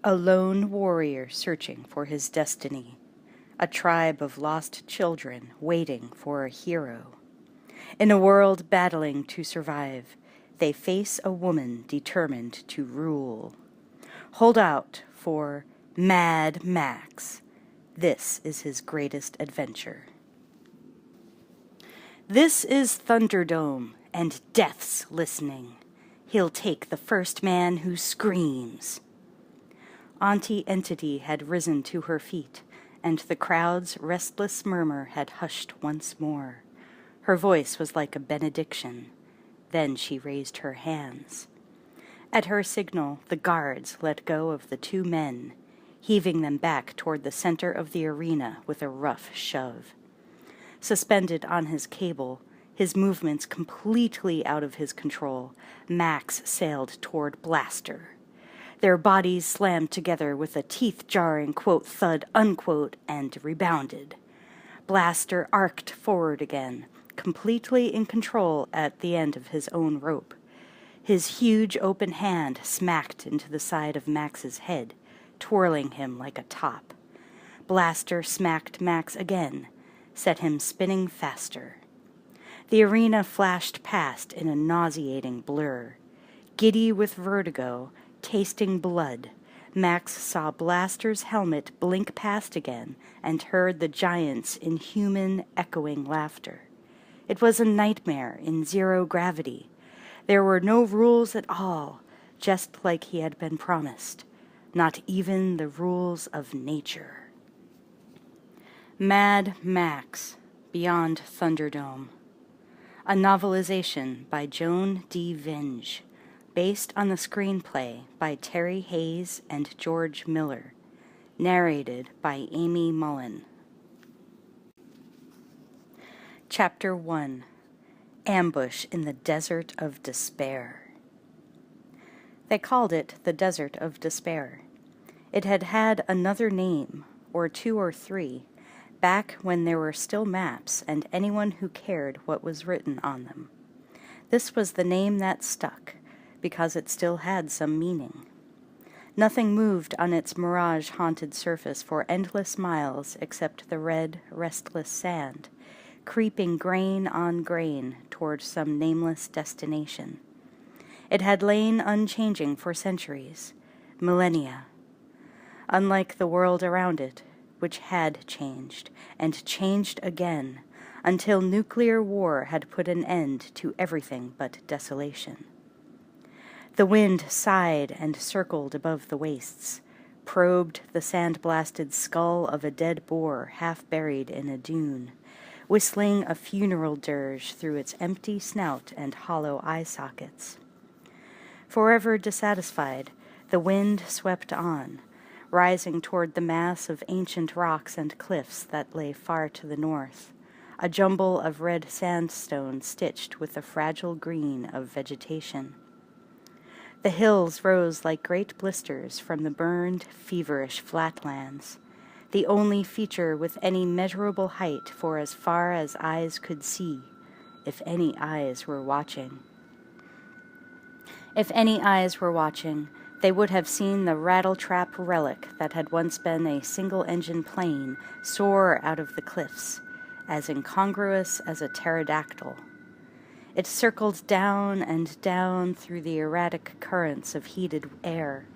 A lone warrior searching for his destiny, a tribe of lost children waiting for a hero. In a world battling to survive, they face a woman determined to rule. Hold out for Mad Max. This is his greatest adventure. This is Thunderdome, and death's listening. He'll take the first man who screams. Auntie Entity had risen to her feet, and the crowd's restless murmur had hushed once more. Her voice was like a benediction. Then she raised her hands. At her signal, the guards let go of the two men, heaving them back toward the center of the arena with a rough shove. Suspended on his cable, his movements completely out of his control, Max sailed toward Blaster. Their bodies slammed together with a teeth-jarring quote thud unquote and rebounded. Blaster arced forward again, completely in control at the end of his own rope. His huge open hand smacked into the side of Max's head, twirling him like a top. Blaster smacked Max again, set him spinning faster. The arena flashed past in a nauseating blur. Giddy with vertigo, tasting blood, Max saw Blaster's helmet blink past again and heard the giant's inhuman, echoing laughter. It was a nightmare in zero gravity. There were no rules at all, just like he had been promised. Not even the rules of nature. Mad Max, Beyond Thunderdome. A novelization by Joan D. Vinge, based on the screenplay by Terry Hayes and George Miller, narrated by Amy Mullen. Chapter 1. Ambush in the Desert of Despair. They called it the Desert of Despair. It had had another name, or two or three, back when there were still maps and anyone who cared what was written on them. This was the name that stuck, because it still had some meaning. Nothing moved on its mirage-haunted surface for endless miles except the red, restless sand, creeping grain on grain toward some nameless destination. It had lain unchanging for centuries, millennia. Unlike the world around it, which had changed, and changed again, until nuclear war had put an end to everything but desolation. The wind sighed and circled above the wastes, probed the sand-blasted skull of a dead boar half buried in a dune, whistling a funeral dirge through its empty snout and hollow eye sockets. Forever dissatisfied, the wind swept on, rising toward the mass of ancient rocks and cliffs that lay far to the north, a jumble of red sandstone stitched with the fragile green of vegetation. The hills rose like great blisters from the burned, feverish flatlands, the only feature with any measurable height for as far as eyes could see, if any eyes were watching. If any eyes were watching, they would have seen the rattletrap relic that had once been a single-engine plane soar out of the cliffs, as incongruous as a pterodactyl. It circled down and down through the erratic currents of heated air,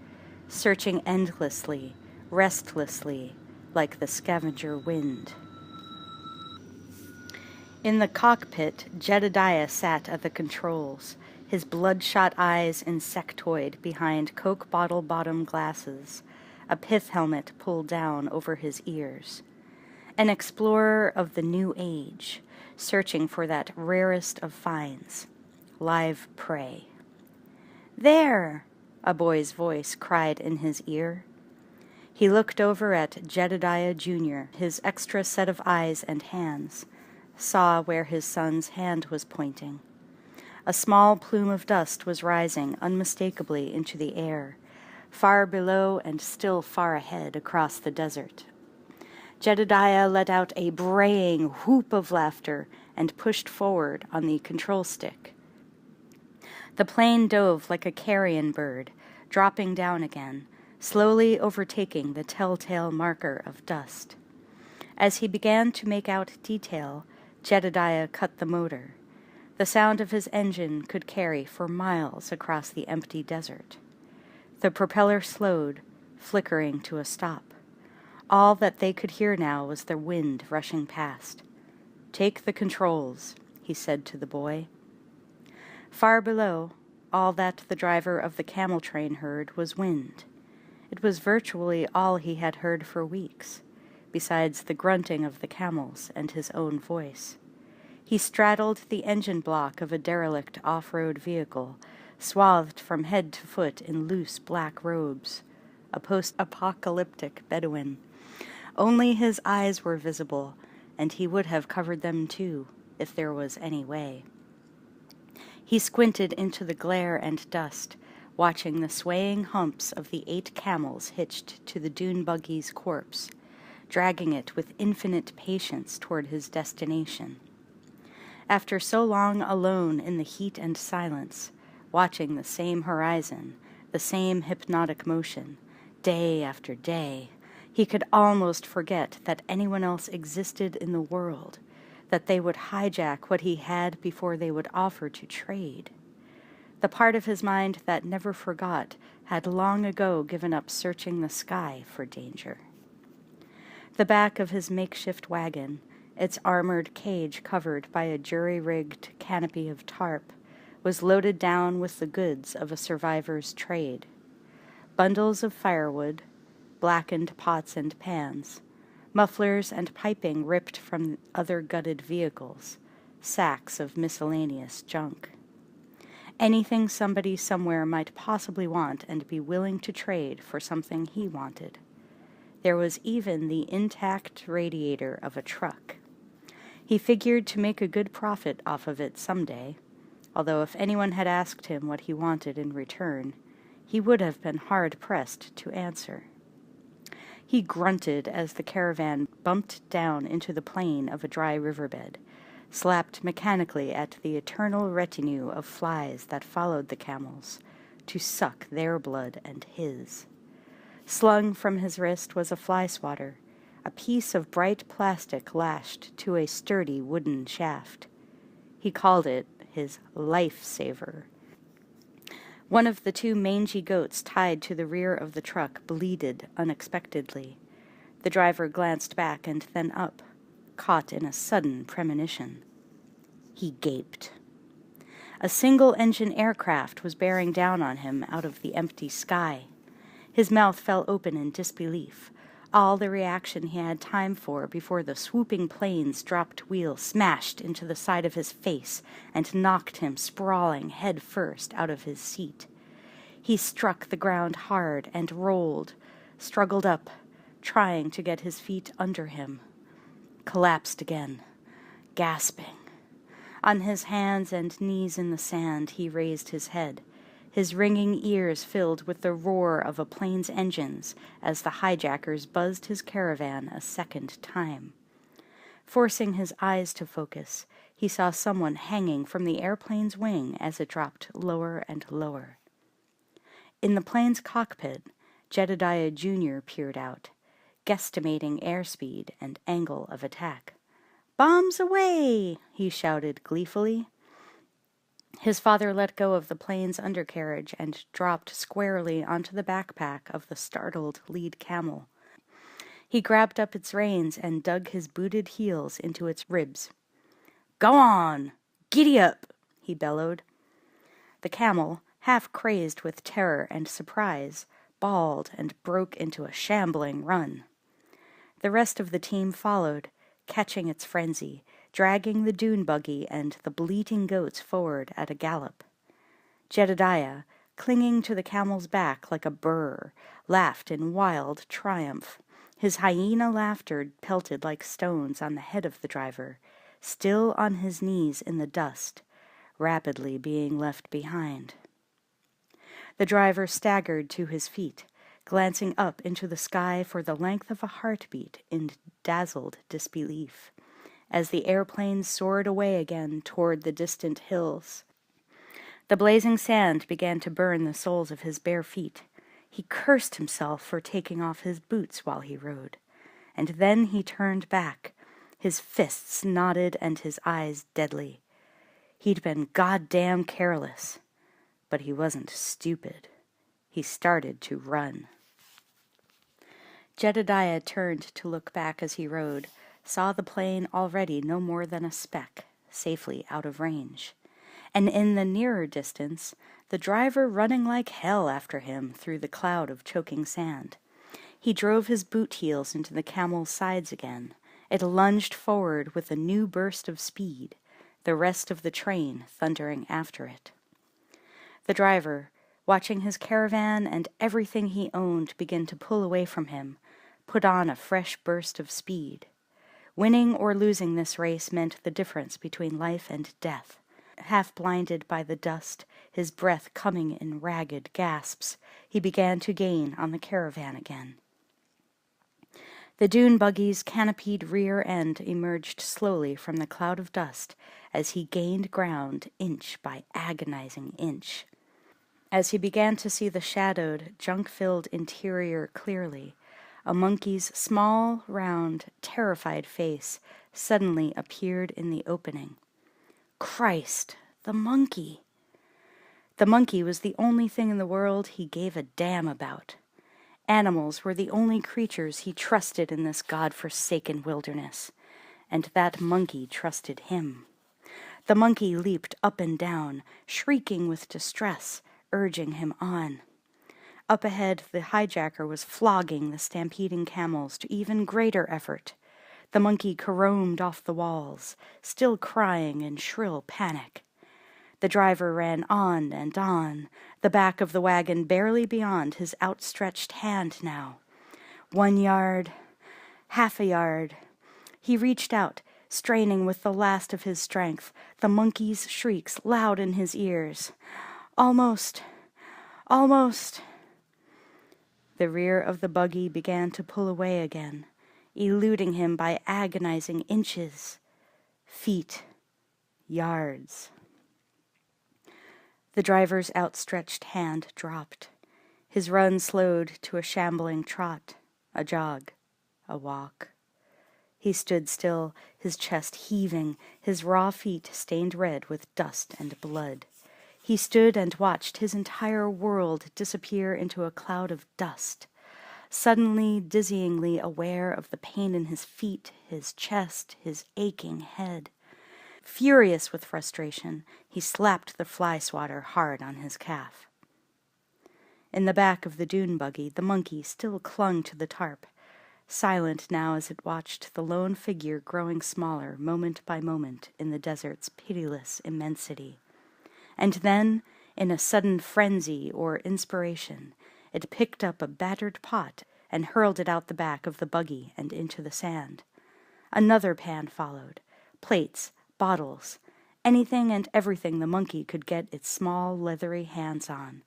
searching endlessly, restlessly, like the scavenger wind. In the cockpit, Jedediah sat at the controls, his bloodshot eyes insectoid behind Coke bottle bottom glasses, a pith helmet pulled down over his ears. An explorer of the new age, searching for that rarest of finds, live prey. "There!" a boy's voice cried in his ear. He looked over at Jedediah Jr., his extra set of eyes and hands, saw where his son's hand was pointing. A small plume of dust was rising unmistakably into the air, far below and still far ahead across the desert. Jedediah let out a braying whoop of laughter and pushed forward on the control stick. The plane dove like a carrion bird, dropping down again, slowly overtaking the telltale marker of dust. As he began to make out detail, Jedediah cut the motor. The sound of his engine could carry for miles across the empty desert. The propeller slowed, flickering to a stop. All that they could hear now was the wind rushing past. "Take the controls," he said to the boy. Far below, all that the driver of the camel train heard was wind. It was virtually all he had heard for weeks, besides the grunting of the camels and his own voice. He straddled the engine block of a derelict off-road vehicle, swathed from head to foot in loose black robes, a post-apocalyptic Bedouin. Only his eyes were visible, and he would have covered them too, if there was any way. He squinted into the glare and dust, watching the swaying humps of the 8 camels hitched to the dune buggy's corpse, dragging it with infinite patience toward his destination. After so long alone in the heat and silence, watching the same horizon, the same hypnotic motion, day after day, he could almost forget that anyone else existed in the world, that they would hijack what he had before they would offer to trade. The part of his mind that never forgot had long ago given up searching the sky for danger. The back of his makeshift wagon, its armored cage covered by a jury-rigged canopy of tarp, was loaded down with the goods of a survivor's trade. Bundles of firewood, blackened pots and pans, mufflers and piping ripped from other gutted vehicles, sacks of miscellaneous junk. Anything somebody somewhere might possibly want and be willing to trade for something he wanted. There was even the intact radiator of a truck. He figured to make a good profit off of it someday, although if anyone had asked him what he wanted in return, he would have been hard-pressed to answer. He grunted as the caravan bumped down into the plain of a dry riverbed, slapped mechanically at the eternal retinue of flies that followed the camels, to suck their blood and his. Slung from his wrist was a fly swatter, a piece of bright plastic lashed to a sturdy wooden shaft. He called it his life-saver. One of the 2 mangy goats tied to the rear of the truck bleated unexpectedly. The driver glanced back and then up, caught in a sudden premonition. He gaped. A single-engine aircraft was bearing down on him out of the empty sky. His mouth fell open in disbelief, all the reaction he had time for before the swooping plane's dropped wheel smashed into the side of his face and knocked him sprawling head first out of his seat. He struck the ground hard and rolled, struggled up, trying to get his feet under him. Collapsed again, gasping. On his hands and knees in the sand, he raised his head, his ringing ears filled with the roar of a plane's engines as the hijackers buzzed his caravan a second time. Forcing his eyes to focus, he saw someone hanging from the airplane's wing as it dropped lower and lower. In the plane's cockpit, Jedediah Jr. peered out, guesstimating airspeed and angle of attack. "Bombs away!" he shouted gleefully. His father let go of the plane's undercarriage and dropped squarely onto the backpack of the startled lead camel. He grabbed up its reins and dug his booted heels into its ribs. "Go on! Giddy up!" he bellowed. The camel, half crazed with terror and surprise, bawled and broke into a shambling run. The rest of the team followed, catching its frenzy, dragging the dune buggy and the bleating goats forward at a gallop. Jedediah, clinging to the camel's back like a burr, laughed in wild triumph. His hyena laughter pelted like stones on the head of the driver, still on his knees in the dust, rapidly being left behind. The driver staggered to his feet, glancing up into the sky for the length of a heartbeat in dazzled disbelief, as the airplane soared away again toward the distant hills. The blazing sand began to burn the soles of his bare feet. He cursed himself for taking off his boots while he rode, and then he turned back, his fists knotted and his eyes deadly. He'd been goddamn careless, but he wasn't stupid. He started to run. Jedediah turned to look back as he rode, saw the plane already no more than a speck, safely out of range, and in the nearer distance, the driver running like hell after him through the cloud of choking sand. He drove his boot heels into the camel's sides again. It lunged forward with a new burst of speed, the rest of the train thundering after it. The driver, watching his caravan and everything he owned begin to pull away from him, put on a fresh burst of speed. Winning or losing this race meant the difference between life and death. Half blinded by the dust, his breath coming in ragged gasps, he began to gain on the caravan again. The dune buggy's canopied rear end emerged slowly from the cloud of dust as he gained ground inch by agonizing inch. As he began to see the shadowed, junk-filled interior clearly, a monkey's small, round, terrified face suddenly appeared in the opening. Christ, the monkey! The monkey was the only thing in the world he gave a damn about. Animals were the only creatures he trusted in this God-forsaken wilderness, and that monkey trusted him. The monkey leaped up and down, shrieking with distress, urging him on. Up ahead, the hijacker was flogging the stampeding camels to even greater effort. The monkey caromed off the walls, still crying in shrill panic. The driver ran on and on, the back of the wagon barely beyond his outstretched hand now. 1 yard, half a yard. He reached out, straining with the last of his strength, the monkey's shrieks loud in his ears. Almost, almost. The rear of the buggy began to pull away again, eluding him by agonizing inches, feet, yards. The driver's outstretched hand dropped. His run slowed to a shambling trot, a jog, a walk. He stood still, his chest heaving, his raw feet stained red with dust and blood. He stood and watched his entire world disappear into a cloud of dust, suddenly, dizzyingly aware of the pain in his feet, his chest, his aching head. Furious with frustration, he slapped the fly swatter hard on his calf. In the back of the dune buggy, the monkey still clung to the tarp, silent now as it watched the lone figure growing smaller moment by moment in the desert's pitiless immensity. And then, in a sudden frenzy or inspiration, it picked up a battered pot and hurled it out the back of the buggy and into the sand. Another pan followed, plates, bottles, anything and everything the monkey could get its small, leathery hands on,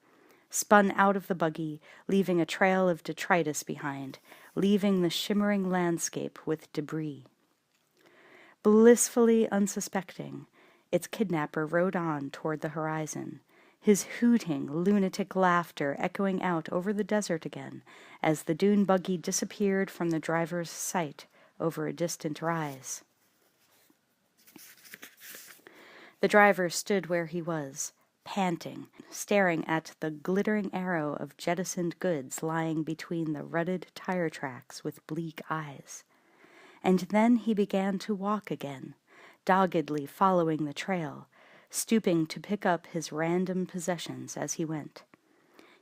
spun out of the buggy, leaving a trail of detritus behind, leaving the shimmering landscape with debris. Blissfully unsuspecting, its kidnapper rode on toward the horizon, his hooting, lunatic laughter echoing out over the desert again as the dune buggy disappeared from the driver's sight over a distant rise. The driver stood where he was, panting, staring at the glittering arrow of jettisoned goods lying between the rutted tire tracks with bleak eyes. And then he began to walk again, doggedly following the trail, stooping to pick up his random possessions as he went.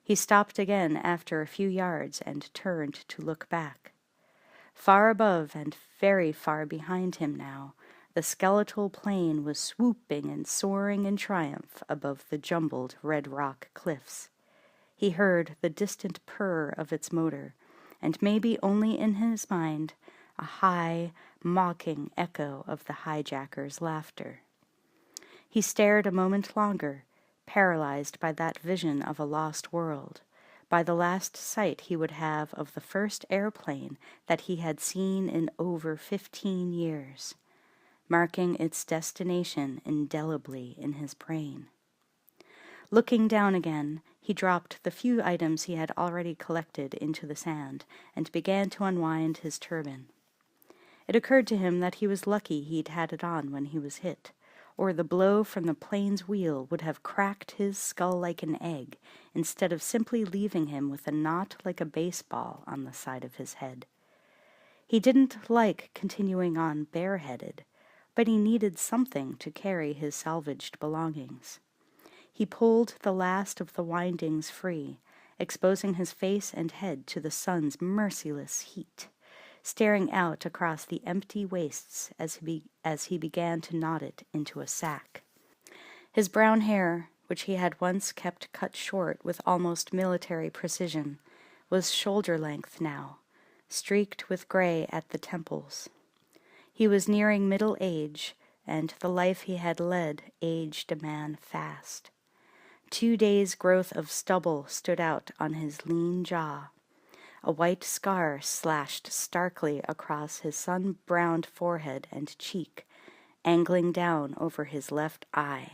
He stopped again after a few yards and turned to look back. Far above and very far behind him now, the skeletal plane was swooping and soaring in triumph above the jumbled red rock cliffs. He heard the distant purr of its motor, and maybe only in his mind, a high, mocking echo of the hijacker's laughter. He stared a moment longer, paralyzed by that vision of a lost world, by the last sight he would have of the first airplane that he had seen in over 15 years, marking its destination indelibly in his brain. Looking down again, He dropped the few items he had already collected into the sand and began to unwind his turban. It occurred to him that he was lucky he'd had it on when he was hit, or the blow from the plane's wheel would have cracked his skull like an egg, instead of simply leaving him with a knot like a baseball on the side of his head. He didn't like continuing on bareheaded, but he needed something to carry his salvaged belongings. He pulled the last of the windings free, exposing his face and head to the sun's merciless heat, staring out across the empty wastes as he began to knot it into a sack. His brown hair, which he had once kept cut short with almost military precision, was shoulder-length now, streaked with gray at the temples. He was nearing middle age, and the life he had led aged a man fast. 2 days' growth of stubble stood out on his lean jaw. A white scar slashed starkly across his sun-browned forehead and cheek, angling down over his left eye.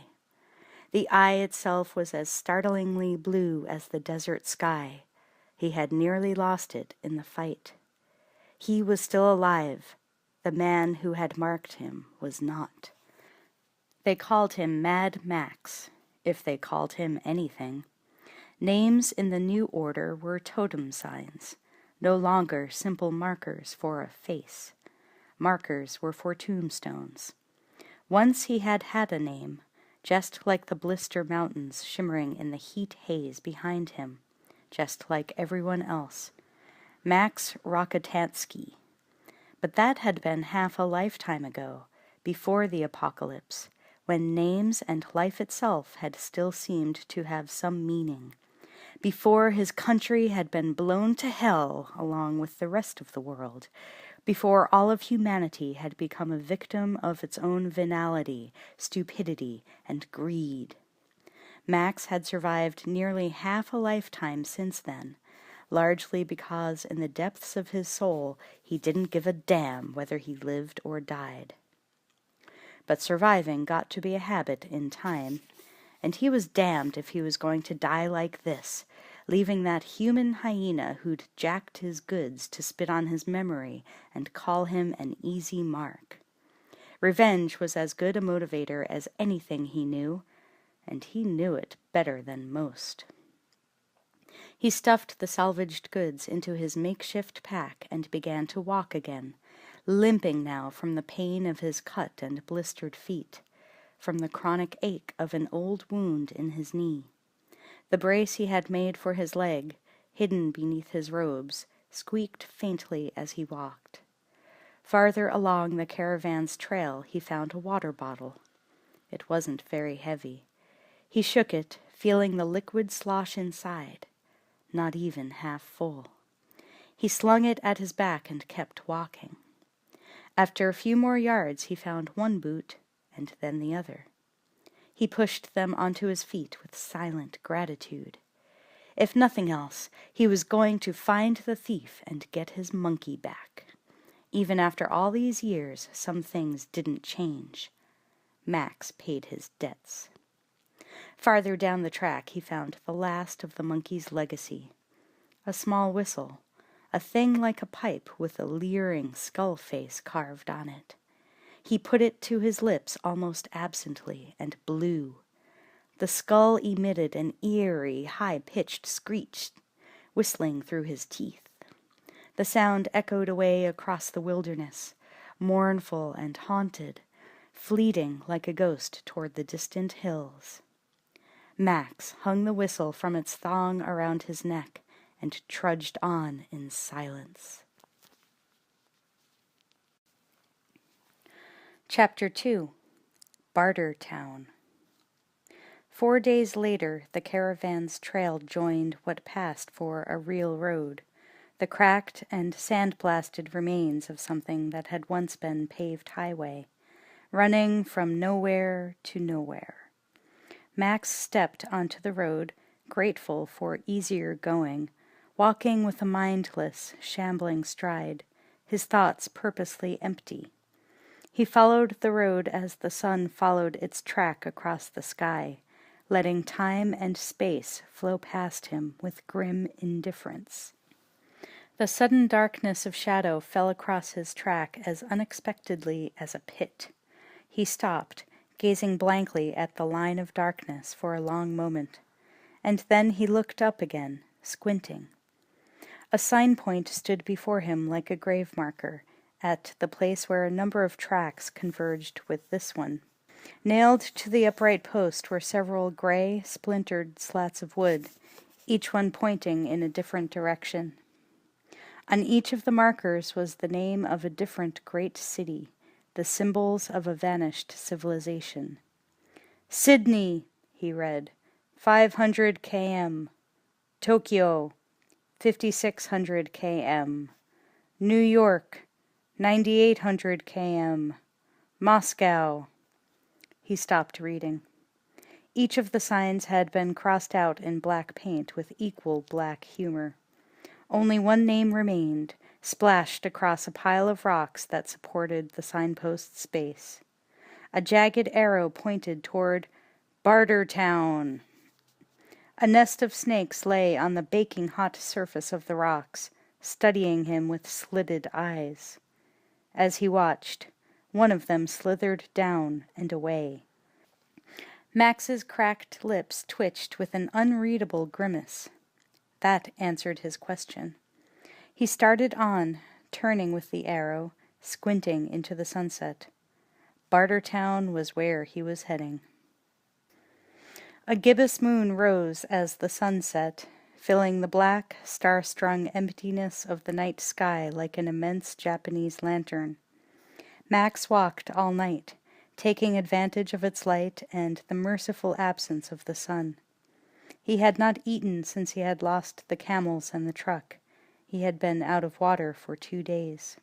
The eye itself was as startlingly blue as the desert sky. He had nearly lost it in the fight. He was still alive. The man who had marked him was not. They called him Mad Max, if they called him anything. Names in the new order were totem signs, no longer simple markers for a face. Markers were for tombstones. Once he had had a name, just like the blister mountains shimmering in the heat haze behind him, just like everyone else. Max Rockatansky. But that had been half a lifetime ago, before the apocalypse, when names and life itself had still seemed to have some meaning, before his country had been blown to hell along with the rest of the world, before all of humanity had become a victim of its own venality, stupidity, and greed. Max had survived nearly half a lifetime since then, largely because in the depths of his soul he didn't give a damn whether he lived or died. But surviving got to be a habit in time, and he was damned if he was going to die like this, leaving that human hyena who'd jacked his goods to spit on his memory and call him an easy mark. Revenge was as good a motivator as anything he knew, and he knew it better than most. He stuffed the salvaged goods into his makeshift pack and began to walk again, limping now from the pain of his cut and blistered feet, from the chronic ache of an old wound in his knee. The brace he had made for his leg, hidden beneath his robes, squeaked faintly as he walked. Farther along the caravan's trail he found a water bottle. It wasn't very heavy. He shook it, feeling the liquid slosh inside, not even half full. He slung it at his back and kept walking. After a few more yards he found one boot, and then the other. He pushed them onto his feet with silent gratitude. If nothing else, he was going to find the thief and get his monkey back. Even after all these years, some things didn't change. Max paid his debts. Farther down the track he found the last of the monkey's legacy. A small whistle, a thing like a pipe with a leering skull face carved on it. He put it to his lips almost absently and blew. The skull emitted an eerie, high-pitched screech, whistling through his teeth. The sound echoed away across the wilderness, mournful and haunted, fleeting like a ghost toward the distant hills. Max hung the whistle from its thong around his neck and trudged on in silence. Chapter 2. Barter Town. 4 days later, the caravan's trail joined what passed for a real road, the cracked and sand-blasted remains of something that had once been paved highway, running from nowhere to nowhere. Max stepped onto the road, grateful for easier going, walking with a mindless, shambling stride, his thoughts purposely empty. He followed the road as the sun followed its track across the sky, letting time and space flow past him with grim indifference. The sudden darkness of shadow fell across his track as unexpectedly as a pit. He stopped, gazing blankly at the line of darkness for a long moment, and then he looked up again, squinting. A sign-point stood before him like a grave marker, at the place where a number of tracks converged with this one. Nailed to the upright post were several gray, splintered slats of wood, each one pointing in a different direction. On each of the markers was the name of a different great city, the symbols of a vanished civilization. Sydney, he read, 500 km. Tokyo, 5600 km. New York, 9800 km. Moscow. He stopped reading. Each of the signs had been crossed out in black paint with equal black humor. Only one name remained, splashed across a pile of rocks that supported the signpost's base. A jagged arrow pointed toward Bartertown. A nest of snakes lay on the baking hot surface of the rocks, studying him with slitted eyes. As he watched, one of them slithered down and away. Max's cracked lips twitched with an unreadable grimace. That answered his question. He started on, turning with the arrow, squinting into the sunset. Bartertown was where he was heading. A gibbous moon rose as the sun set, filling the black, star-strung emptiness of the night sky like an immense Japanese lantern. Max walked all night, taking advantage of its light and the merciful absence of the sun. He had not eaten since he had lost the camels and the truck. He had been out of water for 2 days.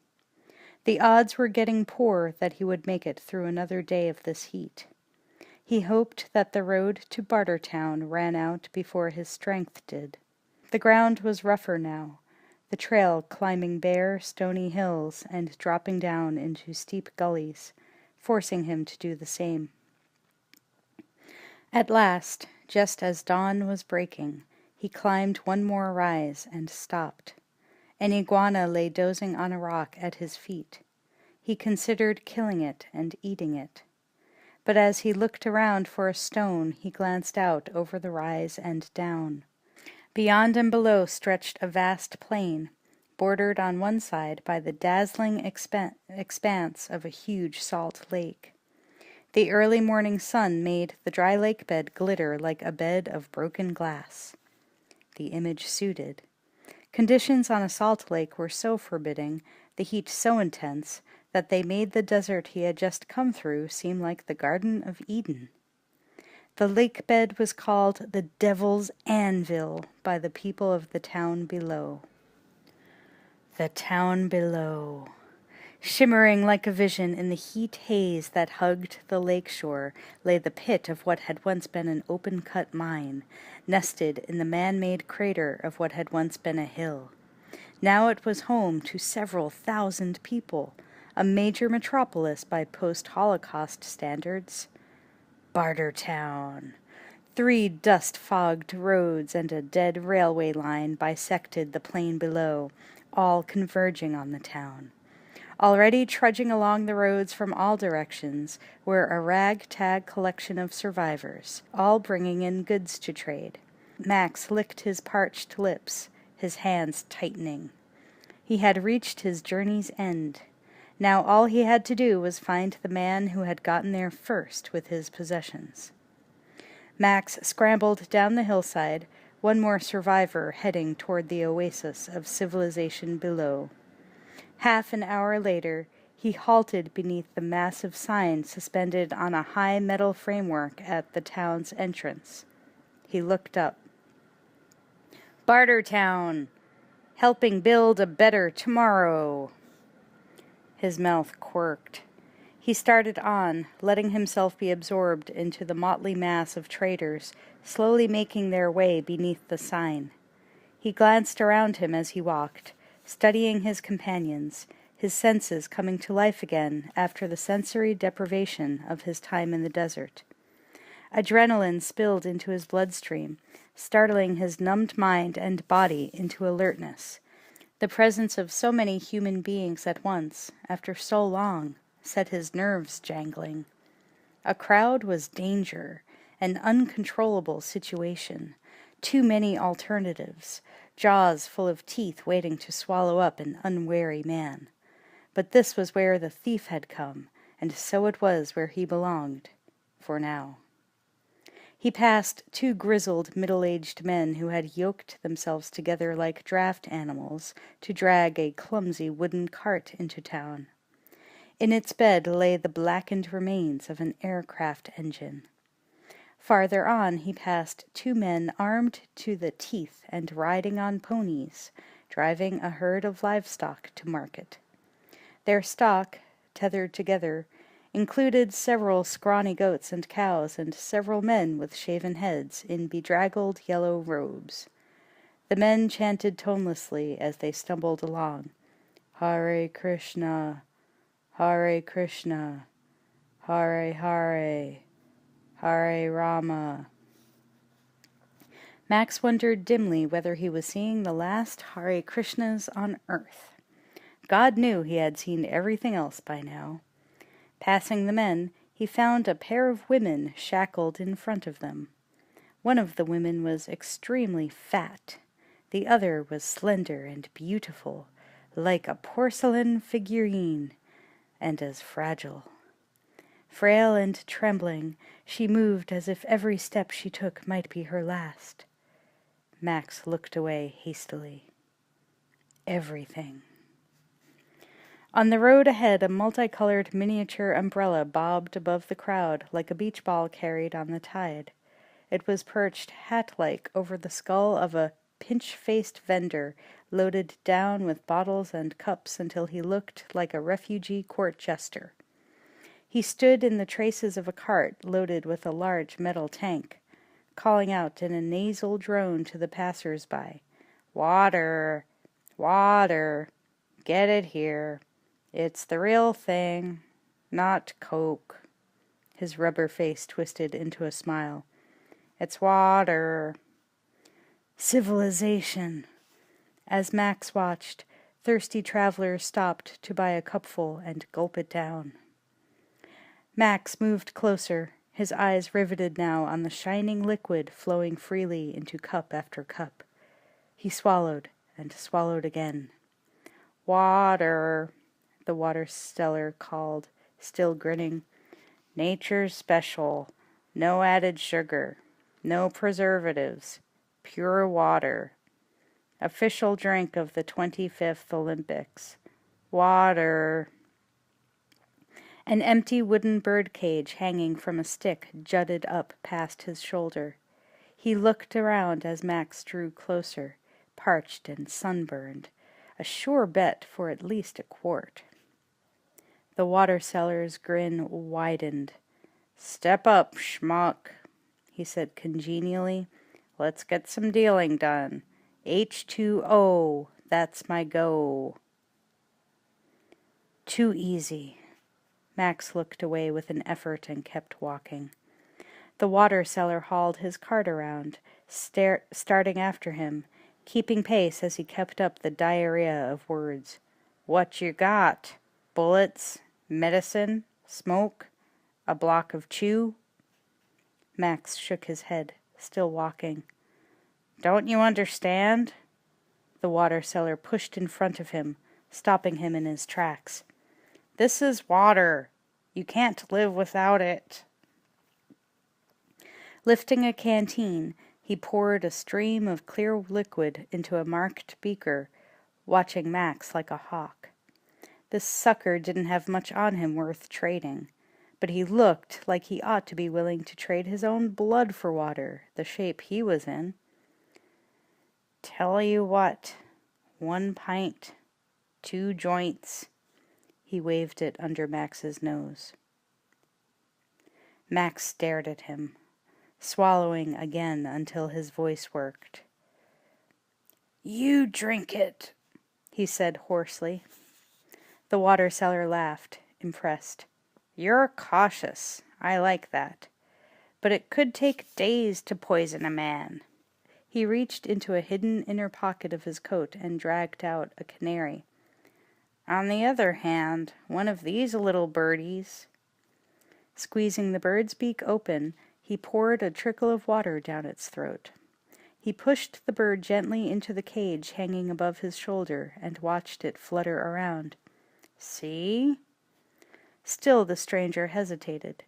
The odds were getting poor that he would make it through another day of this heat. He hoped that the road to Bartertown ran out before his strength did. The ground was rougher now, the trail climbing bare, stony hills and dropping down into steep gullies, forcing him to do the same. At last, just as dawn was breaking, he climbed one more rise and stopped. An iguana lay dozing on a rock at his feet. He considered killing it and eating it. But as he looked around for a stone, he glanced out over the rise and down. Beyond and below stretched a vast plain, bordered on one side by the dazzling expanse of a huge salt lake. The early morning sun made the dry lake bed glitter like a bed of broken glass. The image suited. Conditions on a salt lake were so forbidding, the heat so intense, that they made the desert he had just come through seem like the Garden of Eden. The lake bed was called the Devil's Anvil by the people of the town below. The town below. Shimmering like a vision in the heat haze that hugged the lake shore lay the pit of what had once been an open-cut mine, nested in the man-made crater of what had once been a hill. Now it was home to several thousand people, a major metropolis by post-Holocaust standards. Bartertown. 3 dust-fogged roads and a dead railway line bisected the plain below, all converging on the town. Already trudging along the roads from all directions were a ragtag collection of survivors, all bringing in goods to trade. Max licked his parched lips, his hands tightening. He had reached his journey's end. Now all he had to do was find the man who had gotten there first with his possessions. Max scrambled down the hillside, one more survivor heading toward the oasis of civilization below. Half an hour later, he halted beneath the massive sign suspended on a high metal framework at the town's entrance. He looked up. Bartertown, helping build a better tomorrow. His mouth quirked. He started on, letting himself be absorbed into the motley mass of traders, slowly making their way beneath the sign. He glanced around him as he walked, studying his companions, his senses coming to life again after the sensory deprivation of his time in the desert. Adrenaline spilled into his bloodstream, startling his numbed mind and body into alertness. The presence of so many human beings at once, after so long, set his nerves jangling. A crowd was danger, an uncontrollable situation, too many alternatives, jaws full of teeth waiting to swallow up an unwary man. But this was where the thief had come, and so it was where he belonged, for now. He passed 2 grizzled, middle-aged men who had yoked themselves together like draft animals to drag a clumsy wooden cart into town. In its bed lay the blackened remains of an aircraft engine. Farther on he passed 2 men armed to the teeth and riding on ponies, driving a herd of livestock to market. Their stock, tethered together, included several scrawny goats and cows and several men with shaven heads in bedraggled yellow robes. The men chanted tonelessly as they stumbled along. Hare Krishna, Hare Krishna, Hare Hare, Hare Rama. Max wondered dimly whether he was seeing the last Hare Krishnas on earth. God knew he had seen everything else by now. Passing the men, he found a pair of women shackled in front of them. One of the women was extremely fat. The other was slender and beautiful, like a porcelain figurine, and as fragile. Frail and trembling, she moved as if every step she took might be her last. Max looked away hastily. Everything. On the road ahead, a multicolored miniature umbrella bobbed above the crowd like a beach ball carried on the tide. It was perched hat-like over the skull of a pinch-faced vendor, loaded down with bottles and cups until he looked like a refugee court jester. He stood in the traces of a cart loaded with a large metal tank, calling out in a nasal drone to the passers-by, "Water! Water! Get it here! It's the real thing, not Coke." His rubber face twisted into a smile. "It's water." Civilization. As Max watched, thirsty travelers stopped to buy a cupful and gulp it down. Max moved closer, his eyes riveted now on the shining liquid flowing freely into cup after cup. He swallowed and swallowed again. "Water," the water seller called, still grinning. "Nature's special. No added sugar. No preservatives. Pure water. Official drink of the 25th Olympics. Water." An empty wooden bird cage hanging from a stick jutted up past his shoulder. He looked around as Max drew closer, parched and sunburned, a sure bet for at least a quart. The water seller's grin widened. "Step up, schmuck," he said congenially. "Let's get some dealing done. H2O, that's my go." Too easy. Max looked away with an effort and kept walking. The water seller hauled his cart around, starting after him, keeping pace as he kept up the diarrhea of words. "What you got? Bullets? Medicine? Smoke? A block of chew?" Max shook his head, still walking. "Don't you understand?" The water seller pushed in front of him, stopping him in his tracks. "This is water. You can't live without it." Lifting a canteen, he poured a stream of clear liquid into a marked beaker, watching Max like a hawk. This sucker didn't have much on him worth trading, but he looked like he ought to be willing to trade his own blood for water, the shape he was in. "Tell you what, 1 pint, 2 joints." He waved it under Max's nose. Max stared at him, swallowing again until his voice worked. "You drink it," he said hoarsely. The water seller laughed, impressed. "You're cautious. I like that. but it could take days to poison a man. He reached into a hidden inner pocket of his coat and dragged out a canary. On the other hand, one of these little birdies. Squeezing the bird's beak open, he poured a trickle of water down its throat. He pushed the bird gently into the cage hanging above his shoulder and watched it flutter around. See? Still the stranger hesitated.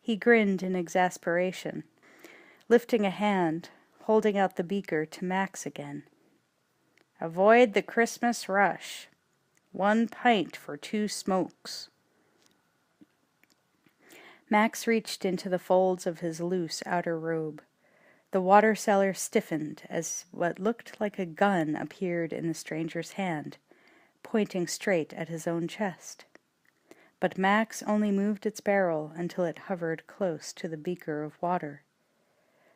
He grinned in exasperation, lifting a hand, holding out the beaker to Max again. Avoid the Christmas rush. 1 pint for 2 smokes. Max reached into the folds of his loose outer robe. The water cellar stiffened as what looked like a gun appeared in the stranger's hand, pointing straight at his own chest. But Max only moved its barrel until it hovered close to the beaker of water.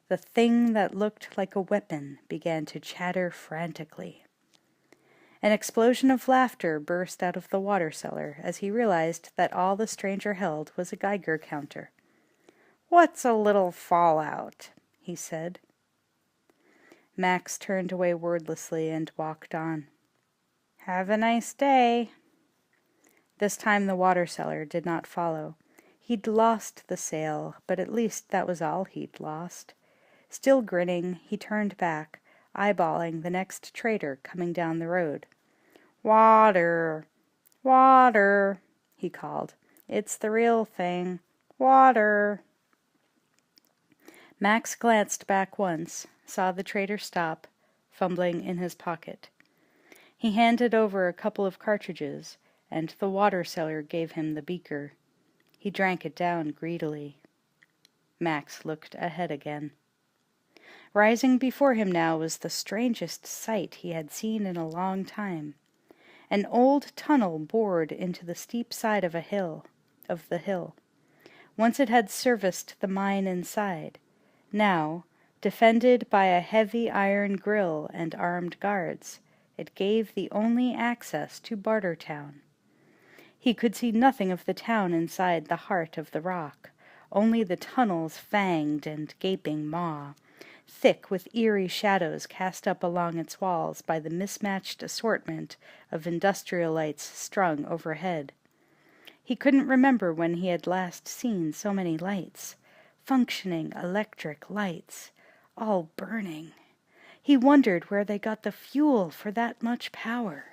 The thing that looked like a weapon began to chatter frantically. An explosion of laughter burst out of the water cellar as he realized that all the stranger held was a Geiger counter. "What's a little fallout?" he said. Max turned away wordlessly and walked on. "Have a nice day." This time the water cellar did not follow. He'd lost the sale, but at least that was all he'd lost. Still grinning, he turned back, eyeballing the next trader coming down the road. "Water, water," he called. "It's the real thing. Water." Max glanced back once, saw the trader stop, fumbling in his pocket. He handed over a couple of cartridges, and the water seller gave him the beaker. He drank it down greedily. Max looked ahead again. Rising before him now was the strangest sight he had seen in a long time. An old tunnel bored into the steep side of the hill. Once it had serviced the mine inside. Now, defended by a heavy iron grill and armed guards, it gave the only access to Bartertown. He could see nothing of the town inside the heart of the rock, only the tunnel's fanged and gaping maw, thick with eerie shadows cast up along its walls by the mismatched assortment of industrial lights strung overhead. He couldn't remember when he had last seen so many lights, functioning electric lights, all burning. He wondered where they got the fuel for that much power.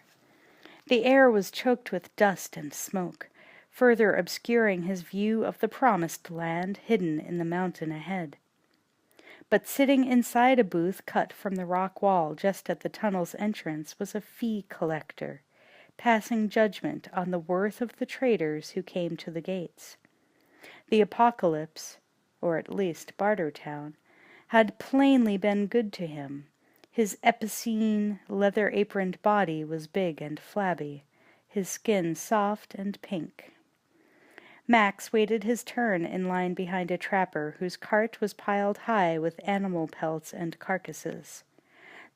The air was choked with dust and smoke, further obscuring his view of the promised land hidden in the mountain ahead. But sitting inside a booth cut from the rock wall just at the tunnel's entrance was a fee collector, passing judgment on the worth of the traders who came to the gates. The apocalypse, or at least Bartertown, had plainly been good to him. His epicene, leather-aproned body was big and flabby, his skin soft and pink. Max waited his turn in line behind a trapper whose cart was piled high with animal pelts and carcasses.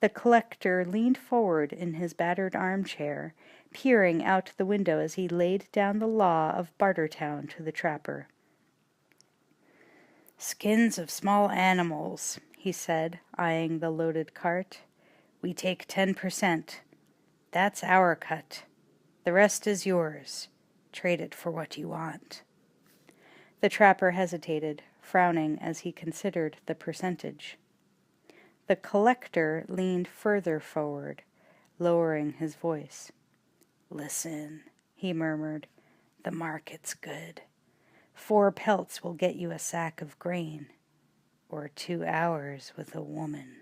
The collector leaned forward in his battered armchair, peering out the window as he laid down the law of Bartertown to the trapper. "Skins of small animals," he said, eyeing the loaded cart. "We take 10%. That's our cut. The rest is yours. Trade it for what you want." The trapper hesitated, frowning as he considered the percentage. The collector leaned further forward, lowering his voice. "Listen," he murmured. "The market's good. 4 pelts will get you a sack of grain. Or 2 hours with a woman."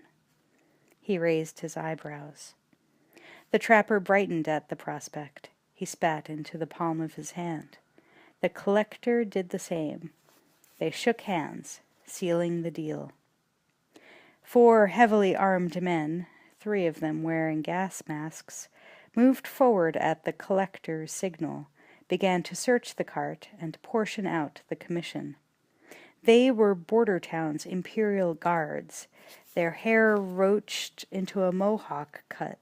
He raised his eyebrows. The trapper brightened at the prospect. He spat into the palm of his hand. The collector did the same. They shook hands, sealing the deal. 4 heavily armed men, 3 of them wearing gas masks, moved forward at the collector's signal, began to search the cart and portion out the commission. They were Bartertown's imperial guards, their hair roached into a mohawk cut,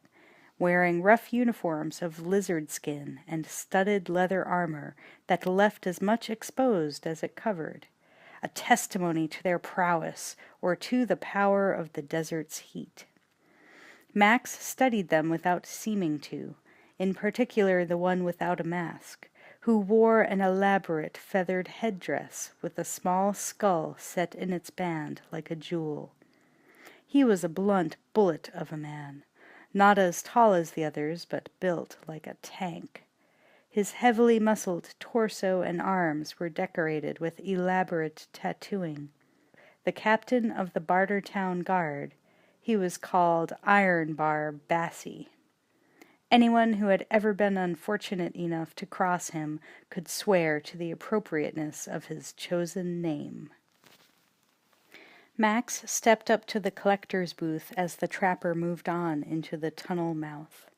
wearing rough uniforms of lizard skin and studded leather armor that left as much exposed as it covered. a testimony to their prowess or to the power of the desert's heat. Max studied them without seeming to, in particular the one without a mask, who wore an elaborate feathered headdress with a small skull set in its band like a jewel. He was a blunt bullet of a man, not as tall as the others, but built like a tank. His heavily muscled torso and arms were decorated with elaborate tattooing. The captain of the Bartertown Guard, he was called Iron Bar Bassie. Anyone who had ever been unfortunate enough to cross him could swear to the appropriateness of his chosen name. Max stepped up to the collector's booth as the trapper moved on into the tunnel mouth.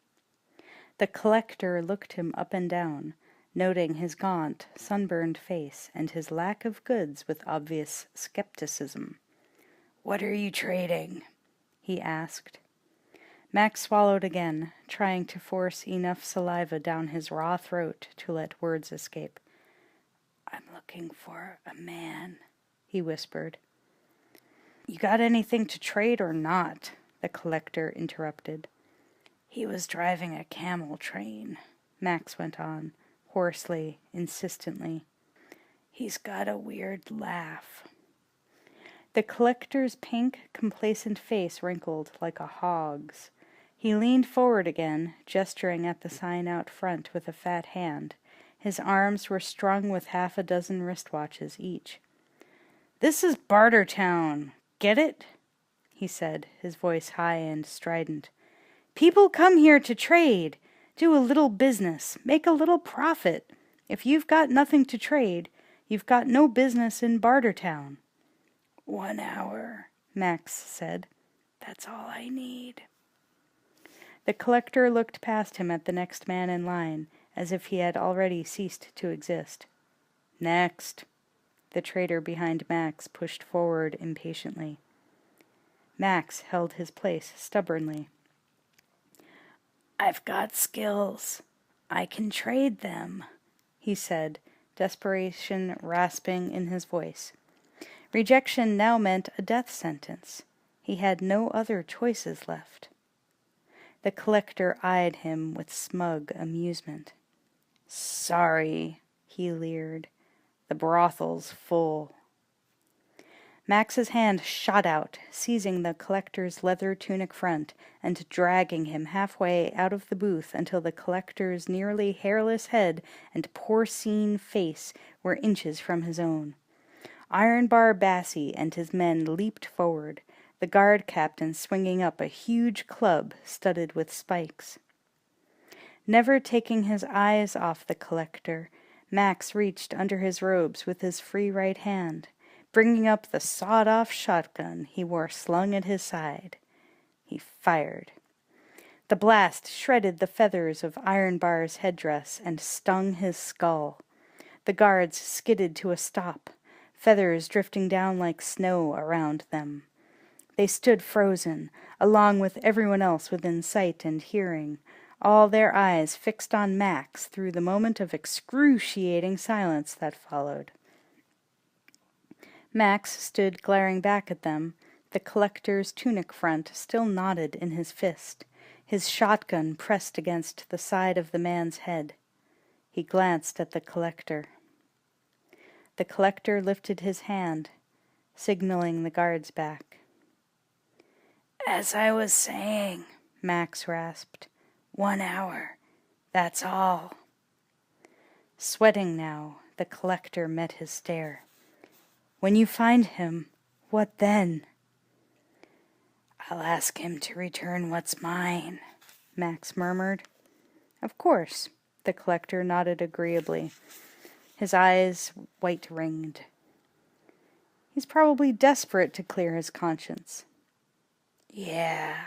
The collector looked him up and down, noting his gaunt, sunburned face and his lack of goods with obvious skepticism. "What are you trading?" he asked. Max swallowed again, trying to force enough saliva down his raw throat to let words escape. "I'm looking for a man," he whispered. "You got anything to trade or not?" the collector interrupted. "He was driving a camel train," Max went on, hoarsely, insistently. "He's got a weird laugh." The collector's pink, complacent face wrinkled like a hog's. He leaned forward again, gesturing at the sign out front with a fat hand. His arms were strung with 6 wristwatches each. "This is Bartertown. Get it?" he said, his voice high and strident. "People come here to trade, do a little business, make a little profit. If you've got nothing to trade, you've got no business in Bartertown." "1 hour," Max said. "That's all I need." The collector looked past him at the next man in line, as if he had already ceased to exist. "Next." The trader behind Max pushed forward impatiently. Max held his place stubbornly. "I've got skills. I can trade them," he said, desperation rasping in his voice. Rejection now meant a death sentence. He had no other choices left. The collector eyed him with smug amusement. "Sorry," he leered. "The brothel's full." Max's hand shot out, seizing the collector's leather tunic front and dragging him halfway out of the booth until the collector's nearly hairless head and porcine face were inches from his own. Iron Bar Bassie and his men leaped forward, the guard captain swinging up a huge club studded with spikes. Never taking his eyes off the collector, Max reached under his robes with his free right hand, bringing up the sawed-off shotgun he wore slung at his side. He fired. The blast shredded the feathers of Iron Bar's headdress and stung his skull. The guards skidded to a stop, feathers drifting down like snow around them. They stood frozen, along with everyone else within sight and hearing, all their eyes fixed on Max through the moment of excruciating silence that followed. Max stood glaring back at them, the collector's tunic front still knotted in his fist, his shotgun pressed against the side of the man's head. He glanced at the collector. The collector lifted his hand, signaling the guards back. "As I was saying," Max rasped, 1 hour. That's all." Sweating now, the collector met his stare. "When you find him, what then?" "I'll ask him to return what's mine," Max murmured. "Of course," the collector nodded agreeably, his eyes white-ringed. "He's probably desperate to clear his conscience." "Yeah,"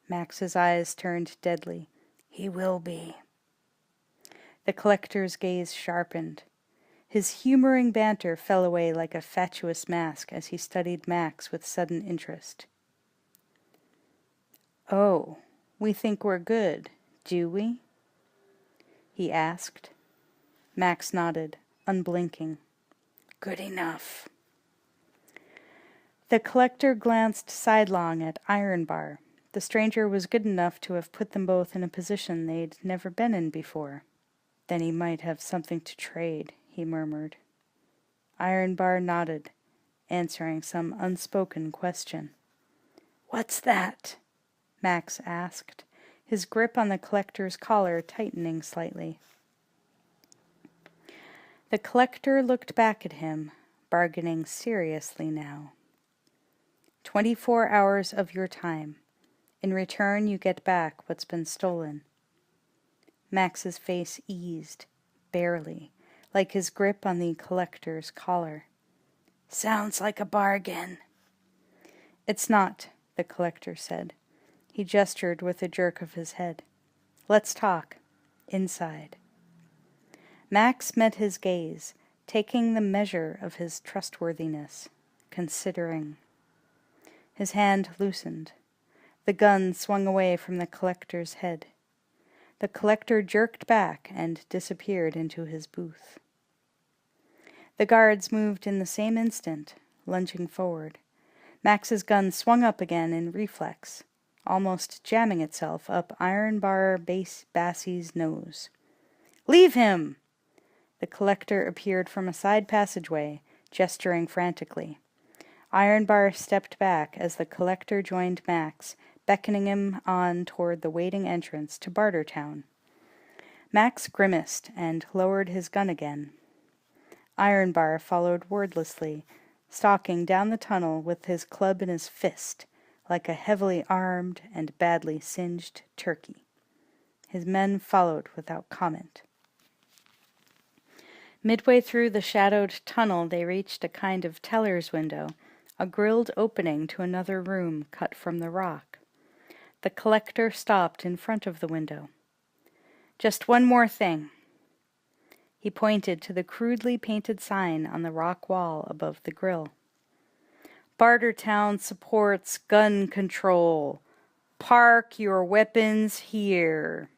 Max's eyes turned deadly. "He will be." The collector's gaze sharpened. His humoring banter fell away like a fatuous mask as he studied Max with sudden interest. "Oh, we think we're good, do we?" he asked. Max nodded, unblinking. "Good enough." The collector glanced sidelong at Ironbar. The stranger was good enough to have put them both in a position they'd never been in before. Then he might have something to trade, he murmured. Ironbar nodded, answering some unspoken question. "What's that?" Max asked, his grip on the collector's collar tightening slightly. The collector looked back at him, bargaining seriously now. 24 hours of your time. In return, you get back what's been stolen. Max's face eased, barely, like his grip on the collector's collar. Sounds like a bargain. It's not, the collector said. He gestured with a jerk of his head. Let's talk. Inside. Max met his gaze, taking the measure of his trustworthiness, considering. His hand loosened. The gun swung away from the collector's head. The collector jerked back and disappeared into his booth. The guards moved in the same instant, lunging forward. Max's gun swung up again in reflex, almost jamming itself up Ironbar Bassie's nose. Leave him! The collector appeared from a side passageway, gesturing frantically. Ironbar stepped back as the collector joined Max, beckoning him on toward the waiting entrance to Bartertown. Max grimaced and lowered his gun again. Ironbar followed wordlessly, stalking down the tunnel with his club in his fist, like a heavily armed and badly singed turkey. His men followed without comment. Midway through the shadowed tunnel they reached a kind of teller's window, a grilled opening to another room cut from the rock. The collector stopped in front of the window. Just one more thing. He pointed to the crudely painted sign on the rock wall above the grill. Bartertown supports gun control. Park your weapons here.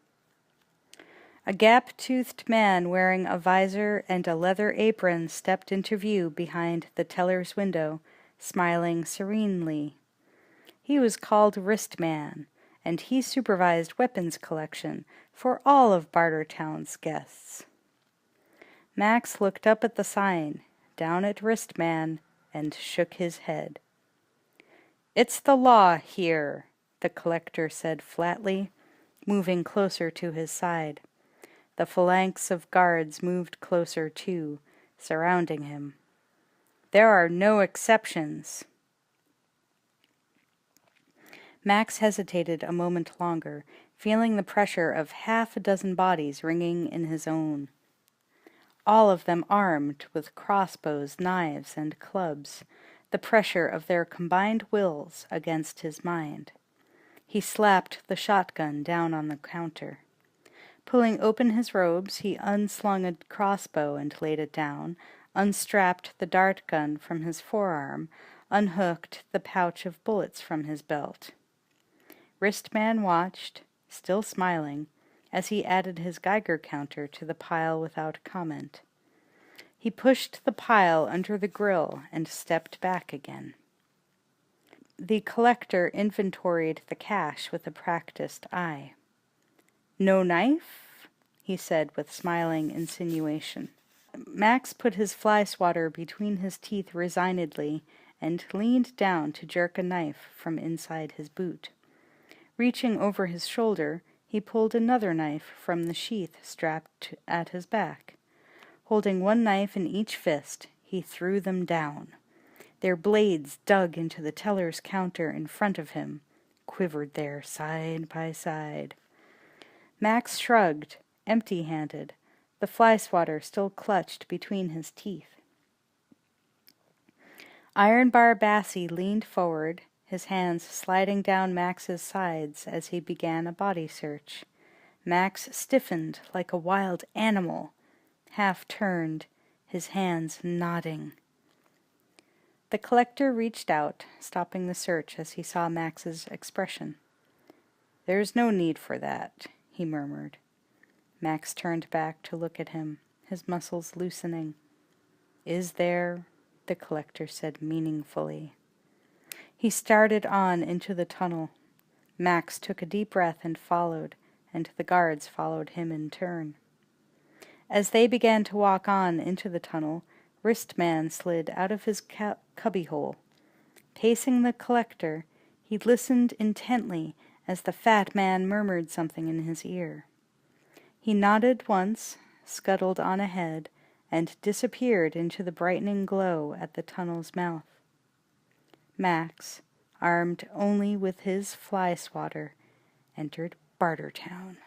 A gap-toothed man wearing a visor and a leather apron stepped into view behind the teller's window, smiling serenely. He was called Wristman, and he supervised weapons collection for all of Bartertown's guests. Max looked up at the sign, down at Wristman, and shook his head. It's the law here, the collector said flatly, moving closer to his side. The phalanx of guards moved closer too, surrounding him. There are no exceptions. Max hesitated a moment longer, feeling the pressure of half a dozen bodies ringing in his own. All of them armed with crossbows, knives, and clubs, the pressure of their combined wills against his mind. He slapped the shotgun down on the counter. Pulling open his robes, he unslung a crossbow and laid it down, unstrapped the dart gun from his forearm, unhooked the pouch of bullets from his belt. Wristman watched, still smiling, as he added his Geiger counter to the pile without comment. He pushed the pile under the grill and stepped back again. The collector inventoried the cash with a practiced eye. No knife? He said with smiling insinuation. Max put his fly swatter between his teeth resignedly and leaned down to jerk a knife from inside his boot. Reaching over his shoulder, he pulled another knife from the sheath strapped at his back. Holding one knife in each fist, he threw them down. Their blades dug into the teller's counter in front of him, quivered there side by side. Max shrugged, empty-handed, the fly swatter still clutched between his teeth. Ironbar Bassie leaned forward, his hands sliding down Max's sides as he began a body search. Max stiffened like a wild animal, half turned, his hands nodding. The collector reached out, stopping the search as he saw Max's expression. "There's no need for that," he murmured. Max turned back to look at him, his muscles loosening. "Is there?" the collector said meaningfully. He started on into the tunnel. Max took a deep breath and followed, and the guards followed him in turn. As they began to walk on into the tunnel, Wristman slid out of his cubbyhole. Pacing the collector, he listened intently as the fat man murmured something in his ear. He nodded once, scuttled on ahead, and disappeared into the brightening glow at the tunnel's mouth. Max, armed only with his fly swatter, entered Bartertown.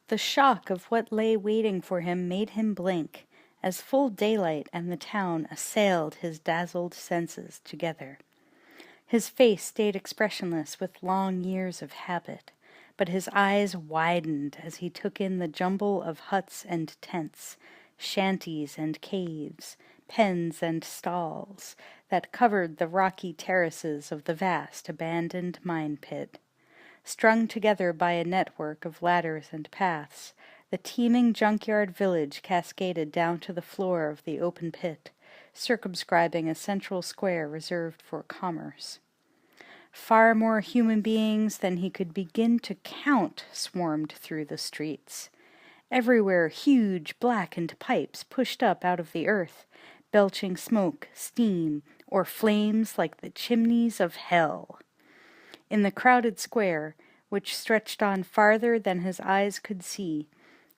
The shock of what lay waiting for him made him blink, as full daylight and the town assailed his dazzled senses together. His face stayed expressionless with long years of habit, but his eyes widened as he took in the jumble of huts and tents, shanties and caves, pens and stalls, that covered the rocky terraces of the vast abandoned mine pit. Strung together by a network of ladders and paths, the teeming junkyard village cascaded down to the floor of the open pit, circumscribing a central square reserved for commerce. Far more human beings than he could begin to count swarmed through the streets. Everywhere huge blackened pipes pushed up out of the earth, belching smoke, steam, or flames like the chimneys of hell. In the crowded square, which stretched on farther than his eyes could see,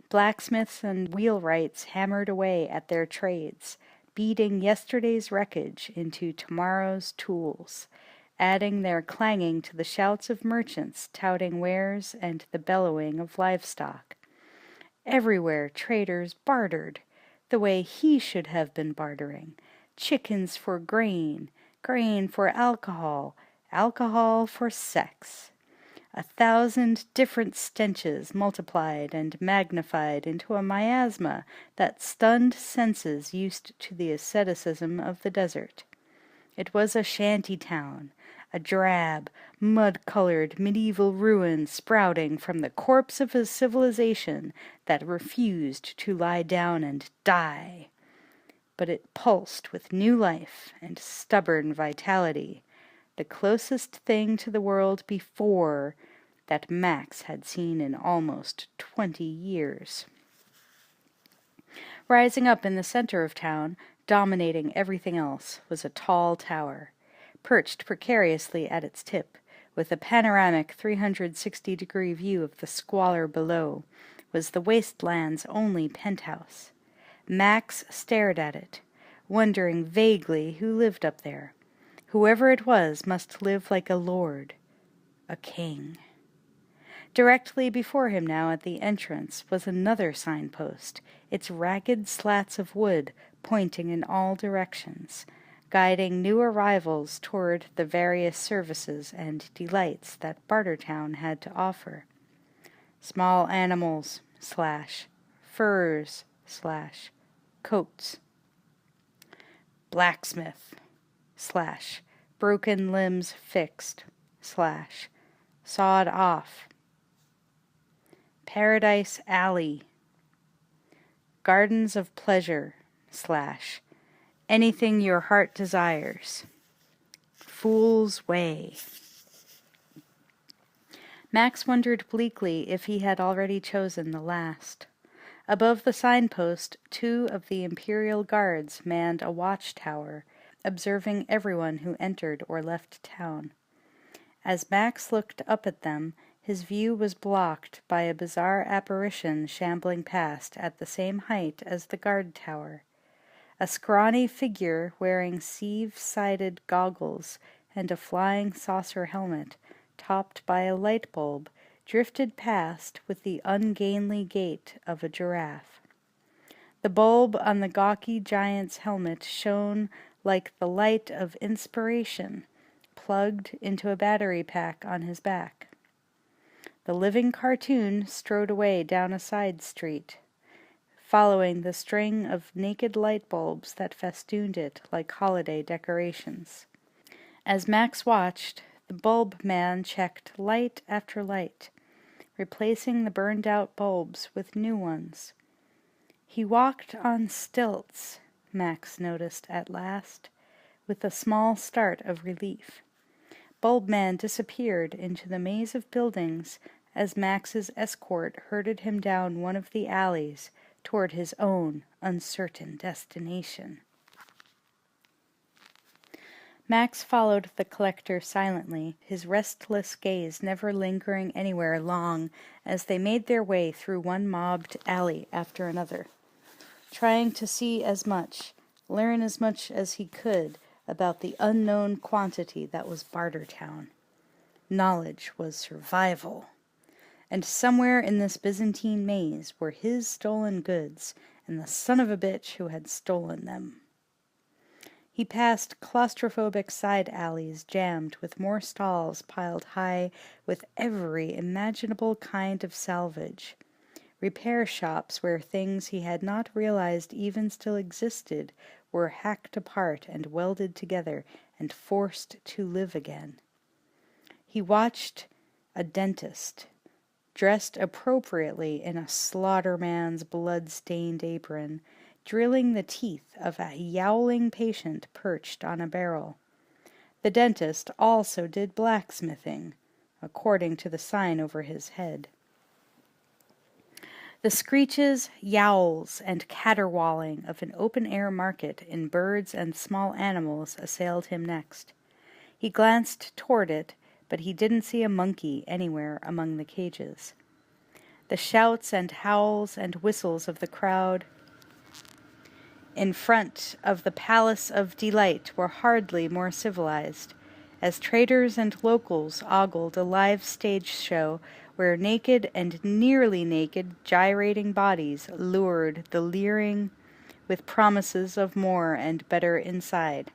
blacksmiths and wheelwrights hammered away at their trades, beating yesterday's wreckage into tomorrow's tools, adding their clanging to the shouts of merchants touting wares and the bellowing of livestock. Everywhere traders bartered, the way he should have been bartering, chickens for grain, grain for alcohol, alcohol for sex. 1,000 different stenches multiplied and magnified into a miasma that stunned senses used to the asceticism of the desert. It was a shanty town, a drab, mud-colored medieval ruin sprouting from the corpse of a civilization that refused to lie down and die. But it pulsed with new life and stubborn vitality, the closest thing to the world before that Max had seen in almost 20 years. Rising up in the center of town, dominating everything else, was a tall tower. Perched precariously at its tip, with a panoramic 360-degree view of the squalor below, was the wasteland's only penthouse. Max stared at it, wondering vaguely who lived up there. Whoever it was must live like a lord, a king. Directly before him now at the entrance was another signpost, its ragged slats of wood pointing in all directions, guiding new arrivals toward the various services and delights that Bartertown had to offer. Small animals / furs / coats. Blacksmith / broken limbs fixed / sawed off. Paradise Alley. Gardens of pleasure / anything your heart desires. Fool's Way. Max wondered bleakly if he had already chosen the last. Above the signpost, 2 of the Imperial Guards manned a watchtower, observing everyone who entered or left town. As Max looked up at them, his view was blocked by a bizarre apparition shambling past at the same height as the guard tower. A scrawny figure wearing sieve-sided goggles and a flying saucer helmet, topped by a light bulb, drifted past with the ungainly gait of a giraffe. The bulb on the gawky giant's helmet shone like the light of inspiration, plugged into a battery pack on his back. The living cartoon strode away down a side street, following the string of naked light bulbs that festooned it like holiday decorations. As Max watched, the bulb man checked light after light, replacing the burned-out bulbs with new ones. He walked on stilts, Max noticed at last, with a small start of relief. Bulbman disappeared into the maze of buildings as Max's escort herded him down one of the alleys toward his own uncertain destination. Max followed the collector silently, his restless gaze never lingering anywhere long as they made their way through one mobbed alley after another, trying to see as much, learn as much as he could about the unknown quantity that was Bartertown. Knowledge was survival. And somewhere in this Byzantine maze were his stolen goods and the son of a bitch who had stolen them. He passed claustrophobic side alleys jammed with more stalls piled high with every imaginable kind of salvage. Repair shops where things he had not realized even still existed were hacked apart and welded together and forced to live again. He watched a dentist, dressed appropriately in a slaughterman's blood-stained apron, drilling the teeth of a yowling patient perched on a barrel. The dentist also did blacksmithing, according to the sign over his head. The screeches, yowls, and caterwauling of an open-air market in birds and small animals assailed him next. He glanced toward it, but he didn't see a monkey anywhere among the cages. The shouts and howls and whistles of the crowd in front of the Palace of Delight were hardly more civilized, as traders and locals ogled a live stage show where naked and nearly naked gyrating bodies lured the leering with promises of more and better inside.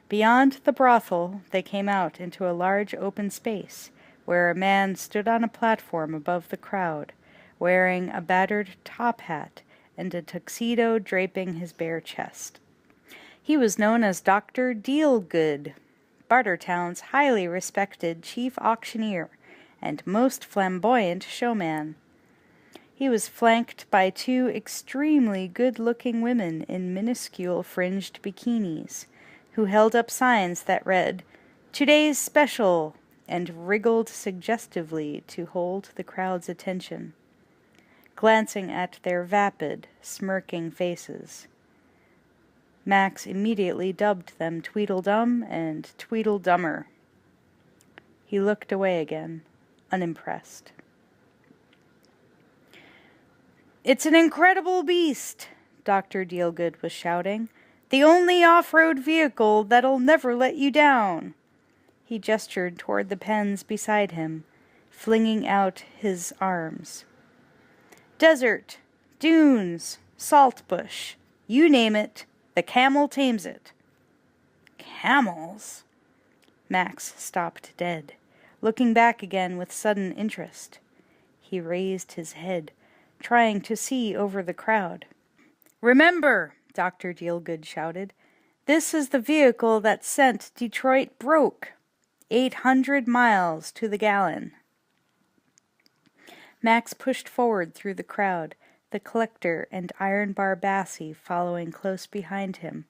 Beyond the brothel they came out into a large open space, where a man stood on a platform above the crowd, wearing a battered top hat and a tuxedo draping his bare chest. He was known as Dr. Dealgood, Bartertown's highly respected chief auctioneer and most flamboyant showman. He was flanked by two extremely good-looking women in minuscule fringed bikinis, who held up signs that read, "Today's Special," and wriggled suggestively to hold the crowd's attention, glancing at their vapid, smirking faces. Max immediately dubbed them Tweedledum and Tweedledummer. He looked away again, unimpressed. "It's an incredible beast," Dr. Dealgood was shouting. "The only off-road vehicle that'll never let you down." He gestured toward the pens beside him, flinging out his arms. "Desert, dunes, saltbush, you name it, the camel tames it." Camels? Max stopped dead, looking back again with sudden interest. He raised his head, trying to see over the crowd. "Remember," Dr. Dealgood shouted, "this is the vehicle that sent Detroit broke. 800 miles to the gallon." Max pushed forward through the crowd, the collector and Iron Bar Bassie following close behind him.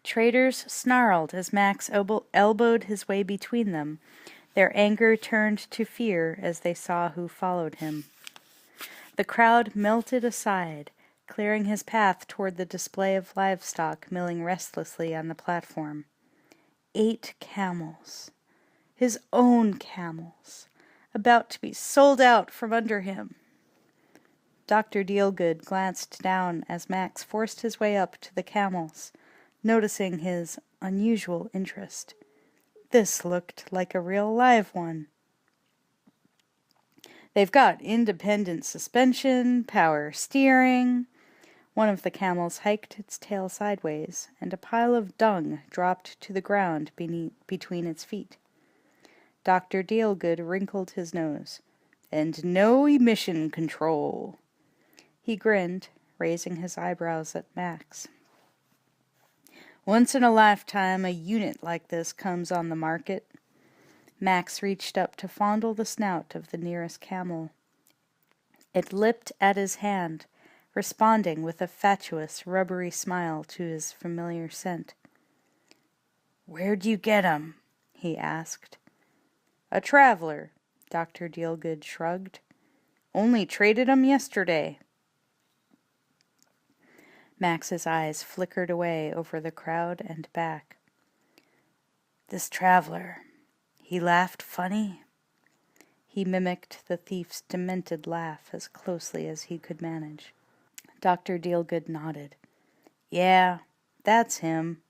Traders snarled as Max elbowed his way between them, their anger turned to fear as they saw who followed him. The crowd melted aside, clearing his path toward the display of livestock milling restlessly on the platform. 8 camels. His own camels, about to be sold out from under him. Dr. Dealgood glanced down as Max forced his way up to the camels, noticing his unusual interest. This looked like a real live one. "They've got independent suspension, power steering." One of the camels hiked its tail sideways, and a pile of dung dropped to the ground between its feet. Dr. Dealgood wrinkled his nose. "And no emission control." He grinned, raising his eyebrows at Max. "Once in a lifetime a unit like this comes on the market." Max reached up to fondle the snout of the nearest camel. It lipped at his hand, responding with a fatuous, rubbery smile to his familiar scent. "Where'd you get 'em?" he asked. "A traveler," Dr. Dealgood shrugged. "Only traded 'em yesterday." Max's eyes flickered away over the crowd and back. "This traveler, he laughed funny?" He mimicked the thief's demented laugh as closely as he could manage. Dr. Dealgood nodded. "Yeah, that's him."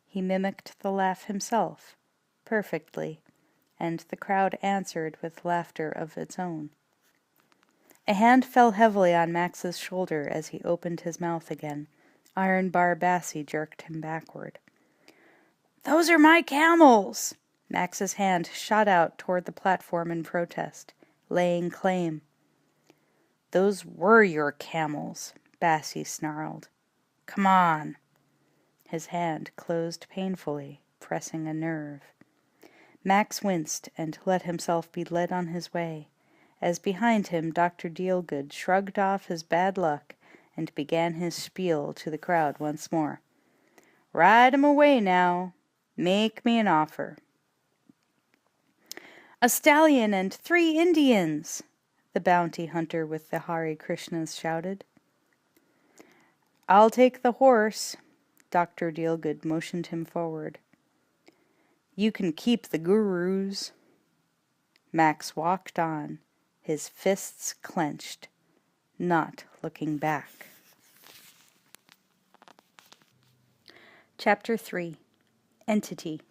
He mimicked the laugh himself, perfectly, and the crowd answered with laughter of its own. A hand fell heavily on Max's shoulder as he opened his mouth again. Iron Bar Bassie jerked him backward. "Those are my camels!" Max's hand shot out toward the platform in protest, laying claim. "Those were your camels," Bassie snarled. "Come on." His hand closed painfully, pressing a nerve. Max winced and let himself be led on his way, as behind him Dr. Dealgood shrugged off his bad luck and began his spiel to the crowd once more. "Ride 'em away now. Make me an offer." "A stallion and 3 Indians!" the bounty hunter with the Hare Krishnas shouted. "I'll take the horse." Dr. Dealgood motioned him forward. "You can keep the gurus." Max walked on, his fists clenched, not looking back. Chapter 3. Entity.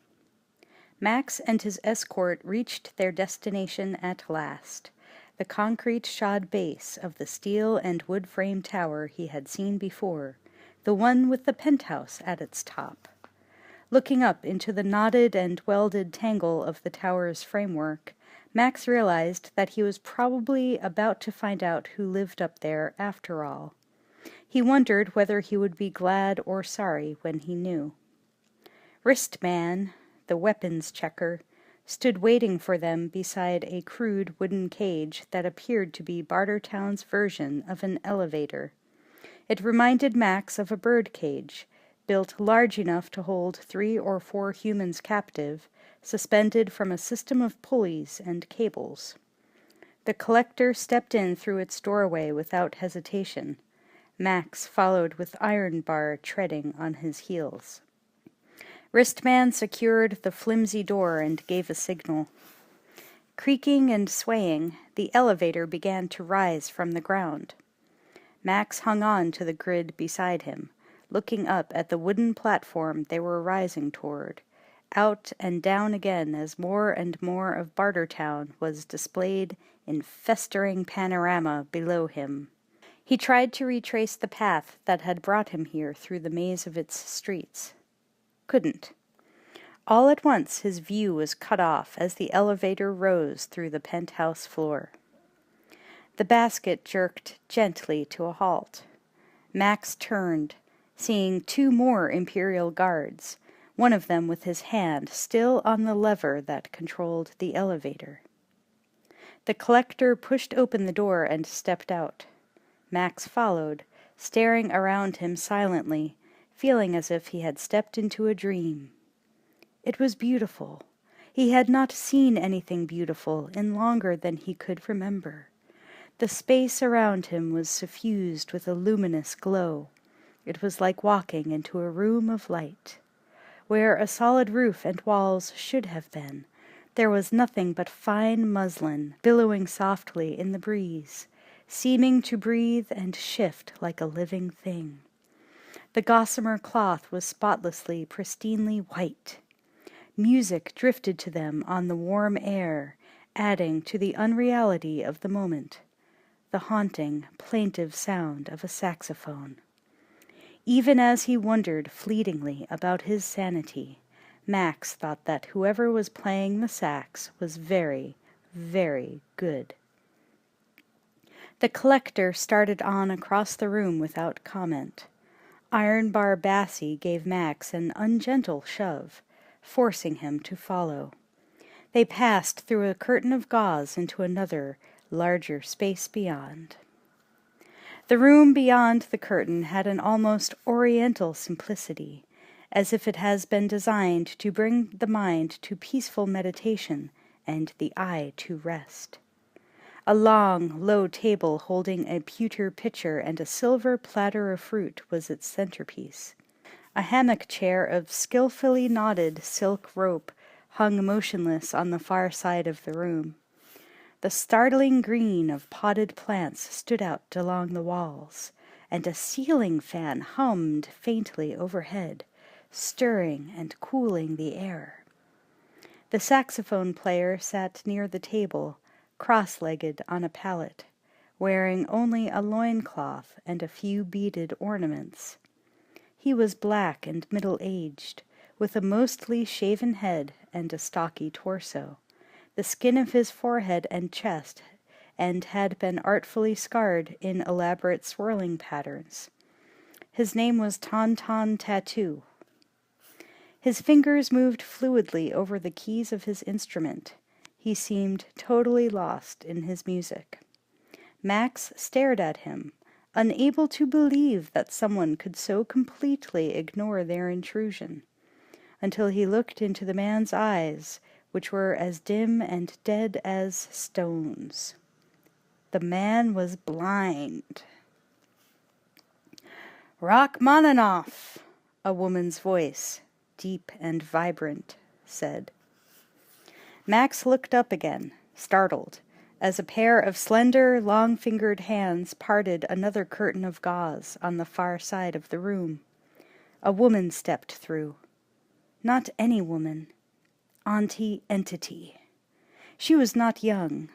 Max and his escort reached their destination at last, the concrete-shod base of the steel and wood-frame tower he had seen before, the one with the penthouse at its top. Looking up into the knotted and welded tangle of the tower's framework, Max realized that he was probably about to find out who lived up there after all. He wondered whether he would be glad or sorry when he knew. Wristman, the weapons checker, stood waiting for them beside a crude wooden cage that appeared to be Bartertown's version of an elevator. It reminded Max of a bird cage, built large enough to hold 3 or 4 humans captive, suspended from a system of pulleys and cables. The collector stepped in through its doorway without hesitation. Max followed with Iron Bar treading on his heels. Wristman secured the flimsy door and gave a signal. Creaking and swaying, the elevator began to rise from the ground. Max hung on to the grid beside him, looking up at the wooden platform they were rising toward, out and down again as more and more of Bartertown was displayed in festering panorama below him. He tried to retrace the path that had brought him here through the maze of its streets. Couldn't. All at once his view was cut off as the elevator rose through the penthouse floor. The basket jerked gently to a halt. Max turned, seeing 2 more Imperial guards, one of them with his hand still on the lever that controlled the elevator. The collector pushed open the door and stepped out. Max followed, staring around him silently, feeling as if he had stepped into a dream. It was beautiful. He had not seen anything beautiful in longer than he could remember. The space around him was suffused with a luminous glow. It was like walking into a room of light. Where a solid roof and walls should have been, there was nothing but fine muslin billowing softly in the breeze, seeming to breathe and shift like a living thing. The gossamer cloth was spotlessly, pristinely white. Music drifted to them on the warm air, adding to the unreality of the moment, the haunting, plaintive sound of a saxophone. Even as he wondered fleetingly about his sanity, Max thought that whoever was playing the sax was very, very good. The collector started on across the room without comment. Iron Bar Bassie gave Max an ungentle shove, forcing him to follow. They passed through a curtain of gauze into another, larger space beyond. The room beyond the curtain had an almost oriental simplicity, as if it has been designed to bring the mind to peaceful meditation and the eye to rest. A long, low table holding a pewter pitcher and a silver platter of fruit was its centerpiece. A hammock chair of skillfully knotted silk rope hung motionless on the far side of the room. The startling green of potted plants stood out along the walls, and a ceiling fan hummed faintly overhead, stirring and cooling the air. The saxophone player sat near the table, cross-legged on a pallet, wearing only a loincloth and a few beaded ornaments. He was black and middle-aged, with a mostly shaven head and a stocky torso. The skin of his forehead and chest had been artfully scarred in elaborate swirling patterns. His name was Tauntaun Tattoo. His fingers moved fluidly over the keys of his instrument. He seemed totally lost in his music. Max stared at him, unable to believe that someone could so completely ignore their intrusion, until he looked into the man's eyes, which were as dim and dead as stones. The man was blind. "Rachmaninoff," a woman's voice, deep and vibrant, said. Max looked up again, startled, as a pair of slender, long-fingered hands parted another curtain of gauze on the far side of the room. A woman stepped through. Not any woman. Auntie Entity. She was not young.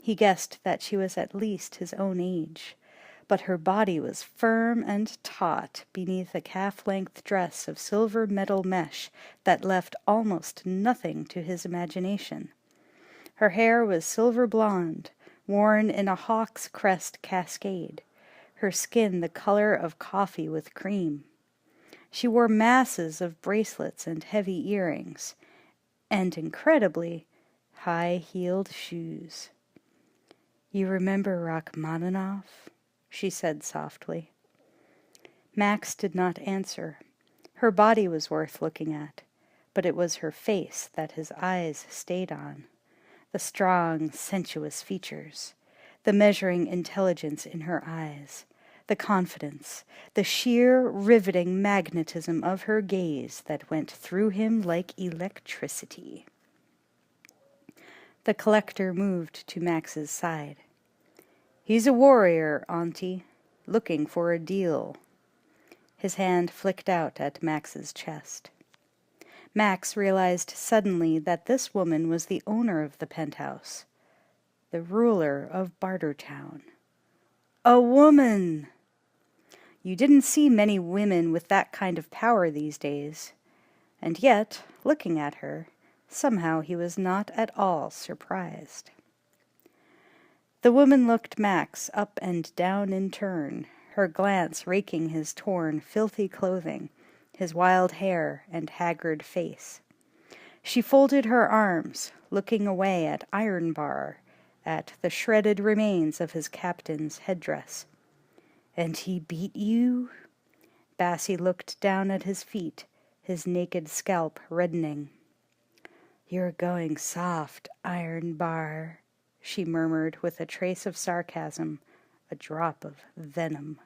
He guessed that she was at least his own age, but her body was firm and taut beneath a calf-length dress of silver metal mesh that left almost nothing to his imagination. Her hair was silver blonde, worn in a hawk's crest cascade, her skin the color of coffee with cream. She wore masses of bracelets and heavy earrings, and incredibly, high-heeled shoes. "You remember Rachmaninoff?" she said softly. Max did not answer. Her body was worth looking at, but it was her face that his eyes stayed on. The strong, sensuous features, the measuring intelligence in her eyes, the confidence, the sheer, riveting magnetism of her gaze that went through him like electricity. The collector moved to Max's side. "He's a warrior, Auntie, looking for a deal." His hand flicked out at Max's chest. Max realized suddenly that this woman was the owner of the penthouse, the ruler of Bartertown. A woman! You didn't see many women with that kind of power these days. And yet, looking at her, somehow he was not at all surprised. The woman looked Max up and down in turn, her glance raking his torn, filthy clothing, his wild hair and haggard face. She folded her arms, looking away at Ironbar, at the shredded remains of his captain's headdress. "And he beat you?" Bassie looked down at his feet, his naked scalp reddening. "You're going soft, Ironbar," she murmured with a trace of sarcasm, a drop of venom.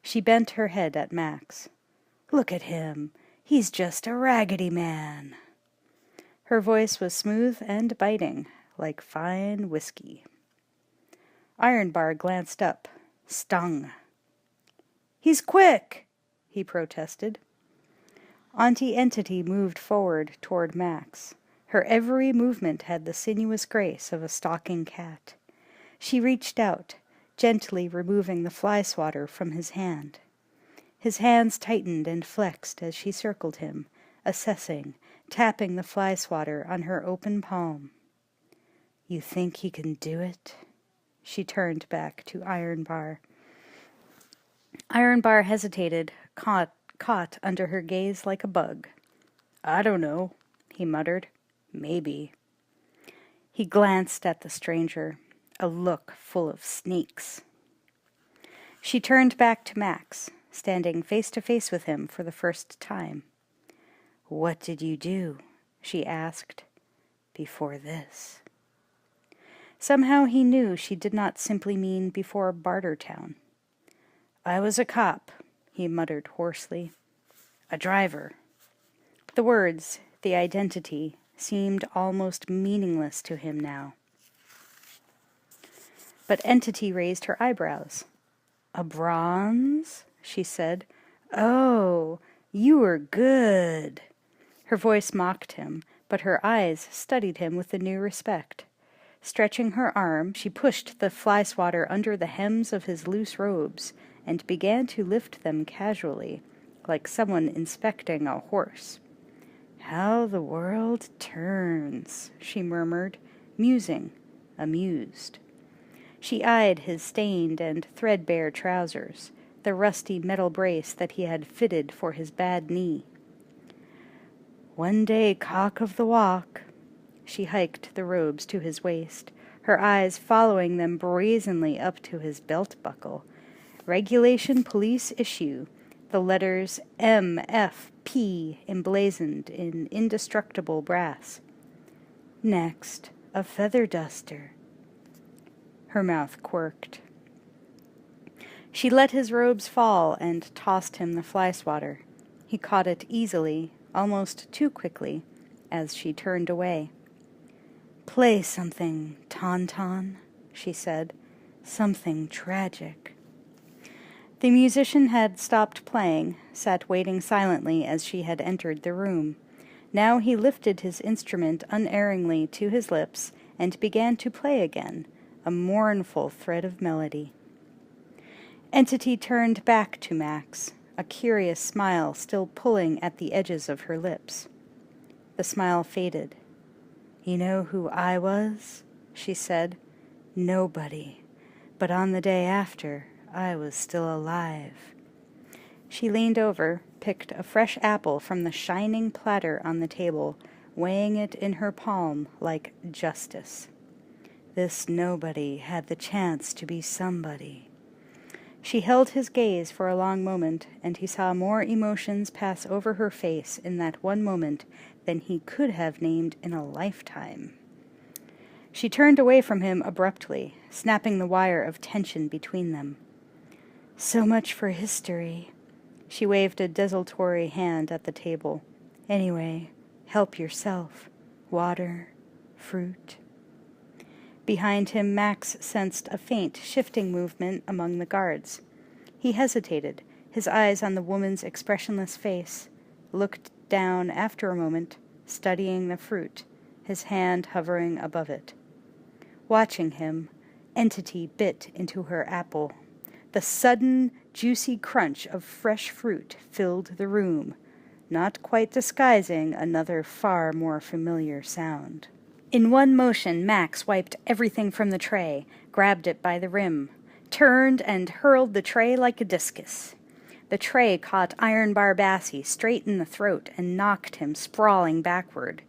She bent her head at Max. "Look at him. He's just a raggedy man." Her voice was smooth and biting, like fine whiskey. Ironbar glanced up, stung. "He's quick!" he protested. Auntie Entity moved forward toward Max. Her every movement had the sinuous grace of a stalking cat. She reached out, gently removing the fly swatter from his hand. His hands tightened and flexed as she circled him, assessing, tapping the fly swatter on her open palm. "You think he can do it?" She turned back to Ironbar. Ironbar hesitated, caught under her gaze like a bug. "I don't know," he muttered. "Maybe." He glanced at the stranger, a look full of snakes. She turned back to Max, standing face to face with him for the first time. "What did you do?" she asked, "before this?" Somehow he knew she did not simply mean before Bartertown. "I was a cop," he muttered hoarsely. "A driver." The words, the identity, seemed almost meaningless to him now. But Entity raised her eyebrows. "A bronze?" she said. "Oh, you were good." Her voice mocked him, but her eyes studied him with a new respect. Stretching her arm, she pushed the fly swatter under the hems of his loose robes and began to lift them casually, like someone inspecting a horse. "How the world turns," she murmured, musing, amused. She eyed his stained and threadbare trousers, the rusty metal brace that he had fitted for his bad knee. "One day cock of the walk." She hiked the robes to his waist, her eyes following them brazenly up to his belt buckle. "Regulation police issue," the letters M.F.P. emblazoned in indestructible brass. "Next, a feather duster." Her mouth quirked. She let his robes fall and tossed him the fly swatter. He caught it easily, almost too quickly, as she turned away. "Play something, Tauntaun," she said. "Something tragic." The musician had stopped playing, sat waiting silently as she had entered the room. Now he lifted his instrument unerringly to his lips and began to play again, a mournful thread of melody. Entity turned back to Max, a curious smile still pulling at the edges of her lips. The smile faded. "You know who I was?" she said. "Nobody. But on the day after, I was still alive." She leaned over, picked a fresh apple from the shining platter on the table, weighing it in her palm like justice. This nobody had the chance to be somebody. She held his gaze for a long moment, and he saw more emotions pass over her face in that one moment than he could have named in a lifetime. She turned away from him abruptly, snapping the wire of tension between them. "So much for history." She waved a desultory hand at the table. "Anyway, help yourself. Water, fruit." Behind him, Max sensed a faint, shifting movement among the guards. He hesitated, his eyes on the woman's expressionless face, looked down after a moment, studying the fruit, his hand hovering above it. Watching him, Entity bit into her apple. The sudden, juicy crunch of fresh fruit filled the room, not quite disguising another far more familiar sound. In one motion, Max wiped everything from the tray, grabbed it by the rim, turned and hurled the tray like a discus. The tray caught Iron Barbassi straight in the throat and knocked him sprawling backward.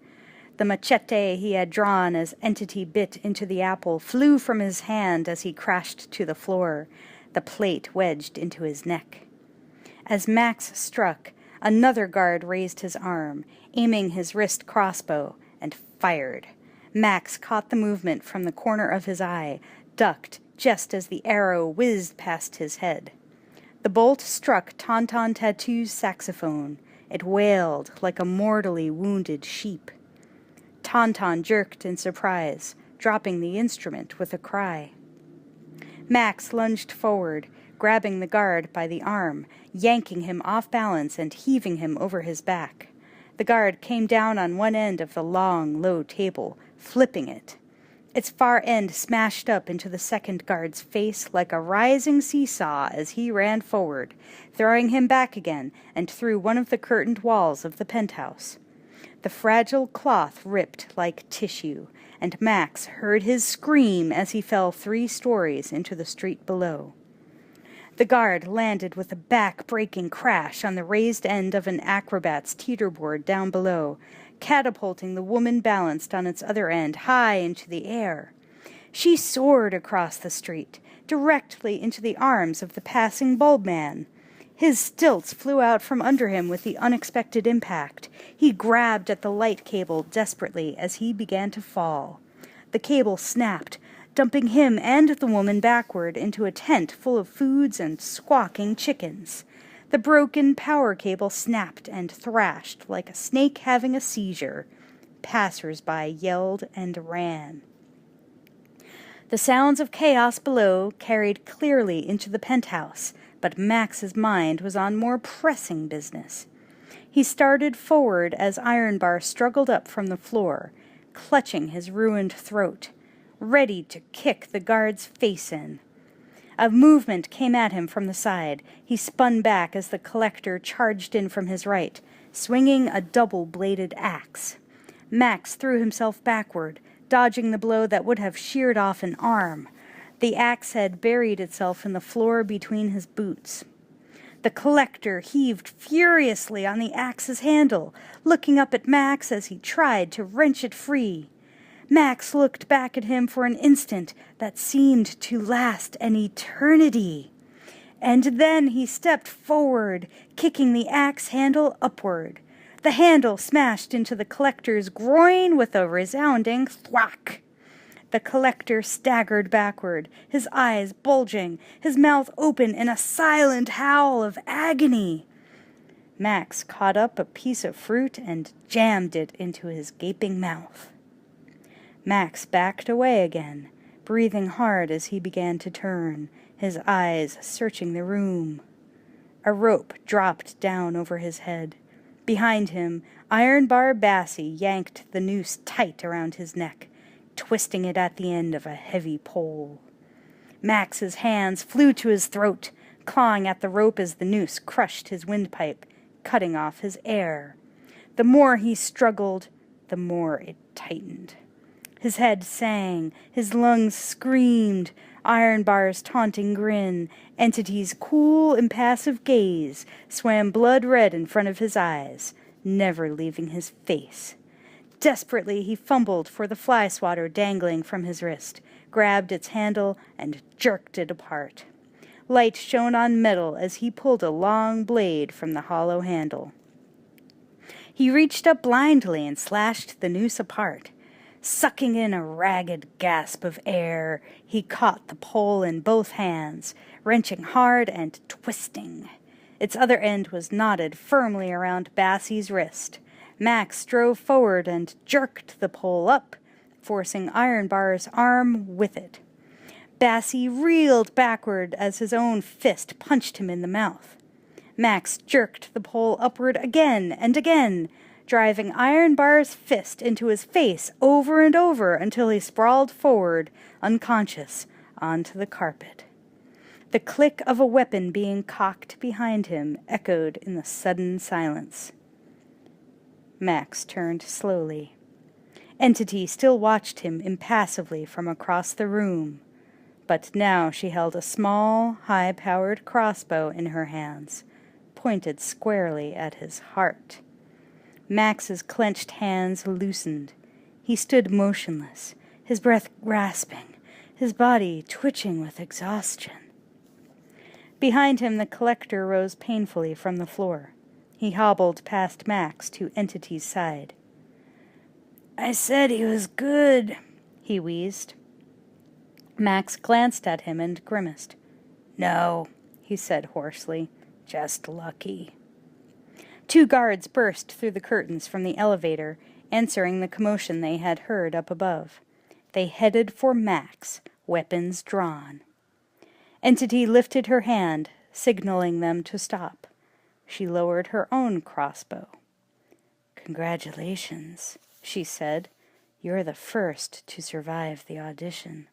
The machete he had drawn as Entity bit into the apple flew from his hand as he crashed to the floor, the plate wedged into his neck. As Max struck, another guard raised his arm, aiming his wrist crossbow, and fired. Max caught the movement from the corner of his eye, ducked just as the arrow whizzed past his head. The bolt struck Tauntaun Tattoo's saxophone. It wailed like a mortally wounded sheep. Tauntaun jerked in surprise, dropping the instrument with a cry. Max lunged forward, grabbing the guard by the arm, yanking him off balance and heaving him over his back. The guard came down on one end of the long, low table, flipping it. Its far end smashed up into the second guard's face like a rising seesaw as he ran forward, throwing him back again and through one of the curtained walls of the penthouse. The fragile cloth ripped like tissue, and Max heard his scream as he fell 3 stories into the street below. The guard landed with a back-breaking crash on the raised end of an acrobat's teeterboard down below, catapulting the woman balanced on its other end high into the air. She soared across the street, directly into the arms of the passing bulb man. His stilts flew out from under him with the unexpected impact. He grabbed at the light cable desperately as he began to fall. The cable snapped, dumping him and the woman backward into a tent full of foods and squawking chickens. The broken power cable snapped and thrashed like a snake having a seizure. Passers-by yelled and ran. The sounds of chaos below carried clearly into the penthouse, but Max's mind was on more pressing business. He started forward as Ironbar struggled up from the floor, clutching his ruined throat, ready to kick the guard's face in. A movement came at him from the side. He spun back as the collector charged in from his right, swinging a double-bladed axe. Max threw himself backward, dodging the blow that would have sheared off an arm. The axe head buried itself in the floor between his boots. The collector heaved furiously on the axe's handle, looking up at Max as he tried to wrench it free. Max looked back at him for an instant that seemed to last an eternity. And then he stepped forward, kicking the axe handle upward. The handle smashed into the collector's groin with a resounding thwack. The collector staggered backward, his eyes bulging, his mouth open in a silent howl of agony. Max caught up a piece of fruit and jammed it into his gaping mouth. Max backed away again, breathing hard as he began to turn, his eyes searching the room. A rope dropped down over his head. Behind him, Ironbar Bassie yanked the noose tight around his neck, twisting it at the end of a heavy pole. Max's hands flew to his throat, clawing at the rope as the noose crushed his windpipe, cutting off his air. The more he struggled, the more it tightened. His head sang, his lungs screamed, Ironbar's taunting grin, Entity's cool, impassive gaze swam blood-red in front of his eyes, never leaving his face. Desperately he fumbled for the fly swatter dangling from his wrist, grabbed its handle, and jerked it apart. Light shone on metal as he pulled a long blade from the hollow handle. He reached up blindly and slashed the noose apart. Sucking in a ragged gasp of air, he caught the pole in both hands, wrenching hard and twisting. Its other end was knotted firmly around Bassie's wrist. Max drove forward and jerked the pole up, forcing Ironbar's arm with it. Bassie reeled backward as his own fist punched him in the mouth. Max jerked the pole upward again and again, driving Ironbar's fist into his face over and over until he sprawled forward, unconscious, onto the carpet. The click of a weapon being cocked behind him echoed in the sudden silence. Max turned slowly. Entity still watched him impassively from across the room, but now she held a small, high-powered crossbow in her hands, pointed squarely at his heart. Max's clenched hands loosened. He stood motionless, his breath rasping, his body twitching with exhaustion. Behind him the collector rose painfully from the floor. He hobbled past Max to Entity's side. "I said he was good," he wheezed. Max glanced at him and grimaced. "No," he said hoarsely, "just lucky." 2 guards burst through the curtains from the elevator, answering the commotion they had heard up above. They headed for Max, weapons drawn. Entity lifted her hand, signaling them to stop. She lowered her own crossbow. "Congratulations," she said. "You're the first to survive the audition."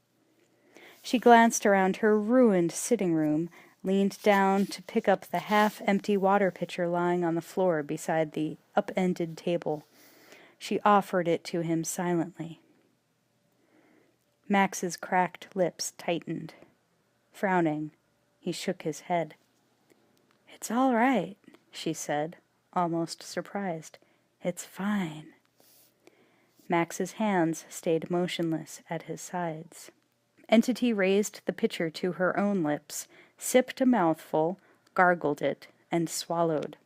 She glanced around her ruined sitting room, leaned down to pick up the half-empty water pitcher lying on the floor beside the upended table. She offered it to him silently. Max's cracked lips tightened. Frowning, he shook his head. "It's all right," she said, almost surprised. "It's fine." Max's hands stayed motionless at his sides. Entity raised the pitcher to her own lips, sipped a mouthful, gargled it, and swallowed.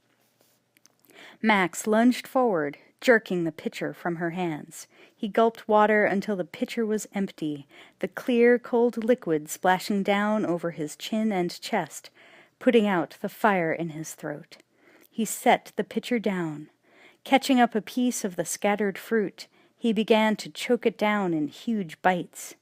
Max lunged forward, jerking the pitcher from her hands. He gulped water until the pitcher was empty, the clear, cold liquid splashing down over his chin and chest, putting out the fire in his throat. He set the pitcher down. Catching up a piece of the scattered fruit, he began to choke it down in huge bites.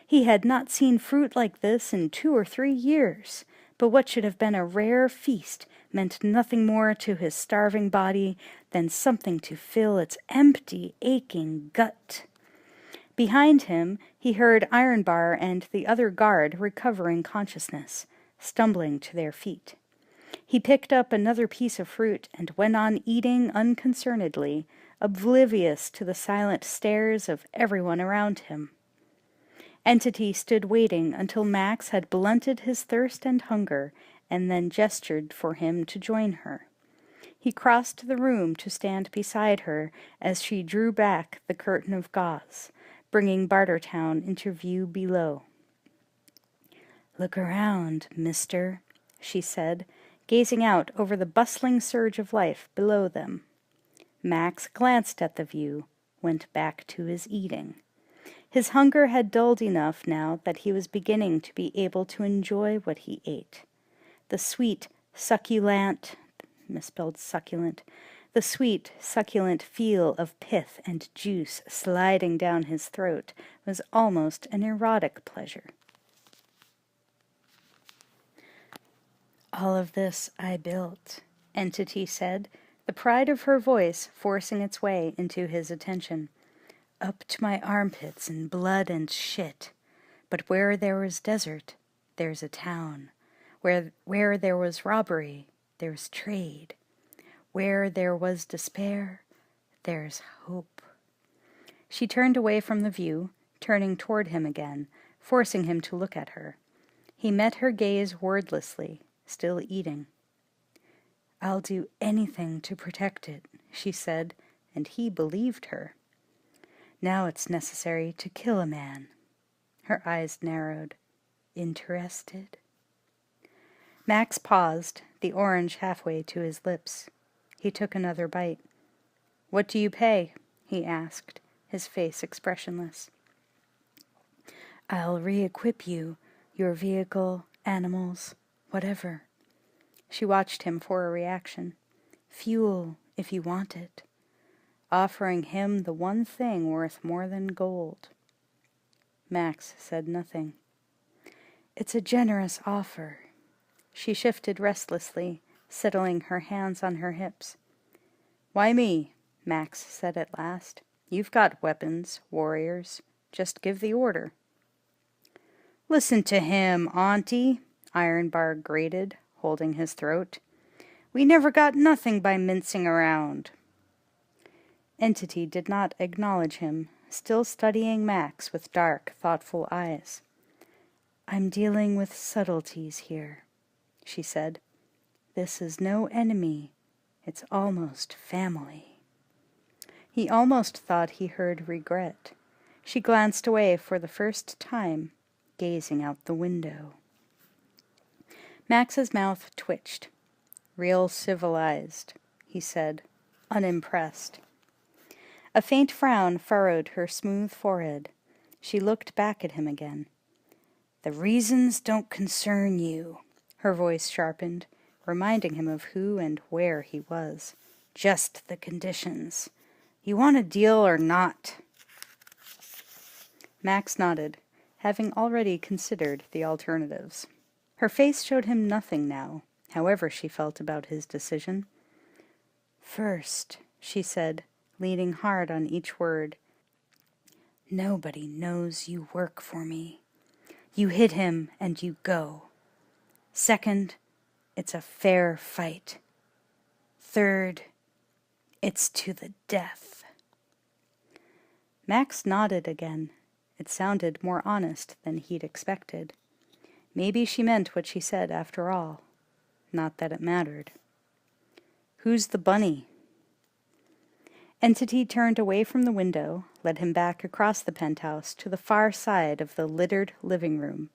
He had not seen fruit like this in 2 or 3 years, but what should have been a rare feast meant nothing more to his starving body than something to fill its empty, aching gut. Behind him, he heard Ironbar and the other guard recovering consciousness, stumbling to their feet. He picked up another piece of fruit and went on eating unconcernedly, oblivious to the silent stares of everyone around him. Entity stood waiting until Max had blunted his thirst and hunger, and then gestured for him to join her. He crossed the room to stand beside her as she drew back the curtain of gauze, bringing Bartertown into view below. "Look around, mister," she said, gazing out over the bustling surge of life below them. Max glanced at the view, went back to his eating. His hunger had dulled enough now that he was beginning to be able to enjoy what he ate. The sweet, succulent feel of pith and juice sliding down his throat was almost an erotic pleasure. "All of this I built," Entity said, the pride of her voice forcing its way into his attention. "Up to my armpits in blood and shit. But where there was desert, there's a town. Where there was robbery, there's trade. Where there was despair, there's hope." She turned away from the view, turning toward him again, forcing him to look at her. He met her gaze wordlessly, still eating. "I'll do anything to protect it," she said, and he believed her. "Now it's necessary to kill a man." Her eyes narrowed. "Interested?" Max paused, the orange halfway to his lips. He took another bite. "What do you pay?" he asked, his face expressionless. "I'll re-equip you, your vehicle, animals, whatever." She watched him for a reaction. "Fuel, if you want it." Offering him the one thing worth more than gold. Max said nothing. "It's a generous offer." She shifted restlessly, settling her hands on her hips. "Why me?" Max said at last. "You've got weapons, warriors. Just give the order." "Listen to him, Auntie," Ironbar grated, holding his throat. "We never got nothing by mincing around." Entity did not acknowledge him, still studying Max with dark, thoughtful eyes. "I'm dealing with subtleties here," she said. "This is no enemy. It's almost family." He almost thought he heard regret. She glanced away for the first time, gazing out the window. Max's mouth twitched. "Real civilized," he said, unimpressed. A faint frown furrowed her smooth forehead. She looked back at him again. "The reasons don't concern you," her voice sharpened, reminding him of who and where he was. "Just the conditions. You want a deal or not?" Max nodded, having already considered the alternatives. Her face showed him nothing now, however she felt about his decision. "First," she said, leaning hard on each word, "nobody knows you work for me. You hit him and you go. Second, it's a fair fight. Third, it's to the death." Max nodded again. It sounded more honest than he'd expected. Maybe she meant what she said after all. Not that it mattered. "Who's the bunny?" Entity turned away from the window, led him back across the penthouse to the far side of the littered living room.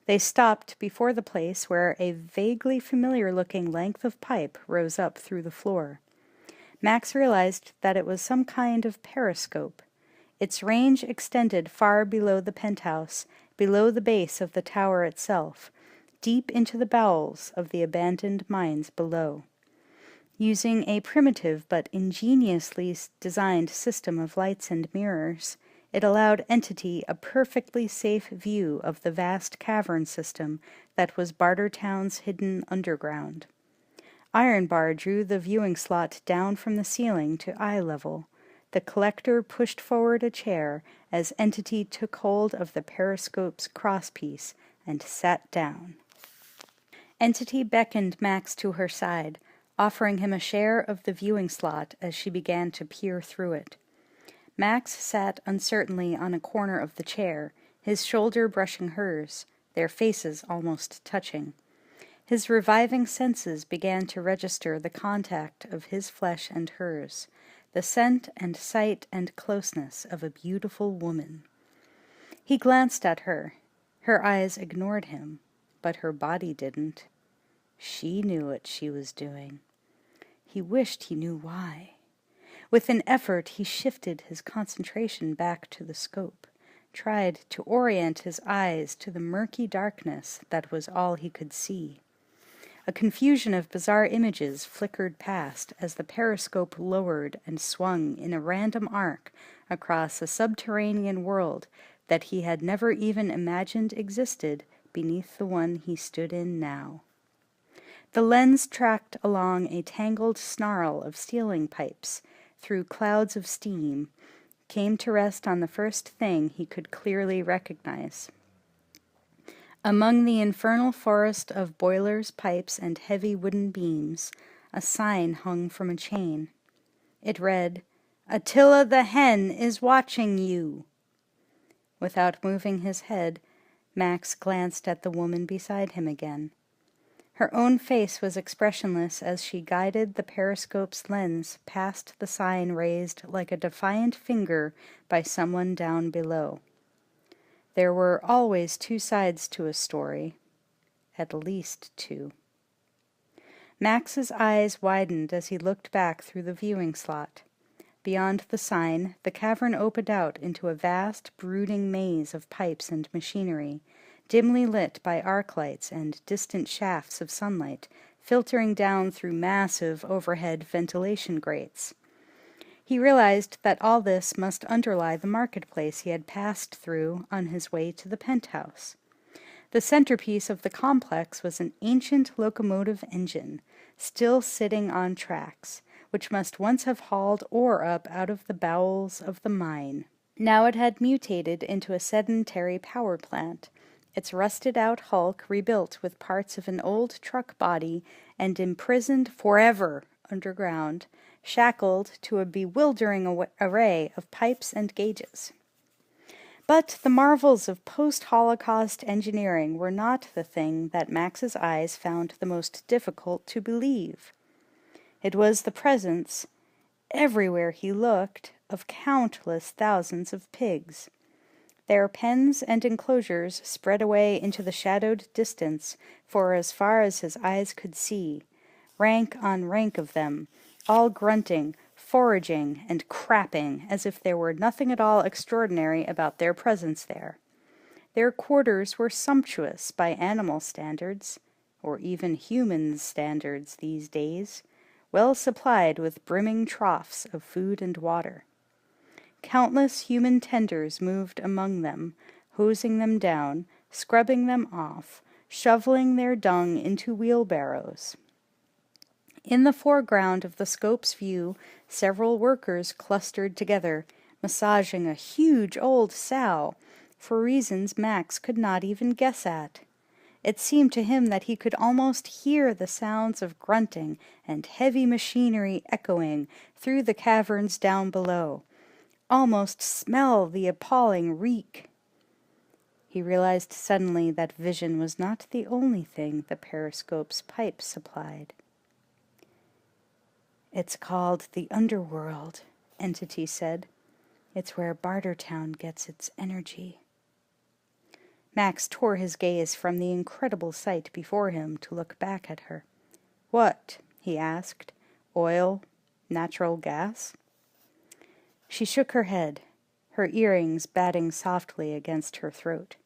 They stopped before the place where a vaguely familiar-looking length of pipe rose up through the floor. Max realized that it was some kind of periscope. Its range extended far below the penthouse, below the base of the tower itself, deep into the bowels of the abandoned mines below. Using a primitive but ingeniously designed system of lights and mirrors, it allowed Entity a perfectly safe view of the vast cavern system that was Bartertown's hidden underground. Iron Bar drew the viewing slot down from the ceiling to eye level. The collector pushed forward a chair as Entity took hold of the periscope's crosspiece and sat down. Entity beckoned Max to her side, offering him a share of the viewing slot as she began to peer through it. Max sat uncertainly on a corner of the chair, his shoulder brushing hers, their faces almost touching. His reviving senses began to register the contact of his flesh and hers, the scent and sight and closeness of a beautiful woman. He glanced at her. Her eyes ignored him, but her body didn't. She knew what she was doing. He wished he knew why. With an effort, he shifted his concentration back to the scope, tried to orient his eyes to the murky darkness that was all he could see. A confusion of bizarre images flickered past as the periscope lowered and swung in a random arc across a subterranean world that he had never even imagined existed beneath the one he stood in now. The lens tracked along a tangled snarl of stealing pipes, through clouds of steam, came to rest on the first thing he could clearly recognize. Among the infernal forest of boilers, pipes, and heavy wooden beams, a sign hung from a chain. It read, "Attila the Hen is watching you." Without moving his head, Max glanced at the woman beside him again. Her own face was expressionless as she guided the periscope's lens past the sign raised like a defiant finger by someone down below. There were always two sides to a story. At least two. Max's eyes widened as he looked back through the viewing slot. Beyond the sign, the cavern opened out into a vast, brooding maze of pipes and machinery, dimly lit by arc lights and distant shafts of sunlight filtering down through massive overhead ventilation grates. He realized that all this must underlie the marketplace he had passed through on his way to the penthouse. The centerpiece of the complex was an ancient locomotive engine, still sitting on tracks, which must once have hauled ore up out of the bowels of the mine. Now it had mutated into a sedentary power plant, its rusted-out hulk rebuilt with parts of an old truck body and imprisoned forever underground, shackled to a bewildering array of pipes and gauges. But the marvels of post-Holocaust engineering were not the thing that Max's eyes found the most difficult to believe. It was the presence, everywhere he looked, of countless thousands of pigs. Their pens and enclosures spread away into the shadowed distance for as far as his eyes could see, rank on rank of them, all grunting, foraging, and crapping as if there were nothing at all extraordinary about their presence there. Their quarters were sumptuous by animal standards, or even human standards these days, well supplied with brimming troughs of food and water. Countless human tenders moved among them, hosing them down, scrubbing them off, shoveling their dung into wheelbarrows. In the foreground of the scope's view, several workers clustered together, massaging a huge old sow, for reasons Max could not even guess at. It seemed to him that he could almost hear the sounds of grunting and heavy machinery echoing through the caverns down below, almost smell the appalling reek. He realized suddenly that vision was not the only thing the periscope's pipe supplied. "It's called the underworld," Entity said. "It's where Bartertown gets its energy." Max tore his gaze from the incredible sight before him to look back at her. "What?" he asked. "Oil? Natural gas?" She shook her head, her earrings batting softly against her throat.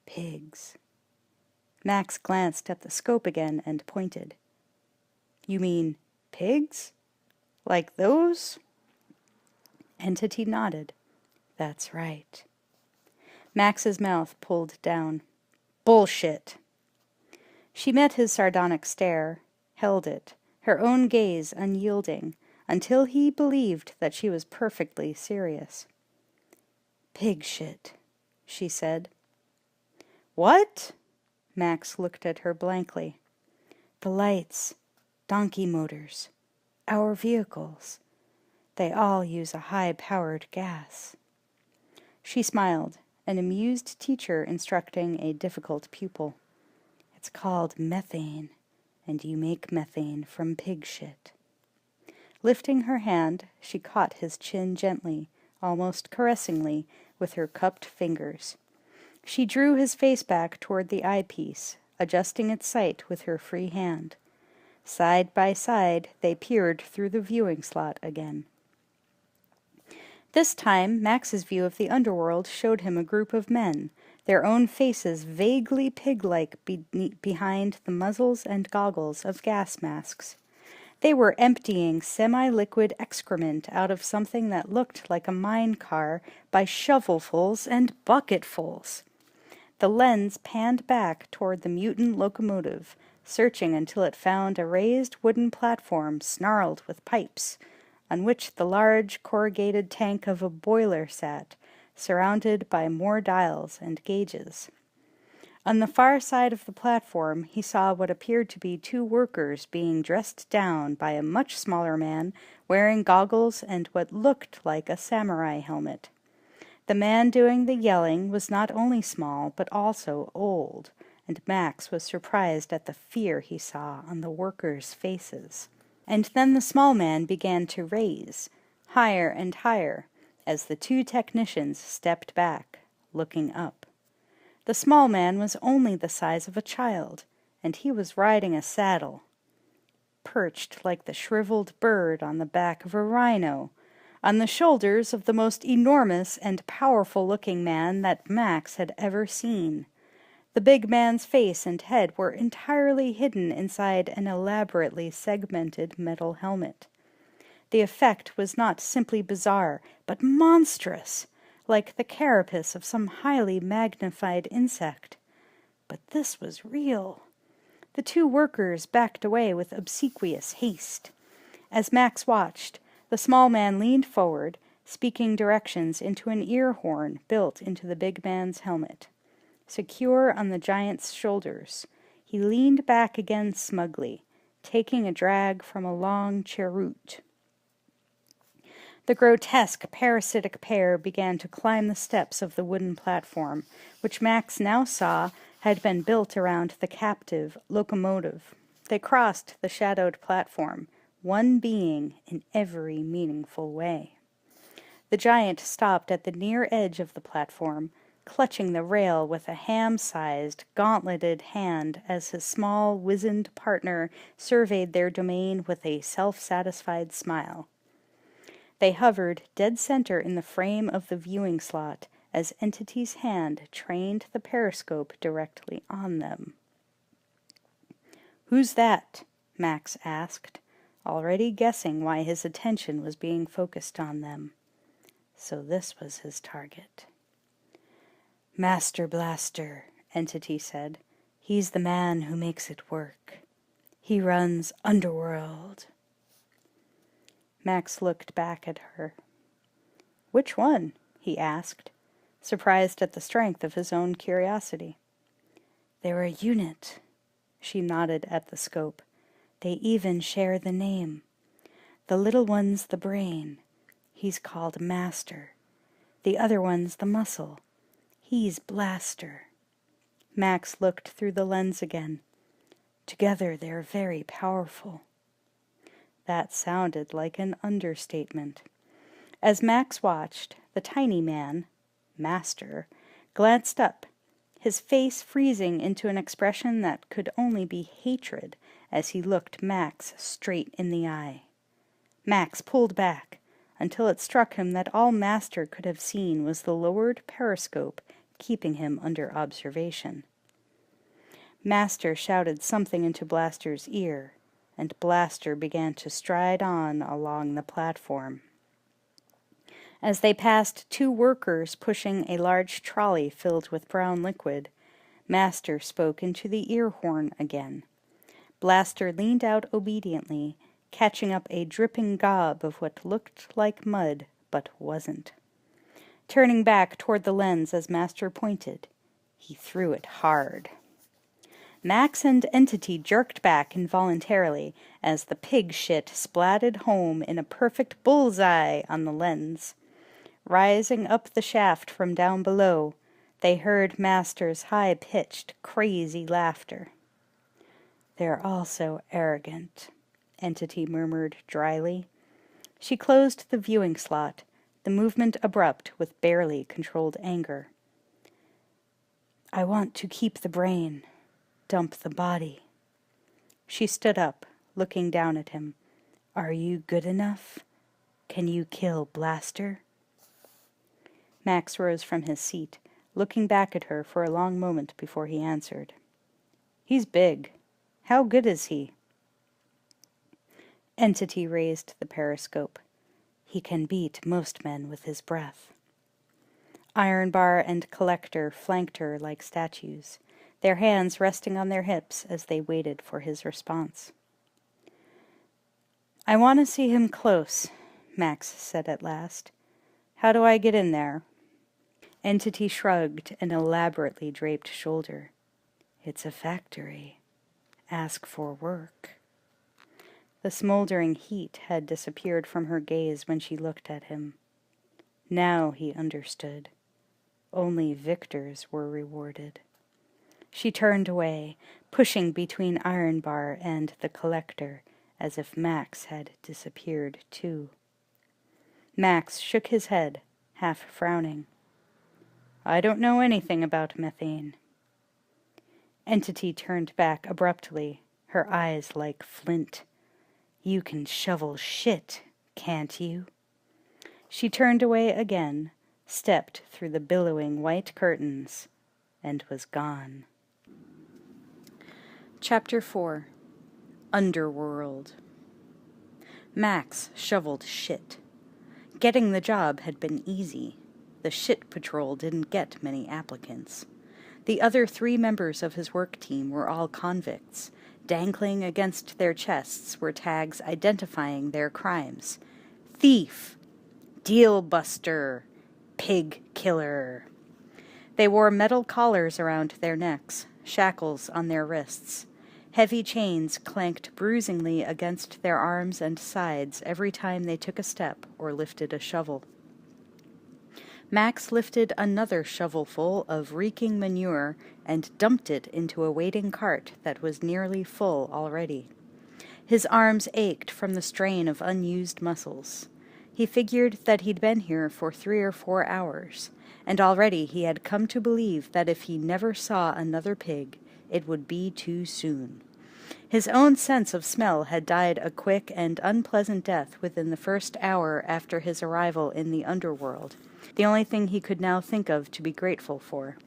"Pigs." Max glanced at the scope again and pointed. "You mean pigs? Like those?" Entity nodded. "That's right." Max's mouth pulled down. "Bullshit." She met his sardonic stare, held it, her own gaze unyielding, until he believed that she was perfectly serious. "Pig shit," she said. "What?" Max looked at her blankly. "The lights, donkey motors, our vehicles, they all use a high-powered gas." She smiled, an amused teacher instructing a difficult pupil. "It's called methane, and you make methane from pig shit." Lifting her hand, she caught his chin gently, almost caressingly, with her cupped fingers. She drew his face back toward the eyepiece, adjusting its sight with her free hand. Side by side, they peered through the viewing slot again. This time, Max's view of the underworld showed him a group of men, their own faces vaguely pig-like behind the muzzles and goggles of gas masks. They were emptying semi-liquid excrement out of something that looked like a mine car by shovelfuls and bucketfuls. The lens panned back toward the mutant locomotive, searching until it found a raised wooden platform snarled with pipes, on which the large corrugated tank of a boiler sat, surrounded by more dials and gauges. On the far side of the platform, he saw what appeared to be two workers being dressed down by a much smaller man wearing goggles and what looked like a samurai helmet. The man doing the yelling was not only small, but also old, and Max was surprised at the fear he saw on the workers' faces. And then the small man began to raise, higher and higher, as the two technicians stepped back, looking up. The small man was only the size of a child, and he was riding a saddle, perched like the shriveled bird on the back of a rhino, on the shoulders of the most enormous and powerful-looking man that Max had ever seen. The big man's face and head were entirely hidden inside an elaborately segmented metal helmet. The effect was not simply bizarre, but monstrous, like the carapace of some highly magnified insect. But this was real. The two workers backed away with obsequious haste. As Max watched, the small man leaned forward, speaking directions into an ear horn built into the big man's helmet. Secure on the giant's shoulders, he leaned back again smugly, taking a drag from a long cheroot. The grotesque, parasitic pair began to climb the steps of the wooden platform, which Max now saw had been built around the captive locomotive. They crossed the shadowed platform, one being in every meaningful way. The giant stopped at the near edge of the platform, clutching the rail with a ham-sized, gauntleted hand as his small, wizened partner surveyed their domain with a self-satisfied smile. They hovered dead center in the frame of the viewing slot as Entity's hand trained the periscope directly on them. "Who's that?" Max asked, already guessing why his attention was being focused on them. So this was his target. "Master Blaster," Entity said. "He's the man who makes it work. He runs Underworld." Max looked back at her. "Which one?" he asked, surprised at the strength of his own curiosity. "They're a unit." She nodded at the scope. "They even share the name. The little one's the brain. He's called Master. The other one's the muscle. He's Blaster." Max looked through the lens again. "Together they're very powerful." That sounded like an understatement. As Max watched, the tiny man, Master, glanced up, his face freezing into an expression that could only be hatred as he looked Max straight in the eye. Max pulled back, until it struck him that all Master could have seen was the lowered periscope keeping him under observation. Master shouted something into Blaster's ear, and Blaster began to stride on along the platform. As they passed two workers pushing a large trolley filled with brown liquid, Master spoke into the ear horn again. Blaster leaned out obediently, catching up a dripping gob of what looked like mud, but wasn't. Turning back toward the lens as Master pointed, he threw it hard. Max and Entity jerked back involuntarily as the pig shit splatted home in a perfect bullseye on the lens. Rising up the shaft from down below, they heard Master's high-pitched, crazy laughter. "They're all so arrogant," Entity murmured dryly. She closed the viewing slot, the movement abrupt with barely controlled anger. "I want to keep the brain, dump the body." She stood up, looking down at him. "Are you good enough? Can you kill Blaster?" Max rose from his seat, looking back at her for a long moment before he answered. "He's big. How good is he?" Entity raised the periscope. "He can beat most men with his breath." Ironbar and Collector flanked her like statues, their hands resting on their hips as they waited for his response. "I want to see him close," Max said at last. "How do I get in there?" Entity shrugged an elaborately draped shoulder. "It's a factory. Ask for work." The smoldering heat had disappeared from her gaze when she looked at him. Now he understood. Only victors were rewarded. She turned away, pushing between Ironbar and the Collector, as if Max had disappeared too. Max shook his head, half frowning. "I don't know anything about methane." Entity turned back abruptly, her eyes like flint. "You can shovel shit, can't you?" She turned away again, stepped through the billowing white curtains, and was gone. Chapter 4. Underworld. Max shoveled shit. Getting the job had been easy. The shit patrol didn't get many applicants. The other 3 members of his work team were all convicts. Dangling against their chests were tags identifying their crimes. Thief, deal buster, pig killer. They wore metal collars around their necks, shackles on their wrists. Heavy chains clanked bruisingly against their arms and sides every time they took a step or lifted a shovel. Max lifted another shovelful of reeking manure and dumped it into a waiting cart that was nearly full already. His arms ached from the strain of unused muscles. He figured that he'd been here for 3 or 4 hours, and already he had come to believe that if he never saw another pig, it would be too soon. His own sense of smell had died a quick and unpleasant death within the first hour after his arrival in the underworld, the only thing he could now think of to be grateful for.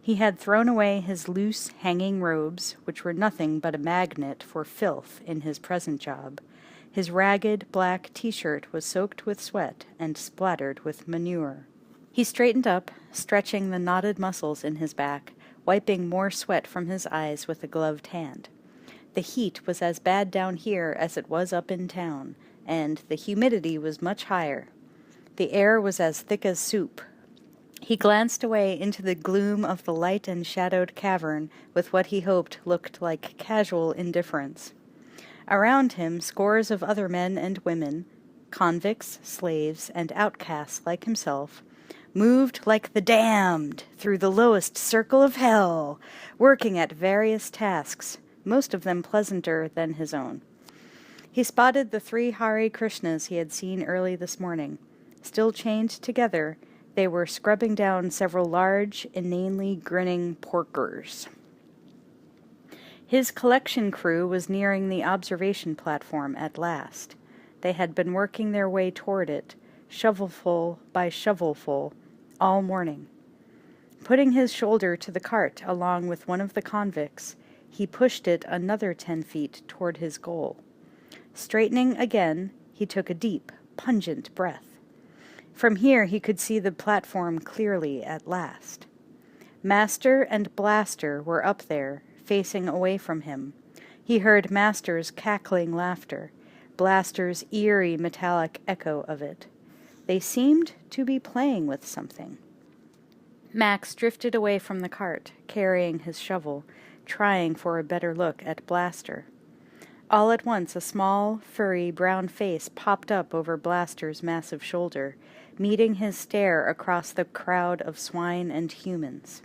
He had thrown away his loose, hanging robes, which were nothing but a magnet for filth in his present job. His ragged, black t-shirt was soaked with sweat and splattered with manure. He straightened up, stretching the knotted muscles in his back, wiping more sweat from his eyes with a gloved hand. The heat was as bad down here as it was up in town, and the humidity was much higher. The air was as thick as soup. He glanced away into the gloom of the light and shadowed cavern with what he hoped looked like casual indifference. Around him, scores of other men and women, convicts, slaves, and outcasts like himself, moved like the damned through the lowest circle of hell, working at various tasks, most of them pleasanter than his own. He spotted the 3 Hare Krishnas he had seen early this morning, still chained together, They were scrubbing down several large, inanely grinning porkers. His collection crew was nearing the observation platform at last. They had been working their way toward it, shovelful by shovelful, all morning. Putting his shoulder to the cart along with one of the convicts, he pushed it another 10 feet toward his goal. Straightening again, he took a deep, pungent breath. From here he could see the platform clearly at last. Master and Blaster were up there, facing away from him. He heard Master's cackling laughter, Blaster's eerie metallic echo of it. They seemed to be playing with something. Max drifted away from the cart, carrying his shovel, trying for a better look at Blaster. All at once a small, furry, brown face popped up over Blaster's massive shoulder, meeting his stare across the crowd of swine and humans.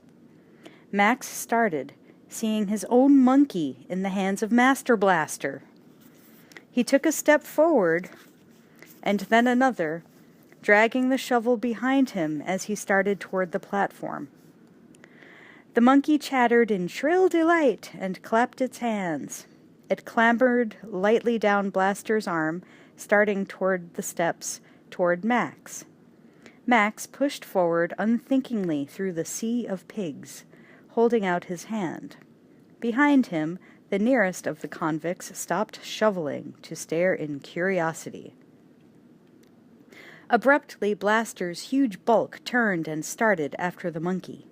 Max started, seeing his own monkey in the hands of Master Blaster. He took a step forward, and then another, dragging the shovel behind him as he started toward the platform. The monkey chattered in shrill delight and clapped its hands. It clambered lightly down Blaster's arm, starting toward the steps, toward Max. Max pushed forward unthinkingly through the sea of pigs, holding out his hand. Behind him, the nearest of the convicts stopped shoveling to stare in curiosity. Abruptly, Blaster's huge bulk turned and started after the monkey.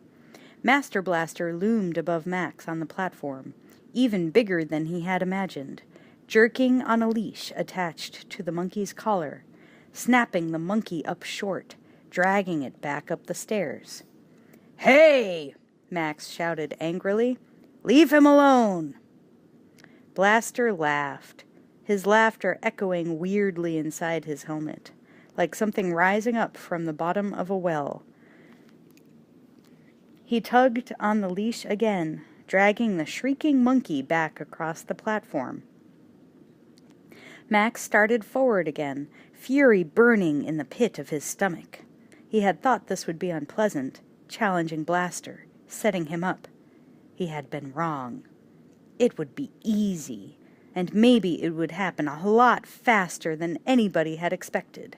Master Blaster loomed above Max on the platform, even bigger than he had imagined, jerking on a leash attached to the monkey's collar, snapping the monkey up short, dragging it back up the stairs. "Hey!" Max shouted angrily. "Leave him alone!" Blaster laughed, his laughter echoing weirdly inside his helmet, like something rising up from the bottom of a well. He tugged on the leash again, dragging the shrieking monkey back across the platform. Max started forward again, fury burning in the pit of his stomach. He had thought this would be unpleasant, challenging Blaster, setting him up. He had been wrong. It would be easy, and maybe it would happen a lot faster than anybody had expected.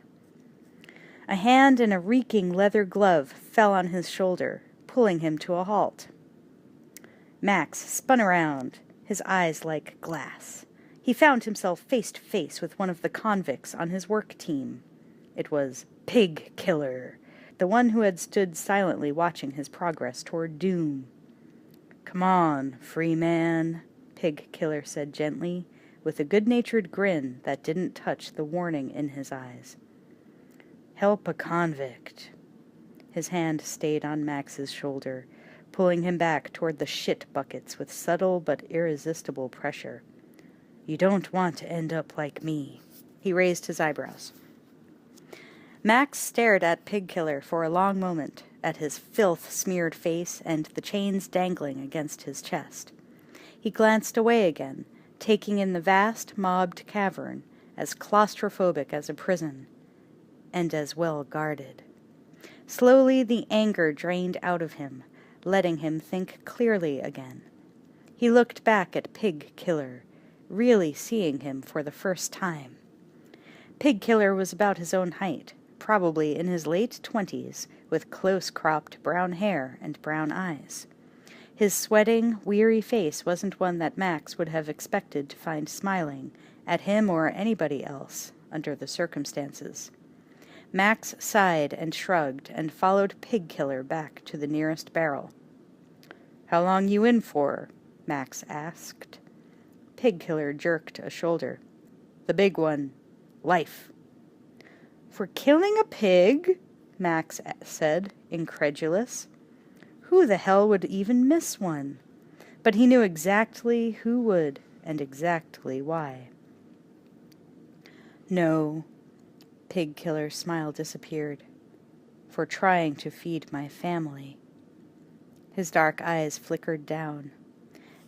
A hand in a reeking leather glove fell on his shoulder, pulling him to a halt. Max spun around, his eyes like glass. He found himself face to face with one of the convicts on his work team. It was Pig Killer, the one who had stood silently watching his progress toward doom. "Come on, free man," Pig Killer said gently, with a good-natured grin that didn't touch the warning in his eyes. "Help a convict." His hand stayed on Max's shoulder, pulling him back toward the shit buckets with subtle but irresistible pressure. "You don't want to end up like me." He raised his eyebrows. Max stared at Pig Killer for a long moment, at his filth-smeared face and the chains dangling against his chest. He glanced away again, taking in the vast, mobbed cavern, as claustrophobic as a prison, and as well guarded. Slowly the anger drained out of him, letting him think clearly again. He looked back at Pig Killer, really seeing him for the first time. Pig Killer was about his own height, probably in his late 20s, with close-cropped brown hair and brown eyes. His sweating, weary face wasn't one that Max would have expected to find smiling, at him or anybody else, under the circumstances. Max sighed and shrugged and followed Pig Killer back to the nearest barrel. "How long you in for?" Max asked. Pig Killer jerked a shoulder. "The big one. Life." "For killing a pig?" Max said, incredulous. Who the hell would even miss one? But he knew exactly who would and exactly why. "No." Pig Killer's smile disappeared. "For trying to feed my family." His dark eyes flickered down.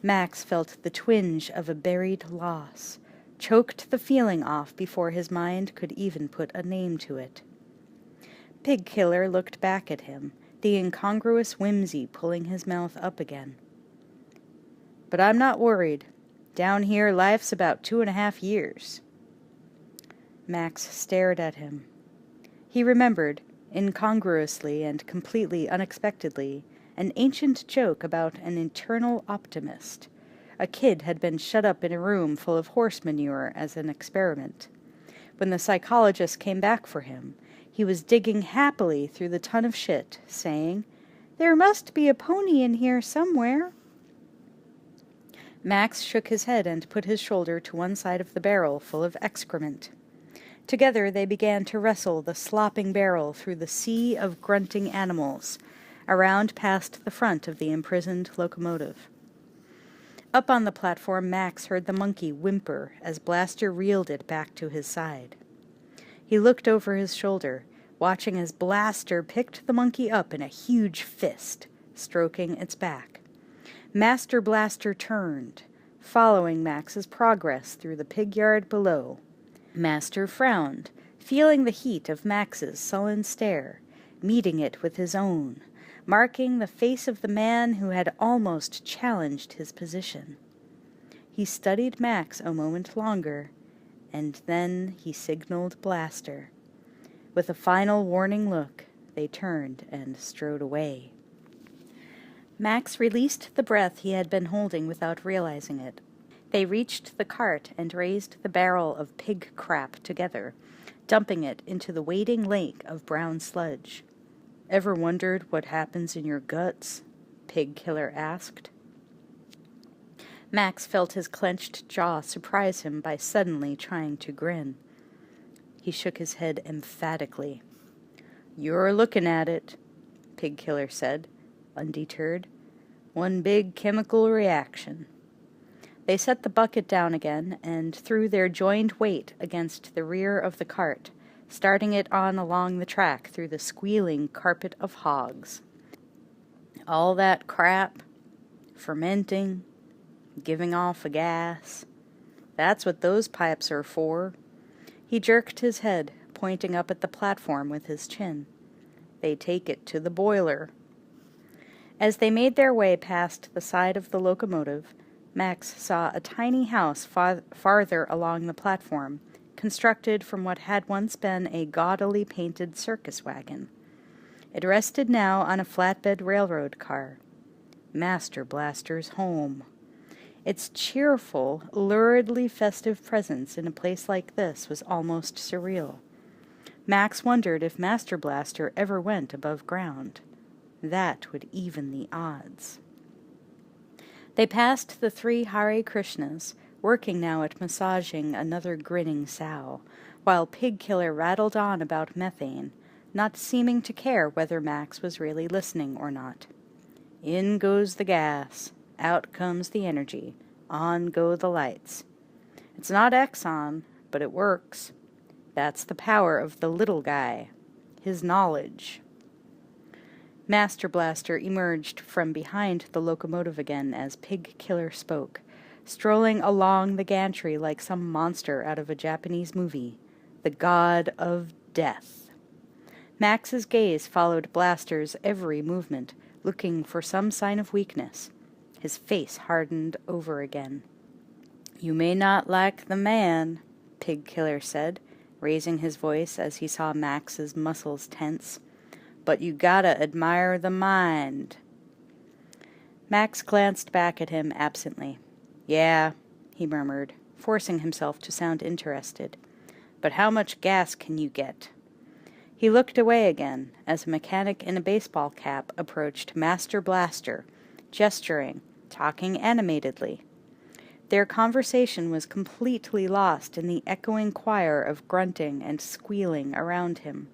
Max felt the twinge of a buried loss, choked the feeling off before his mind could even put a name to it. Pig Killer looked back at him, the incongruous whimsy pulling his mouth up again. "But I'm not worried. Down here, life's about 2.5 years. Max stared at him. He remembered, incongruously and completely unexpectedly, an ancient joke about an eternal optimist. A kid had been shut up in a room full of horse manure as an experiment. When the psychologist came back for him, he was digging happily through the ton of shit, saying, "There must be a pony in here somewhere." Max shook his head and put his shoulder to one side of the barrel full of excrement. Together they began to wrestle the slopping barrel through the sea of grunting animals, around past the front of the imprisoned locomotive. Up on the platform, Max heard the monkey whimper as Blaster reeled it back to his side. He looked over his shoulder, watching as Blaster picked the monkey up in a huge fist, stroking its back. Master Blaster turned, following Max's progress through the pig yard below. Master frowned, feeling the heat of Max's sullen stare, meeting it with his own, marking the face of the man who had almost challenged his position. He studied Max a moment longer, and then he signaled Blaster. With a final warning look, they turned and strode away. Max released the breath he had been holding without realizing it. They reached the cart and raised the barrel of pig crap together, dumping it into the waiting lake of brown sludge. "Ever wondered what happens in your guts?" Pig Killer asked. Max felt his clenched jaw surprise him by suddenly trying to grin. He shook his head emphatically. "You're looking at it," Pig Killer said, undeterred. "One big chemical reaction." They set the bucket down again and threw their joined weight against the rear of the cart, starting it on along the track through the squealing carpet of hogs. "All that crap, fermenting, giving off a gas, that's what those pipes are for." He jerked his head, pointing up at the platform with his chin. "They take it to the boiler." As they made their way past the side of the locomotive, Max saw a tiny house farther along the platform, constructed from what had once been a gaudily painted circus wagon. It rested now on a flatbed railroad car. Master Blaster's home. Its cheerful, luridly festive presence in a place like this was almost surreal. Max wondered if Master Blaster ever went above ground. That would even the odds. They passed the 3 Hare Krishnas, working now at massaging another grinning sow, while Pig Killer rattled on about methane, not seeming to care whether Max was really listening or not. In goes the gas, out comes the energy, on go the lights. It's not Exxon, but it works. That's the power of the little guy, his knowledge. Master Blaster emerged from behind the locomotive again as Pig Killer spoke, strolling along the gantry like some monster out of a Japanese movie, the god of death. Max's gaze followed Blaster's every movement, looking for some sign of weakness. His face hardened over again. "You may not like the man," Pig Killer said, raising his voice as he saw Max's muscles tense, "but you gotta admire the mind." Max glanced back at him absently. "Yeah," he murmured, forcing himself to sound interested. "But how much gas can you get?" He looked away again as a mechanic in a baseball cap approached Master Blaster, gesturing, talking animatedly. Their conversation was completely lost in the echoing choir of grunting and squealing around him.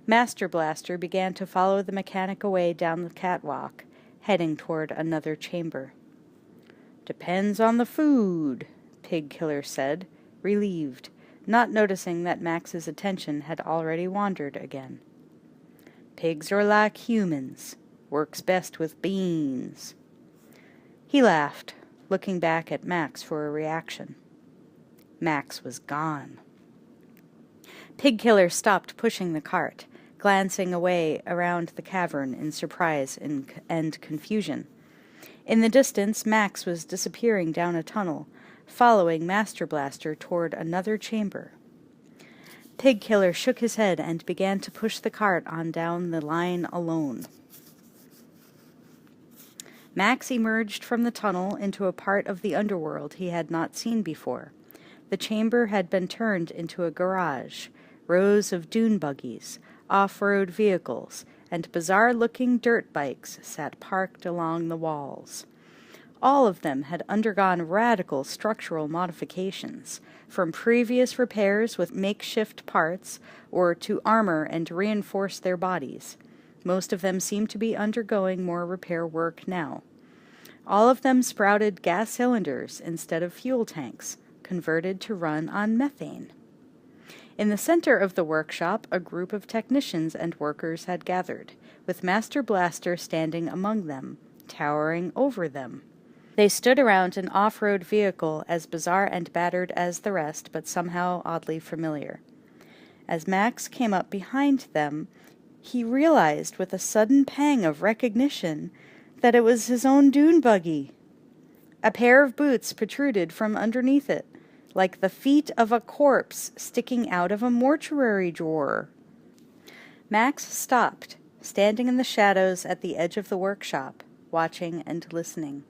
Master Blaster began to follow the mechanic away down the catwalk, heading toward another chamber. "Depends on the food," Pig Killer said, relieved, not noticing that Max's attention had already wandered again. "Pigs are like humans, works best with beans." He laughed, looking back at Max for a reaction. Max was gone. Pig Killer stopped pushing the cart, glancing away around the cavern in surprise and confusion. In the distance, Max was disappearing down a tunnel, following Master Blaster toward another chamber. Pigkiller shook his head and began to push the cart on down the line alone. Max emerged from the tunnel into a part of the underworld he had not seen before. The chamber had been turned into a garage. Rows of dune buggies, off-road vehicles, and bizarre-looking dirt bikes sat parked along the walls. All of them had undergone radical structural modifications, from previous repairs with makeshift parts or to armor and reinforce their bodies. Most of them seemed to be undergoing more repair work now. All of them sprouted gas cylinders instead of fuel tanks, converted to run on methane. In the center of the workshop, a group of technicians and workers had gathered, with Master Blaster standing among them, towering over them. They stood around an off-road vehicle as bizarre and battered as the rest, but somehow oddly familiar. As Max came up behind them, he realized with a sudden pang of recognition that it was his own dune buggy. A pair of boots protruded from underneath it, like the feet of a corpse sticking out of a mortuary drawer. Max stopped, standing in the shadows at the edge of the workshop, watching and listening.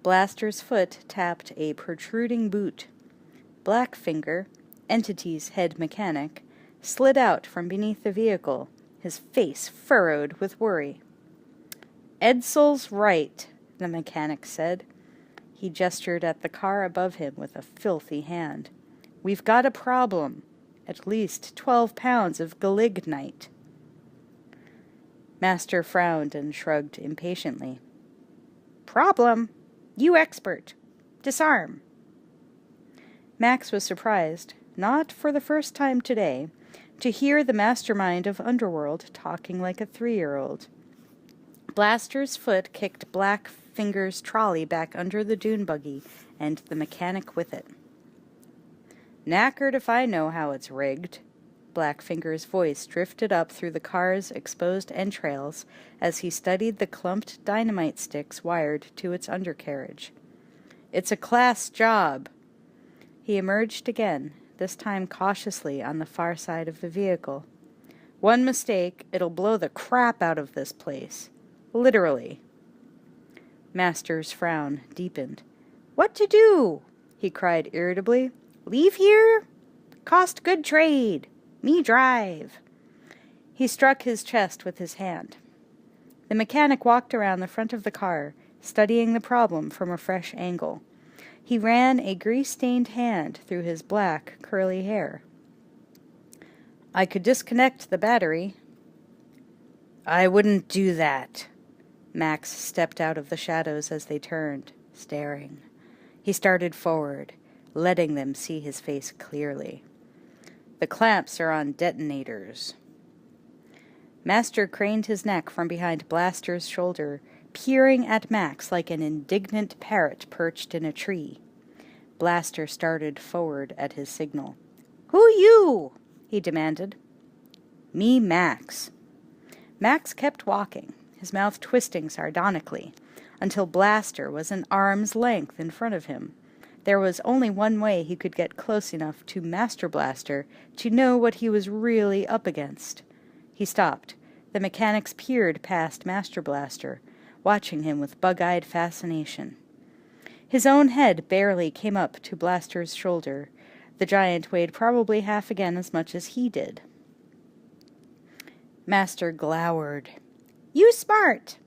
Blaster's foot tapped a protruding boot. Blackfinger, Entity's head mechanic, slid out from beneath the vehicle, his face furrowed with worry. "Edsel's right," the mechanic said. He gestured at the car above him with a filthy hand. "We've got a problem. At least 12 pounds of galignite." Master frowned and shrugged impatiently. "Problem? You expert. Disarm." Max was surprised, not for the first time today, to hear the mastermind of Underworld talking like a 3-year-old. Blaster's foot kicked Blackfinger's trolley back under the dune buggy, and the mechanic with it. "Knackered if I know how it's rigged." Blackfinger's voice drifted up through the car's exposed entrails as he studied the clumped dynamite sticks wired to its undercarriage. "It's a class job." He emerged again, this time cautiously on the far side of the vehicle. "One mistake, it'll blow the crap out of this place. Literally." Master's frown deepened. "What to do?" he cried irritably. "Leave here? Cost good trade. Me drive." He struck his chest with his hand. The mechanic walked around the front of the car, studying the problem from a fresh angle. He ran a grease-stained hand through his black, curly hair. "I could disconnect the battery." "I wouldn't do that." Max stepped out of the shadows as they turned, staring. He started forward, letting them see his face clearly. "The clamps are on detonators." Master craned his neck from behind Blaster's shoulder, peering at Max like an indignant parrot perched in a tree. Blaster started forward at his signal. "Who you?" he demanded. "Me, Max." Max kept walking, his mouth twisting sardonically, until Blaster was an arm's length in front of him. There was only one way he could get close enough to Master Blaster to know what he was really up against. He stopped. The mechanics peered past Master Blaster, watching him with bug-eyed fascination. His own head barely came up to Blaster's shoulder. The giant weighed probably half again as much as he did. Master glowered. "You smart,"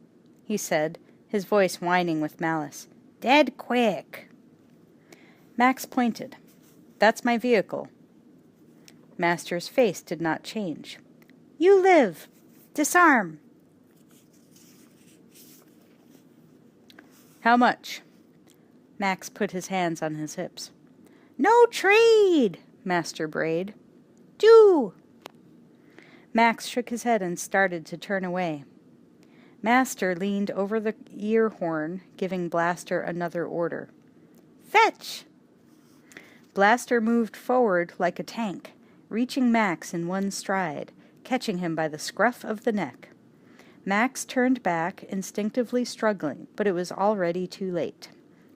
he said, his voice whining with malice. "Dead quick." Max pointed. "That's my vehicle." Master's face did not change. "You live. Disarm." "How much?" Max put his hands on his hips. "No trade," Master brayed. "Do." Max shook his head and started to turn away. Master leaned over the ear horn, giving Blaster another order. "Fetch!" Blaster moved forward like a tank, reaching Max in one stride, catching him by the scruff of the neck. Max turned back, instinctively struggling, but it was already too late.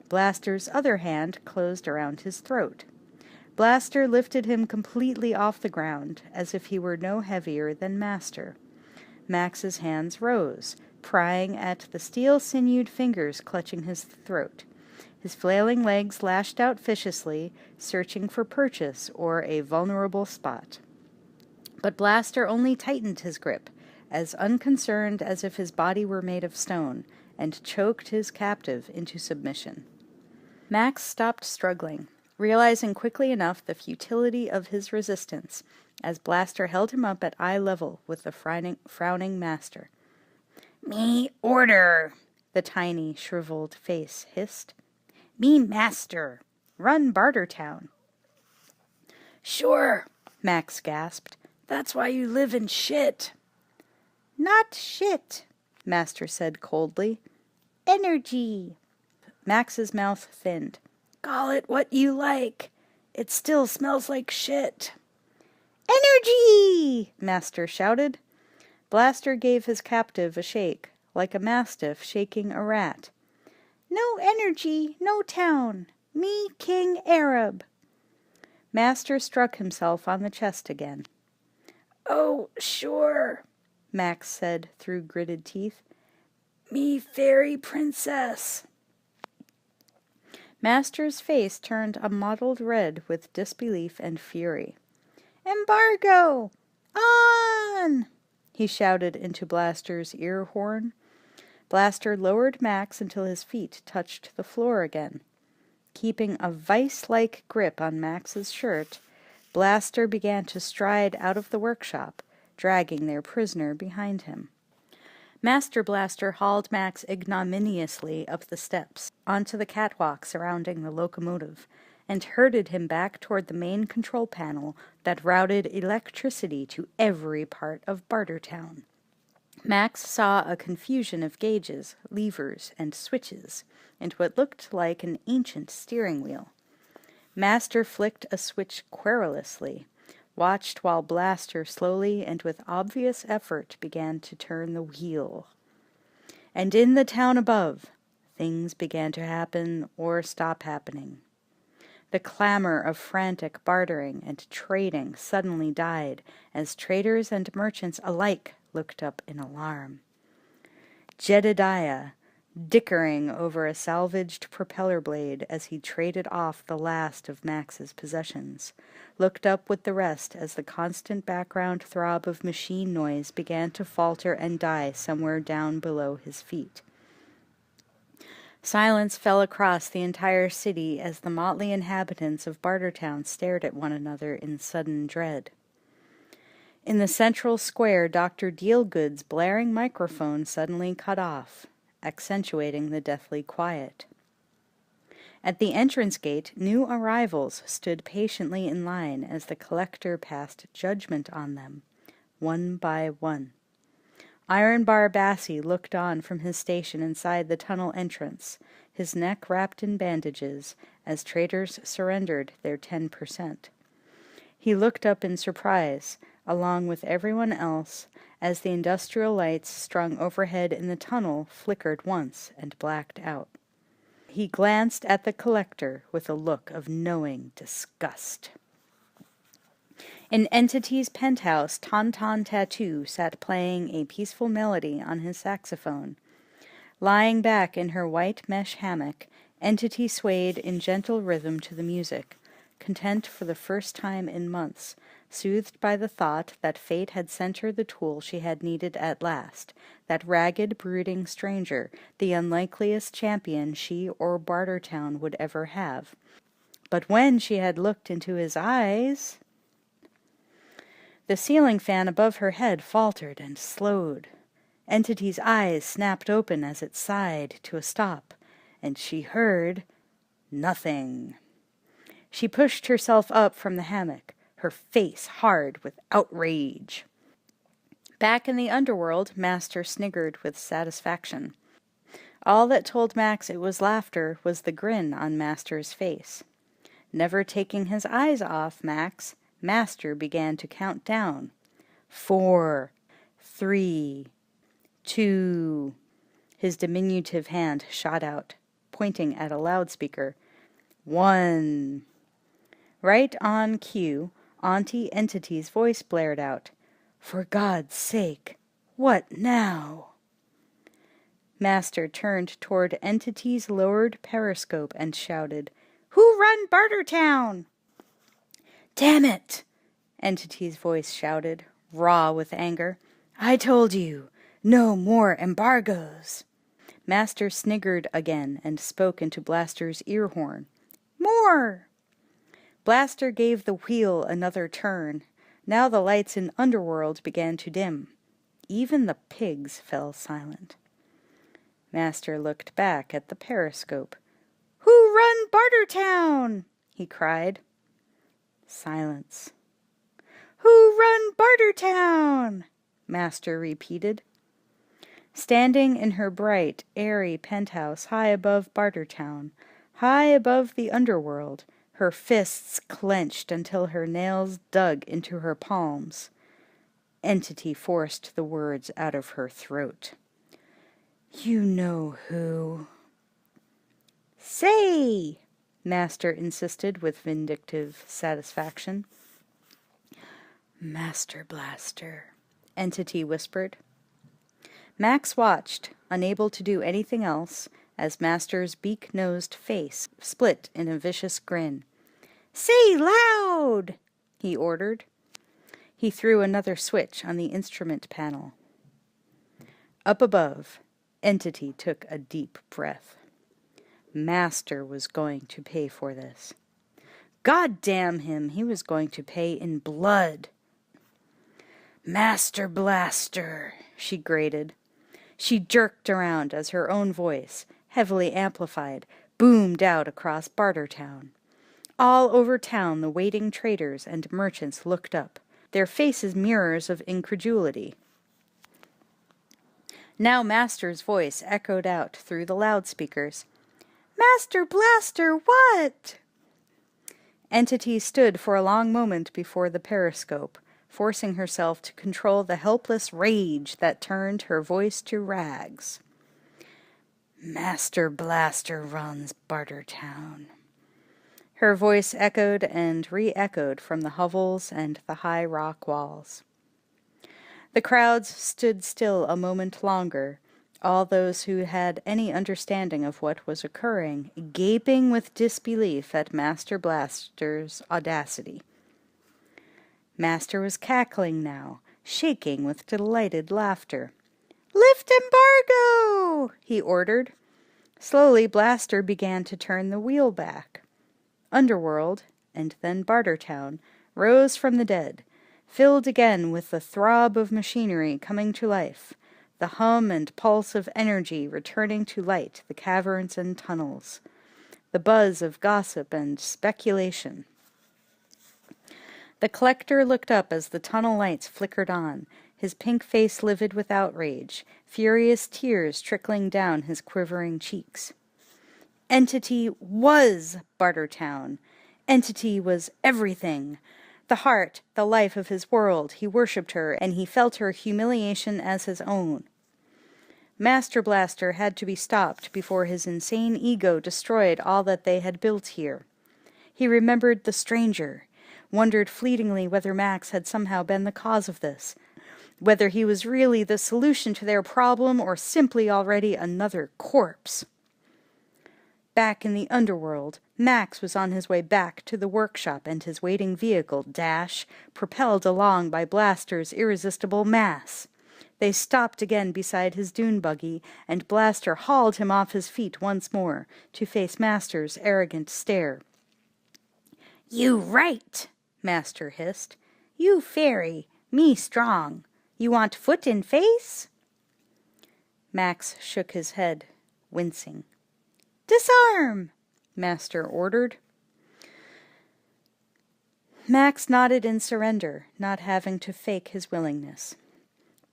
Blaster's other hand closed around his throat. Blaster lifted him completely off the ground, as if he were no heavier than Master. Max's hands rose, prying at the steel-sinewed fingers clutching his throat. His flailing legs lashed out viciously, searching for purchase or a vulnerable spot. But Blaster only tightened his grip, as unconcerned as if his body were made of stone, and choked his captive into submission. Max stopped struggling, realizing quickly enough the futility of his resistance, as Blaster held him up at eye level with the frowning Master. "Me order," the tiny, shriveled face hissed. "Me Master. Run Bartertown." "Sure," Max gasped. "That's why you live in shit." "Not shit," Master said coldly. "Energy." Max's mouth thinned. "Call it what you like. It still smells like shit." "Energy!" Master shouted. Blaster gave his captive a shake, like a mastiff shaking a rat. "No energy, no town. Me King Arab." Master struck himself on the chest again. "Oh, sure," Max said through gritted teeth. "Me fairy princess." Master's face turned a mottled red with disbelief and fury. "Embargo! On!" he shouted into Blaster's ear horn. Blaster lowered Max until his feet touched the floor again. Keeping a vice-like grip on Max's shirt, Blaster began to stride out of the workshop, dragging their prisoner behind him. Master Blaster hauled Max ignominiously up the steps, onto the catwalk surrounding the locomotive, and herded him back toward the main control panel that routed electricity to every part of Bartertown. Max saw a confusion of gauges, levers, and switches, and what looked like an ancient steering wheel. Master flicked a switch querulously, watched while Blaster slowly and with obvious effort began to turn the wheel. And in the town above, things began to happen or stop happening. The clamor of frantic bartering and trading suddenly died as traders and merchants alike looked up in alarm. Jedediah, dickering over a salvaged propeller blade as he traded off the last of Max's possessions, looked up with the rest as the constant background throb of machine noise began to falter and die somewhere down below his feet. Silence fell across the entire city as the motley inhabitants of Bartertown stared at one another in sudden dread. In the central square, Dr. Dealgood's blaring microphone suddenly cut off, accentuating the deathly quiet. At the entrance gate, new arrivals stood patiently in line as the collector passed judgment on them, one by one. Iron Bar Bassie looked on from his station inside the tunnel entrance, his neck wrapped in bandages, as traders surrendered their 10%. He looked up in surprise, along with everyone else, as the industrial lights strung overhead in the tunnel flickered once and blacked out. He glanced at the collector with a look of knowing disgust. In Entity's penthouse, Tauntaun Tattoo sat playing a peaceful melody on his saxophone. Lying back in her white mesh hammock, Entity swayed in gentle rhythm to the music, content for the first time in months, soothed by the thought that fate had sent her the tool she had needed at last, that ragged, brooding stranger, the unlikeliest champion she or Bartertown would ever have. But when she had looked into his eyes... The ceiling fan above her head faltered and slowed. Entity's eyes snapped open as it sighed to a stop, and she heard nothing. She pushed herself up from the hammock, her face hard with outrage. Back in the underworld, Master sniggered with satisfaction. All that told Max it was laughter was the grin on Master's face. Never taking his eyes off Max, Master began to count down. 4, 3, 2. His diminutive hand shot out, pointing at a loudspeaker. 1. Right on cue, Auntie Entity's voice blared out. For God's sake, what now? Master turned toward Entity's lowered periscope and shouted, Who run Bartertown? Damn it! Entity's voice shouted, raw with anger. I told you, no more embargoes. Master sniggered again and spoke into Blaster's ear horn. More! Blaster gave the wheel another turn. Now the lights in Underworld began to dim. Even the pigs fell silent. Master looked back at the periscope. Who run Bartertown? He cried. Silence. Who run Bartertown? Master repeated. Standing in her bright, airy penthouse high above Bartertown, high above the underworld, her fists clenched until her nails dug into her palms, Entity forced the words out of her throat. You know who. Say, Master insisted with vindictive satisfaction. Master Blaster, Entity whispered. Max watched, unable to do anything else, as Master's beak-nosed face split in a vicious grin. Say loud, he ordered. He threw another switch on the instrument panel. Up above, Entity took a deep breath. Master was going to pay for this. God damn him, he was going to pay in blood. Master Blaster, she grated. She jerked around as her own voice, heavily amplified, boomed out across Bartertown. All over town the waiting traders and merchants looked up, their faces mirrors of incredulity. Now Master's voice echoed out through the loudspeakers. Master Blaster, what? Entity stood for a long moment before the periscope, forcing herself to control the helpless rage that turned her voice to rags. Master Blaster runs Bartertown. Her voice echoed and re-echoed from the hovels and the high rock walls. The crowds stood still a moment longer, all those who had any understanding of what was occurring, gaping with disbelief at Master Blaster's audacity. Master was cackling now, shaking with delighted laughter. Lift embargo! He ordered. Slowly Blaster began to turn the wheel back. Underworld, and then Bartertown, rose from the dead, filled again with the throb of machinery coming to life, the hum and pulse of energy returning to light the caverns and tunnels, the buzz of gossip and speculation. The collector looked up as the tunnel lights flickered on, his pink face livid with outrage, furious tears trickling down his quivering cheeks. Entity was Bartertown. Entity was everything. The heart, the life of his world. He worshipped her, and he felt her humiliation as his own. Master Blaster had to be stopped before his insane ego destroyed all that they had built here. He remembered the stranger, wondered fleetingly whether Max had somehow been the cause of this, whether he was really the solution to their problem or simply already another corpse. Back in the underworld, Max was on his way back to the workshop and his waiting vehicle, Dash, propelled along by Blaster's irresistible mass. They stopped again beside his dune buggy, and Blaster hauled him off his feet once more, to face Master's arrogant stare. "You right," Master hissed. "You fairy, me strong. You want foot in face?" Max shook his head, wincing. "Disarm!" Master ordered. Max nodded in surrender, not having to fake his willingness.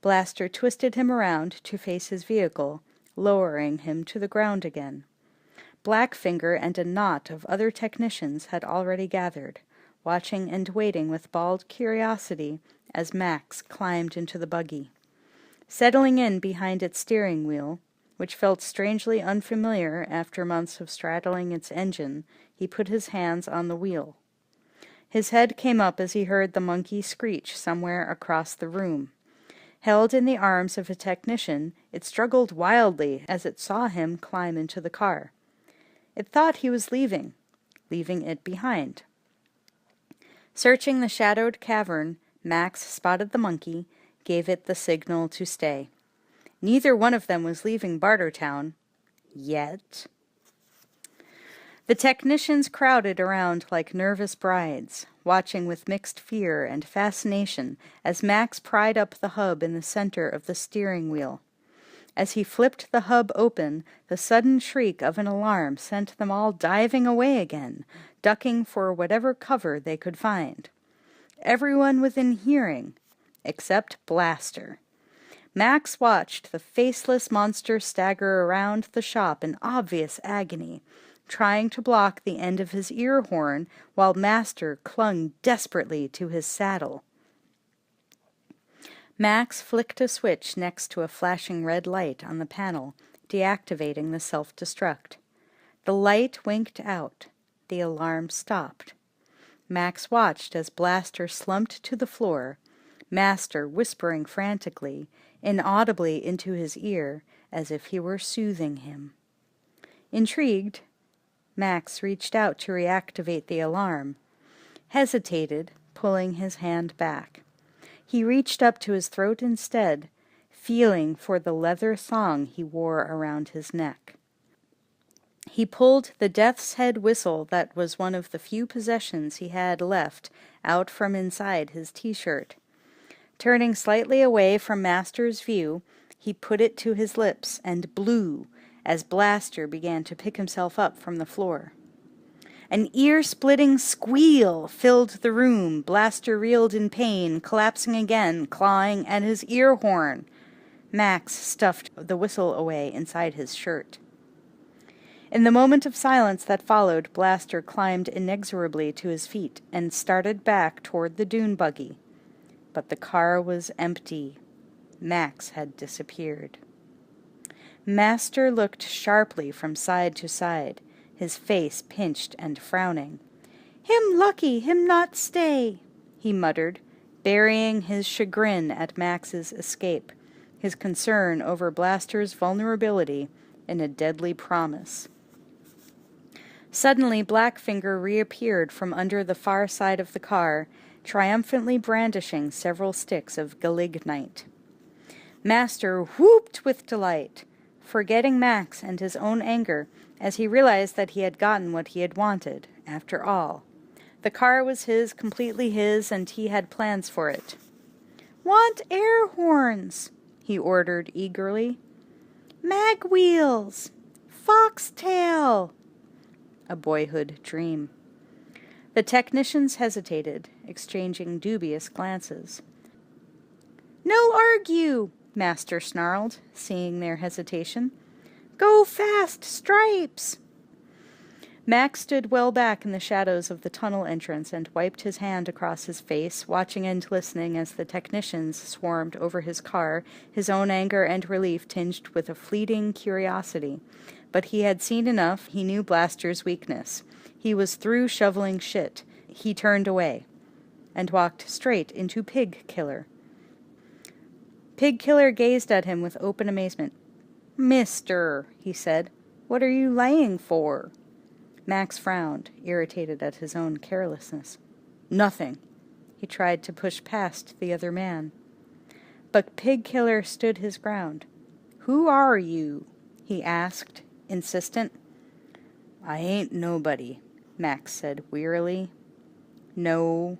Blaster twisted him around to face his vehicle, lowering him to the ground again. Blackfinger and a knot of other technicians had already gathered, watching and waiting with bald curiosity as Max climbed into the buggy. Settling in behind its steering wheel, which felt strangely unfamiliar after months of straddling its engine, he put his hands on the wheel. His head came up as he heard the monkey screech somewhere across the room. Held in the arms of a technician, it struggled wildly as it saw him climb into the car. It thought he was leaving it behind. Searching the shadowed cavern, Max spotted the monkey, gave it the signal to stay. Neither one of them was leaving Bartertown. Yet. The technicians crowded around like nervous brides, watching with mixed fear and fascination as Max pried up the hub in the center of the steering wheel. As he flipped the hub open, the sudden shriek of an alarm sent them all diving away again, ducking for whatever cover they could find. Everyone within hearing, except Blaster. Max watched the faceless monster stagger around the shop in obvious agony, trying to block the end of his ear horn while Master clung desperately to his saddle. Max flicked a switch next to a flashing red light on the panel, deactivating the self-destruct. The light winked out. The alarm stopped. Max watched as Blaster slumped to the floor, Master whispering frantically, inaudibly into his ear, as if he were soothing him. Intrigued, Max reached out to reactivate the alarm, hesitated, pulling his hand back. He reached up to his throat instead, feeling for the leather thong he wore around his neck. He pulled the death's head whistle that was one of the few possessions he had left out from inside his t-shirt. Turning slightly away from Master's view, he put it to his lips and blew as Blaster began to pick himself up from the floor. An ear-splitting squeal filled the room. Blaster reeled in pain, collapsing again, clawing at his ear horn. Max stuffed the whistle away inside his shirt. In the moment of silence that followed, Blaster climbed inexorably to his feet and started back toward the dune buggy. But the car was empty. Max had disappeared. Master looked sharply from side to side, his face pinched and frowning. "Him lucky, him not stay," he muttered, burying his chagrin at Max's escape, his concern over Blaster's vulnerability in a deadly promise. Suddenly, Blackfinger reappeared from under the far side of the car, triumphantly brandishing several sticks of galignite. Master whooped with delight, forgetting Max and his own anger, as he realized that he had gotten what he had wanted, after all. The car was his, completely his, and he had plans for it. "Want air horns," he ordered eagerly. "Mag wheels. Foxtail." A boyhood dream. The technicians hesitated, exchanging dubious glances. "No argue," Master snarled, seeing their hesitation. "Go fast, Stripes!" Max stood well back in the shadows of the tunnel entrance and wiped his hand across his face, watching and listening as the technicians swarmed over his car, his own anger and relief tinged with a fleeting curiosity. But he had seen enough. He knew Blaster's weakness. He was through shoveling shit. He turned away and walked straight into Pig Killer. Pig Killer gazed at him with open amazement. "Mister," he said, "what are you laying for?" Max frowned, irritated at his own carelessness. "Nothing." He tried to push past the other man. But Pig Killer stood his ground. "Who are you?" he asked, insistent. "I ain't nobody," Max said wearily. "No."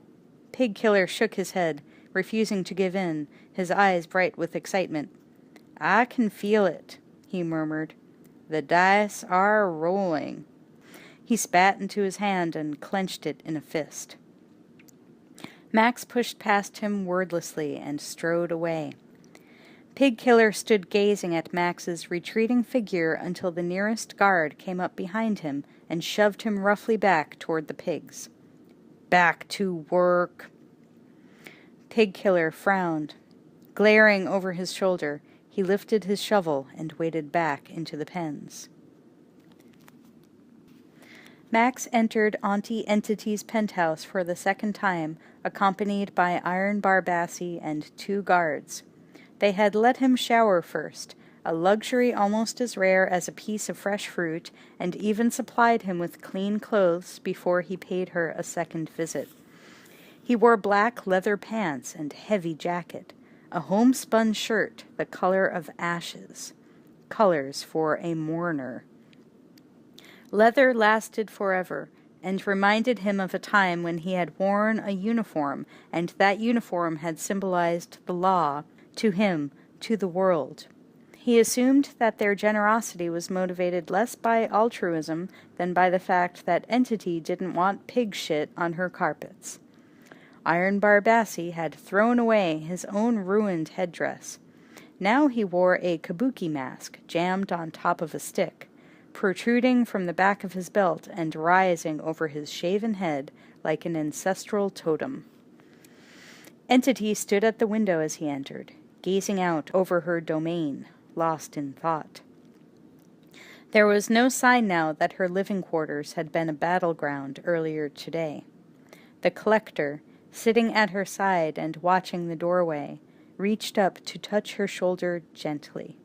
Pig Killer shook his head, refusing to give in, his eyes bright with excitement. "I can feel it," he murmured. "The dice are rolling." He spat into his hand and clenched it in a fist. Max pushed past him wordlessly and strode away. Pig Killer stood gazing at Max's retreating figure until the nearest guard came up behind him and shoved him roughly back toward the pigs. "Back to work." Pig Killer frowned. Glaring over his shoulder, he lifted his shovel and waded back into the pens. Max entered Auntie Entity's penthouse for the second time, accompanied by Iron Barbassi and 2 guards. They had let him shower first, a luxury almost as rare as a piece of fresh fruit, and even supplied him with clean clothes before he paid her a second visit. He wore black leather pants and heavy jacket, a homespun shirt the color of ashes, colors for a mourner. Leather lasted forever, and reminded him of a time when he had worn a uniform, and that uniform had symbolized the law, to him, to the world. He assumed that their generosity was motivated less by altruism than by the fact that Entity didn't want pig shit on her carpets. Iron Barbassi had thrown away his own ruined headdress. Now he wore a kabuki mask jammed on top of a stick, protruding from the back of his belt and rising over his shaven head like an ancestral totem. Entity stood at the window as he entered, gazing out over her domain, lost in thought. There was no sign now that her living quarters had been a battleground earlier today. The collector, sitting at her side and watching the doorway, reached up to touch her shoulder gently.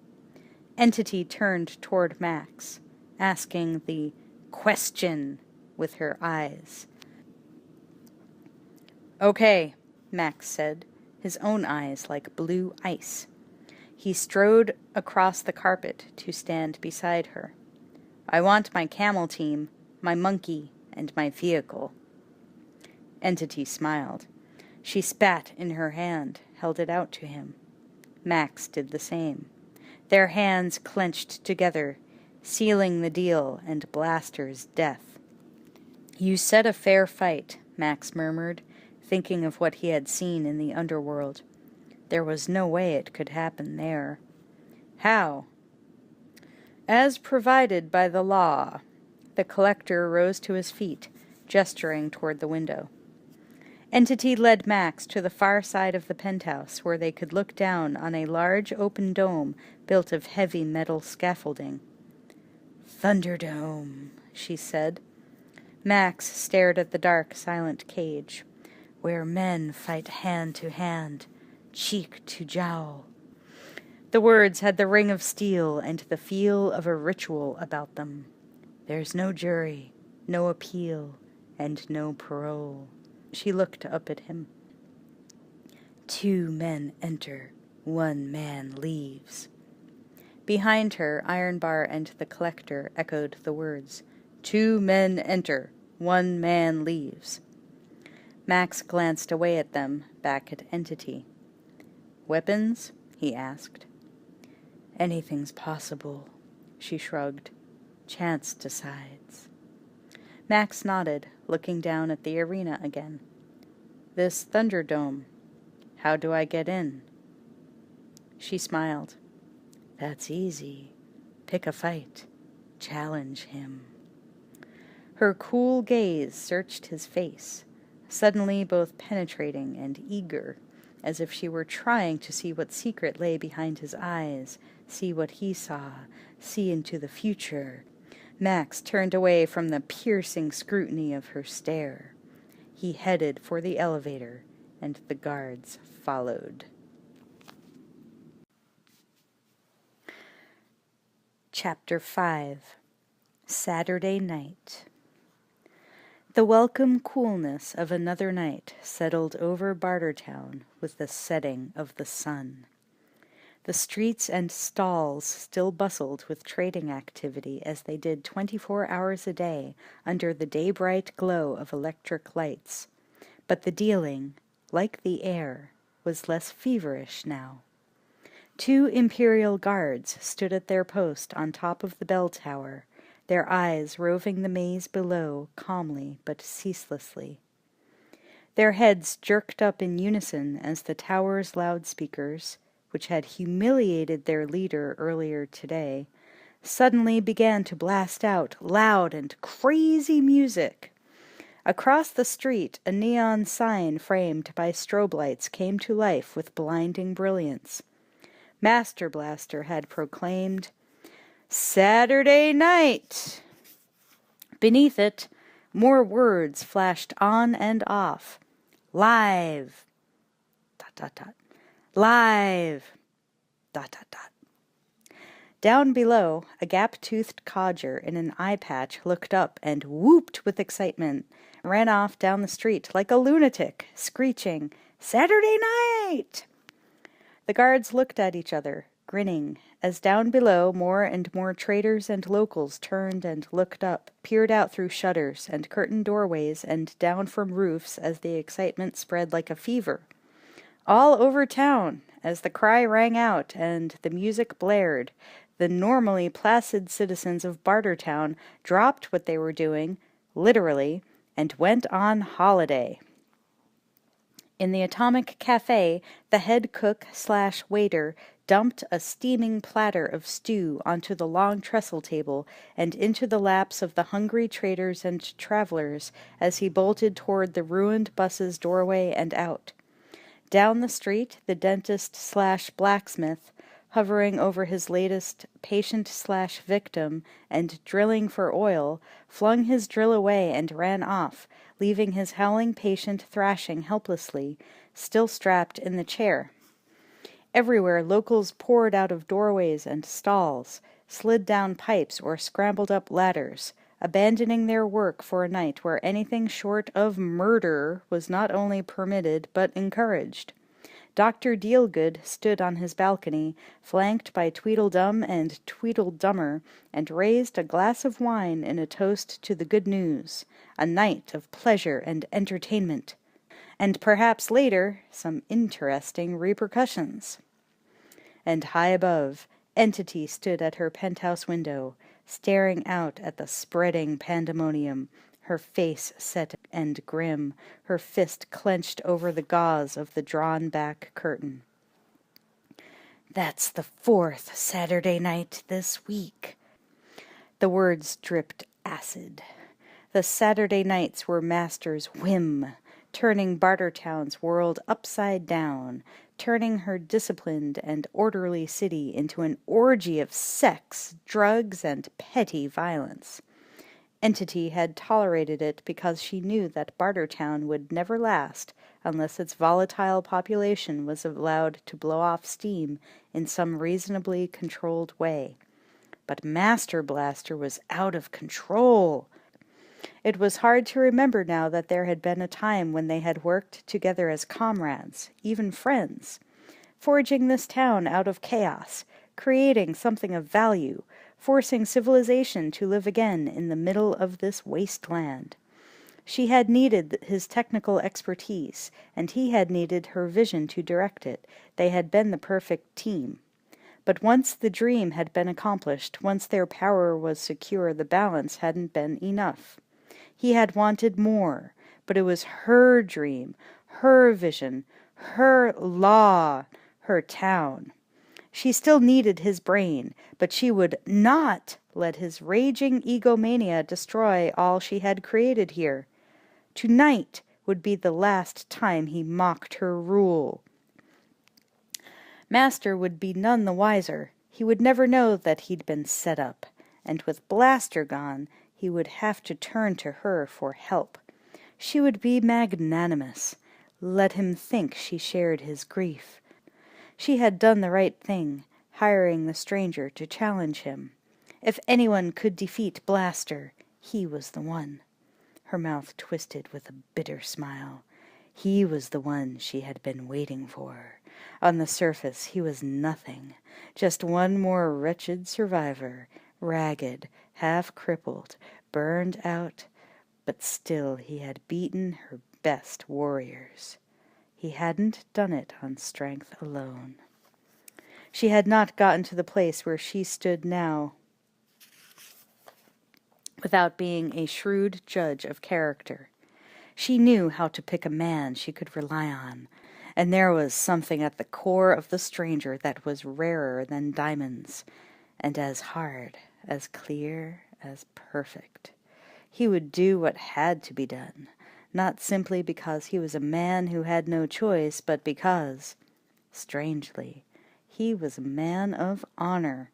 Entity turned toward Max, asking the question with her eyes. "Okay," Max said, his own eyes like blue ice. He strode across the carpet to stand beside her. "I want my camel team, my monkey, and my vehicle." Entity smiled. She spat in her hand, held it out to him. Max did the same. Their hands clenched together, sealing the deal and Blaster's death. "You said a fair fight," Max murmured, thinking of what he had seen in the underworld. There was no way it could happen there. "How?" "As provided by the law." The collector rose to his feet, gesturing toward the window. Entity led Max to the far side of the penthouse, where they could look down on a large open dome built of heavy metal scaffolding. "Thunderdome," she said. Max stared at the dark, silent cage, where men fight hand to hand, cheek to jowl. The words had the ring of steel and the feel of a ritual about them. There's no jury, no appeal, and no parole. She looked up at him. 2 men enter, 1 man leaves. Behind her, Iron Bar and the collector echoed the words. 2 men enter, 1 man leaves. Max glanced away at them, back at Entity. "Weapons?" he asked. "Anything's possible," she shrugged. "Chance decides." Max nodded, looking down at the arena again. "This Thunderdome, how do I get in?" She smiled. "That's easy. Pick a fight. Challenge him." Her cool gaze searched his face, suddenly both penetrating and eager, as if she were trying to see what secret lay behind his eyes, see what he saw, see into the future. Max turned away from the piercing scrutiny of her stare. He headed for the elevator, and the guards followed. Chapter 5. Saturday Night. The welcome coolness of another night settled over Bartertown with the setting of the sun. The streets and stalls still bustled with trading activity as they did 24 hours a day under the day-bright glow of electric lights. But the dealing, like the air, was less feverish now. 2 Imperial guards stood at their post on top of the bell tower, their eyes roving the maze below calmly but ceaselessly. Their heads jerked up in unison as the tower's loudspeakers, which had humiliated their leader earlier today, suddenly began to blast out loud and crazy music. Across the street, a neon sign framed by strobe lights came to life with blinding brilliance. Master Blaster had proclaimed, "Saturday night!" Beneath it, more words flashed on and off. "Live! Dot, dot, dot. Live! Dot, dot, dot." Down below, a gap-toothed codger in an eye patch looked up and whooped with excitement, ran off down the street like a lunatic, screeching, "Saturday night!" The guards looked at each other, grinning, as down below more and more traders and locals turned and looked up, peered out through shutters and curtained doorways and down from roofs as the excitement spread like a fever. All over town, as the cry rang out and the music blared, the normally placid citizens of Bartertown dropped what they were doing, literally, and went on holiday. In the Atomic Cafe, the head cook/waiter dumped a steaming platter of stew onto the long trestle table and into the laps of the hungry traders and travelers as he bolted toward the ruined bus's doorway and out. Down the street, the dentist/blacksmith, hovering over his latest patient/victim and drilling for oil, flung his drill away and ran off, leaving his howling patient thrashing helplessly, still strapped in the chair. Everywhere locals poured out of doorways and stalls, slid down pipes or scrambled up ladders, abandoning their work for a night where anything short of murder was not only permitted but encouraged. Dr. Dealgood stood on his balcony, flanked by Tweedledum and Tweedledummer, and raised a glass of wine in a toast to the good news, a night of pleasure and entertainment, and perhaps later some interesting repercussions. And high above, Entity stood at her penthouse window, staring out at the spreading pandemonium, her face set and grim, her fist clenched over the gauze of the drawn-back curtain. "That's the 4th Saturday night this week." The words dripped acid. The Saturday nights were Master's whim, turning Bartertown's world upside down, turning her disciplined and orderly city into an orgy of sex, drugs, and petty violence. Entity had tolerated it because she knew that Bartertown would never last unless its volatile population was allowed to blow off steam in some reasonably controlled way. But Master Blaster was out of control. It was hard to remember now that there had been a time when they had worked together as comrades, even friends, forging this town out of chaos, creating something of value, forcing civilization to live again in the middle of this wasteland. She had needed his technical expertise, and he had needed her vision to direct it. They had been the perfect team. But once the dream had been accomplished, once their power was secure, the balance hadn't been enough. He had wanted more, but it was her dream, her vision, her law, her town. She still needed his brain, but she would not let his raging egomania destroy all she had created here. Tonight would be the last time he mocked her rule. Master would be none the wiser. He would never know that he'd been set up, and with Blaster gone, he would have to turn to her for help. She would be magnanimous, let him think she shared his grief. She had done the right thing, hiring the stranger to challenge him. If anyone could defeat Blaster, he was the one. Her mouth twisted with a bitter smile. He was the one she had been waiting for. On the surface, he was nothing, just one more wretched survivor, ragged, half-crippled, burned out, but still he had beaten her best warriors. He hadn't done it on strength alone. She had not gotten to the place where she stood now without being a shrewd judge of character. She knew how to pick a man she could rely on, and there was something at the core of the stranger that was rarer than diamonds, and as hard, as clear, as perfect. He would do what had to be done, not simply because he was a man who had no choice, but because, strangely, he was a man of honor.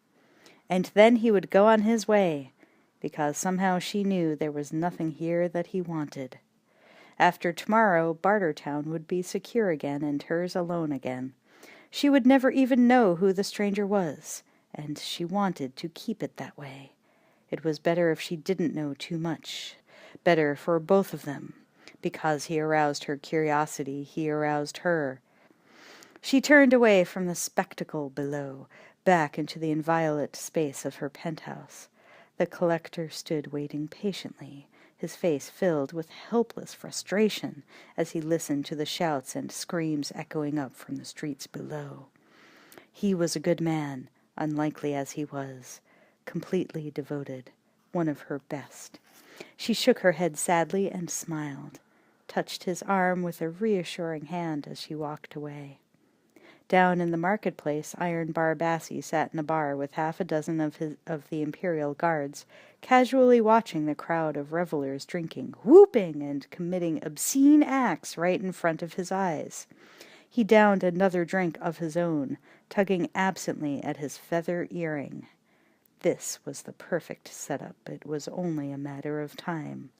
And then he would go on his way, because somehow she knew there was nothing here that he wanted. After tomorrow, Bartertown would be secure again and hers alone again. She would never even know who the stranger was, and she wanted to keep it that way. It was better if she didn't know too much. Better for both of them. Because he aroused her curiosity, he aroused her. She turned away from the spectacle below, back into the inviolate space of her penthouse. The collector stood waiting patiently, his face filled with helpless frustration as he listened to the shouts and screams echoing up from the streets below. He was a good man, unlikely as he was, completely devoted, one of her best. She shook her head sadly and smiled, touched his arm with a reassuring hand as she walked away. Down in the marketplace, Iron Bar Bassie sat in a bar with half a dozen of the Imperial Guards, casually watching the crowd of revelers drinking, whooping, and committing obscene acts right in front of his eyes. He downed another drink of his own, tugging absently at his feather earring. This was the perfect setup. It was only a matter of time.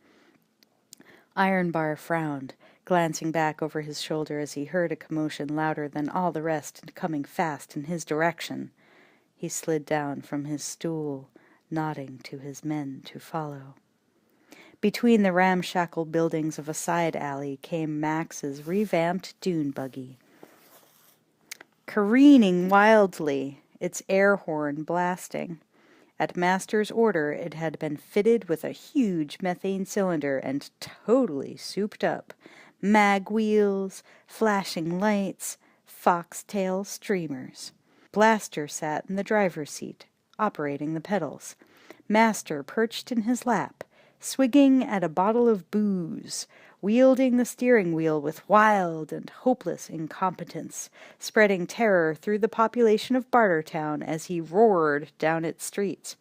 Iron Bar frowned, glancing back over his shoulder as he heard a commotion louder than all the rest and coming fast in his direction. He slid down from his stool, nodding to his men to follow. Between the ramshackle buildings of a side alley came Max's revamped dune buggy, careening wildly, its air horn blasting. At Master's order, it had been fitted with a huge methane cylinder and totally souped up. Mag wheels, flashing lights, foxtail streamers. Blaster sat in the driver's seat, operating the pedals. Master perched in his lap, swigging at a bottle of booze, wielding the steering wheel with wild and hopeless incompetence, spreading terror through the population of Bartertown as he roared down its streets.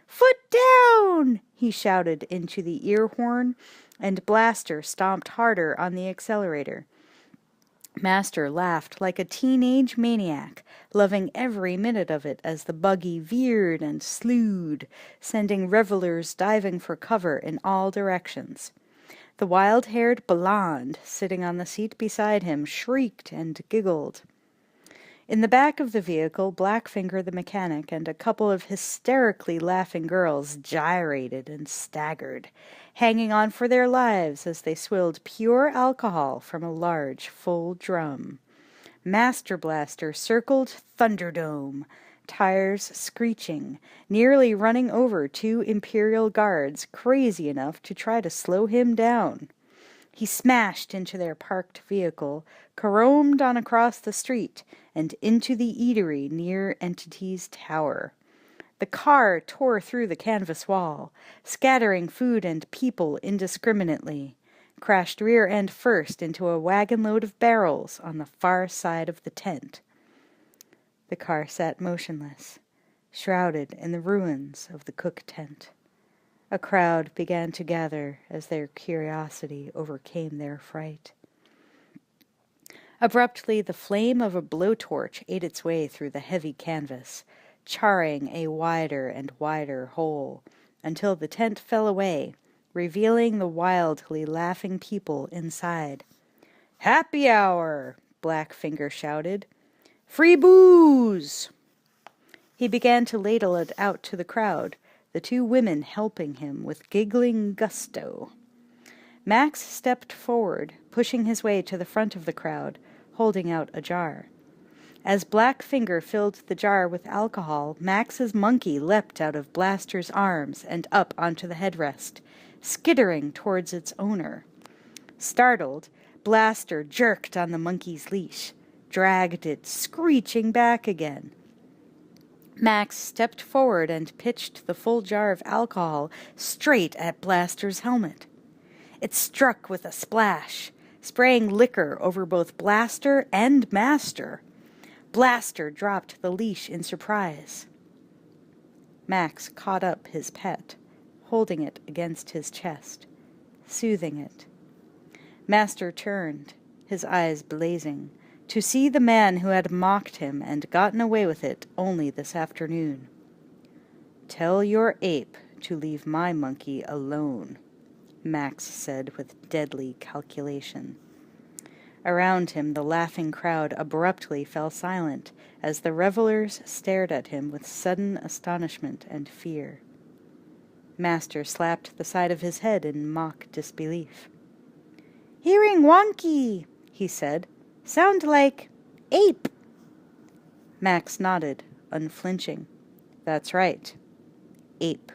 "Foot down!" he shouted into the ear horn, and Blaster stomped harder on the accelerator. Master laughed like a teenage maniac, loving every minute of it as the buggy veered and slewed, sending revelers diving for cover in all directions. The wild-haired blonde sitting on the seat beside him shrieked and giggled. In the back of the vehicle, Blackfinger the mechanic and a couple of hysterically laughing girls gyrated and staggered, hanging on for their lives as they swilled pure alcohol from a large, full drum. Master Blaster circled Thunderdome, tires screeching, nearly running over 2 Imperial Guards crazy enough to try to slow him down. He smashed into their parked vehicle, caromed on across the street, and into the eatery near Entity's tower. The car tore through the canvas wall, scattering food and people indiscriminately, crashed rear end first into a wagon load of barrels on the far side of the tent. The car sat motionless, shrouded in the ruins of the cook tent. A crowd began to gather as their curiosity overcame their fright. Abruptly, the flame of a blowtorch ate its way through the heavy canvas, charring a wider and wider hole, until the tent fell away, revealing the wildly laughing people inside. "Happy hour!" Blackfinger shouted. "Free booze!" He began to ladle it out to the crowd, the 2 women helping him with giggling gusto. Max stepped forward, pushing his way to the front of the crowd, holding out a jar. As Blackfinger filled the jar with alcohol, Max's monkey leapt out of Blaster's arms and up onto the headrest, skittering towards its owner. Startled, Blaster jerked on the monkey's leash, dragged it screeching back again. Max stepped forward and pitched the full jar of alcohol straight at Blaster's helmet. It struck with a splash, spraying liquor over both Blaster and Master. Blaster dropped the leash in surprise. Max caught up his pet, holding it against his chest, soothing it. Master turned, his eyes blazing, to see the man who had mocked him and gotten away with it only this afternoon. "Tell your ape to leave my monkey alone," Max said with deadly calculation. Around him the laughing crowd abruptly fell silent as the revelers stared at him with sudden astonishment and fear. Master slapped the side of his head in mock disbelief. "Hearing wonky," he said. "Sound like ape." Max nodded, unflinching. "That's right. Ape."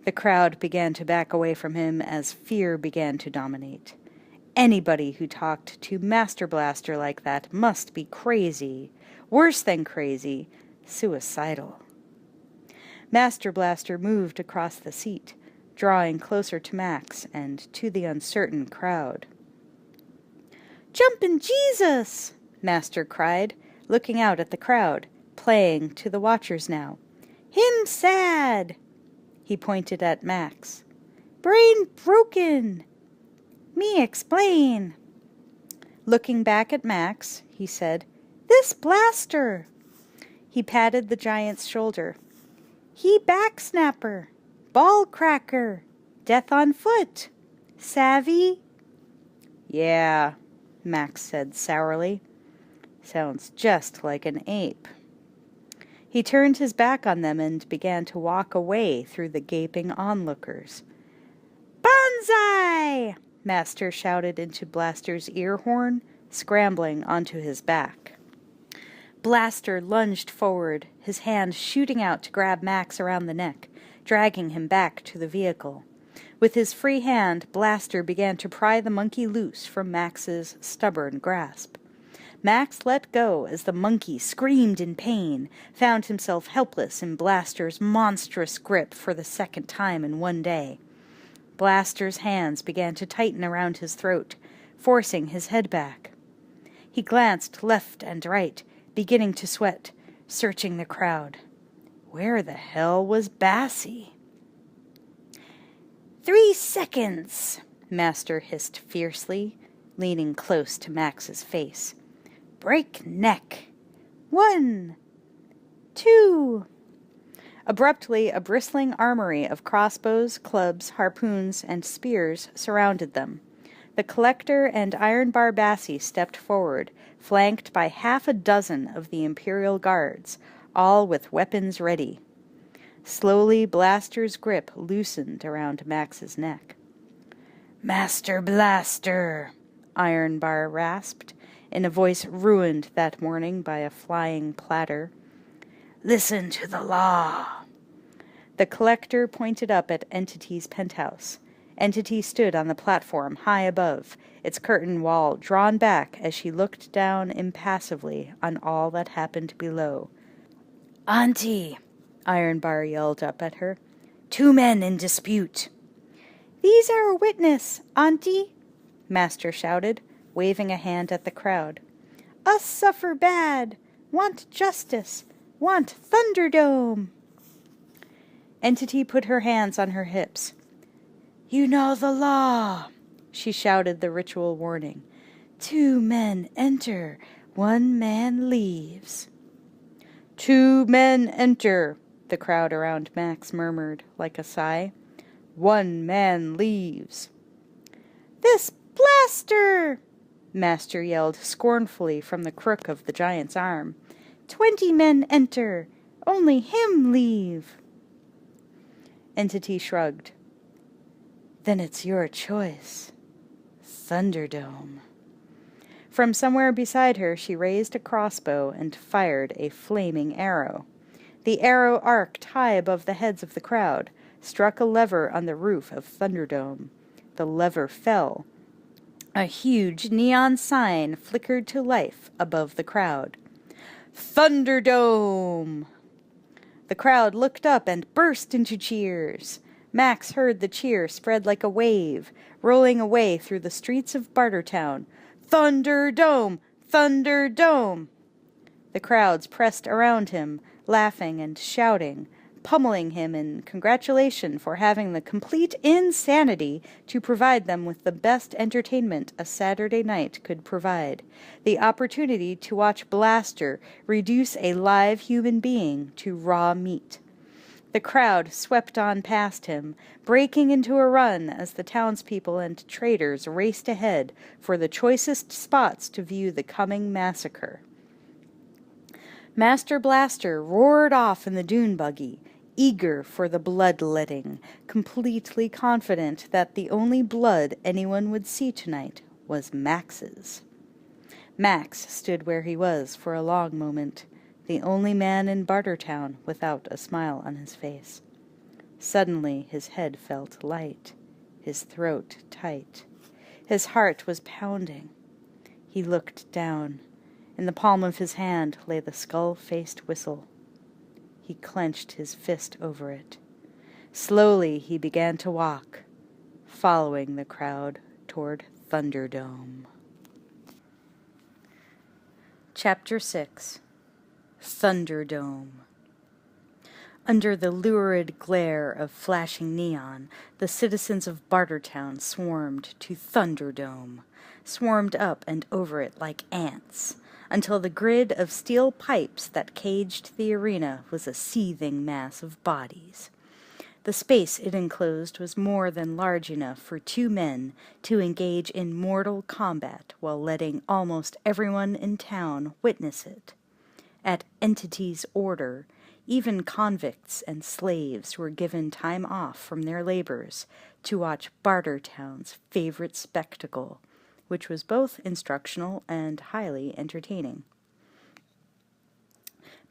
The crowd began to back away from him as fear began to dominate. Anybody who talked to Master Blaster like that must be crazy. Worse than crazy, suicidal. Master Blaster moved across the seat, drawing closer to Max and to the uncertain crowd. "Jumpin' Jesus!" Master cried, looking out at the crowd, playing to the watchers now. "Him sad!" He pointed at Max. "Brain broken! Me explain." Looking back at Max, he said, "This Blaster!" He patted the giant's shoulder. "He back snapper, ball cracker, death on foot. Savvy?" "Yeah," Max said sourly. "Sounds just like an ape." He turned his back on them and began to walk away through the gaping onlookers. "Banzai!" Master shouted into Blaster's ear horn, scrambling onto his back. Blaster lunged forward, his hand shooting out to grab Max around the neck, dragging him back to the vehicle. With his free hand, Blaster began to pry the monkey loose from Max's stubborn grasp. Max let go as the monkey screamed in pain, found himself helpless in Blaster's monstrous grip for the second time in one day. Blaster's hands began to tighten around his throat, forcing his head back. He glanced left and right, beginning to sweat, searching the crowd. Where the hell was Bassie? 3 seconds, Master hissed fiercely, leaning close to Max's face. Break neck. 1, 2... Abruptly, a bristling armory of crossbows, clubs, harpoons, and spears surrounded them. The Collector and Iron Bar Bassie stepped forward, flanked by 6 of the Imperial Guards, all with weapons ready. Slowly, Blaster's grip loosened around Max's neck. "Master Blaster," Iron Bar rasped, in a voice ruined that morning by a flying platter. "Listen to the law." The Collector pointed up at Entity's penthouse. Entity stood on the platform high above, its curtain wall drawn back as she looked down impassively on all that happened below. "Auntie," Iron Bar yelled up at her. 2 men in dispute." "These are a witness, Auntie," Master shouted, waving a hand at the crowd. "Us suffer bad. Want justice. Want Thunderdome." Entity put her hands on her hips. "You know the law," she shouted the ritual warning. 2 men enter, 1 man leaves. 2 men enter, the crowd around Max murmured like a sigh. 1 man leaves. "This Blaster!" Master yelled scornfully from the crook of the giant's arm. 20 men enter, only him leave. Entity shrugged. "Then it's your choice. Thunderdome." From somewhere beside her she raised a crossbow and fired a flaming arrow. The arrow arced high above the heads of the crowd, struck a lever on the roof of Thunderdome. The lever fell. A huge neon sign flickered to life above the crowd. "Thunderdome!" The crowd looked up and burst into cheers. Max heard the cheer spread like a wave, rolling away through the streets of Bartertown. "Thunderdome! Thunderdome!" The crowds pressed around him, laughing and shouting, pummeling him in congratulation for having the complete insanity to provide them with the best entertainment a Saturday night could provide, the opportunity to watch Blaster reduce a live human being to raw meat. The crowd swept on past him, breaking into a run as the townspeople and traders raced ahead for the choicest spots to view the coming massacre. Master Blaster roared off in the dune buggy, eager for the bloodletting, completely confident that the only blood anyone would see tonight was Max's. Max stood where he was for a long moment, the only man in Bartertown without a smile on his face. Suddenly his head felt light, his throat tight. His heart was pounding. He looked down. In the palm of his hand lay the skull-faced whistle. He clenched his fist over it. Slowly he began to walk, following the crowd toward Thunderdome. Chapter 6. Thunderdome. Under the lurid glare of flashing neon, the citizens of Bartertown swarmed to Thunderdome, swarmed up and over it like ants, until the grid of steel pipes that caged the arena was a seething mass of bodies. The space it enclosed was more than large enough for two men to engage in mortal combat while letting almost everyone in town witness it. At Entity's order, even convicts and slaves were given time off from their labors to watch Bartertown's favorite spectacle, which was both instructional and highly entertaining.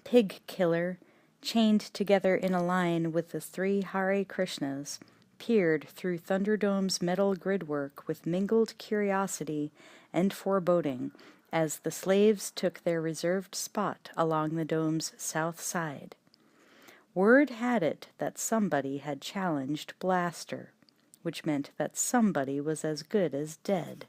Pig Killer, chained together in a line with the three Hare Krishnas, peered through Thunderdome's metal gridwork with mingled curiosity and foreboding as the slaves took their reserved spot along the dome's south side. Word had it that somebody had challenged Blaster, which meant that somebody was as good as dead.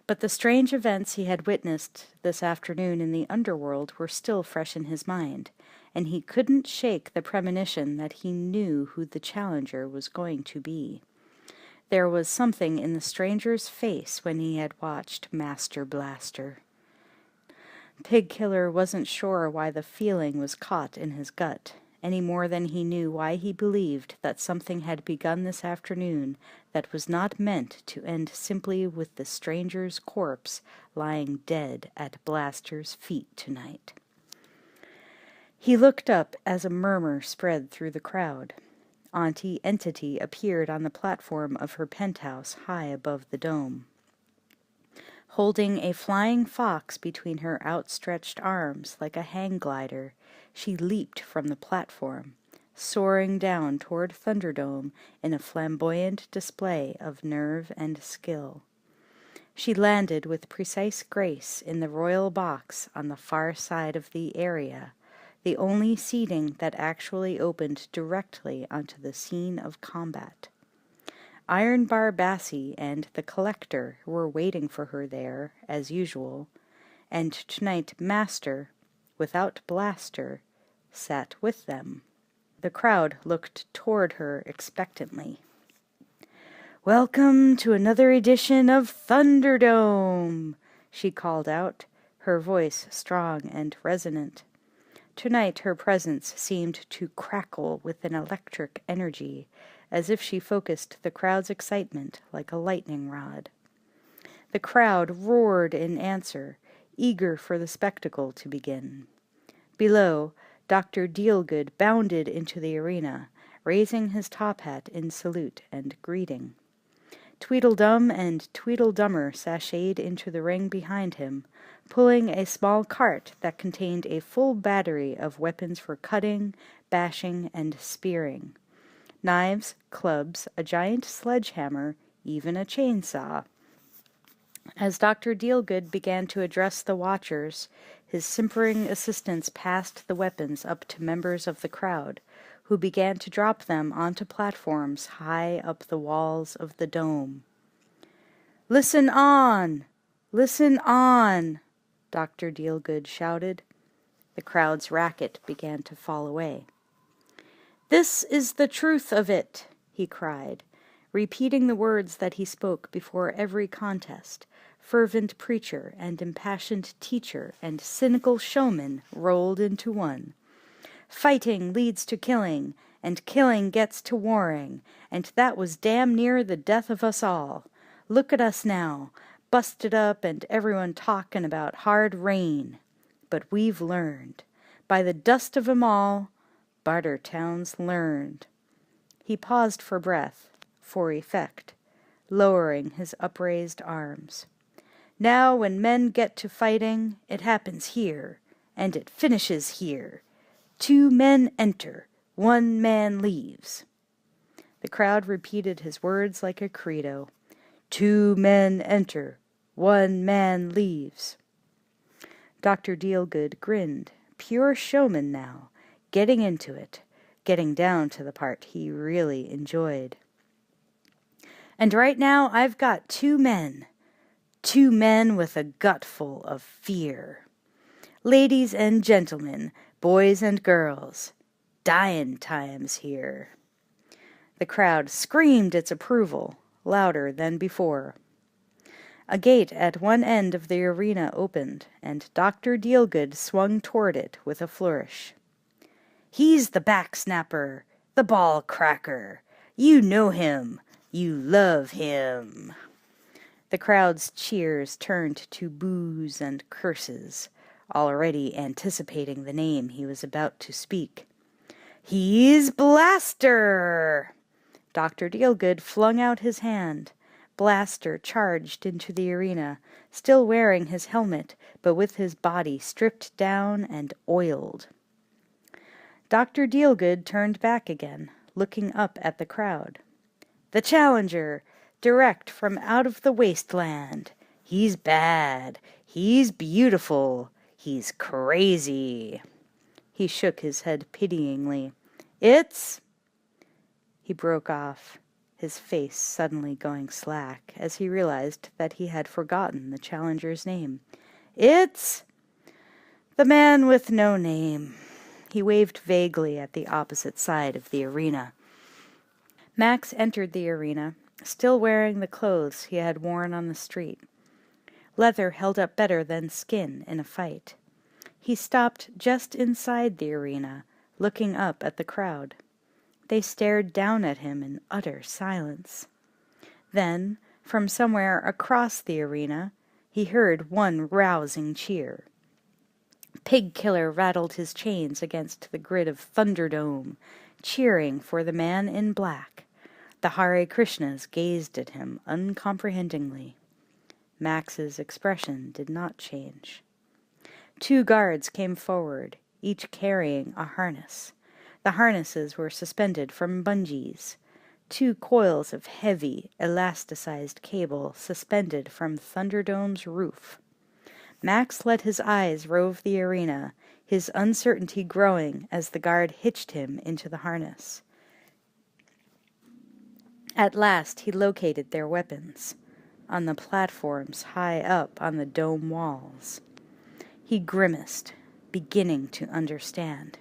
But the strange events he had witnessed this afternoon in the underworld were still fresh in his mind, and he couldn't shake the premonition that he knew who the challenger was going to be. There was something in the stranger's face when he had watched Master Blaster. Pig Killer wasn't sure why the feeling was caught in his gut, any more than he knew why he believed that something had begun this afternoon that was not meant to end simply with the stranger's corpse lying dead at Blaster's feet tonight. He looked up as a murmur spread through the crowd. Auntie Entity appeared on the platform of her penthouse high above the dome. Holding a flying fox between her outstretched arms like a hang glider, she leaped from the platform, soaring down toward Thunderdome in a flamboyant display of nerve and skill. She landed with precise grace in the royal box on the far side of the area, the only seating that actually opened directly onto the scene of combat. Ironbar Bassie and the Collector were waiting for her there, as usual, and tonight Master, without Blaster, sat with them. The crowd looked toward her expectantly. "Welcome to another edition of Thunderdome," she called out, her voice strong and resonant. Tonight her presence seemed to crackle with an electric energy, as if she focused the crowd's excitement like a lightning rod. The crowd roared in answer, eager for the spectacle to begin. Below, Dr. Dealgood bounded into the arena, raising his top hat in salute and greeting. Tweedledum and Tweedledummer sashayed into the ring behind him, pulling a small cart that contained a full battery of weapons for cutting, bashing, and spearing. Knives, clubs, a giant sledgehammer, even a chainsaw. As Dr. Dealgood began to address the watchers, his simpering assistants passed the weapons up to members of the crowd, who began to drop them onto platforms high up the walls of the dome. "Listen on! Listen on!" Dr. Dealgood shouted. The crowd's racket began to fall away. "This is the truth of it," he cried, repeating the words that he spoke before every contest. Fervent preacher and impassioned teacher and cynical showman rolled into one. "Fighting leads to killing, and killing gets to warring, and that was damn near the death of us all. Look at us now, busted up and everyone talking about hard rain. But we've learned. By the dust of 'em all, Bartertown's learned." He paused for breath, for effect, lowering his upraised arms. "Now when men get to fighting, it happens here, and it finishes here. 2 men enter, 1 man leaves." The crowd repeated his words like a credo. 2 men enter, 1 man leaves. Dr. Dealgood grinned, pure showman now, getting into it, getting down to the part he really enjoyed. "And right now I've got 2 men. 2 men with a gutful of fear. Ladies and gentlemen, boys and girls, dyin' times here." The crowd screamed its approval, louder than before. A gate at one end of the arena opened, and Dr. Dealgood swung toward it with a flourish. "He's the backsnapper, the ball cracker. You know him. You love him." The crowd's cheers turned to boos and curses, already anticipating the name he was about to speak. "He's Blaster!" Dr. Dealgood flung out his hand. Blaster charged into the arena, still wearing his helmet, but with his body stripped down and oiled. Dr. Dealgood turned back again, looking up at the crowd. "The challenger, direct from out of the wasteland. He's bad. He's beautiful. He's crazy." He shook his head pityingly. "It's—" He broke off, his face suddenly going slack as he realized that he had forgotten the challenger's name. "It's the man with no name." He waved vaguely at the opposite side of the arena. Max entered the arena, still wearing the clothes he had worn on the street. Leather held up better than skin in a fight. He stopped just inside the arena, looking up at the crowd. They stared down at him in utter silence. Then, from somewhere across the arena, he heard one rousing cheer. Pigkiller rattled his chains against the grid of Thunderdome, cheering for the man in black. The Hare Krishnas gazed at him uncomprehendingly. Max's expression did not change. 2 guards came forward, each carrying a harness. The harnesses were suspended from bungees. 2 coils of heavy, elasticized cable suspended from Thunderdome's roof. Max let his eyes rove the arena, his uncertainty growing as the guard hitched him into the harness. At last he located their weapons, on the platforms high up on the dome walls. He grimaced, beginning to understand.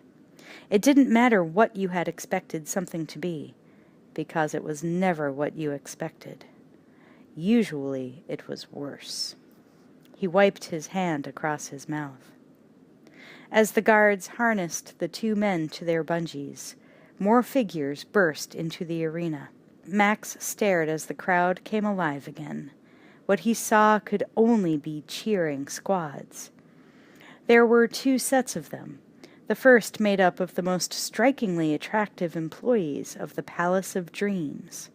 It didn't matter what you had expected something to be, because it was never what you expected. Usually it was worse. He wiped his hand across his mouth. As the guards harnessed the 2 men to their bungees, more figures burst into the arena. Max stared as the crowd came alive again. What he saw could only be cheering squads. There were 2 sets of them. The first made up of the most strikingly attractive employees of the Palace of Dreams,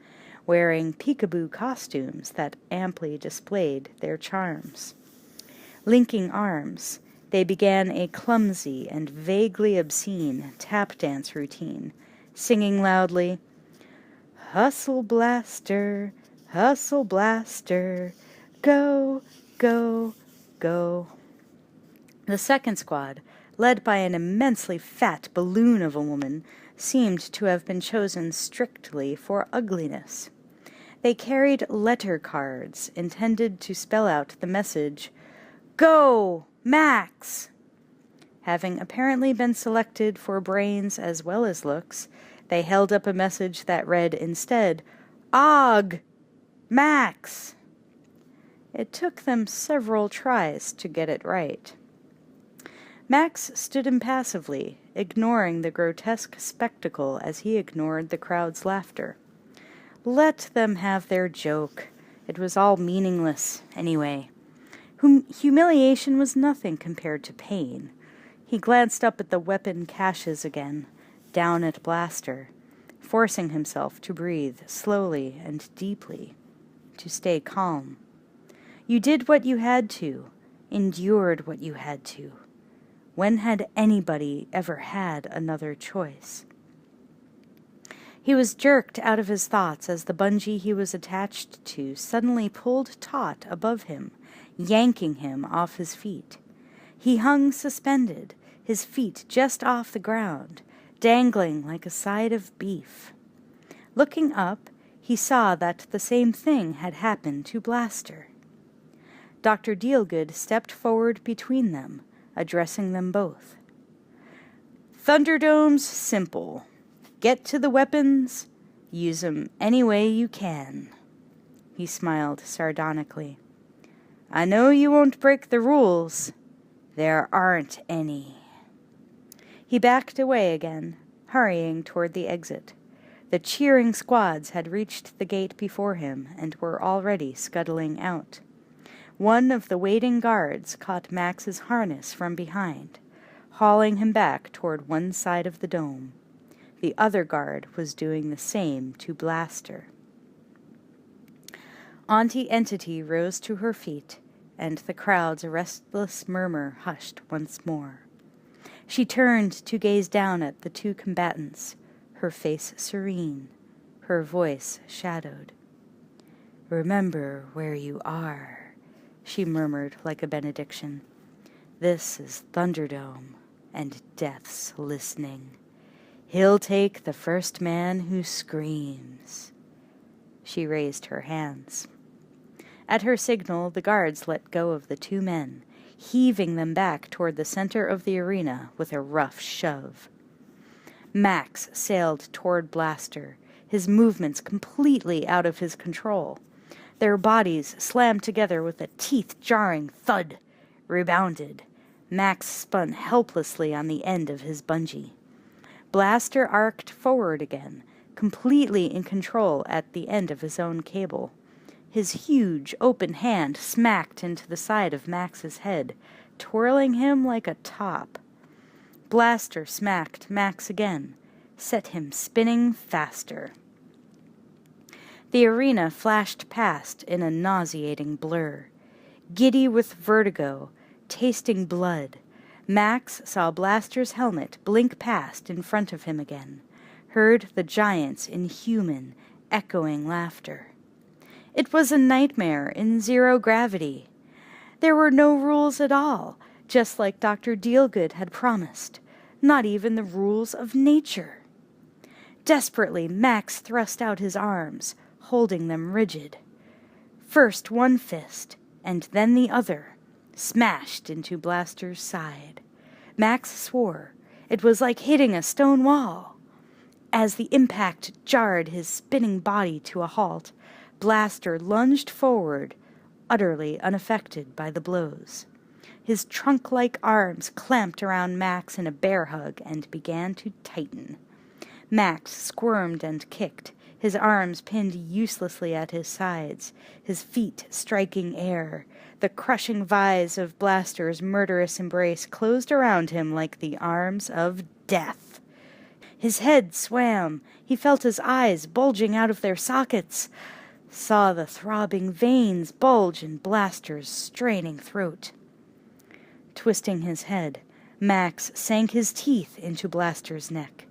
wearing peekaboo costumes that amply displayed their charms. Linking arms, they began a clumsy and vaguely obscene tap dance routine, singing loudly, "Hustle Blaster, Hustle Blaster, go, go, go." The second squad, led by an immensely fat balloon of a woman, seemed to have been chosen strictly for ugliness. They carried letter cards intended to spell out the message, "Go, Max!" Having apparently been selected for brains as well as looks, They held up a message that read instead, "Og! Max!" It took them several tries to get it right. Max stood impassively, ignoring the grotesque spectacle as he ignored the crowd's laughter. Let them have their joke. It was all meaningless, anyway. Humiliation was nothing compared to pain. He glanced up at the weapon caches again, down at Blaster, forcing himself to breathe slowly and deeply, to stay calm. You did what you had to, endured what you had to. When had anybody ever had another choice? He was jerked out of his thoughts as the bungee he was attached to suddenly pulled taut above him, yanking him off his feet. He hung suspended, his feet just off the ground, dangling like a side of beef. Looking up, he saw that the same thing had happened to Blaster. Dr. Dealgood stepped forward between them, addressing them both. "Thunderdome's simple. Get to the weapons, use 'em any way you can." He smiled sardonically. "I know you won't break the rules. There aren't any." He backed away again, hurrying toward the exit. The cheering squads had reached the gate before him and were already scuttling out. One of the waiting guards caught Max's harness from behind, hauling him back toward one side of the dome. The other guard was doing the same to Blaster. Auntie Entity rose to her feet, and the crowd's restless murmur hushed once more. She turned to gaze down at the two combatants, her face serene, her voice shadowed. "Remember where you are," she murmured like a benediction. "This is Thunderdome, and Death's listening. He'll take the first man who screams." She raised her hands. At her signal, the guards let go of the two men, heaving them back toward the center of the arena with a rough shove. Max sailed toward Blaster, his movements completely out of his control. Their bodies slammed together with a teeth-jarring thud, rebounded. Max spun helplessly on the end of his bungee. Blaster arced forward again, completely in control at the end of his own cable. His huge, open hand smacked into the side of Max's head, twirling him like a top. Blaster smacked Max again, set him spinning faster. The arena flashed past in a nauseating blur. Giddy with vertigo, tasting blood, Max saw Blaster's helmet blink past in front of him again, heard the giant's inhuman, echoing laughter. It was a nightmare in zero gravity. There were no rules at all, just like Dr. Dealgood had promised, not even the rules of nature. Desperately, Max thrust out his arms, holding them rigid. First one fist, and then the other, smashed into Blaster's side. Max swore. It was like hitting a stone wall. As the impact jarred his spinning body to a halt, Blaster lunged forward, utterly unaffected by the blows. His trunk-like arms clamped around Max in a bear hug and began to tighten. Max squirmed and kicked, his arms pinned uselessly at his sides, his feet striking air. The crushing vise of Blaster's murderous embrace closed around him like the arms of death. His head swam. He felt his eyes bulging out of their sockets, saw the throbbing veins bulge in Blaster's straining throat. Twisting his head, Max sank his teeth into Blaster's neck.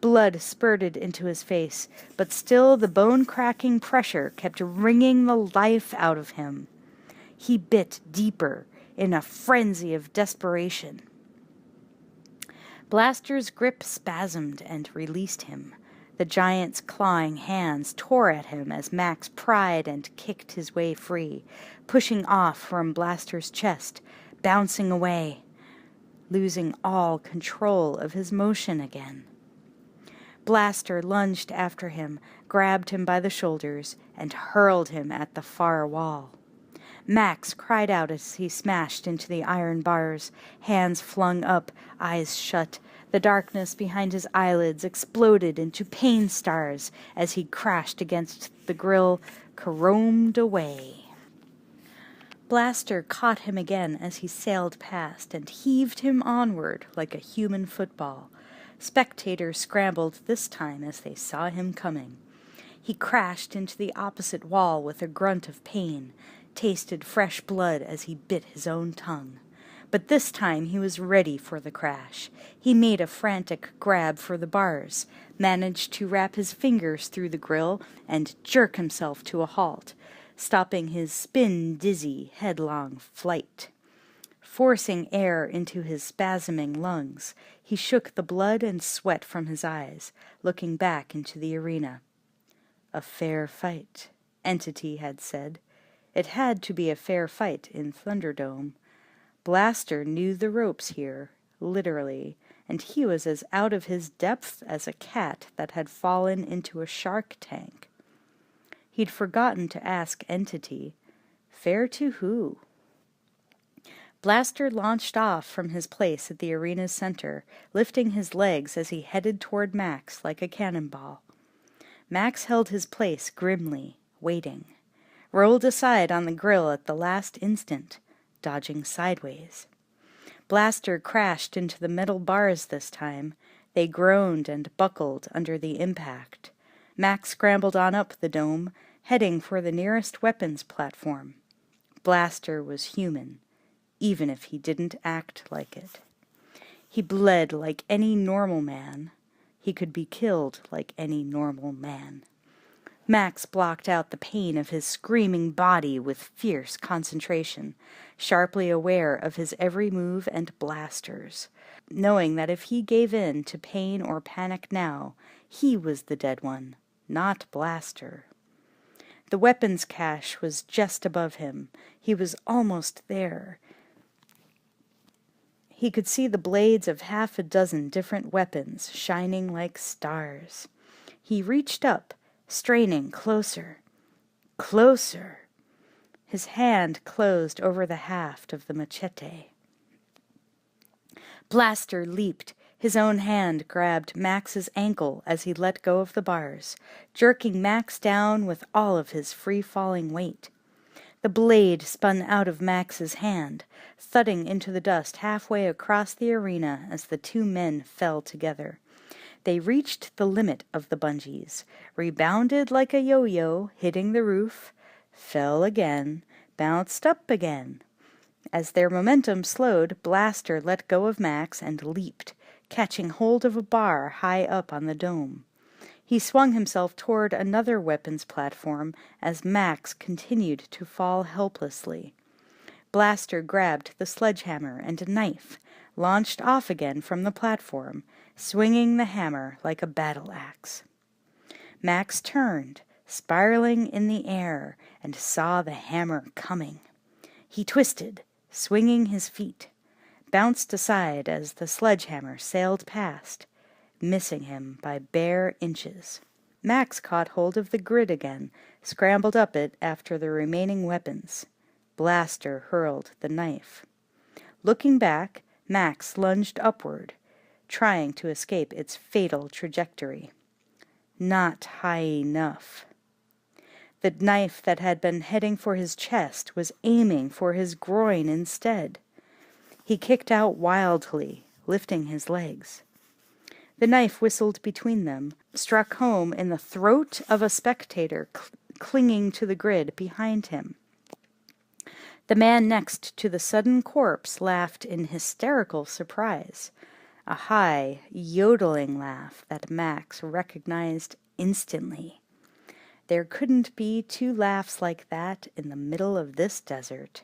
Blood spurted into his face, but still the bone-cracking pressure kept wringing the life out of him. He bit deeper in a frenzy of desperation. Blaster's grip spasmed and released him. The giant's clawing hands tore at him as Max pried and kicked his way free, pushing off from Blaster's chest, bouncing away, losing all control of his motion again. Blaster lunged after him, grabbed him by the shoulders, and hurled him at the far wall. Max cried out as he smashed into the iron bars, hands flung up, eyes shut. The darkness behind his eyelids exploded into pain stars as he crashed against the grill, caromed away. Blaster caught him again as he sailed past and heaved him onward like a human football. Spectators scrambled this time as they saw him coming. He crashed into the opposite wall with a grunt of pain, tasted fresh blood as he bit his own tongue. But this time he was ready for the crash. He made a frantic grab for the bars, managed to wrap his fingers through the grill and jerk himself to a halt, stopping his spin-dizzy, headlong flight. Forcing air into his spasming lungs, he shook the blood and sweat from his eyes, looking back into the arena. A fair fight, Entity had said. It had to be a fair fight in Thunderdome. Blaster knew the ropes here, literally, and he was as out of his depth as a cat that had fallen into a shark tank. He'd forgotten to ask Entity, fair to who? Blaster launched off from his place at the arena's center, lifting his legs as he headed toward Max like a cannonball. Max held his place grimly, waiting. Rolled aside on the grill at the last instant, dodging sideways. Blaster crashed into the metal bars this time. They groaned and buckled under the impact. Max scrambled on up the dome, heading for the nearest weapons platform. Blaster was human, even if he didn't act like it. He bled like any normal man. He could be killed like any normal man. Max blocked out the pain of his screaming body with fierce concentration, sharply aware of his every move and Blaster's, knowing that if he gave in to pain or panic now, he was the dead one, not Blaster. The weapons cache was just above him. He was almost there. He could see the blades of half a dozen different weapons shining like stars. He reached up, straining closer. Closer. His hand closed over the haft of the machete. Blaster leaped. His own hand grabbed Max's ankle as he let go of the bars, jerking Max down with all of his free-falling weight. The blade spun out of Max's hand, thudding into the dust halfway across the arena as the two men fell together. They reached the limit of the bungees, rebounded like a yo-yo, hitting the roof, fell again, bounced up again. As their momentum slowed, Blaster let go of Max and leaped, catching hold of a bar high up on the dome. He swung himself toward another weapons platform as Max continued to fall helplessly. Blaster grabbed the sledgehammer and a knife, launched off again from the platform, swinging the hammer like a battle axe. Max turned, spiraling in the air, and saw the hammer coming. He twisted, swinging his feet, bounced aside as the sledgehammer sailed past, missing him by bare inches. Max caught hold of the grid again, scrambled up it after the remaining weapons. Blaster hurled the knife. Looking back, Max lunged upward, trying to escape its fatal trajectory. Not high enough. The knife that had been heading for his chest was aiming for his groin instead. He kicked out wildly, lifting his legs. The knife whistled between them, struck home in the throat of a spectator clinging to the grid behind him. The man next to the sudden corpse laughed in hysterical surprise, a high, yodeling laugh that Max recognized instantly. There couldn't be two laughs like that in the middle of this desert.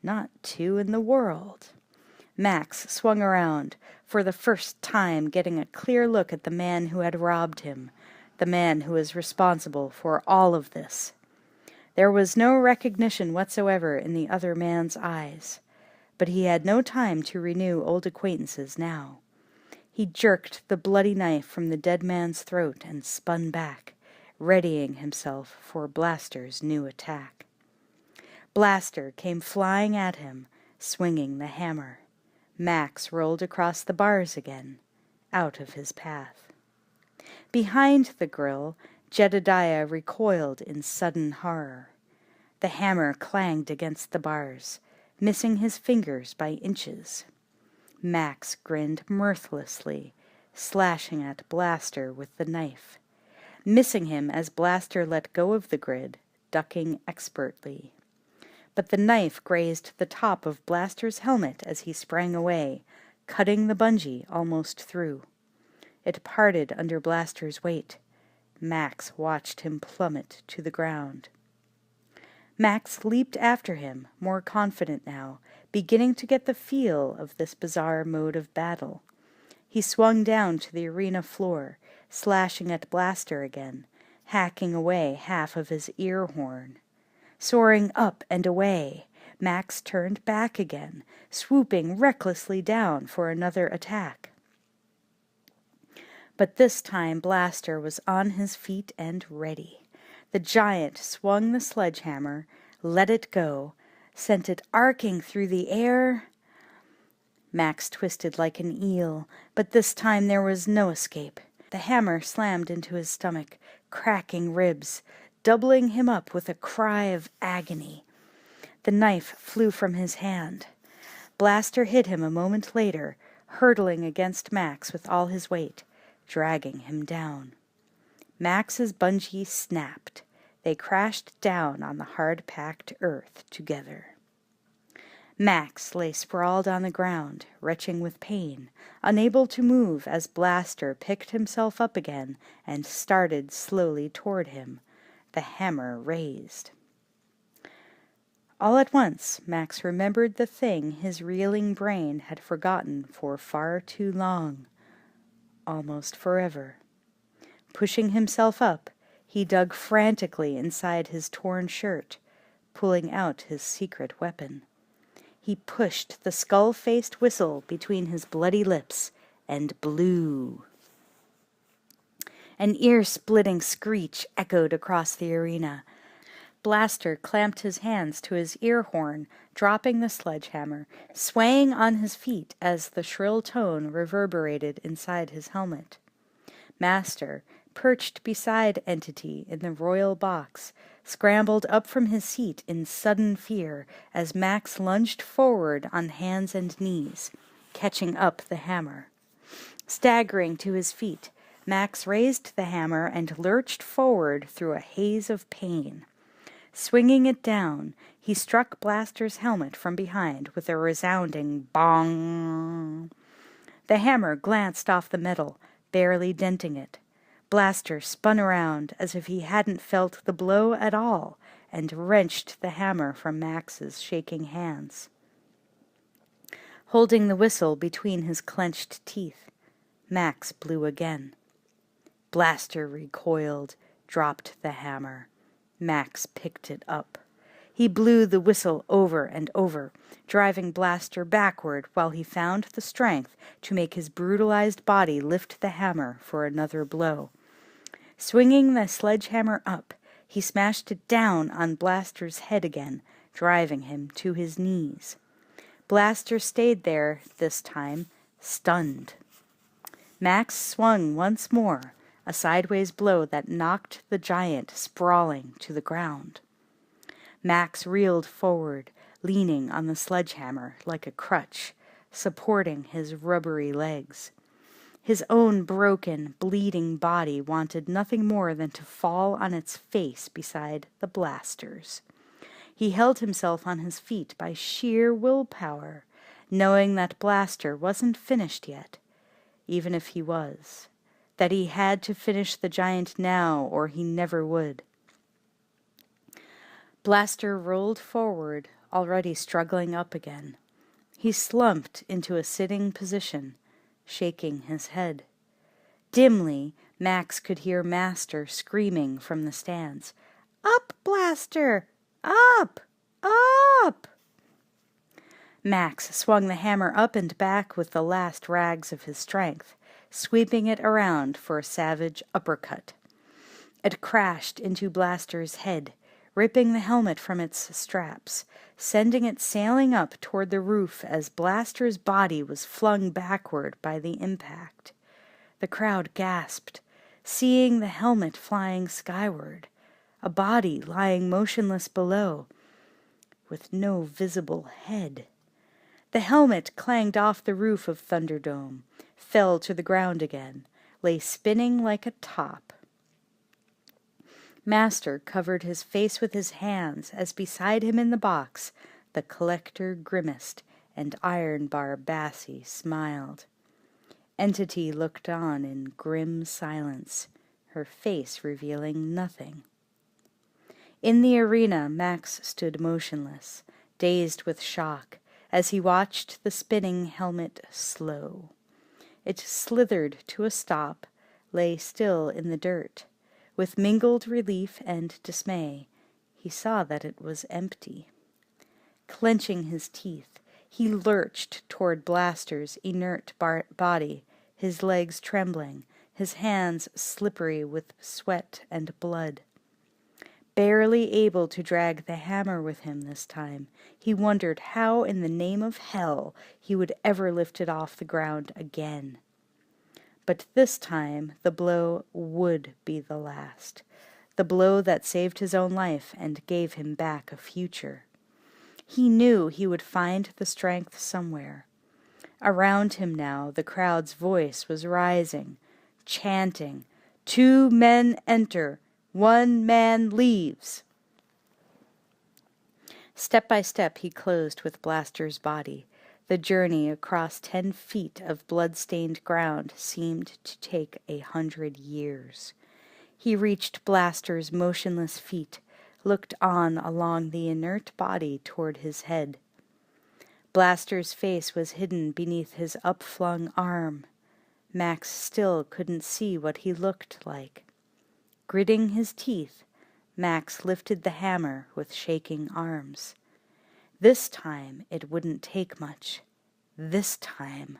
Not two in the world. Max swung around, for the first time getting a clear look at the man who had robbed him, the man who was responsible for all of this. There was no recognition whatsoever in the other man's eyes, but he had no time to renew old acquaintances now. He jerked the bloody knife from the dead man's throat and spun back, readying himself for Blaster's new attack. Blaster came flying at him, swinging the hammer. Max rolled across the bars again, out of his path. Behind the grill, Jedediah recoiled in sudden horror. The hammer clanged against the bars, missing his fingers by inches. Max grinned mirthlessly, slashing at Blaster with the knife, missing him as Blaster let go of the grid, ducking expertly. But the knife grazed the top of Blaster's helmet as he sprang away, cutting the bungee almost through. It parted under Blaster's weight. Max watched him plummet to the ground. Max leaped after him, more confident now, beginning to get the feel of this bizarre mode of battle. He swung down to the arena floor, slashing at Blaster again, hacking away half of his ear horn. Soaring up and away, Max turned back again, swooping recklessly down for another attack. But this time Blaster was on his feet and ready. The giant swung the sledgehammer, let it go, sent it arcing through the air. Max twisted like an eel, but this time there was no escape. The hammer slammed into his stomach, cracking ribs, doubling him up with a cry of agony. The knife flew from his hand. Blaster hit him a moment later, hurtling against Max with all his weight, dragging him down. Max's bungee snapped. They crashed down on the hard-packed earth together. Max lay sprawled on the ground, retching with pain, unable to move as Blaster picked himself up again and started slowly toward him, the hammer raised. All at once, Max remembered the thing his reeling brain had forgotten for far too long, almost forever. Pushing himself up, he dug frantically inside his torn shirt, pulling out his secret weapon. He pushed the skull-faced whistle between his bloody lips and blew. An ear-splitting screech echoed across the arena. Blaster clamped his hands to his ear horn, dropping the sledgehammer, swaying on his feet as the shrill tone reverberated inside his helmet. Master, perched beside Entity in the royal box, scrambled up from his seat in sudden fear as Max lunged forward on hands and knees, catching up the hammer. Staggering to his feet, Max raised the hammer and lurched forward through a haze of pain. Swinging it down, he struck Blaster's helmet from behind with a resounding bong. The hammer glanced off the metal, barely denting it. Blaster spun around as if he hadn't felt the blow at all and wrenched the hammer from Max's shaking hands. Holding the whistle between his clenched teeth, Max blew again. Blaster recoiled, dropped the hammer. Max picked it up. He blew the whistle over and over, driving Blaster backward while he found the strength to make his brutalized body lift the hammer for another blow. Swinging the sledgehammer up, he smashed it down on Blaster's head again, driving him to his knees. Blaster stayed there, this time, stunned. Max swung once more, a sideways blow that knocked the giant sprawling to the ground. Max reeled forward, leaning on the sledgehammer like a crutch, supporting his rubbery legs. His own broken, bleeding body wanted nothing more than to fall on its face beside the Blaster's. He held himself on his feet by sheer willpower, knowing that Blaster wasn't finished yet, even if he was, that he had to finish the giant now or he never would. Blaster rolled forward, already struggling up again. He slumped into a sitting position, shaking his head. Dimly, Max could hear Master screaming from the stands, "Up, Blaster! Up! Up!" Max swung the hammer up and back with the last rags of his strength, sweeping it around for a savage uppercut. It crashed into Blaster's head, ripping the helmet from its straps, sending it sailing up toward the roof as Blaster's body was flung backward by the impact. The crowd gasped, seeing the helmet flying skyward, a body lying motionless below, with no visible head. The helmet clanged off the roof of Thunderdome, fell to the ground again, lay spinning like a top. Master covered his face with his hands as beside him in the box the Collector grimaced and Ironbar Bassie smiled. Entity looked on in grim silence, her face revealing nothing. In the arena, Max stood motionless, dazed with shock, as he watched the spinning helmet slow. It slithered to a stop, lay still in the dirt. With mingled relief and dismay, he saw that it was empty. Clenching his teeth, he lurched toward Blaster's inert body, his legs trembling, his hands slippery with sweat and blood. Barely able to drag the hammer with him this time, he wondered how in the name of hell he would ever lift it off the ground again. But this time the blow would be the last, the blow that saved his own life and gave him back a future. He knew he would find the strength somewhere. Around him now the crowd's voice was rising, chanting, "2 men enter, 1 man leaves." Step by step he closed with Blaster's body. The journey across 10 feet of blood-stained ground seemed to take 100 years. He reached Blaster's motionless feet, looked on along the inert body toward his head. Blaster's face was hidden beneath his upflung arm. Max still couldn't see what he looked like. Gritting his teeth, Max lifted the hammer with shaking arms. This time it wouldn't take much. This time.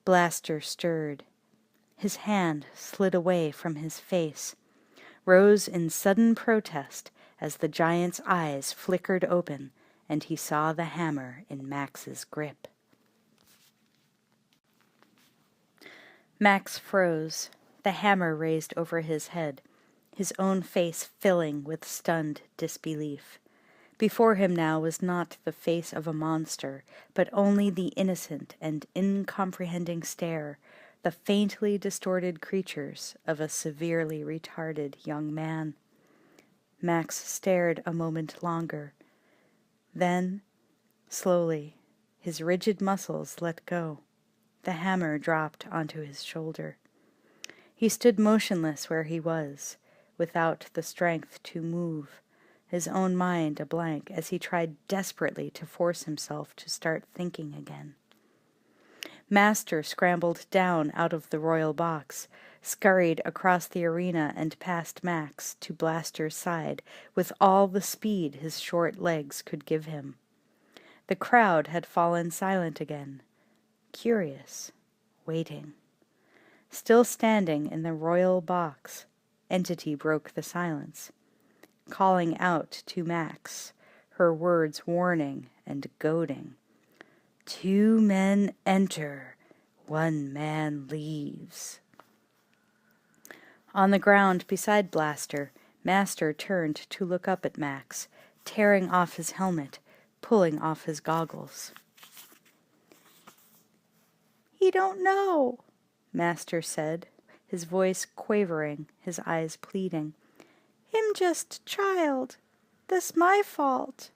Blaster stirred. His hand slid away from his face, rose in sudden protest as the giant's eyes flickered open and he saw the hammer in Max's grip. Max froze, the hammer raised over his head, his own face filling with stunned disbelief. Before him now was not the face of a monster, but only the innocent and incomprehending stare, the faintly distorted creatures of a severely retarded young man. Max stared a moment longer. Then, slowly, his rigid muscles let go. The hammer dropped onto his shoulder. He stood motionless where he was, without the strength to move, his own mind a blank as he tried desperately to force himself to start thinking again. Master scrambled down out of the royal box, scurried across the arena and past Max to Blaster's side with all the speed his short legs could give him. The crowd had fallen silent again, curious, waiting. Still standing in the royal box, Entity broke the silence, calling out to Max, her words warning and goading. 2 men enter, 1 man leaves. On the ground beside Blaster, Master turned to look up at Max, tearing off his helmet, pulling off his goggles. "He don't know," Master said, his voice quavering, his eyes pleading. "Him just child. This my fault."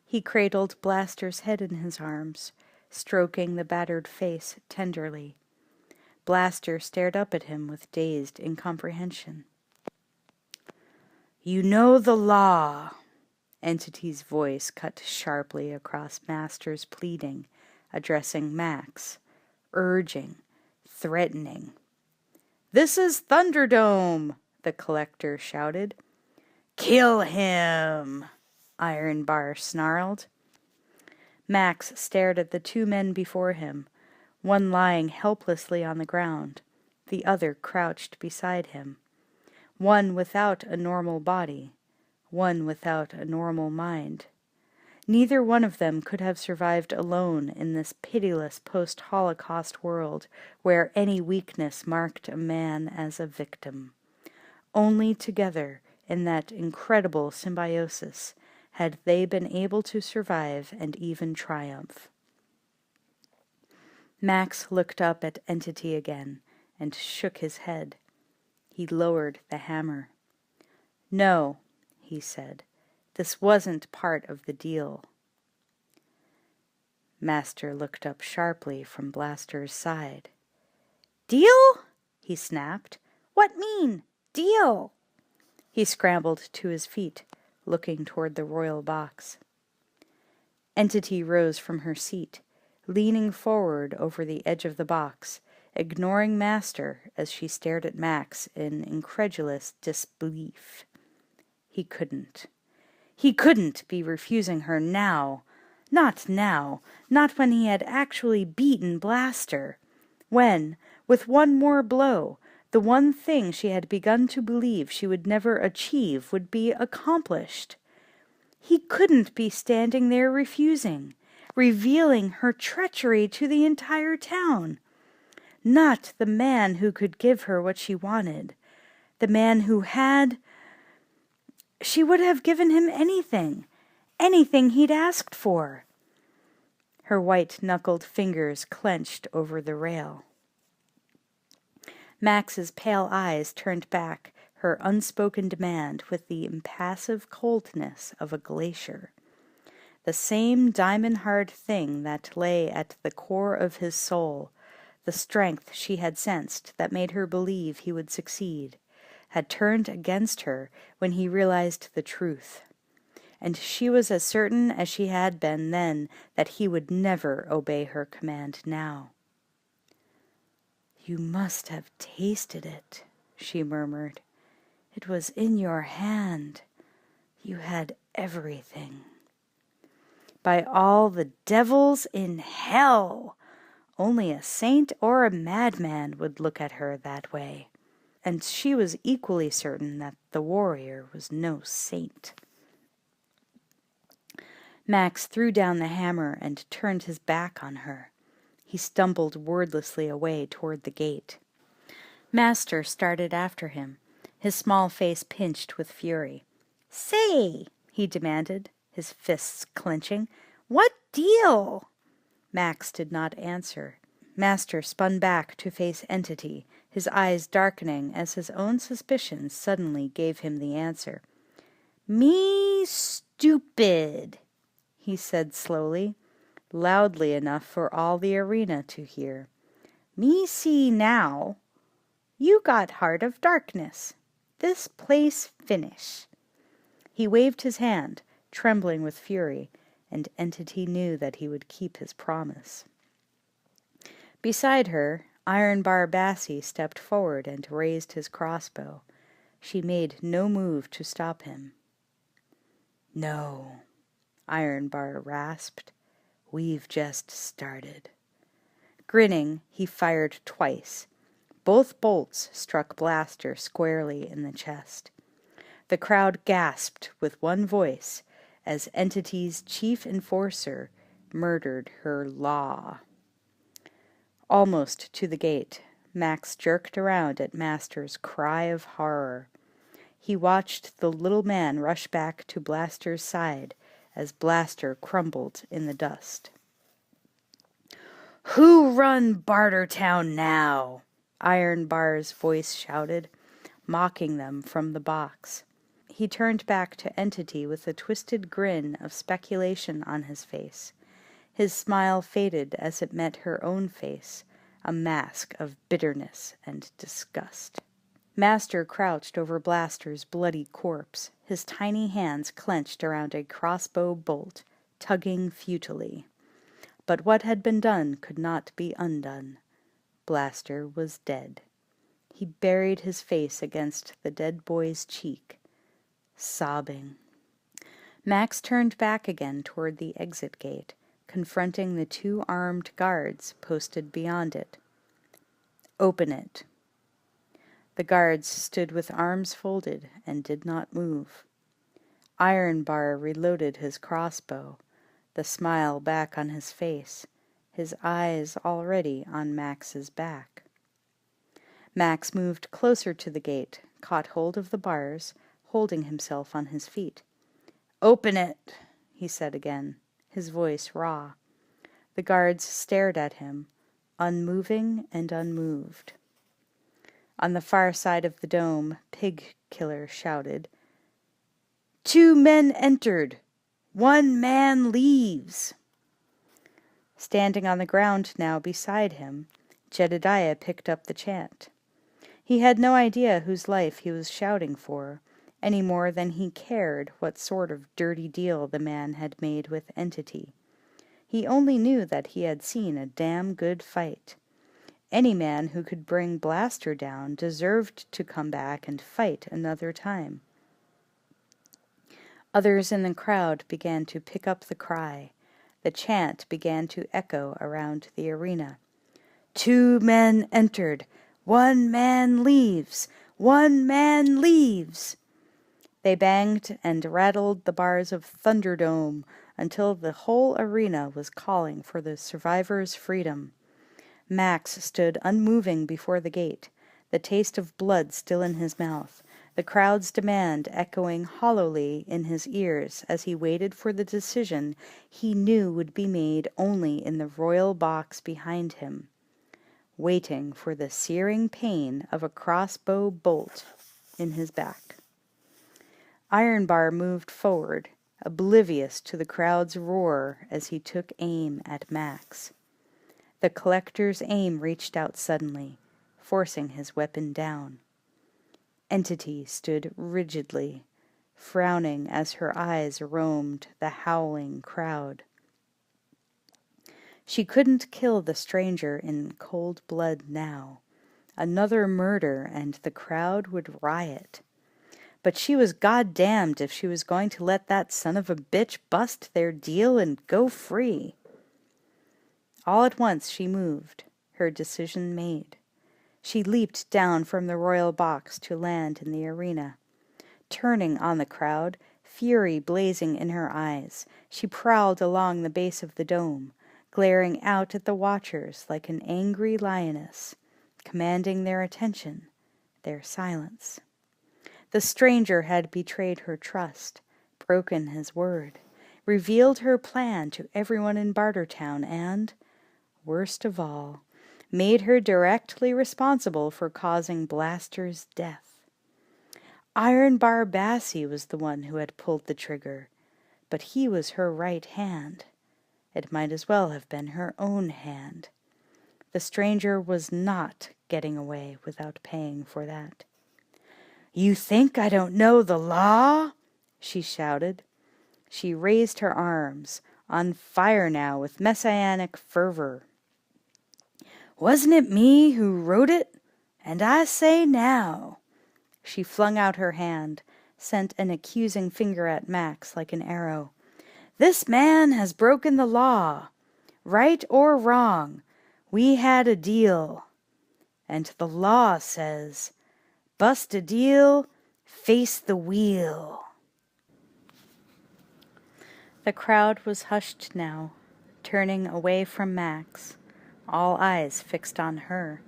He cradled Blaster's head in his arms, stroking the battered face tenderly. Blaster stared up at him with dazed incomprehension. "You know the law," Entity's voice cut sharply across Master's pleading, addressing Max, urging, threatening. "This is Thunderdome," the Collector shouted. "Kill him," Ironbar snarled. Max stared at the 2 men before him, one lying helplessly on the ground, the other crouched beside him. One without a normal body, one without a normal mind. Neither one of them could have survived alone in this pitiless post-Holocaust world where any weakness marked a man as a victim. Only together, in that incredible symbiosis, had they been able to survive and even triumph. Max looked up at Entity again and shook his head. He lowered the hammer. "No," he said, "this wasn't part of the deal." Master looked up sharply from Blaster's side. "Deal?" he snapped. "What mean, deal?" He scrambled to his feet, looking toward the royal box. Entity rose from her seat, leaning forward over the edge of the box, ignoring Master as she stared at Max in incredulous disbelief. He couldn't be refusing her now. Not now, not when he had actually beaten Blaster. When, with one more blow, the one thing she had begun to believe she would never achieve would be accomplished. He couldn't be standing there refusing, revealing her treachery to the entire town. Not the man who could give her what she wanted. The man who had... She would have given him anything he'd asked for. Her white-knuckled fingers clenched over the rail. Max's pale eyes turned back her unspoken demand with the impassive coldness of a glacier. The same diamond-hard thing that lay at the core of his soul, the strength she had sensed that made her believe he would succeed, had turned against her when he realized the truth. And she was as certain as she had been then that he would never obey her command now. "You must have tasted it," she murmured. "It was in your hand. You had everything." "By all the devils in hell! Only a saint or a madman would look at her that way." And she was equally certain that the warrior was no saint. Max threw down the hammer and turned his back on her. He stumbled wordlessly away toward the gate. Master started after him, his small face pinched with fury. "Say," he demanded, his fists clenching, "what deal?" Max did not answer. Master spun back to face Entity, his eyes darkening as his own suspicions suddenly gave him the answer. "Me stupid," he said slowly, loudly enough for all the arena to hear. "Me see now. You got Heart of Darkness. This place finish." He waved his hand, trembling with fury, and Entity knew that he would keep his promise. Beside her, Iron Bar Bassie stepped forward and raised his crossbow. She made no move to stop him. "No," Iron Bar rasped. "We've just started." Grinning, he fired twice. Both bolts struck Blaster squarely in the chest. The crowd gasped with one voice as Entity's chief enforcer murdered her law. Almost to the gate, Max jerked around at Master's cry of horror. He watched the little man rush back to Blaster's side as Blaster crumbled in the dust. "Who run Bartertown now?" Iron Bar's voice shouted, mocking them from the box. He turned back to Entity with a twisted grin of speculation on his face. His smile faded as it met her own face, a mask of bitterness and disgust. Master crouched over Blaster's bloody corpse, his tiny hands clenched around a crossbow bolt, tugging futilely. But what had been done could not be undone. Blaster was dead. He buried his face against the dead boy's cheek, sobbing. Max turned back again toward the exit gate, confronting the 2 armed guards posted beyond it. "Open it." The guards stood with arms folded and did not move. Iron Bar reloaded his crossbow, the smile back on his face, his eyes already on Max's back. Max moved closer to the gate, caught hold of the bars, holding himself on his feet. "Open it," he said again, his voice raw. The guards stared at him, unmoving and unmoved. On the far side of the dome, Pig Killer shouted, "2 men entered. 1 man leaves." Standing on the ground now beside him, Jedediah picked up the chant. He had no idea whose life he was shouting for, any more than he cared what sort of dirty deal the man had made with Entity. He only knew that he had seen a damn good fight. Any man who could bring Blaster down deserved to come back and fight another time. Others in the crowd began to pick up the cry. The chant began to echo around the arena. 2 men entered. 1 man leaves. 1 man leaves. They banged and rattled the bars of Thunderdome until the whole arena was calling for the survivors' freedom. Max stood unmoving before the gate, the taste of blood still in his mouth, the crowd's demand echoing hollowly in his ears as he waited for the decision he knew would be made only in the royal box behind him, waiting for the searing pain of a crossbow bolt in his back. Iron Bar moved forward, oblivious to the crowd's roar as he took aim at Max. The collector's aim reached out suddenly, forcing his weapon down. Entity stood rigidly, frowning as her eyes roamed the howling crowd. She couldn't kill the stranger in cold blood now. Another murder and the crowd would riot. But she was goddamned if she was going to let that son of a bitch bust their deal and go free. All at once she moved, her decision made. She leaped down from the royal box to land in the arena. Turning on the crowd, fury blazing in her eyes, she prowled along the base of the dome, glaring out at the watchers like an angry lioness, commanding their attention, their silence. The stranger had betrayed her trust, broken his word, revealed her plan to everyone in Bartertown, and, worst of all, made her directly responsible for causing Blaster's death. Iron Bar Bassie was the one who had pulled the trigger, but he was her right hand. It might as well have been her own hand. The stranger was not getting away without paying for that. "You think I don't know the law?" she shouted. She raised her arms, on fire now with messianic fervor. "Wasn't it me who wrote it? And I say now." She flung out her hand, sent an accusing finger at Max like an arrow. "This man has broken the law. Right or wrong, we had a deal. And the law says, bust a deal, face the wheel." The crowd was hushed now, turning away from Max, all eyes fixed on her.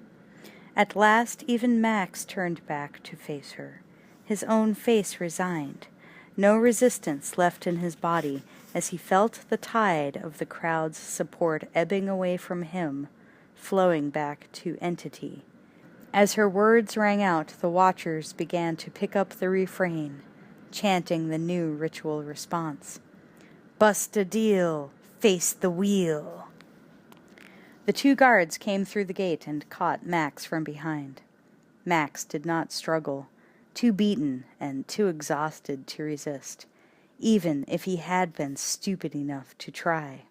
At last even Max turned back to face her, his own face resigned, no resistance left in his body as he felt the tide of the crowd's support ebbing away from him, flowing back to Entity. As her words rang out, the watchers began to pick up the refrain, chanting the new ritual response. "Bust a deal, face the wheel." The 2 guards came through the gate and caught Max from behind. Max did not struggle, too beaten and too exhausted to resist, even if he had been stupid enough to try.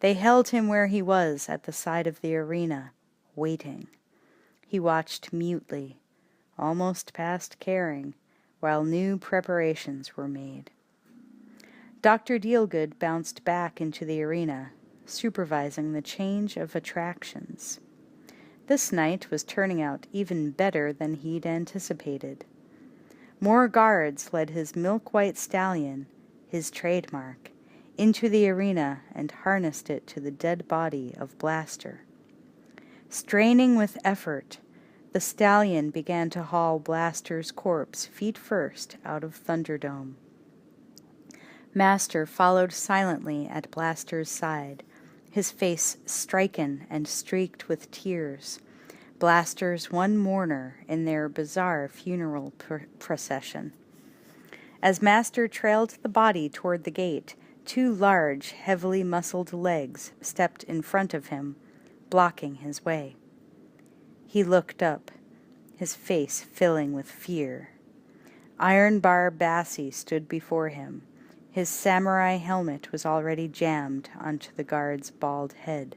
They held him where he was at the side of the arena, waiting. He watched mutely, almost past caring, while new preparations were made. Dr. Dealgood bounced back into the arena, supervising the change of attractions. This night was turning out even better than he'd anticipated. More guards led his milk-white stallion, his trademark, into the arena and harnessed it to the dead body of Blaster. Straining with effort, the stallion began to haul Blaster's corpse feet first out of Thunderdome. Master followed silently at Blaster's side, his face stricken and streaked with tears, Blaster's one mourner in their bizarre funeral procession. As Master trailed the body toward the gate, two large, heavily muscled legs stepped in front of him, blocking his way. He looked up, his face filling with fear. Ironbar Bassie stood before him. His samurai helmet was already jammed onto the guard's bald head.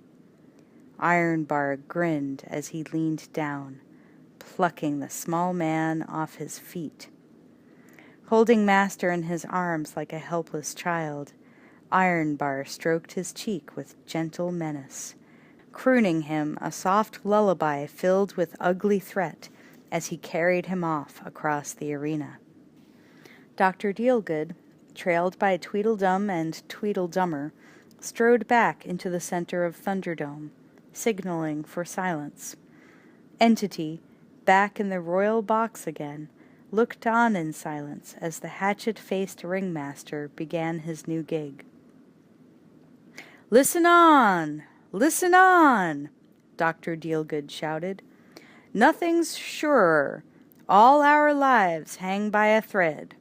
Ironbar grinned as he leaned down, plucking the small man off his feet. Holding Master in his arms like a helpless child, Ironbar stroked his cheek with gentle menace, crooning him a soft lullaby filled with ugly threat as he carried him off across the arena. Dr. Dealgood, trailed by Tweedledum and Tweedledummer, strode back into the center of Thunderdome, signaling for silence. Entity, back in the royal box again, looked on in silence as the hatchet-faced ringmaster began his new gig. "Listen on! Listen on!" Dr. Dealgood shouted. "Nothing's surer. All our lives hang by a thread."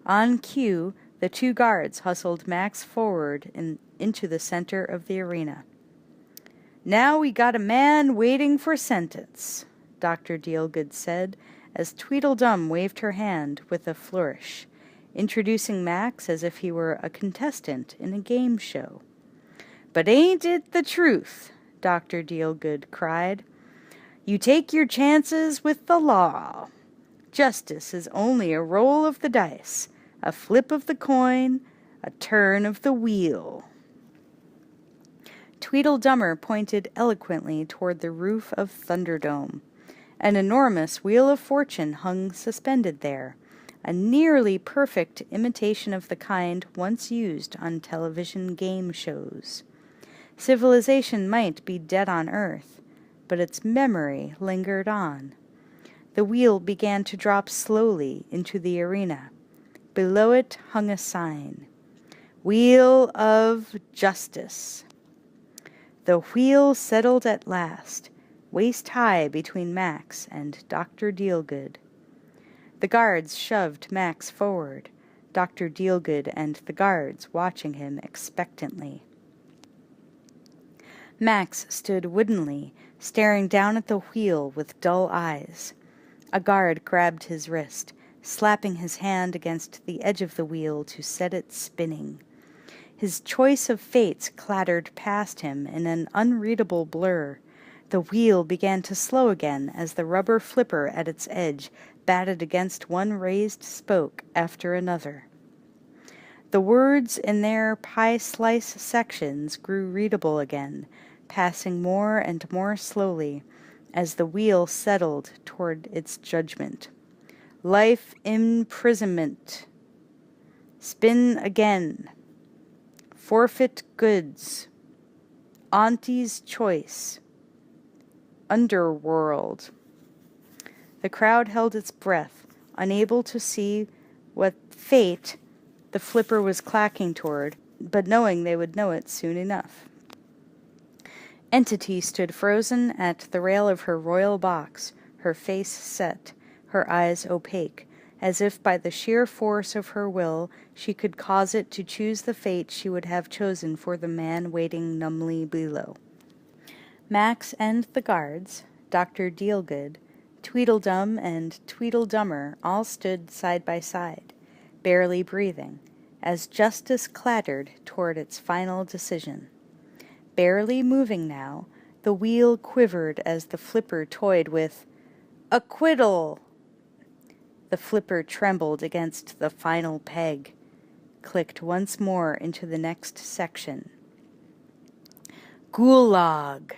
On cue, the two guards hustled Max forward into the center of the arena. "Now we got a man waiting for sentence," Dr. Dealgood said, as Tweedledum waved her hand with a flourish, introducing Max as if he were a contestant in a game show. "But ain't it the truth?" Dr. Dealgood cried. "You take your chances with the law. Justice is only a roll of the dice, a flip of the coin, a turn of the wheel." Tweedledummer pointed eloquently toward the roof of Thunderdome. An enormous wheel of fortune hung suspended there, a nearly perfect imitation of the kind once used on television game shows. Civilization might be dead on Earth, but its memory lingered on. The wheel began to drop slowly into the arena. Below it hung a sign, "Wheel of Justice." The wheel settled at last, waist-high between Max and Dr. Dealgood. The guards shoved Max forward, Dr. Dealgood and the guards watching him expectantly. Max stood woodenly, staring down at the wheel with dull eyes. A guard grabbed his wrist, slapping his hand against the edge of the wheel to set it spinning. His choice of fates clattered past him in an unreadable blur. The wheel began to slow again as the rubber flipper at its edge batted against one raised spoke after another. The words in their pie-slice sections grew readable again, passing more and more slowly as the wheel settled toward its judgment. Life imprisonment. Spin again. Forfeit goods. Auntie's choice. Underworld. The crowd held its breath, unable to see what fate the flipper was clacking toward, but knowing they would know it soon enough. Entity stood frozen at the rail of her royal box, her face set, her eyes opaque, as if by the sheer force of her will she could cause it to choose the fate she would have chosen for the man waiting numbly below. Max and the guards, Dr. Dealgood, Tweedledum and Tweedledummer all stood side by side, barely breathing, as justice clattered toward its final decision. Barely moving now, the wheel quivered as the flipper toyed with "Acquittal!" The flipper trembled against the final peg, clicked once more into the next section. Gulag!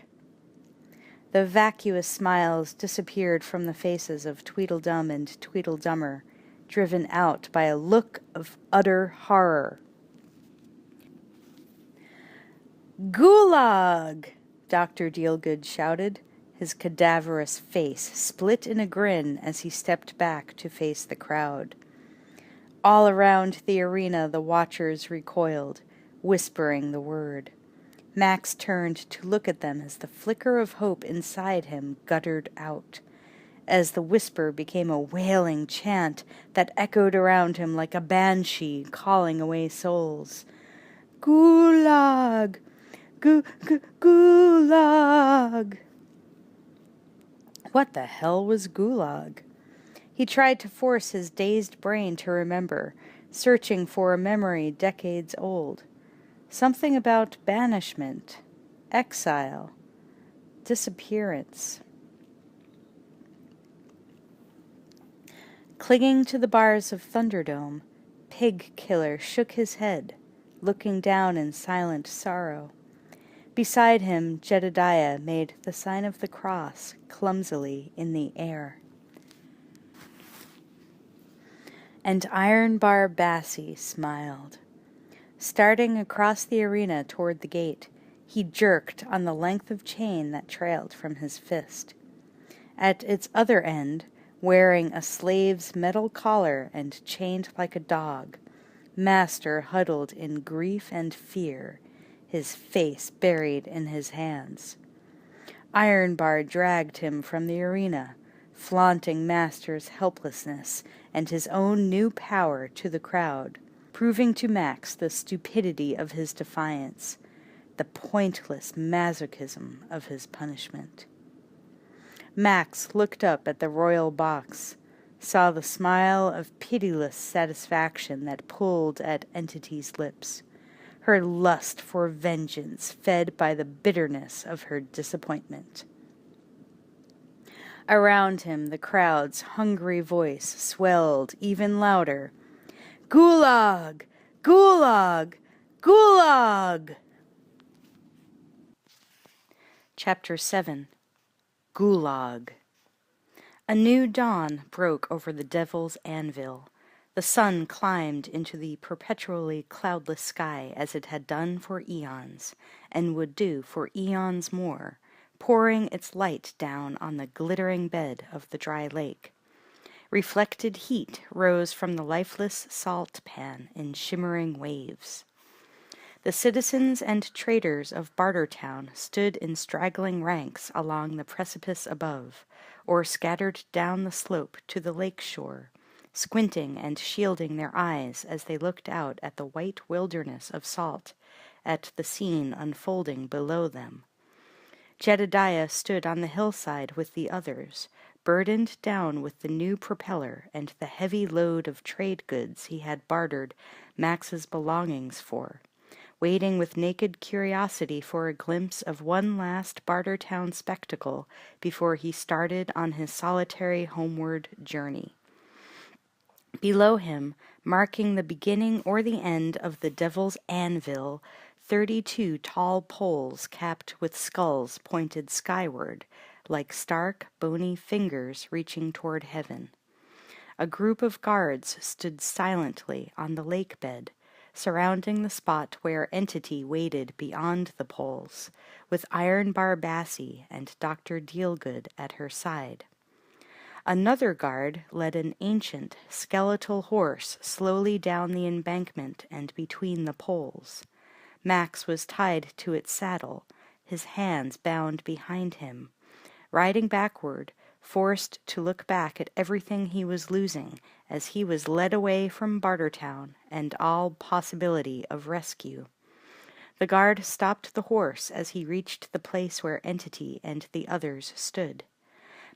The vacuous smiles disappeared from the faces of Tweedledum and Tweedledummer, driven out by a look of utter horror. Gulag! Dr. Dealgood shouted, his cadaverous face split in a grin as he stepped back to face the crowd. All around the arena the watchers recoiled, whispering the word. Max turned to look at them as the flicker of hope inside him guttered out, as the whisper became a wailing chant that echoed around him like a banshee calling away souls. Gulag! Gulag! What the hell was Gulag? He tried to force his dazed brain to remember, searching for a memory decades old. Something about banishment, exile, disappearance. Clinging to the bars of Thunderdome, Pig Killer shook his head, looking down in silent sorrow. Beside him, Jedediah made the sign of the cross clumsily in the air. And Ironbar Bassie smiled. Starting across the arena toward the gate, he jerked on the length of chain that trailed from his fist. At its other end, wearing a slave's metal collar and chained like a dog, Master huddled in grief and fear, his face buried in his hands. Ironbar dragged him from the arena, flaunting Master's helplessness and his own new power to the crowd, proving to Max the stupidity of his defiance, the pointless masochism of his punishment. Max looked up at the royal box, saw the smile of pitiless satisfaction that pulled at Entity's lips, her lust for vengeance fed by the bitterness of her disappointment. Around him the crowd's hungry voice swelled even louder. Gulag! Gulag! Gulag! Chapter 7. Gulag. A new dawn broke over the Devil's Anvil. The sun climbed into the perpetually cloudless sky as it had done for eons, and would do for eons more, pouring its light down on the glittering bed of the dry lake. Reflected heat rose from the lifeless salt pan in shimmering waves. The citizens and traders of Bartertown stood in straggling ranks along the precipice above, or scattered down the slope to the lake shore, squinting and shielding their eyes as they looked out at the white wilderness of salt, at the scene unfolding below them. Jedediah stood on the hillside with the others, burdened down with the new propeller and the heavy load of trade goods he had bartered Max's belongings for, waiting with naked curiosity for a glimpse of one last Bartertown spectacle before he started on his solitary homeward journey. Below him, marking the beginning or the end of the Devil's Anvil, 32 tall poles capped with skulls pointed skyward, like stark, bony fingers reaching toward heaven. A group of guards stood silently on the lake bed, surrounding the spot where Entity waited beyond the poles, with Ironbar Bassie and Dr. Dealgood at her side. Another guard led an ancient, skeletal horse slowly down the embankment and between the poles. Max was tied to its saddle, his hands bound behind him, riding backward, forced to look back at everything he was losing as he was led away from Bartertown and all possibility of rescue. The guard stopped the horse as he reached the place where Entity and the others stood.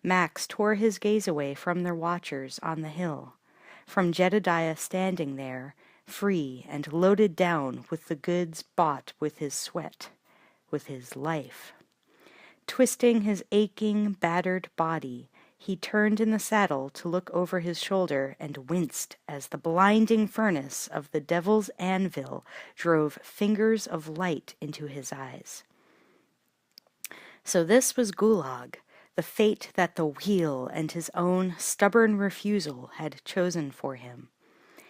Max tore his gaze away from their watchers on the hill, from Jedediah standing there, free and loaded down with the goods bought with his sweat, with his life. Twisting his aching, battered body, he turned in the saddle to look over his shoulder and winced as the blinding furnace of the Devil's Anvil drove fingers of light into his eyes. So this was Gulag, the fate that the wheel and his own stubborn refusal had chosen for him.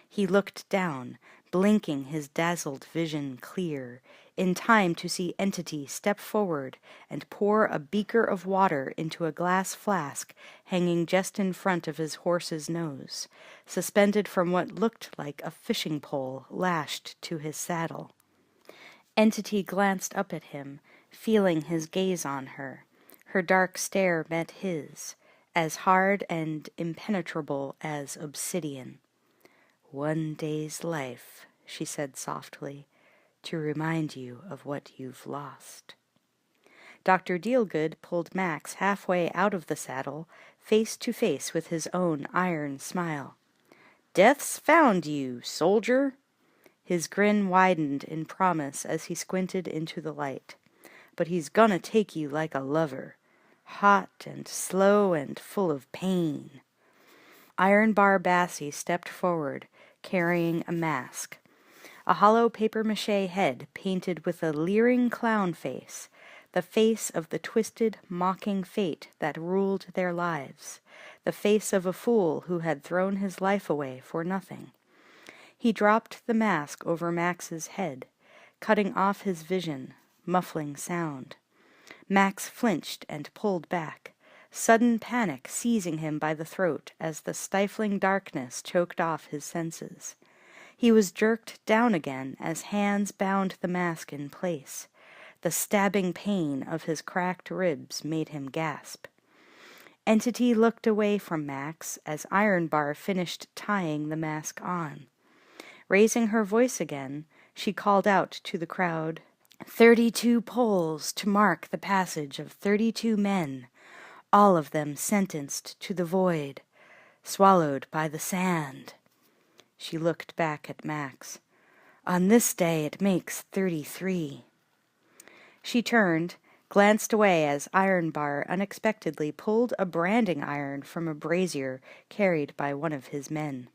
He looked down, blinking his dazzled vision clear, in time to see Entity step forward and pour a beaker of water into a glass flask hanging just in front of his horse's nose, suspended from what looked like a fishing pole lashed to his saddle. Entity glanced up at him, feeling his gaze on her. Her dark stare met his, as hard and impenetrable as obsidian. "One day's life," she said softly, "to remind you of what you've lost." Dr. Dealgood pulled Max halfway out of the saddle, face to face with his own iron smile. "Death's found you, soldier." His grin widened in promise as he squinted into the light. "But he's gonna take you like a lover, hot and slow and full of pain." Iron Bar Bassie stepped forward, carrying a mask. A hollow papier-mâché head painted with a leering clown face, the face of the twisted, mocking fate that ruled their lives, the face of a fool who had thrown his life away for nothing. He dropped the mask over Max's head, cutting off his vision, muffling sound. Max flinched and pulled back, sudden panic seizing him by the throat as the stifling darkness choked off his senses. He was jerked down again as hands bound the mask in place. The stabbing pain of his cracked ribs made him gasp. Entity looked away from Max as Iron Bar finished tying the mask on. Raising her voice again, she called out to the crowd, 32 poles to mark the passage of 32 men, all of them sentenced to the void, swallowed by the sand." She looked back at Max. "On this day it makes 33. She turned, glanced away as Iron Bar unexpectedly pulled a branding iron from a brazier carried by one of his men.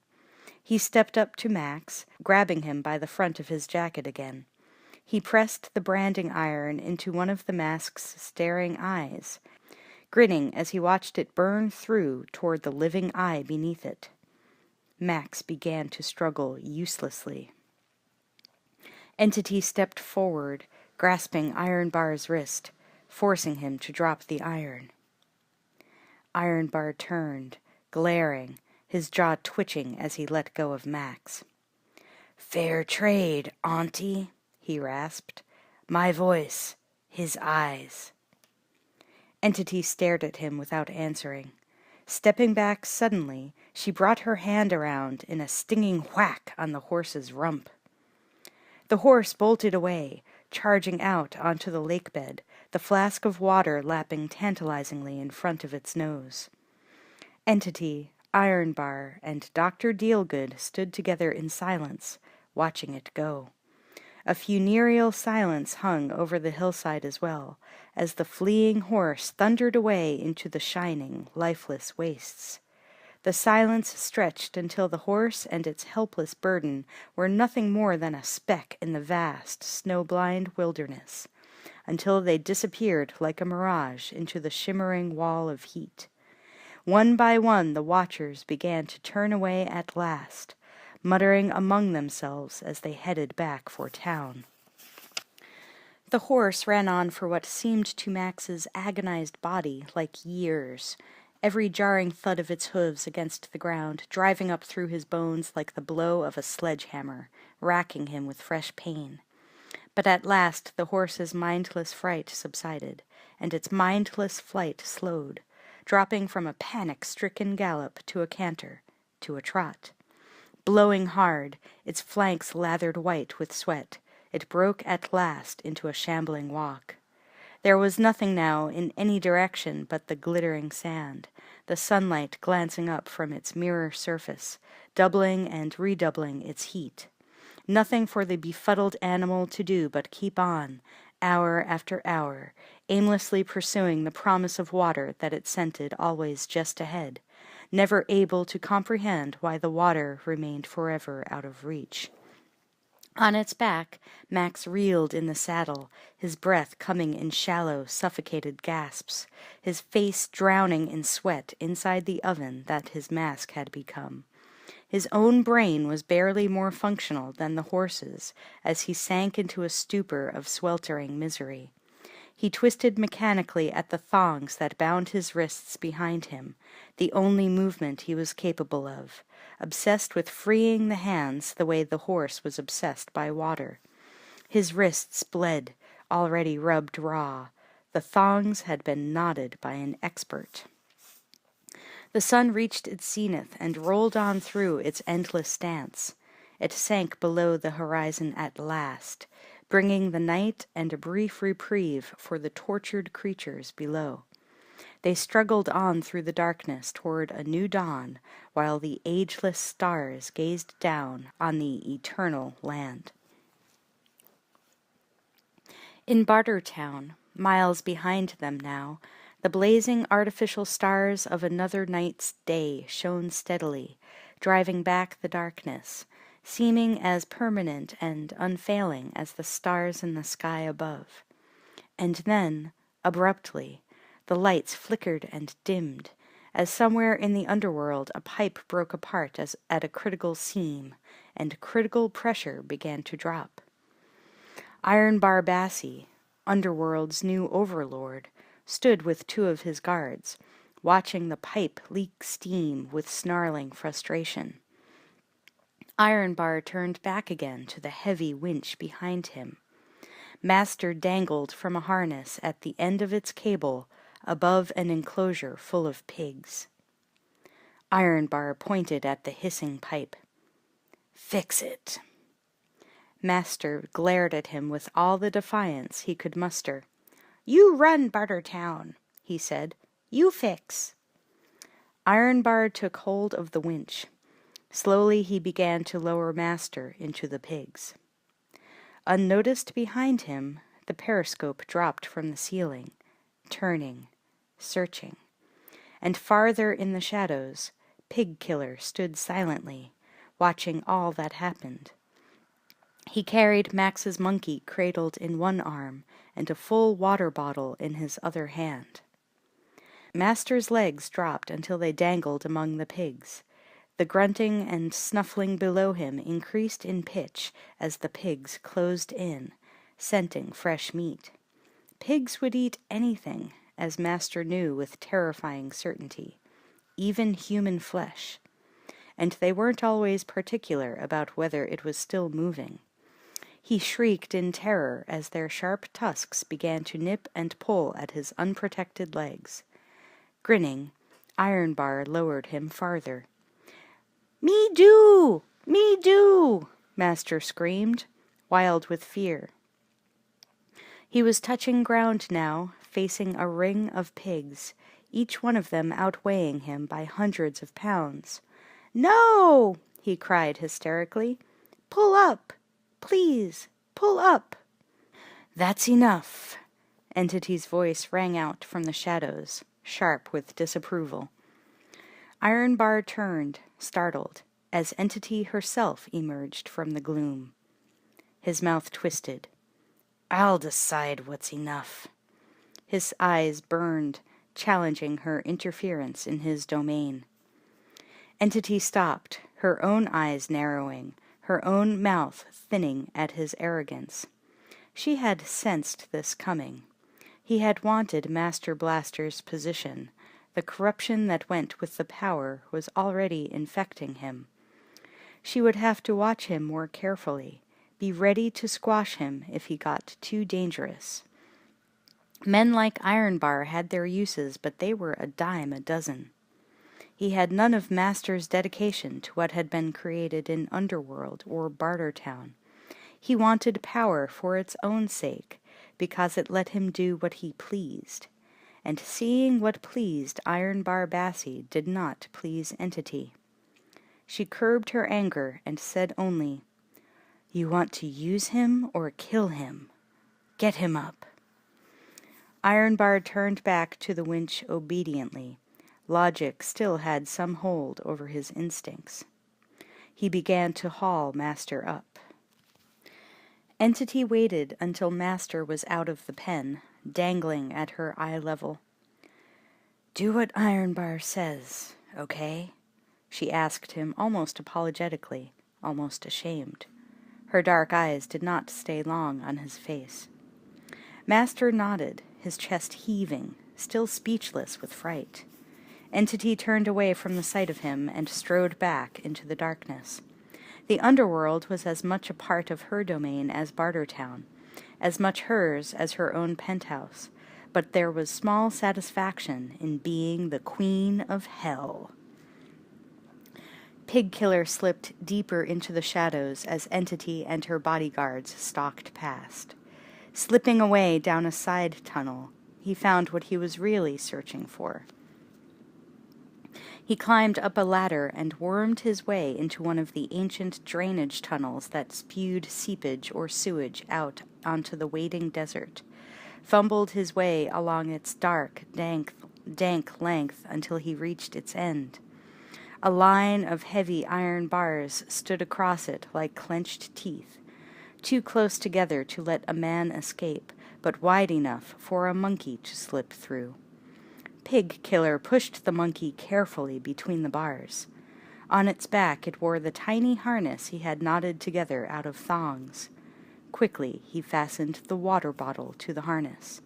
He stepped up to Max, grabbing him by the front of his jacket again. He pressed the branding iron into one of the mask's staring eyes, grinning as he watched it burn through toward the living eye beneath it. Max began to struggle uselessly. Entity stepped forward, grasping Iron Bar's wrist, forcing him to drop the iron. Iron Bar turned, glaring, his jaw twitching as he let go of Max. "Fair trade, auntie," he rasped. "My voice, his eyes." Entity stared at him without answering. Stepping back suddenly, she brought her hand around in a stinging whack on the horse's rump. The horse bolted away, charging out onto the lake bed, the flask of water lapping tantalizingly in front of its nose. Entity, Iron Bar, and Dr. Dealgood stood together in silence, watching it go. A funereal silence hung over the hillside as well, as the fleeing horse thundered away into the shining, lifeless wastes. The silence stretched until the horse and its helpless burden were nothing more than a speck in the vast, snow-blind wilderness, until they disappeared like a mirage into the shimmering wall of heat. One by one the watchers began to turn away at last, muttering among themselves as they headed back for town. The horse ran on for what seemed to Max's agonized body like years, every jarring thud of its hooves against the ground driving up through his bones like the blow of a sledgehammer, racking him with fresh pain. But at last the horse's mindless fright subsided, and its mindless flight slowed, dropping from a panic-stricken gallop to a canter, to a trot. Blowing hard, its flanks lathered white with sweat, it broke at last into a shambling walk. There was nothing now in any direction but the glittering sand, the sunlight glancing up from its mirror surface, doubling and redoubling its heat. Nothing for the befuddled animal to do but keep on, hour after hour, aimlessly pursuing the promise of water that it scented always just ahead, never able to comprehend why the water remained forever out of reach. On its back, Max reeled in the saddle, his breath coming in shallow, suffocated gasps, his face drowning in sweat inside the oven that his mask had become. His own brain was barely more functional than the horse's as he sank into a stupor of sweltering misery. He twisted mechanically at the thongs that bound his wrists behind him, the only movement he was capable of, obsessed with freeing the hands the way the horse was obsessed by water. His wrists bled, already rubbed raw. The thongs had been knotted by an expert. The sun reached its zenith and rolled on through its endless dance. It sank below the horizon at last, bringing the night and a brief reprieve for the tortured creatures below. They struggled on through the darkness toward a new dawn, while the ageless stars gazed down on the eternal land. In Bartertown, miles behind them now, the blazing artificial stars of another night's day shone steadily, driving back the darkness, seeming as permanent and unfailing as the stars in the sky above. And then, abruptly, the lights flickered and dimmed, as somewhere in the underworld a pipe broke apart at a critical seam, and critical pressure began to drop. Ironbar Bassi, Underworld's new overlord, stood with two of his guards, watching the pipe leak steam with snarling frustration. Ironbar turned back again to the heavy winch behind him. Master dangled from a harness at the end of its cable above an enclosure full of pigs. Ironbar pointed at the hissing pipe. "Fix it." Master glared at him with all the defiance he could muster. "You run, Bartertown," he said. "You fix." Ironbar took hold of the winch. Slowly he began to lower Master into the pigs. Unnoticed behind him, the periscope dropped from the ceiling, turning, searching. And farther in the shadows, Pig Killer stood silently, watching all that happened. He carried Max's monkey cradled in one arm and a full water bottle in his other hand. Master's legs dropped until they dangled among the pigs. The grunting and snuffling below him increased in pitch as the pigs closed in, scenting fresh meat. Pigs would eat anything, as Master knew with terrifying certainty, even human flesh. And they weren't always particular about whether it was still moving. He shrieked in terror as their sharp tusks began to nip and pull at his unprotected legs. Grinning, Ironbar lowered him farther. "Me do! Me do!" Master screamed, wild with fear. He was touching ground now, facing a ring of pigs, each one of them outweighing him by hundreds of pounds. "No!" he cried hysterically. "Pull up! Please, pull up!" "That's enough!" Entity's voice rang out from the shadows, sharp with disapproval. Ironbar turned, startled, as Entity herself emerged from the gloom. His mouth twisted. "I'll decide what's enough." His eyes burned, challenging her interference in his domain. Entity stopped, her own eyes narrowing, her own mouth thinning at his arrogance. She had sensed this coming. He had wanted Master Blaster's position. The corruption that went with the power was already infecting him. She would have to watch him more carefully, be ready to squash him if he got too dangerous. Men like Ironbar had their uses, but they were a dime a dozen. He had none of Master's dedication to what had been created in Underworld or Bartertown. He wanted power for its own sake, because it let him do what he pleased. And seeing what pleased Ironbar Bassi did not please Entity. She curbed her anger and said only, "You want to use him or kill him? Get him up." Ironbar turned back to the winch obediently. Logic still had some hold over his instincts. He began to haul Master up. Entity waited until Master was out of the pen, dangling at her eye level. "Do what Ironbar says, okay?" she asked him almost apologetically, almost ashamed. Her dark eyes did not stay long on his face. Master nodded, his chest heaving, still speechless with fright. Entity turned away from the sight of him and strode back into the darkness. The underworld was as much a part of her domain as Bartertown, as much hers as her own penthouse, but there was small satisfaction in being the queen of hell. Pigkiller slipped deeper into the shadows as Entity and her bodyguards stalked past. Slipping away down a side tunnel, he found what he was really searching for. He climbed up a ladder and wormed his way into one of the ancient drainage tunnels that spewed seepage or sewage out onto the waiting desert, fumbled his way along its dark, dank length until he reached its end. A line of heavy iron bars stood across it like clenched teeth, too close together to let a man escape, but wide enough for a monkey to slip through. Pigkiller pushed the monkey carefully between the bars. On its back it wore the tiny harness he had knotted together out of thongs. Quickly he fastened the water bottle to the harness.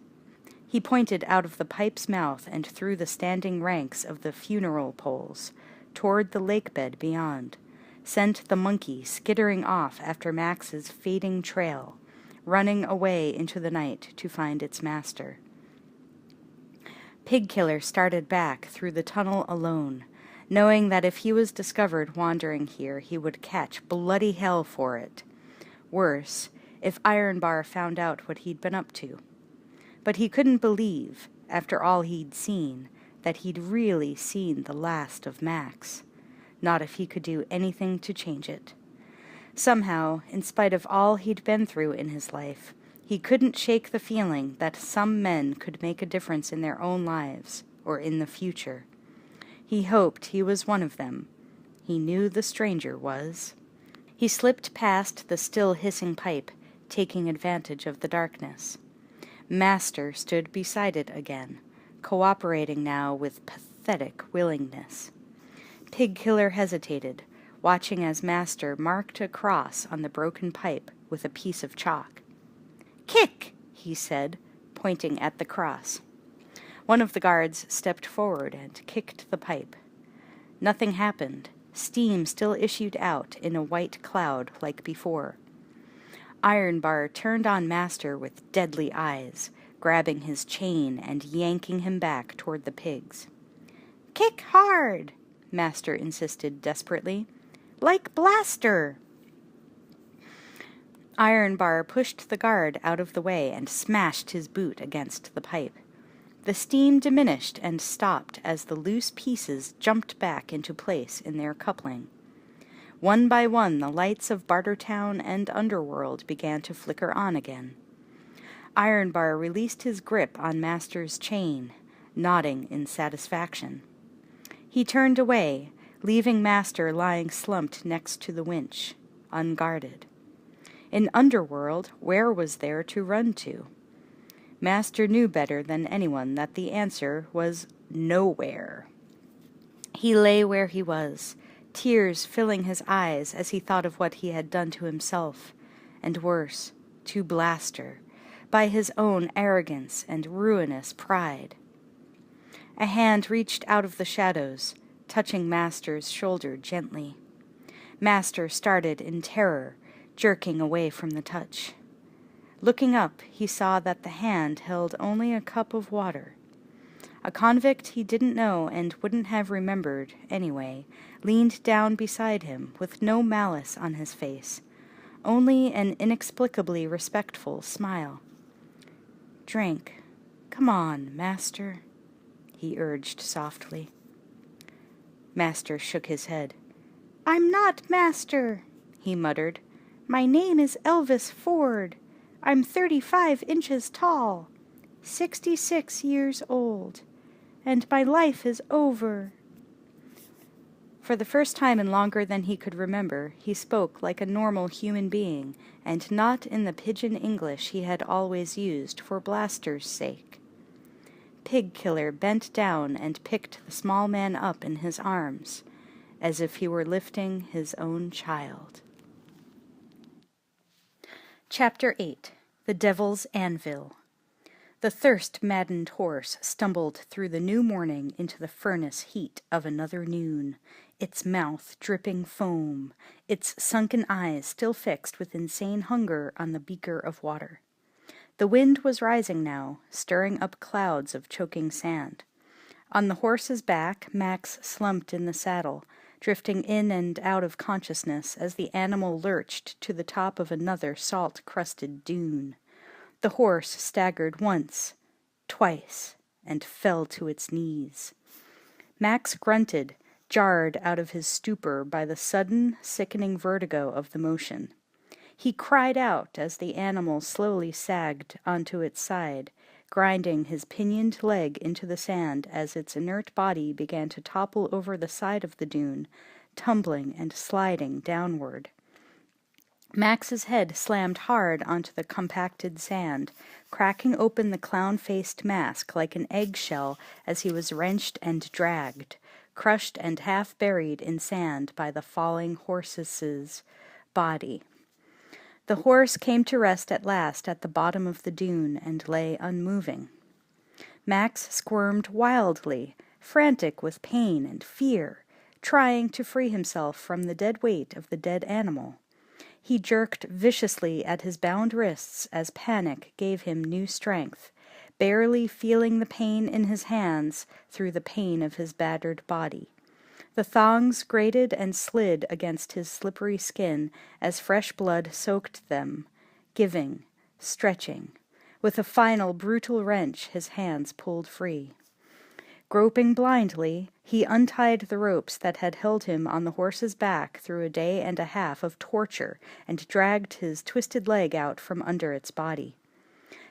He pointed out of the pipe's mouth and through the standing ranks of the funeral poles, toward the lake bed beyond, sent the monkey skittering off after Max's fading trail, running away into the night to find its master. Pigkiller started back through the tunnel alone, knowing that if he was discovered wandering here, he would catch bloody hell for it. Worse, if Ironbar found out what he'd been up to. But he couldn't believe, after all he'd seen, that he'd really seen the last of Max. Not if he could do anything to change it. Somehow, in spite of all he'd been through in his life, he couldn't shake the feeling that some men could make a difference in their own lives, or in the future. He hoped he was one of them. He knew the stranger was. He slipped past the still hissing pipe, taking advantage of the darkness. Master stood beside it again, cooperating now with pathetic willingness. Pigkiller hesitated, watching as Master marked a cross on the broken pipe with a piece of chalk. "Kick!" he said, pointing at the cross. One of the guards stepped forward and kicked the pipe. Nothing happened. Steam still issued out in a white cloud like before. Ironbar turned on Master with deadly eyes, grabbing his chain and yanking him back toward the pigs. "Kick hard!" Master insisted desperately. "Like Blaster!" Ironbar pushed the guard out of the way and smashed his boot against the pipe. The steam diminished and stopped as the loose pieces jumped back into place in their coupling. One by one the lights of Bartertown and Underworld began to flicker on again. Ironbar released his grip on Master's chain, nodding in satisfaction. He turned away, leaving Master lying slumped next to the winch, unguarded. In Underworld, where was there to run to? Master knew better than anyone that the answer was nowhere. He lay where he was, tears filling his eyes as he thought of what he had done to himself, and worse, to Blaster, by his own arrogance and ruinous pride. A hand reached out of the shadows, touching Master's shoulder gently. Master started in terror, jerking away from the touch. Looking up, he saw that the hand held only a cup of water. A convict he didn't know and wouldn't have remembered, anyway, leaned down beside him with no malice on his face, only an inexplicably respectful smile. "Drink. Come on, Master," he urged softly. Master shook his head. "I'm not Master," he muttered. "My name is Elvis Ford. I'm 35 inches tall, 66 years old, and my life is over." For the first time in longer than he could remember, he spoke like a normal human being, and not in the pidgin English he had always used for Blaster's sake. Pig Killer bent down and picked the small man up in his arms, as if he were lifting his own child. Chapter 8. The Devil's Anvil. The thirst-maddened horse stumbled through the new morning into the furnace heat of another noon, its mouth dripping foam, its sunken eyes still fixed with insane hunger on the beaker of water. The wind was rising now, stirring up clouds of choking sand. On the horse's back, Max slumped in the saddle, drifting in and out of consciousness as the animal lurched to the top of another salt-crusted dune. The horse staggered once, twice, and fell to its knees. Max grunted, jarred out of his stupor by the sudden, sickening vertigo of the motion. He cried out as the animal slowly sagged onto its side, grinding his pinioned leg into the sand as its inert body began to topple over the side of the dune, tumbling and sliding downward. Max's head slammed hard onto the compacted sand, cracking open the clown-faced mask like an eggshell as he was wrenched and dragged, crushed and half buried in sand by the falling horse's body. The horse came to rest at last at the bottom of the dune and lay unmoving. Max squirmed wildly, frantic with pain and fear, trying to free himself from the dead weight of the dead animal. He jerked viciously at his bound wrists as panic gave him new strength, barely feeling the pain in his hands through the pain of his battered body. The thongs grated and slid against his slippery skin as fresh blood soaked them, giving, stretching. With a final brutal wrench, his hands pulled free. Groping blindly, he untied the ropes that had held him on the horse's back through a day and a half of torture and dragged his twisted leg out from under its body.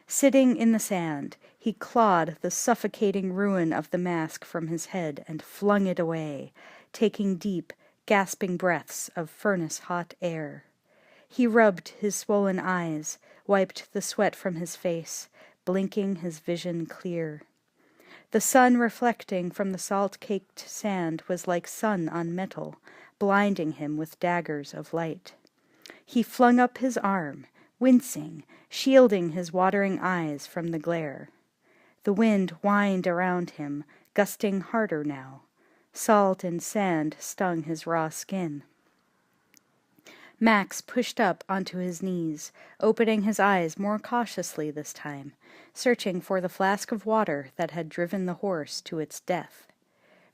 Sitting in the sand, he clawed the suffocating ruin of the mask from his head and flung it away, taking deep, gasping breaths of furnace-hot air. He rubbed his swollen eyes, wiped the sweat from his face, blinking his vision clear. The sun reflecting from the salt-caked sand was like sun on metal, blinding him with daggers of light. He flung up his arm, wincing, shielding his watering eyes from the glare. The wind whined around him, gusting harder now. Salt and sand stung his raw skin. Max pushed up onto his knees, opening his eyes more cautiously this time, searching for the flask of water that had driven the horse to its death.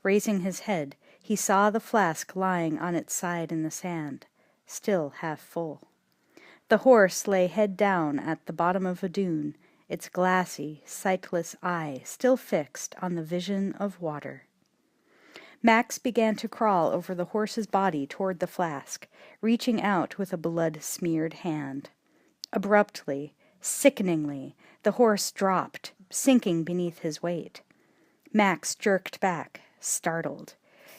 Raising his head, he saw the flask lying on its side in the sand, still half full. The horse lay head down at the bottom of a dune, its glassy, sightless eye still fixed on the vision of water. Max began to crawl over the horse's body toward the flask, reaching out with a blood-smeared hand. Abruptly, sickeningly, the horse dropped, sinking beneath his weight. Max jerked back, startled.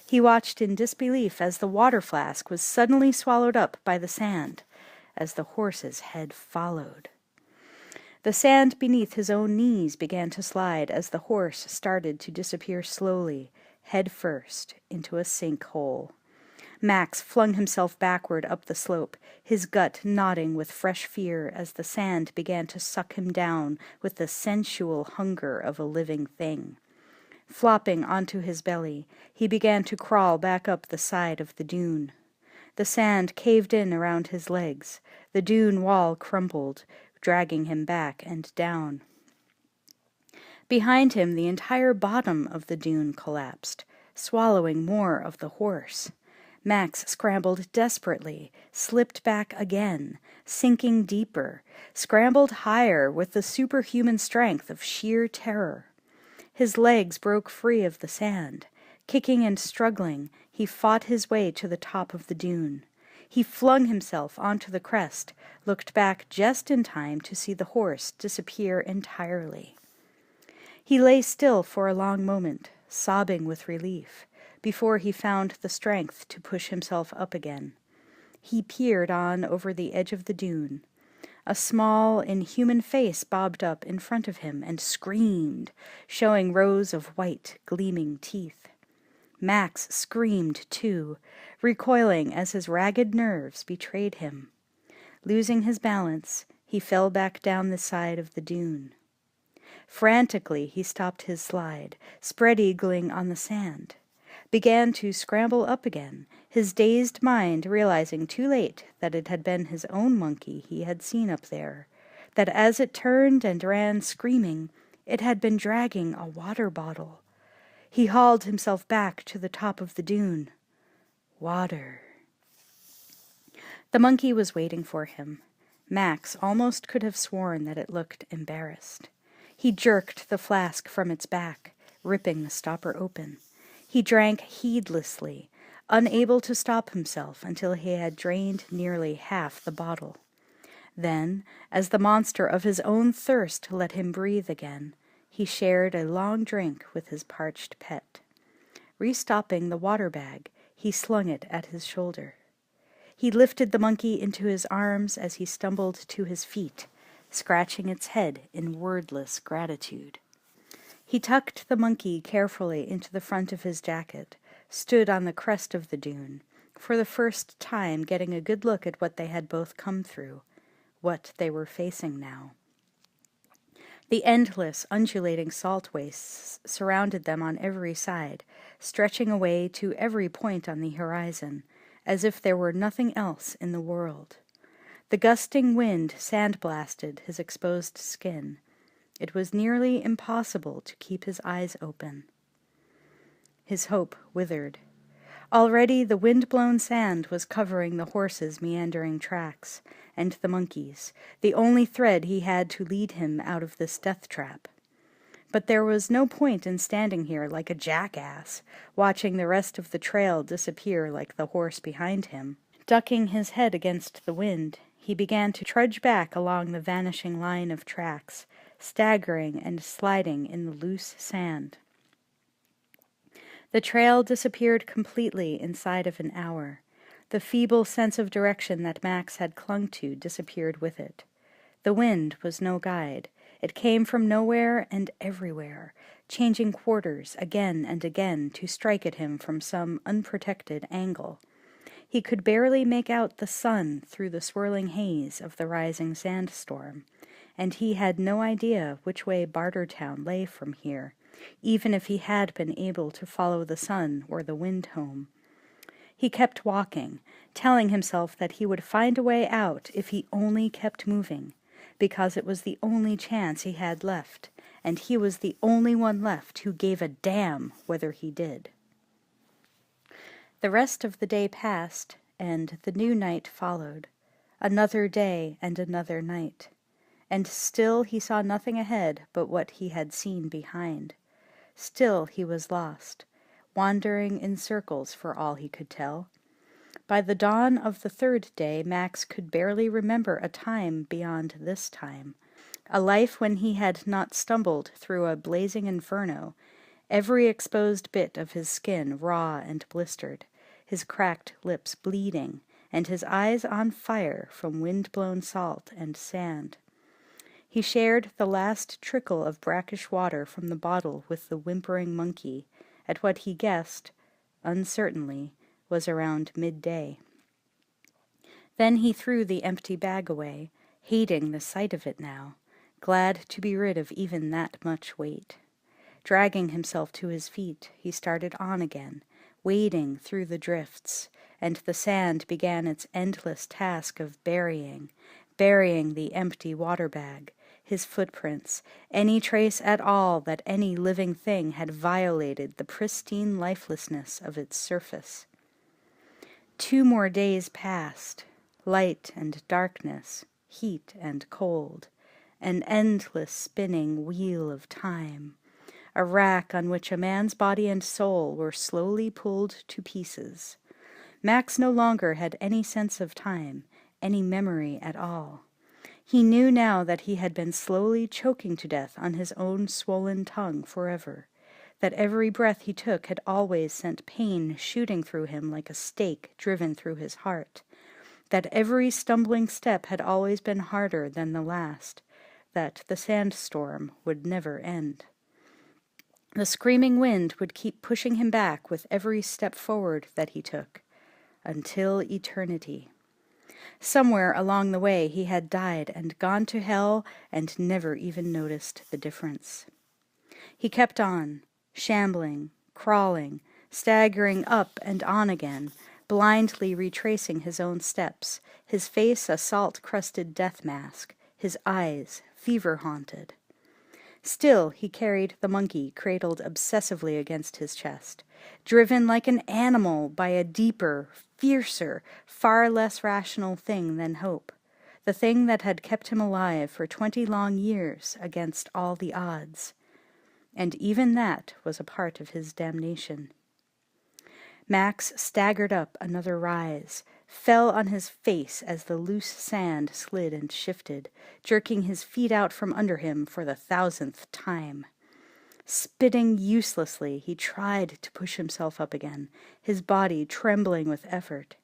He watched in disbelief as the water flask was suddenly swallowed up by the sand, as the horse's head followed. The sand beneath his own knees began to slide as the horse started to disappear slowly, head first, into a sinkhole. Max flung himself backward up the slope, his gut knotting with fresh fear as the sand began to suck him down with the sensual hunger of a living thing. Flopping onto his belly, he began to crawl back up the side of the dune. The sand caved in around his legs. The dune wall crumbled, dragging him back and down. Behind him, the entire bottom of the dune collapsed, swallowing more of the horse. Max scrambled desperately, slipped back again, sinking deeper, scrambled higher with the superhuman strength of sheer terror. His legs broke free of the sand. Kicking and struggling, he fought his way to the top of the dune. He flung himself onto the crest, looked back just in time to see the horse disappear entirely. He lay still for a long moment, sobbing with relief, before he found the strength to push himself up again. He peered on over the edge of the dune. A small, inhuman face bobbed up in front of him and screamed, showing rows of white, gleaming teeth. Max screamed, too, recoiling as his ragged nerves betrayed him. Losing his balance, he fell back down the side of the dune. Frantically, he stopped his slide, spread-eagling on the sand, began to scramble up again, his dazed mind realizing too late that it had been his own monkey he had seen up there, that as it turned and ran screaming, it had been dragging a water bottle. He hauled himself back to the top of the dune. Water. The monkey was waiting for him. Max almost could have sworn that it looked embarrassed. He jerked the flask from its back, ripping the stopper open. He drank heedlessly, unable to stop himself until he had drained nearly half the bottle. Then, as the monster of his own thirst let him breathe again, he shared a long drink with his parched pet. Restopping the water bag, he slung it at his shoulder. He lifted the monkey into his arms as he stumbled to his feet, scratching its head in wordless gratitude. He tucked the monkey carefully into the front of his jacket, stood on the crest of the dune, for the first time getting a good look at what they had both come through, what they were facing now. The endless, undulating salt wastes surrounded them on every side, stretching away to every point on the horizon, as if there were nothing else in the world. The gusting wind sandblasted his exposed skin. It was nearly impossible to keep his eyes open. His hope withered. Already the wind-blown sand was covering the horse's meandering tracks, and the monkey's, the only thread he had to lead him out of this death trap. But there was no point in standing here like a jackass, watching the rest of the trail disappear like the horse behind him. Ducking his head against the wind, he began to trudge back along the vanishing line of tracks, staggering and sliding in the loose sand. The trail disappeared completely inside of an hour. The feeble sense of direction that Max had clung to disappeared with it. The wind was no guide. It came from nowhere and everywhere, changing quarters again and again to strike at him from some unprotected angle. He could barely make out the sun through the swirling haze of the rising sandstorm, and he had no idea which way Bartertown lay from here, even if he had been able to follow the sun or the wind home. He kept walking, telling himself that he would find a way out if he only kept moving, because it was the only chance he had left, and he was the only one left who gave a damn whether he did. The rest of the day passed, and the new night followed. Another day and another night. And still he saw nothing ahead but what he had seen behind. Still he was lost, wandering in circles for all he could tell. By the dawn of the third day, Max could barely remember a time beyond this time, a life when he had not stumbled through a blazing inferno, every exposed bit of his skin raw and blistered, his cracked lips bleeding, and his eyes on fire from wind-blown salt and sand. He shared the last trickle of brackish water from the bottle with the whimpering monkey, at what he guessed, uncertainly, was around midday. Then he threw the empty bag away, hating the sight of it now, glad to be rid of even that much weight. Dragging himself to his feet, he started on again, wading through the drifts, and the sand began its endless task of burying the empty water bag, his footprints, any trace at all that any living thing had violated the pristine lifelessness of its surface. 2 more days passed, light and darkness, heat and cold, an endless spinning wheel of time, a rack on which a man's body and soul were slowly pulled to pieces. Max no longer had any sense of time, any memory at all. He knew now that he had been slowly choking to death on his own swollen tongue forever, that every breath he took had always sent pain shooting through him like a stake driven through his heart, that every stumbling step had always been harder than the last, that the sandstorm would never end. The screaming wind would keep pushing him back with every step forward that he took, until eternity. Somewhere along the way he had died and gone to hell and never even noticed the difference. He kept on, shambling, crawling, staggering up and on again, blindly retracing his own steps, his face a salt-crusted death mask, his eyes fever-haunted. Still he carried the monkey cradled obsessively against his chest, driven like an animal by a deeper, fiercer, far less rational thing than hope, the thing that had kept him alive for 20 long years against all the odds. And even that was a part of his damnation. Max staggered up another rise, fell on his face as the loose sand slid and shifted, jerking his feet out from under him for the 1000th time. Spitting uselessly, he tried to push himself up again, his body trembling with effort.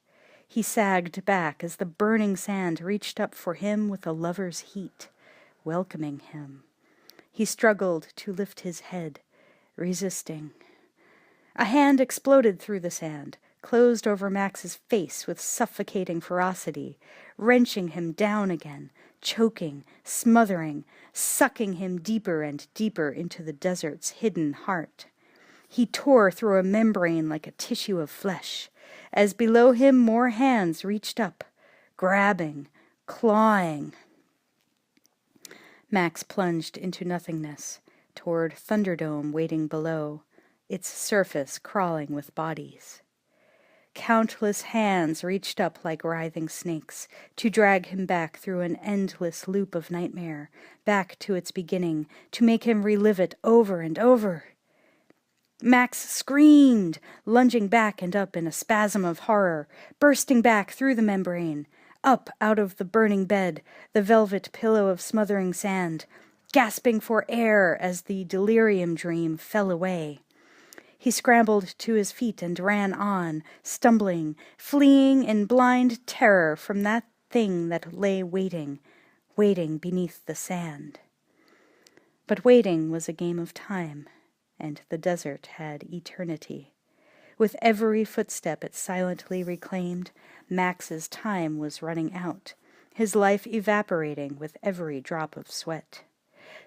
He sagged back as the burning sand reached up for him with a lover's heat, welcoming him. He struggled to lift his head, resisting. A hand exploded through the sand, closed over Max's face with suffocating ferocity, wrenching him down again, choking, smothering, sucking him deeper and deeper into the desert's hidden heart. He tore through a membrane like a tissue of flesh, as below him more hands reached up, grabbing, clawing. Max plunged into nothingness, toward Thunderdome waiting below, its surface crawling with bodies. Countless hands reached up like writhing snakes to drag him back through an endless loop of nightmare, back to its beginning, to make him relive it over and over. Max screamed, lunging back and up in a spasm of horror, bursting back through the membrane, up out of the burning bed, the velvet pillow of smothering sand, gasping for air as the delirium dream fell away. He scrambled to his feet and ran on, stumbling, fleeing in blind terror from that thing that lay waiting beneath the sand. But waiting was a game of time, and the desert had eternity. With every footstep it silently reclaimed, Max's time was running out, his life evaporating with every drop of sweat.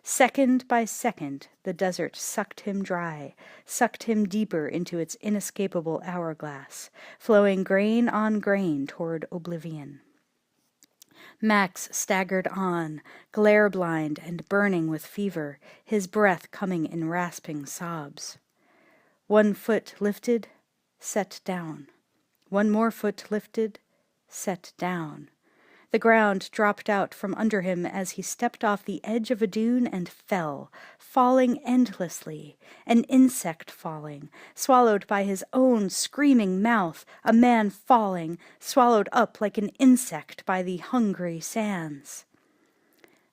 Second by second, the desert sucked him dry, sucked him deeper into its inescapable hourglass, flowing grain on grain toward oblivion. Max staggered on, glare-blind and burning with fever, his breath coming in rasping sobs. One foot lifted, set down. One more foot lifted, set down. The ground dropped out from under him as he stepped off the edge of a dune and fell, falling endlessly, an insect falling, swallowed by his own screaming mouth, a man falling, swallowed up like an insect by the hungry sands.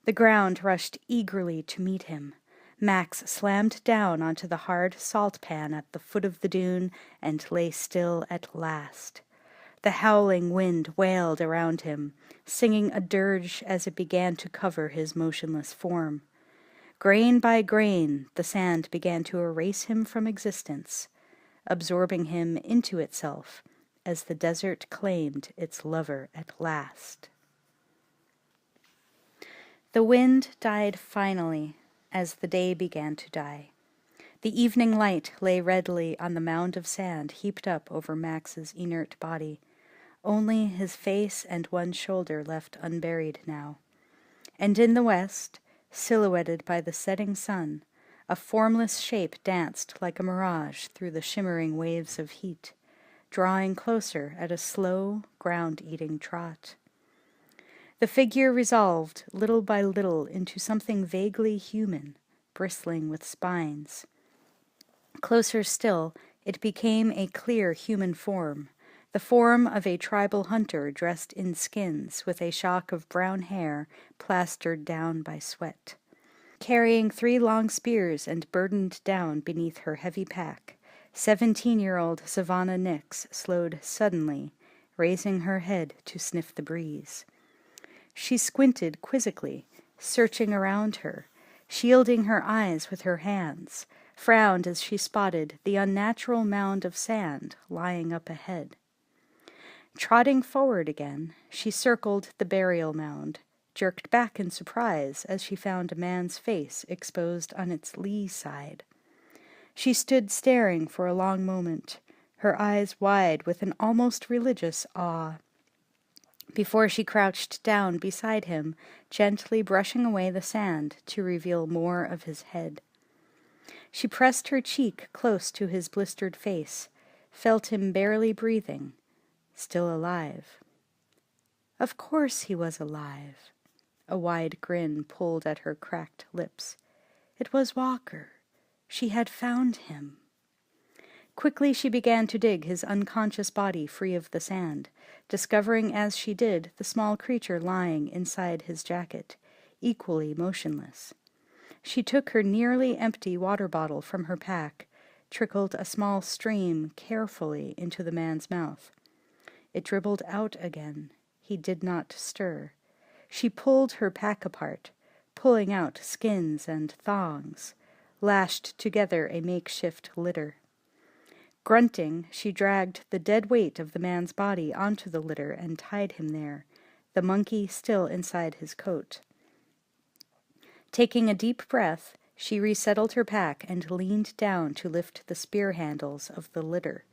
The ground rushed eagerly to meet him. Max slammed down onto the hard salt pan at the foot of the dune and lay still at last. The howling wind wailed around him, singing a dirge as it began to cover his motionless form. Grain by grain, the sand began to erase him from existence, absorbing him into itself as the desert claimed its lover at last. The wind died finally as the day began to die. The evening light lay redly on the mound of sand heaped up over Max's inert body, only his face and one shoulder left unburied now. And in the west, silhouetted by the setting sun, a formless shape danced like a mirage through the shimmering waves of heat, drawing closer at a slow, ground-eating trot. The figure resolved little by little into something vaguely human, bristling with spines. Closer still, it became a clear human form, the form of a tribal hunter dressed in skins with a shock of brown hair plastered down by sweat. Carrying 3 long spears and burdened down beneath her heavy pack, 17-year-old Savannah Nix slowed suddenly, raising her head to sniff the breeze. She squinted quizzically, searching around her, shielding her eyes with her hands, frowned as she spotted the unnatural mound of sand lying up ahead. Trotting forward again, she circled the burial mound, jerked back in surprise as she found a man's face exposed on its lee side. She stood staring for a long moment, her eyes wide with an almost religious awe, before she crouched down beside him, gently brushing away the sand to reveal more of his head. She pressed her cheek close to his blistered face, felt him barely breathing, still alive. Of course he was alive. A wide grin pulled at her cracked lips. It was Walker. She had found him. Quickly she began to dig his unconscious body free of the sand, discovering as she did the small creature lying inside his jacket, equally motionless. She took her nearly empty water bottle from her pack, trickled a small stream carefully into the man's mouth. It dribbled out again. He did not stir. She pulled her pack apart, pulling out skins and thongs, lashed together a makeshift litter. Grunting, she dragged the dead weight of the man's body onto the litter and tied him there, the monkey still inside his coat. Taking a deep breath, she resettled her pack and leaned down to lift the spear handles of the litter.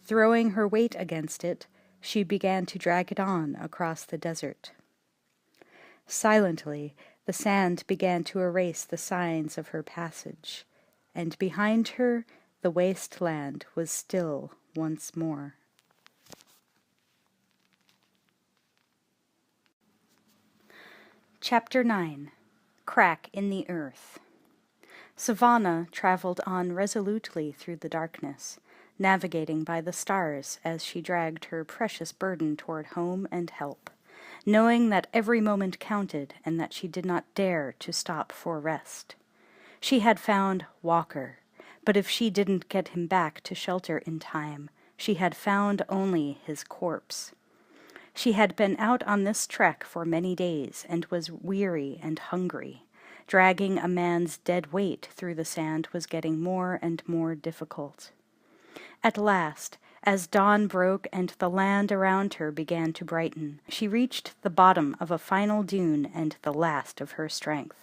Throwing her weight against it, she began to drag it on across the desert. Silently, the sand began to erase the signs of her passage, and behind her the wasteland was still once more. Chapter 9. Crack in the Earth. Savannah traveled on resolutely through the darkness, navigating by the stars as she dragged her precious burden toward home and help, knowing that every moment counted and that she did not dare to stop for rest. She had found Walker, but if she didn't get him back to shelter in time, she had found only his corpse. She had been out on this trek for many days and was weary and hungry. Dragging a man's dead weight through the sand was getting more and more difficult. At last, as dawn broke and the land around her began to brighten, she reached the bottom of a final dune and the last of her strength.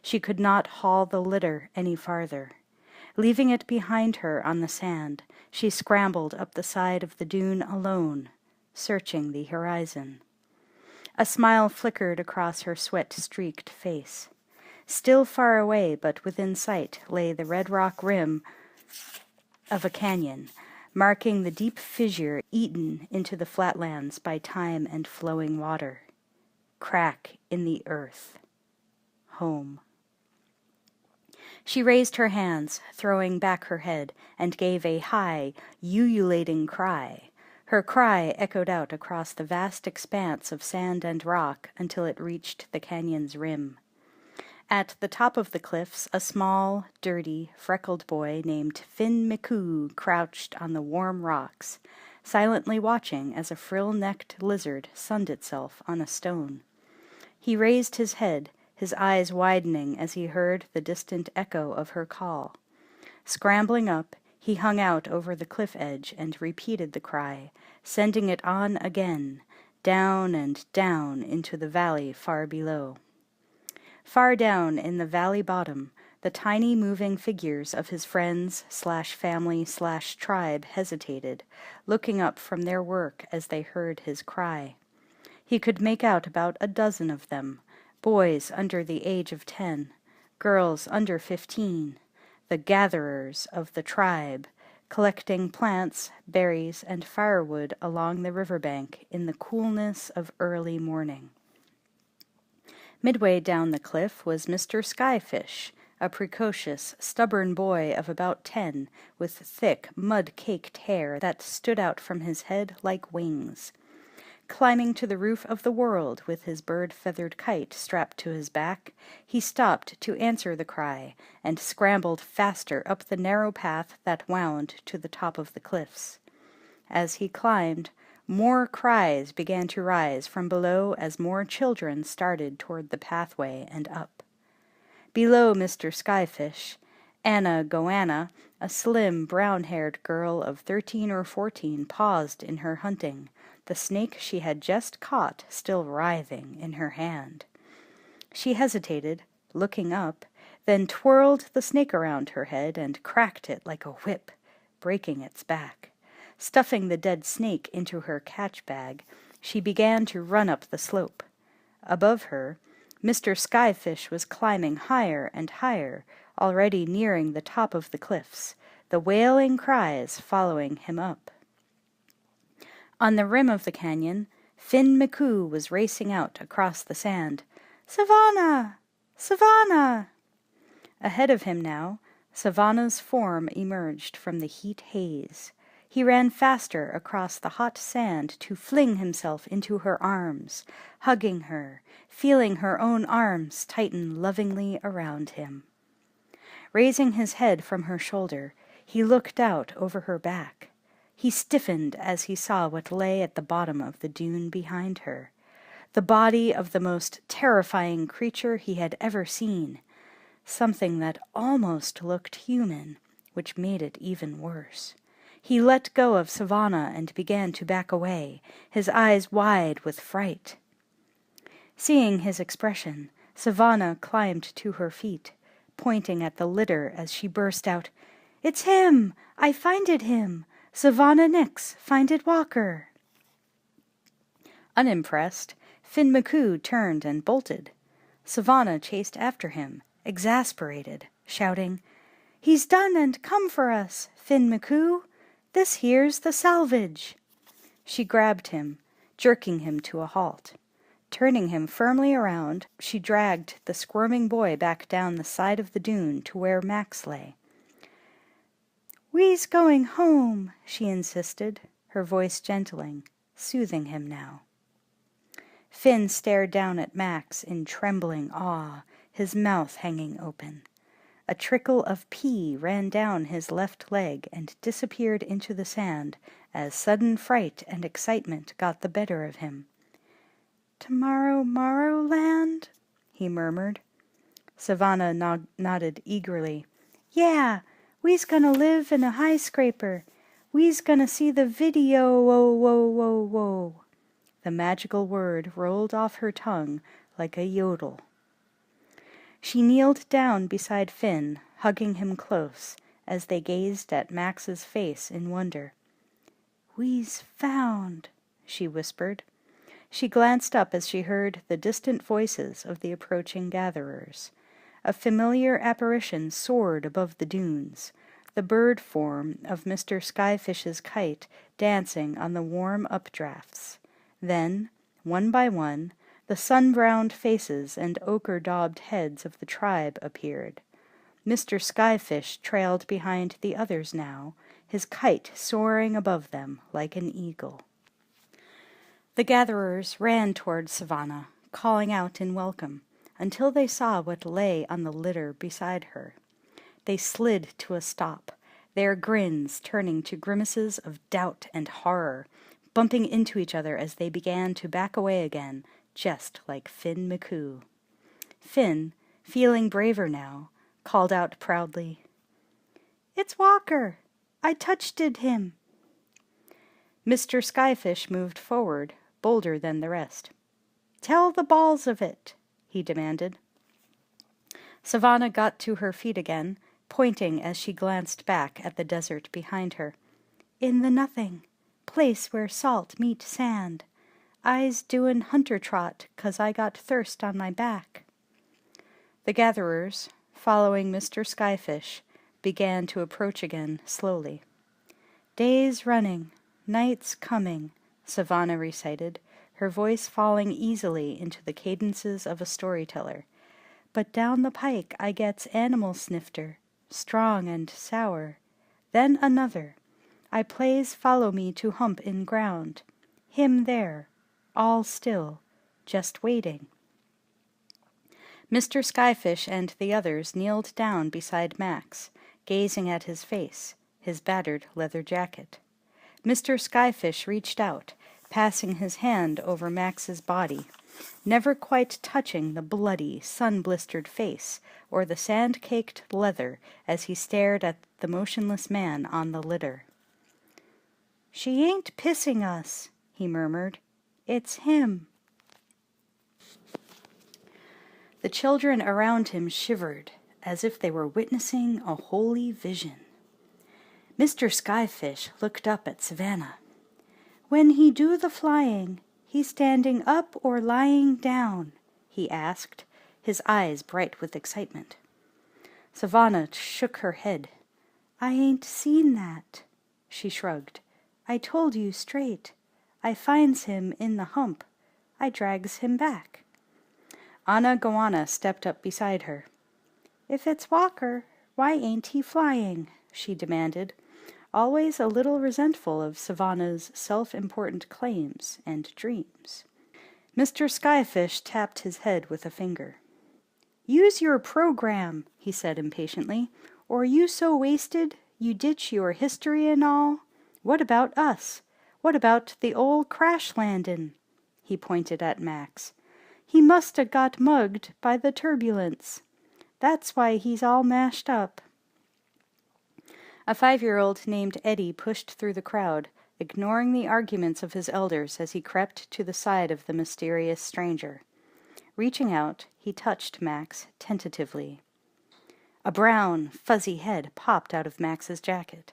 She could not haul the litter any farther. Leaving it behind her on the sand, she scrambled up the side of the dune alone, searching the horizon. A smile flickered across her sweat-streaked face. Still far away, but within sight, lay the red rock rim of a canyon, marking the deep fissure eaten into the flatlands by time and flowing water. Crack in the earth. Home. She raised her hands, throwing back her head, and gave a high, ululating cry. Her cry echoed out across the vast expanse of sand and rock until it reached the canyon's rim. At the top of the cliffs, a small, dirty, freckled boy named Finn McCoo crouched on the warm rocks, silently watching as a frill-necked lizard sunned itself on a stone. He raised his head, his eyes widening as he heard the distant echo of her call. Scrambling up, he hung out over the cliff edge and repeated the cry, sending it on again, down and down into the valley far below. Far down in the valley bottom, the tiny moving figures of his friends/family/tribe hesitated, looking up from their work as they heard his cry. He could make out about a dozen of them, boys under the age of 10, girls under 15, the gatherers of the tribe, collecting plants, berries, and firewood along the riverbank in the coolness of early morning. Midway down the cliff was Mr. Skyfish, a precocious, stubborn boy of about 10, with thick, mud-caked hair that stood out from his head like wings. Climbing to the roof of the world with his bird-feathered kite strapped to his back, he stopped to answer the cry and scrambled faster up the narrow path that wound to the top of the cliffs. As he climbed, more cries began to rise from below as more children started toward the pathway and up. Below Mr. Skyfish, Anna Goanna, a slim, brown-haired girl of 13 or 14, paused in her hunting, the snake she had just caught still writhing in her hand. She hesitated, looking up, then twirled the snake around her head and cracked it like a whip, breaking its back. Stuffing the dead snake into her catch bag, she began to run up the slope. Above her, Mr. Skyfish was climbing higher and higher, already nearing the top of the cliffs, the wailing cries following him up. On the rim of the canyon, Finn McCoo was racing out across the sand. "Savannah! Savannah!" Ahead of him now, Savannah's form emerged from the heat haze. He ran faster across the hot sand to fling himself into her arms, hugging her, feeling her own arms tighten lovingly around him. Raising his head from her shoulder, he looked out over her back. He stiffened as he saw what lay at the bottom of the dune behind her, the body of the most terrifying creature he had ever seen, something that almost looked human, which made it even worse. He let go of Savannah and began to back away, his eyes wide with fright. Seeing his expression, Savannah climbed to her feet, pointing at the litter as she burst out, "It's him! I finded him! Savannah Nix, finded Walker!" Unimpressed, Finn McCoo turned and bolted. Savannah chased after him, exasperated, shouting, "He's done and come for us, Finn McCoo! This here's the salvage!" She grabbed him, jerking him to a halt. Turning him firmly around, she dragged the squirming boy back down the side of the dune to where Max lay. "We's going home," she insisted, her voice gentling, soothing him now. Finn stared down at Max in trembling awe, his mouth hanging open. A trickle of pee ran down his left leg and disappeared into the sand as sudden fright and excitement got the better of him. "Tomorrow, Morrowland?" he murmured. Savannah nodded eagerly. "Yeah, we's gonna live in a high scraper. We's gonna see the video, whoa, whoa, whoa, whoa." The magical word rolled off her tongue like a yodel. She kneeled down beside Finn, hugging him close, as they gazed at Max's face in wonder. "We's found," she whispered. She glanced up as she heard the distant voices of the approaching gatherers. A familiar apparition soared above the dunes, the bird form of Mr. Skyfish's kite dancing on the warm updrafts. Then, one by one, the sun-browned faces and ochre-daubed heads of the tribe appeared. Mr. Skyfish trailed behind the others now, his kite soaring above them like an eagle. The gatherers ran toward Savannah, calling out in welcome, until they saw what lay on the litter beside her. They slid to a stop, their grins turning to grimaces of doubt and horror, bumping into each other as they began to back away again, just like Finn McCoo. Finn, feeling braver now, called out proudly, "It's Walker! I touched him!" Mr. Skyfish moved forward, bolder than the rest. "Tell the balls of it," he demanded. Savannah got to her feet again, pointing as she glanced back at the desert behind her. "In the nothing, place where salt meet sand. I's doin' hunter trot 'cause I got thirst on my back." The gatherers, following Mr. Skyfish, began to approach again slowly. "Days running, nights coming," Savannah recited, her voice falling easily into the cadences of a storyteller. "But down the pike I gets animal snifter, strong and sour. Then another. I plays follow me to hump in ground. Him there, all still, just waiting. Mr. Skyfish and the others kneeled down beside Max, gazing at his face, his battered leather jacket. Mr. Skyfish reached out, passing his hand over Max's body, never quite touching the bloody, sun-blistered face or the sand-caked leather as he stared at the motionless man on the litter. "She ain't pissing us," he murmured. "It's him." The children around him shivered, as if they were witnessing a holy vision. Mr. Skyfish looked up at Savannah. "When he do the flying, he standing up or lying down?" he asked, his eyes bright with excitement. Savannah shook her head. "I ain't seen that." She shrugged. "I told you straight. I finds him in the hump. I drags him back." Anna Goanna stepped up beside her. "If it's Walker, why ain't he flying?" she demanded, always a little resentful of Savannah's self-important claims and dreams. Mr. Skyfish tapped his head with a finger. "Use your program," he said impatiently, "or you so wasted you ditch your history and all. What about us? What about the old crash landin'?" He pointed at Max. "He must 'a' got mugged by the turbulence. That's why he's all mashed up." A 5-year-old named Eddie pushed through the crowd, ignoring the arguments of his elders as he crept to the side of the mysterious stranger. Reaching out, he touched Max tentatively. A brown, fuzzy head popped out of Max's jacket.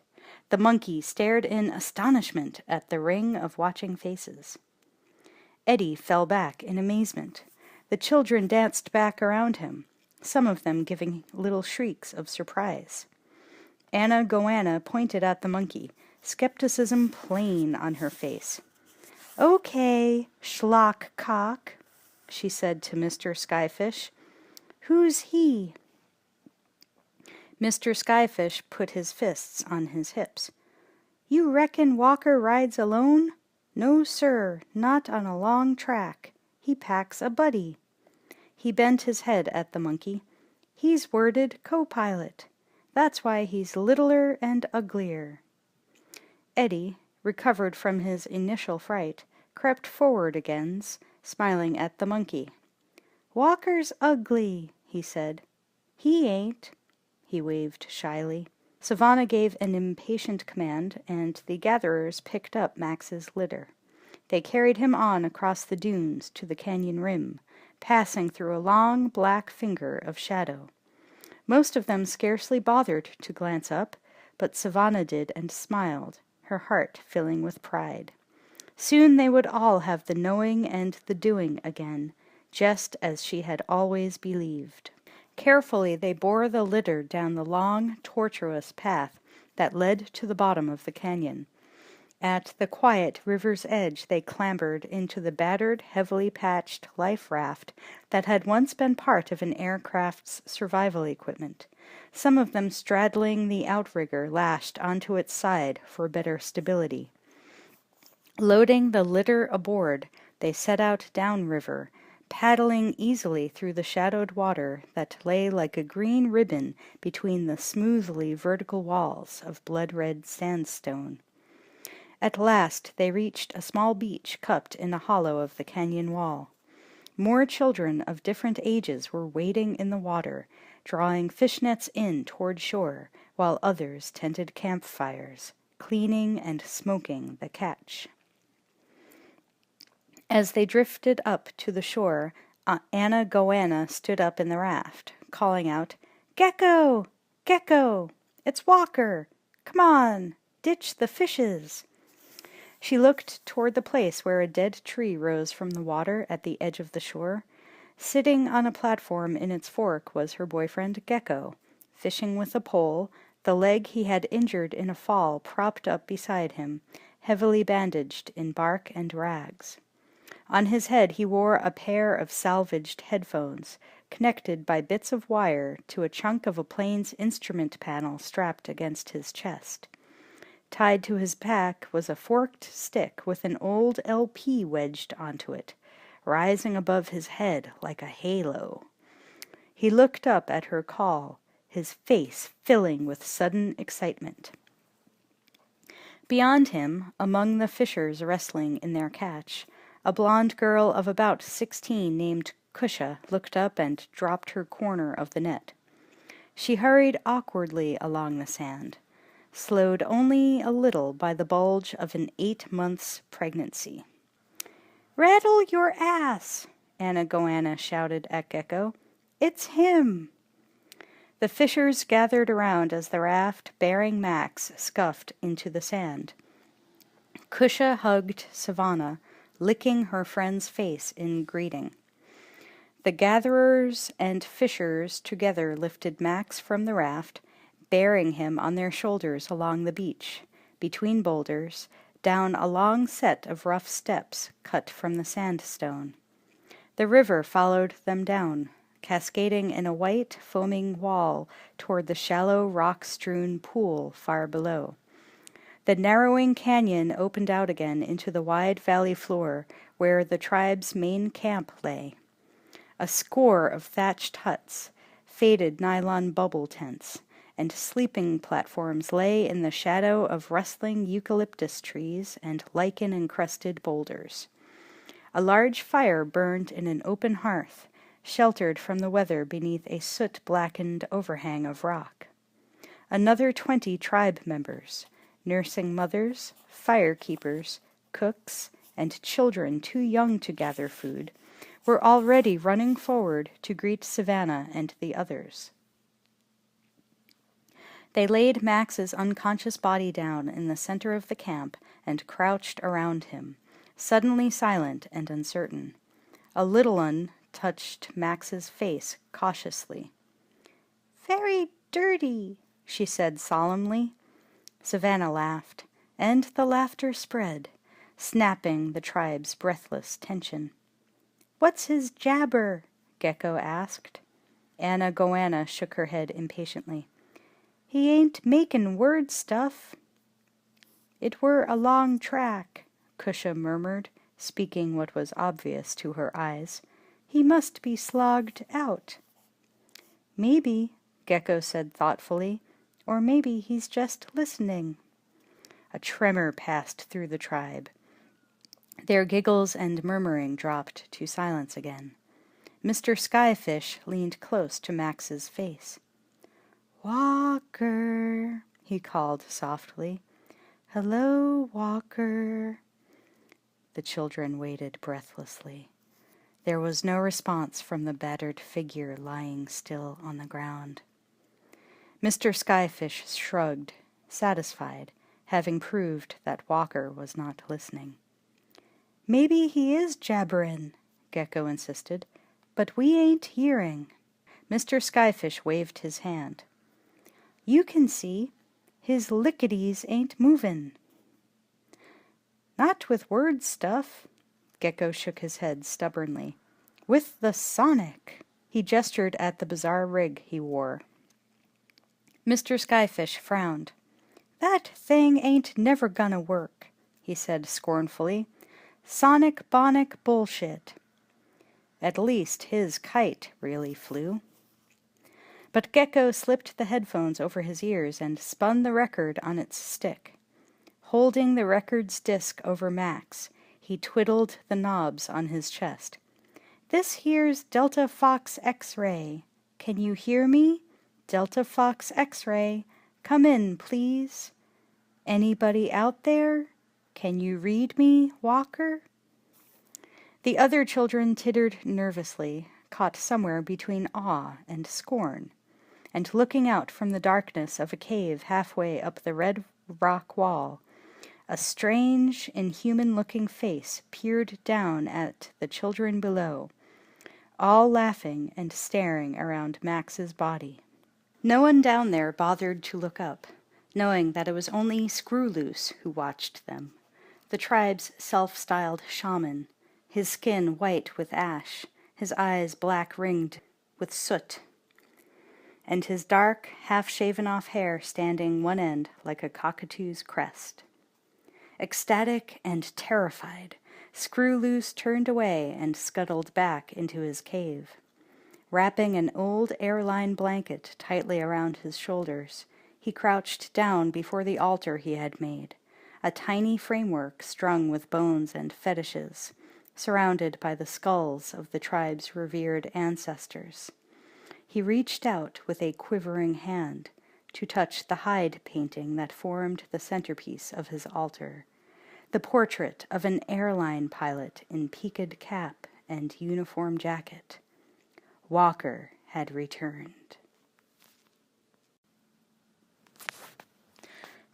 The monkey stared in astonishment at the ring of watching faces. Eddie fell back in amazement. The children danced back around him, some of them giving little shrieks of surprise. Anna Goanna pointed at the monkey, skepticism plain on her face. "Okay, schlock-cock," she said to Mr. Skyfish. "Who's he?" Mr. Skyfish put his fists on his hips. "You reckon Walker rides alone? No, sir, not on a long track. He packs a buddy." He bent his head at the monkey. "He's worded co-pilot. That's why he's littler and uglier." Eddie, recovered from his initial fright, crept forward again, smiling at the monkey. "Walker's ugly," he said. "He ain't." He waved shyly. Savannah gave an impatient command, and the gatherers picked up Max's litter. They carried him on across the dunes to the canyon rim, passing through a long black finger of shadow. Most of them scarcely bothered to glance up, but Savannah did and smiled, her heart filling with pride. Soon they would all have the knowing and the doing again, just as she had always believed. Carefully they bore the litter down the long, tortuous path that led to the bottom of the canyon. At the quiet river's edge they clambered into the battered, heavily patched life raft that had once been part of an aircraft's survival equipment, some of them straddling the outrigger lashed onto its side for better stability. Loading the litter aboard, they set out downriver, paddling easily through the shadowed water that lay like a green ribbon between the smoothly vertical walls of blood-red sandstone. At last they reached a small beach cupped in a hollow of the canyon wall. More children of different ages were wading in the water, drawing fishnets in toward shore, while others tended campfires, cleaning and smoking the catch. As they drifted up to the shore, Anna Goanna stood up in the raft, calling out, "Gecko! Gecko! It's Walker! Come on! Ditch the fishes!" She looked toward the place where a dead tree rose from the water at the edge of the shore. Sitting on a platform in its fork was her boyfriend Gecko, fishing with a pole, the leg he had injured in a fall propped up beside him, heavily bandaged in bark and rags. On his head he wore a pair of salvaged headphones, connected by bits of wire to a chunk of a plane's instrument panel strapped against his chest. Tied to his back was a forked stick with an old LP wedged onto it, rising above his head like a halo. He looked up at her call, his face filling with sudden excitement. Beyond him, among the fishers wrestling in their catch, a blonde girl of about 16 named Kusha looked up and dropped her corner of the net. She hurried awkwardly along the sand, slowed only a little by the bulge of an 8 months pregnancy. "Rattle your ass!" Anna Goanna shouted at Gecko. "It's him!" The fishers gathered around as the raft bearing Max scuffed into the sand. Kusha hugged Savannah, licking her friend's face in greeting. The gatherers and fishers together lifted Max from the raft, bearing him on their shoulders along the beach, between boulders, down a long set of rough steps cut from the sandstone. The river followed them down, cascading in a white, foaming wall toward the shallow, rock-strewn pool far below. The narrowing canyon opened out again into the wide valley floor where the tribe's main camp lay. A score of thatched huts, faded nylon bubble tents, and sleeping platforms lay in the shadow of rustling eucalyptus trees and lichen-encrusted boulders. A large fire burned in an open hearth, sheltered from the weather beneath a soot-blackened overhang of rock. Another 20 tribe members, nursing mothers, fire-keepers, cooks, and children too young to gather food, were already running forward to greet Savannah and the others. They laid Max's unconscious body down in the center of the camp and crouched around him, suddenly silent and uncertain. A little one touched Max's face cautiously. "Very dirty," she said solemnly. Savannah laughed, and the laughter spread, snapping the tribe's breathless tension. "What's his jabber?" Gecko asked. Anna Goanna shook her head impatiently. "He ain't makin' word stuff." "It were a long track," Kusha murmured, speaking what was obvious to her eyes. "He must be slogged out." "Maybe," Gecko said thoughtfully, "or maybe he's just listening." A tremor passed through the tribe. Their giggles and murmuring dropped to silence again. Mr. Skyfish leaned close to Max's face. "Walker," he called softly. "Hello, Walker." The children waited breathlessly. There was no response from the battered figure lying still on the ground. Mr. Skyfish shrugged, satisfied, having proved that Walker was not listening. "Maybe he is jabberin'," Gecko insisted, "but we ain't hearing." Mr. Skyfish waved his hand. "You can see. His lickities ain't movin'." "Not with word stuff." Gecko shook his head stubbornly. "With the sonic." He gestured at the bizarre rig he wore. Mr. Skyfish frowned. "That thing ain't never gonna work," he said scornfully. "Sonic-bonic bullshit." At least his kite really flew. But Gecko slipped the headphones over his ears and spun the record on its stick. Holding the record's disc over Max, he twiddled the knobs on his chest. "This here's Delta Fox X-ray. Can you hear me? Delta Fox X-ray. Come in, please. Anybody out there? Can you read me, Walker?" The other children tittered nervously, caught somewhere between awe and scorn, and looking out from the darkness of a cave halfway up the red rock wall, a strange, inhuman-looking face peered down at the children below, all laughing and staring around Max's body. No one down there bothered to look up, knowing that it was only Screw-Loose who watched them, the tribe's self-styled shaman, his skin white with ash, his eyes black-ringed with soot. and his dark, half-shaven-off hair standing one end like a cockatoo's crest. Ecstatic and terrified, Screw-Loose turned away and scuttled back into his cave. Wrapping an old airline blanket tightly around his shoulders, he crouched down before the altar he had made, a tiny framework strung with bones and fetishes, surrounded by the skulls of the tribe's revered ancestors. He reached out with a quivering hand to touch the hide painting that formed the centerpiece of his altar, the portrait of an airline pilot in peaked cap and uniform jacket. Walker had returned.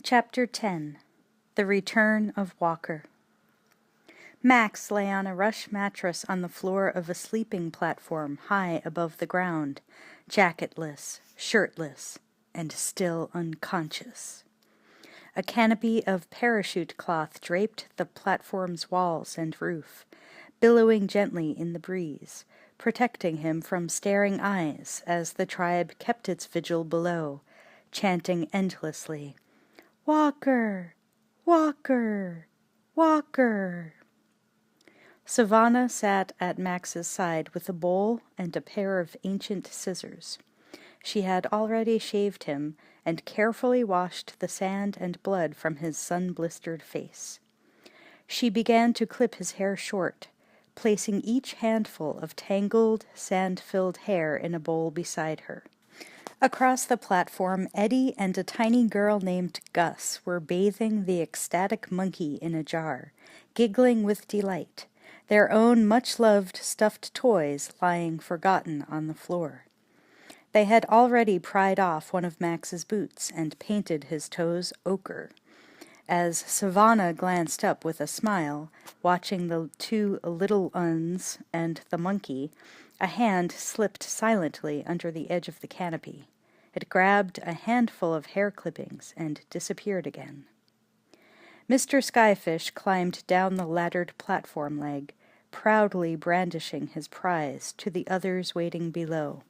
Chapter 10. The Return of Walker. Max lay on a rush mattress on the floor of a sleeping platform high above the ground, jacketless, shirtless, and still unconscious. A canopy of parachute cloth draped the platform's walls and roof, billowing gently in the breeze, protecting him from staring eyes as the tribe kept its vigil below, chanting endlessly, "Walker! Walker! Walker!" Savannah sat at Max's side with a bowl and a pair of ancient scissors. She had already shaved him and carefully washed the sand and blood from his sun-blistered face. She began to clip his hair short, placing each handful of tangled, sand-filled hair in a bowl beside her. Across the platform, Eddie and a tiny girl named Gus were bathing the ecstatic monkey in a jar, giggling with delight, their own much-loved stuffed toys lying forgotten on the floor. They had already pried off one of Max's boots and painted his toes ochre. As Savannah glanced up with a smile, watching the two little uns and the monkey, a hand slipped silently under the edge of the canopy. It grabbed a handful of hair clippings and disappeared again. Mr. Skyfish climbed down the laddered platform leg, proudly brandishing his prize to the others waiting below.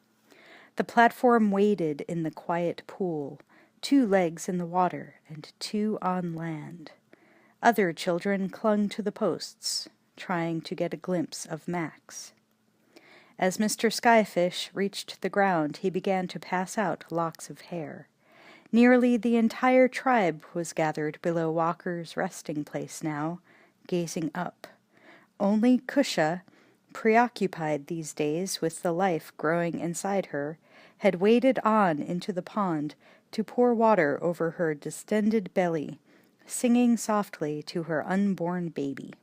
The platform waded in the quiet pool, 2 legs in the water and 2 on land. Other children clung to the posts, trying to get a glimpse of Max. As Mr. Skyfish reached the ground, he began to pass out locks of hair. Nearly the entire tribe was gathered below Walker's resting place now, gazing up. Only Kusha, preoccupied these days with the life growing inside her, had waded on into the pond to pour water over her distended belly, singing softly to her unborn baby.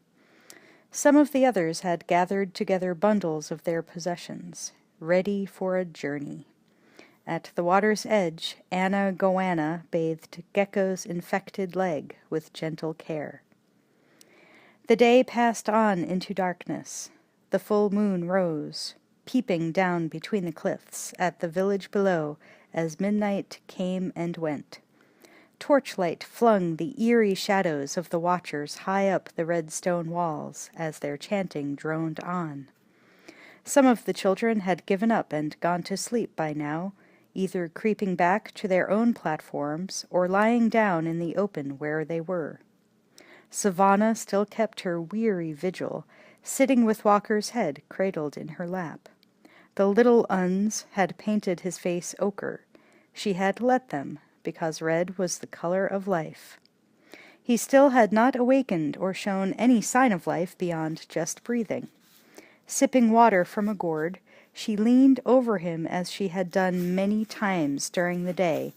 Some of the others had gathered together bundles of their possessions, ready for a journey. At the water's edge, Anna Goanna bathed Gecko's infected leg with gentle care. The day passed on into darkness. The full moon rose, peeping down between the cliffs at the village below as midnight came and went. Torchlight flung the eerie shadows of the watchers high up the red stone walls as their chanting droned on. Some of the children had given up and gone to sleep by now, either creeping back to their own platforms or lying down in the open where they were. Savannah still kept her weary vigil, sitting with Walker's head cradled in her lap. The little uns had painted his face ochre. She had let them, because red was the color of life. He still had not awakened or shown any sign of life beyond just breathing. Sipping water from a gourd, she leaned over him as she had done many times during the day,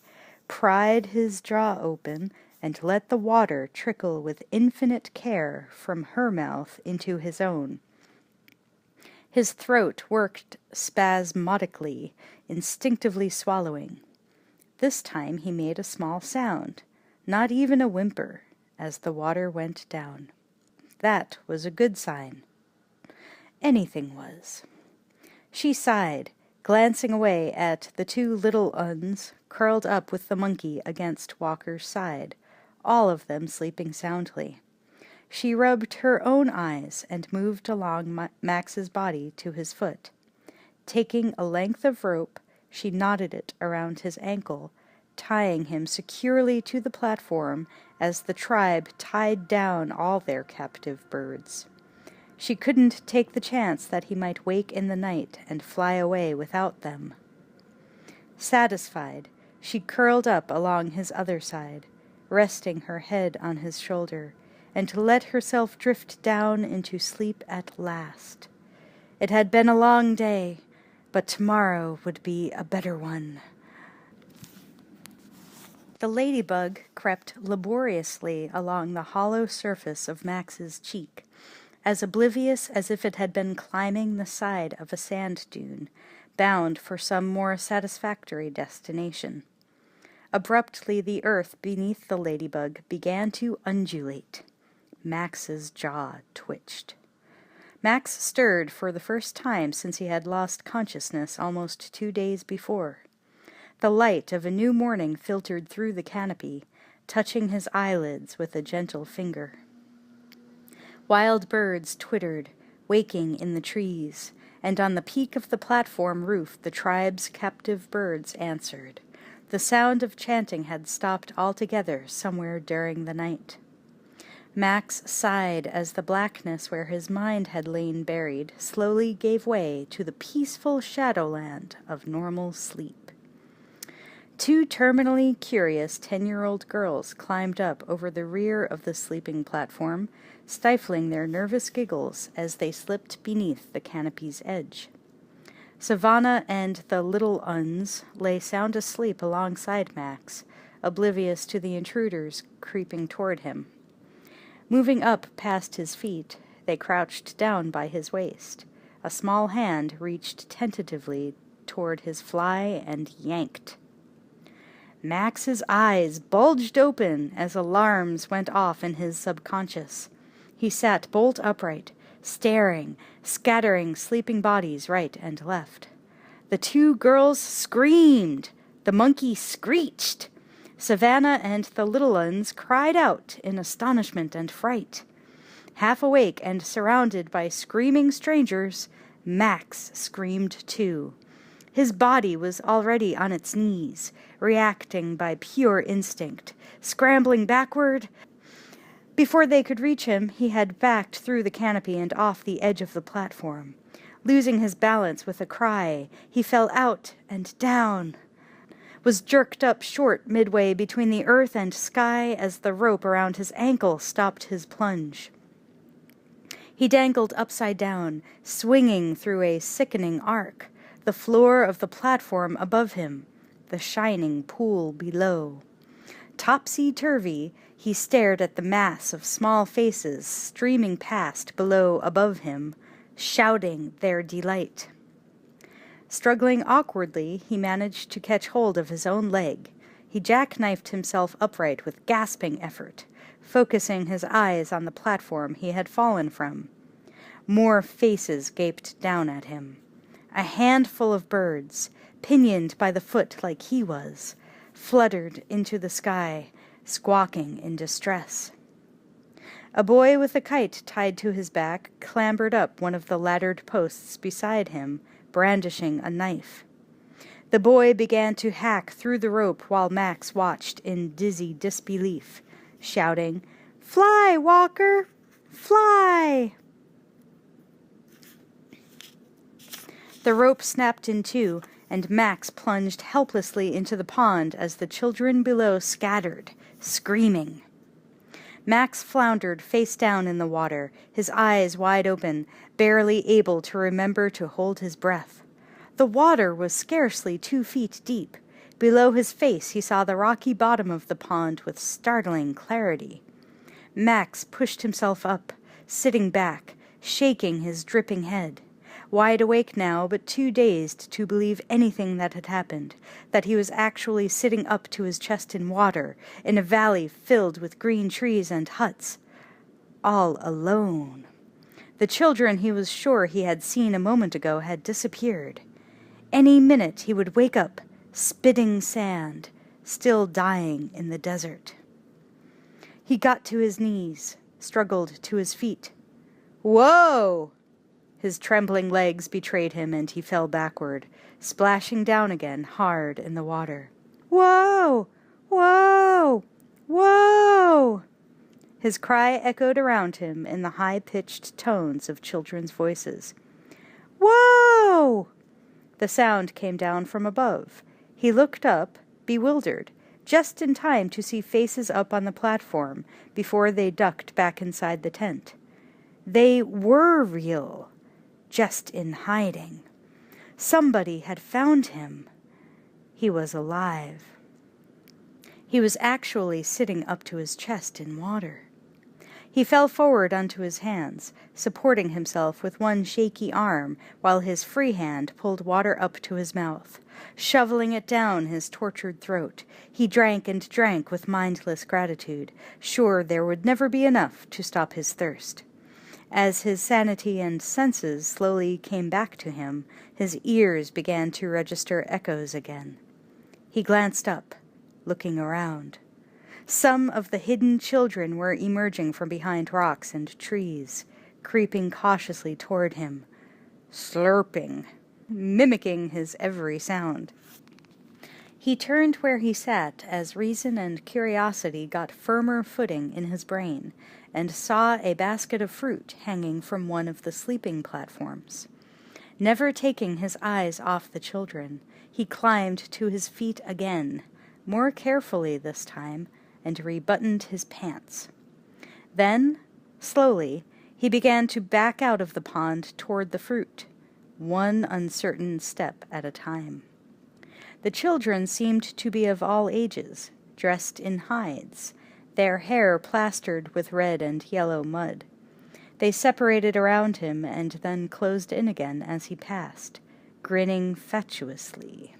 pried his jaw open, and let the water trickle with infinite care from her mouth into his own. His throat worked spasmodically, instinctively swallowing. This time he made a small sound, not even a whimper, as the water went down. That was a good sign. Anything was. She sighed, glancing away at the 2 little uns curled up with the monkey against Walker's side, all of them sleeping soundly. She rubbed her own eyes and moved along Max's body to his foot. Taking a length of rope, She knotted it around his ankle, tying him securely to the platform as the tribe tied down all their captive birds. She couldn't take the chance that he might wake in the night and fly away without them. Satisfied, she curled up along his other side, resting her head on his shoulder, and to let herself drift down into sleep at last. It had been a long day, but tomorrow would be a better one. The ladybug crept laboriously along the hollow surface of Max's cheek, as oblivious as if it had been climbing the side of a sand dune, bound for some more satisfactory destination. Abruptly, the earth beneath the ladybug began to undulate. Max's jaw twitched. Max stirred for the first time since he had lost consciousness almost 2 days before. The light of a new morning filtered through the canopy, touching his eyelids with a gentle finger. Wild birds twittered, waking in the trees, and on the peak of the platform roof the tribe's captive birds answered. The sound of chanting had stopped altogether somewhere during the night. Max sighed as the blackness where his mind had lain buried slowly gave way to the peaceful shadowland of normal sleep. 2 terminally curious 10-year-old girls climbed up over the rear of the sleeping platform, stifling their nervous giggles as they slipped beneath the canopy's edge. Savannah and the little uns lay sound asleep alongside Max, oblivious to the intruders creeping toward him. Moving up past his feet, they crouched down by his waist. A small hand reached tentatively toward his fly and yanked. Max's eyes bulged open as alarms went off in his subconscious. He sat bolt upright, staring, scattering sleeping bodies right and left. The 2 girls screamed. The monkey screeched. Savannah and the little uns cried out in astonishment and fright. Half awake and surrounded by screaming strangers, Max screamed too. His body was already on its knees, reacting by pure instinct, scrambling backward. Before they could reach him, he had backed through the canopy and off the edge of the platform. Losing his balance with a cry, he fell out and down, was jerked up short midway between the earth and sky as the rope around his ankle stopped his plunge. He dangled upside down, swinging through a sickening arc, the floor of the platform above him, the shining pool below. Topsy-turvy, he stared at the mass of small faces streaming past below above him, shouting their delight. Struggling awkwardly, he managed to catch hold of his own leg. He jackknifed himself upright with gasping effort, focusing his eyes on the platform he had fallen from. More faces gaped down at him. A handful of birds, pinioned by the foot like he was, fluttered into the sky, squawking in distress. A boy with a kite tied to his back clambered up one of the laddered posts beside him, brandishing a knife. The boy began to hack through the rope while Max watched in dizzy disbelief, shouting, "Fly, Walker! Fly!" The rope snapped in two, and Max plunged helplessly into the pond as the children below scattered, screaming. Max floundered face down in the water, his eyes wide open, barely able to remember to hold his breath. The water was scarcely 2 feet deep. Below his face he saw the rocky bottom of the pond with startling clarity. Max pushed himself up, sitting back, shaking his dripping head. Wide awake now, but too dazed to believe anything that had happened, that he was actually sitting up to his chest in water, in a valley filled with green trees and huts. All alone. The children he was sure he had seen a moment ago had disappeared. Any minute he would wake up, spitting sand, still dying in the desert. He got to his knees, struggled to his feet. "Whoa!" His trembling legs betrayed him, and he fell backward, splashing down again hard in the water. "Whoa! Whoa! Whoa!" His cry echoed around him in the high-pitched tones of children's voices. "Whoa!" The sound came down from above. He looked up, bewildered, just in time to see faces up on the platform before they ducked back inside the tent. They were real, just in hiding. Somebody had found him. He was alive. He was actually sitting up to his chest in water. He fell forward onto his hands, supporting himself with one shaky arm while his free hand pulled water up to his mouth. Shoveling it down his tortured throat, he drank and drank with mindless gratitude, sure there would never be enough to stop his thirst. As his sanity and senses slowly came back to him, his ears began to register echoes again. He glanced up, looking around. Some of the hidden children were emerging from behind rocks and trees, creeping cautiously toward him, slurping, mimicking his every sound. He turned where he sat as reason and curiosity got firmer footing in his brain, and saw a basket of fruit hanging from one of the sleeping platforms. Never taking his eyes off the children, he climbed to his feet again, more carefully this time, and rebuttoned his pants. Then, slowly, he began to back out of the pond toward the fruit, one uncertain step at a time. The children seemed to be of all ages, dressed in hides, their hair plastered with red and yellow mud. They separated around him and then closed in again as he passed, grinning fatuously.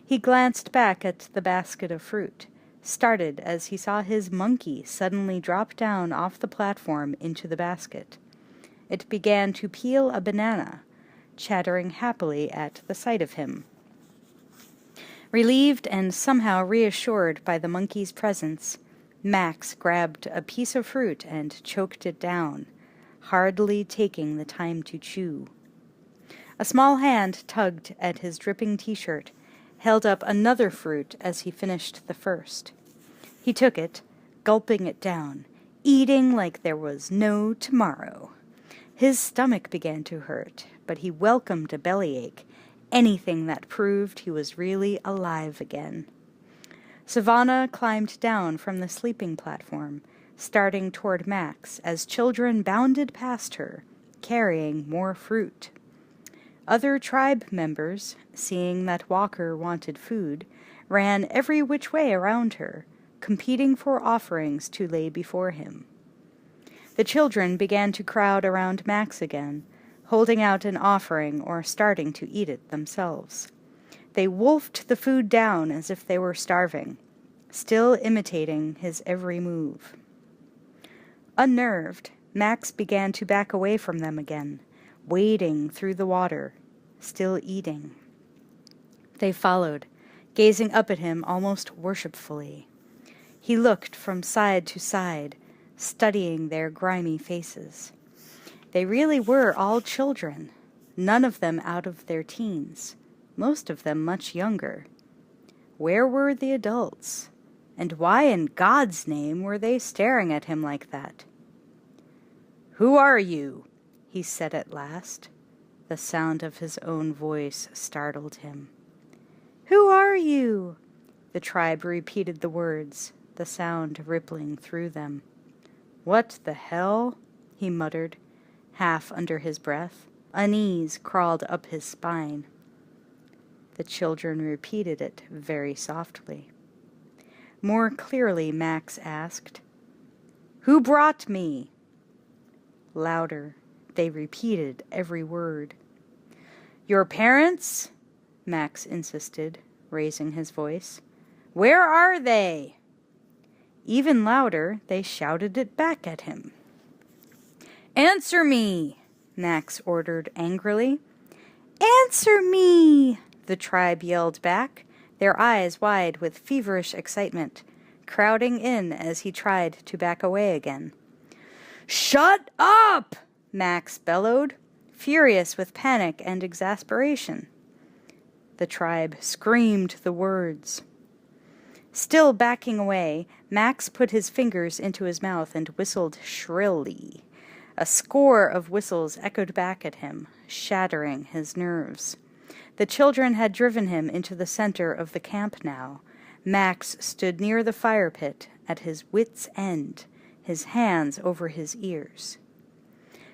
He glanced back at the basket of fruit, started as he saw his monkey suddenly drop down off the platform into the basket. It began to peel a banana, chattering happily at the sight of him. Relieved and somehow reassured by the monkey's presence, Max grabbed a piece of fruit and choked it down, hardly taking the time to chew. A small hand tugged at his dripping t-shirt, held up another fruit as he finished the first. He took it, gulping it down, eating like there was no tomorrow. His stomach began to hurt, but he welcomed a bellyache, anything that proved he was really alive again. Savannah climbed down from the sleeping platform, starting toward Max as children bounded past her, carrying more fruit. Other tribe members, seeing that Walker wanted food, ran every which way around her, competing for offerings to lay before him. The children began to crowd around Max again, holding out an offering or starting to eat it themselves. They wolfed the food down as if they were starving, still imitating his every move. Unnerved, Max began to back away from them again, wading through the water, still eating. They followed, gazing up at him almost worshipfully. He looked from side to side, studying their grimy faces. They really were all children, none of them out of their teens, most of them much younger. Where were the adults? And why in God's name were they staring at him like that? "Who are you?" he said at last. The sound of his own voice startled him. "Who are you?" The tribe repeated the words, the sound rippling through them. "What the hell?" he muttered, half under his breath. Unease crawled up his spine. The children repeated it very softly. More clearly, Max asked, "Who brought me?" Louder, they repeated every word. "Your parents?" Max insisted, raising his voice. "Where are they?" Even louder, they shouted it back at him. "Answer me!" Max ordered angrily. "Answer me!" the tribe yelled back, their eyes wide with feverish excitement, crowding in as he tried to back away again. "Shut up!" Max bellowed, furious with panic and exasperation. The tribe screamed the words. Still backing away, Max put his fingers into his mouth and whistled shrilly. A score of whistles echoed back at him, shattering his nerves. The children had driven him into the center of the camp now. Max stood near the fire pit, at his wits' end, his hands over his ears.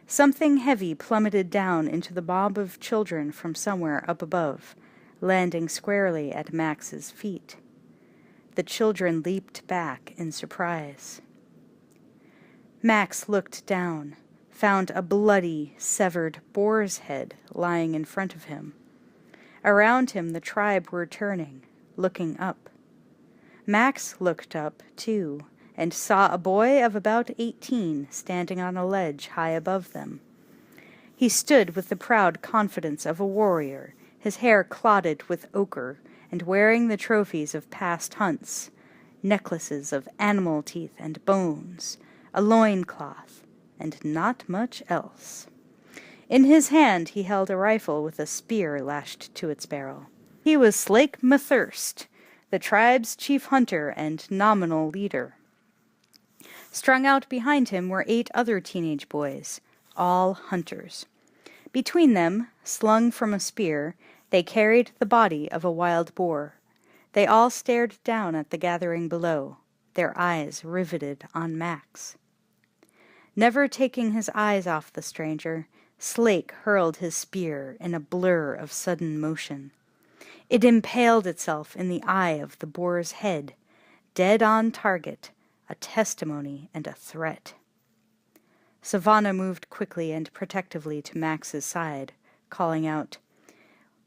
Something heavy plummeted down into the mob of children from somewhere up above, landing squarely at Max's feet. The children leaped back in surprise. Max looked down, found a bloody, severed boar's head lying in front of him. Around him the tribe were turning, looking up. Max looked up, too, and saw a boy of about 18 standing on a ledge high above them. He stood with the proud confidence of a warrior, his hair clotted with ochre, and wearing the trophies of past hunts, necklaces of animal teeth and bones, a loincloth, and not much else. In his hand he held a rifle with a spear lashed to its barrel. He was Slake Mathirst, the tribe's chief hunter and nominal leader. Strung out behind him were 8 other teenage boys, all hunters. Between them, slung from a spear, they carried the body of a wild boar. They all stared down at the gathering below, their eyes riveted on Max. Never taking his eyes off the stranger, Slake hurled his spear in a blur of sudden motion. It impaled itself in the eye of the boar's head, dead on target, a testimony and a threat. Savannah moved quickly and protectively to Max's side, calling out,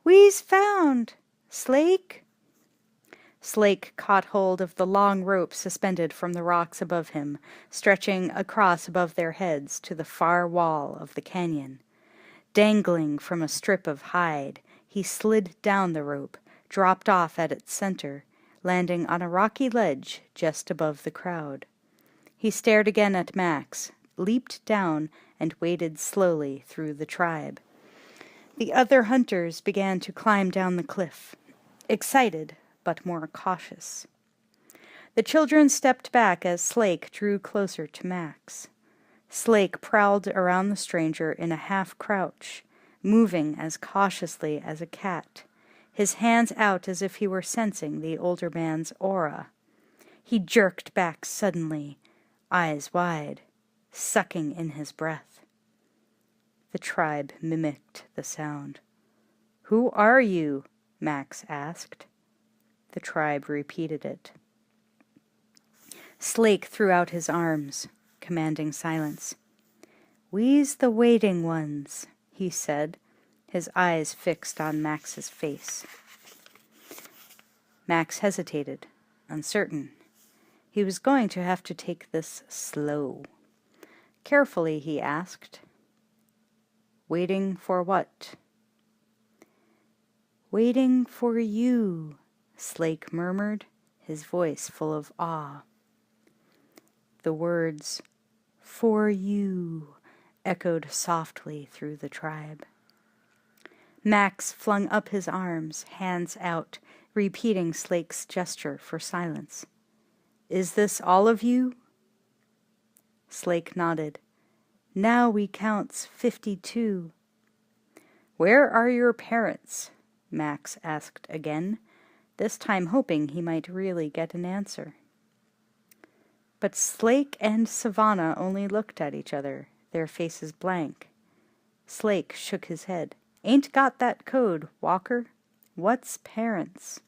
"We's found! Slake!" Slake caught hold of the long rope suspended from the rocks above him, stretching across above their heads to the far wall of the canyon. Dangling from a strip of hide, he slid down the rope, dropped off at its center, landing on a rocky ledge just above the crowd. He stared again at Max, leaped down, and waded slowly through the tribe. The other hunters began to climb down the cliff, excited but more cautious. The children stepped back as Slake drew closer to Max. Slake prowled around the stranger in a half-crouch, moving as cautiously as a cat, his hands out as if he were sensing the older man's aura. He jerked back suddenly, eyes wide, sucking in his breath. The tribe mimicked the sound. "Who are you?" Max asked. The tribe repeated it. Slake threw out his arms, commanding silence. "We's the waiting ones," he said, his eyes fixed on Max's face. Max hesitated, uncertain. He was going to have to take this slow. Carefully he asked, "Waiting for what?" "Waiting for you," Slake murmured, his voice full of awe. The words, "for you," echoed softly through the tribe. Max flung up his arms, hands out, repeating Slake's gesture for silence. "Is this all of you?" Slake nodded. "Now we counts 52. "Where are your parents?" Max asked again, this time hoping he might really get an answer. But Slake and Savannah only looked at each other, their faces blank. Slake shook his head. "Ain't got that code, Walker. What's parents?"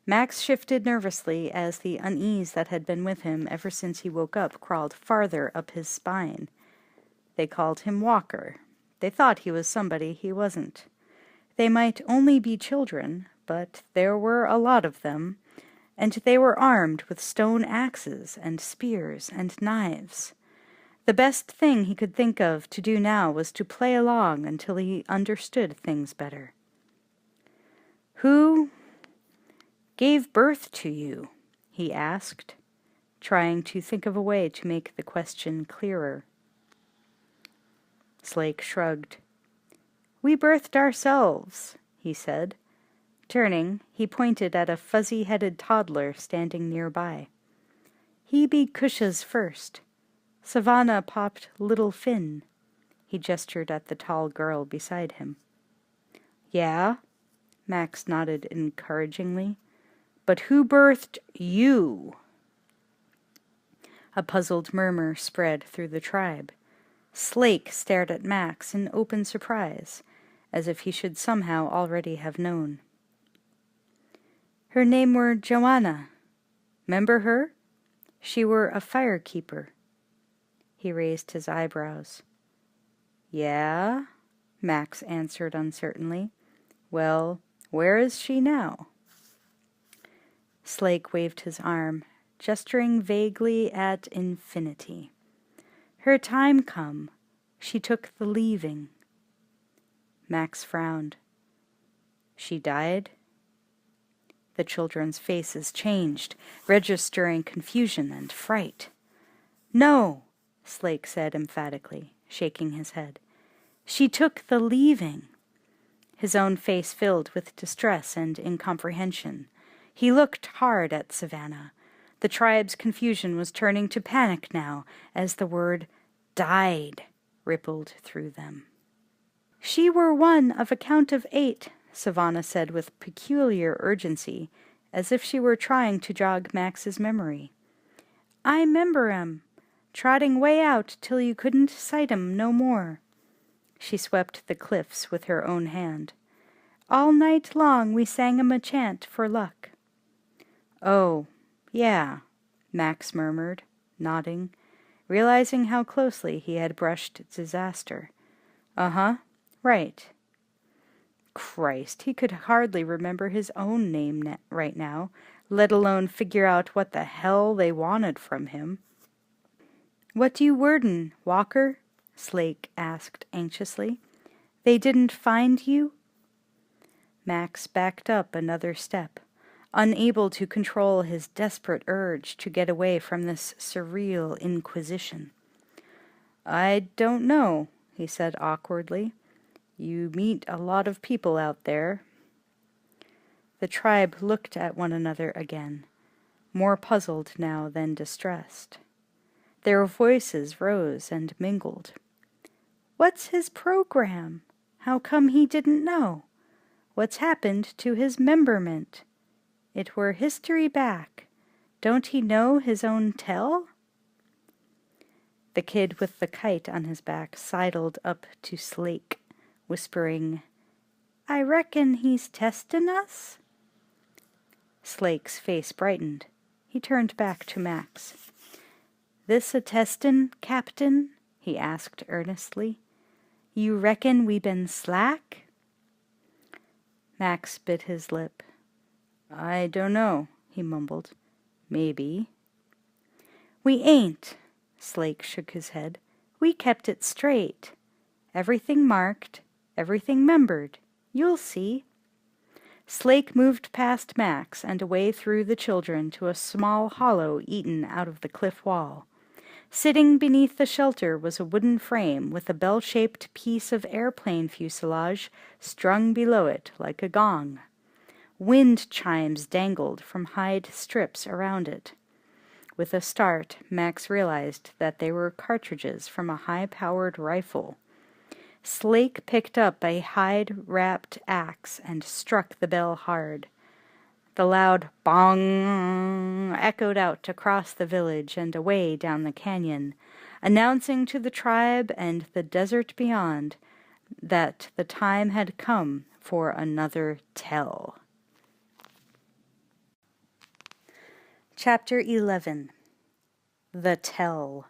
Max shifted nervously as the unease that had been with him ever since he woke up crawled farther up his spine. They called him Walker. They thought he was somebody he wasn't. They might only be children, but there were a lot of them, and they were armed with stone axes and spears and knives. The best thing he could think of to do now was to play along until he understood things better. "Who gave birth to you?" he asked, trying to think of a way to make the question clearer. Slake shrugged. We birthed ourselves, he said. Turning, he pointed at a fuzzy-headed toddler standing nearby. He be Cusha's first. Savannah popped little Finn. He gestured at the tall girl beside him. Yeah, Max nodded encouragingly. But who birthed you? A puzzled murmur spread through the tribe. Slake stared at Max in open surprise, as if he should somehow already have known. Her name were Joanna. 'Member her? She were a firekeeper. He raised his eyebrows. Yeah, Max answered uncertainly. Well, where is she now? Slake waved his arm, gesturing vaguely at infinity. Her time come. She took the leaving. Max frowned. She died? The children's faces changed, registering confusion and fright. No, Slake said emphatically, shaking his head. She took the leaving. His own face filled with distress and incomprehension. He looked hard at Savannah. The tribe's confusion was turning to panic now, as the word died rippled through them. She were one of a count of 8, Savannah said with peculiar urgency, as if she were trying to jog Max's memory. I 'member 'em, trotting way out till you couldn't sight 'em no more. She swept the cliffs with her own hand. All night long we sang 'em a chant for luck. Oh, yeah, Max murmured, nodding, realizing how closely he had brushed disaster. Uh-huh, right. Christ, he could hardly remember his own name right now, let alone figure out what the hell they wanted from him. What do you worden, Walker? Slake asked anxiously. They didn't find you? Max backed up another step, unable to control his desperate urge to get away from this surreal inquisition. I don't know, he said awkwardly. You meet a lot of people out there. The tribe looked at one another again, more puzzled now than distressed. Their voices rose and mingled. What's his program? How come he didn't know? What's happened to his memberment? It were history back. Don't he know his own tell? The kid with the kite on his back sidled up to Slake, whispering, I reckon he's testin' us? Slake's face brightened. He turned back to Max. This a testin', Captain? He asked earnestly. You reckon we been slack? Max bit his lip. I don't know, he mumbled. Maybe. We ain't, Slake shook his head. We kept it straight. Everything marked, everything membered. You'll see. Slake moved past Max and away through the children to a small hollow eaten out of the cliff wall. Sitting beneath the shelter was a wooden frame with a bell-shaped piece of airplane fuselage strung below it like a gong. Wind chimes dangled from hide strips around it. With a start, Max realized that they were cartridges from a high-powered rifle. Slake picked up a hide-wrapped axe and struck the bell hard. The loud bong echoed out across the village and away down the canyon, announcing to the tribe and the desert beyond that the time had come for another tell. Chapter 11. The Tell.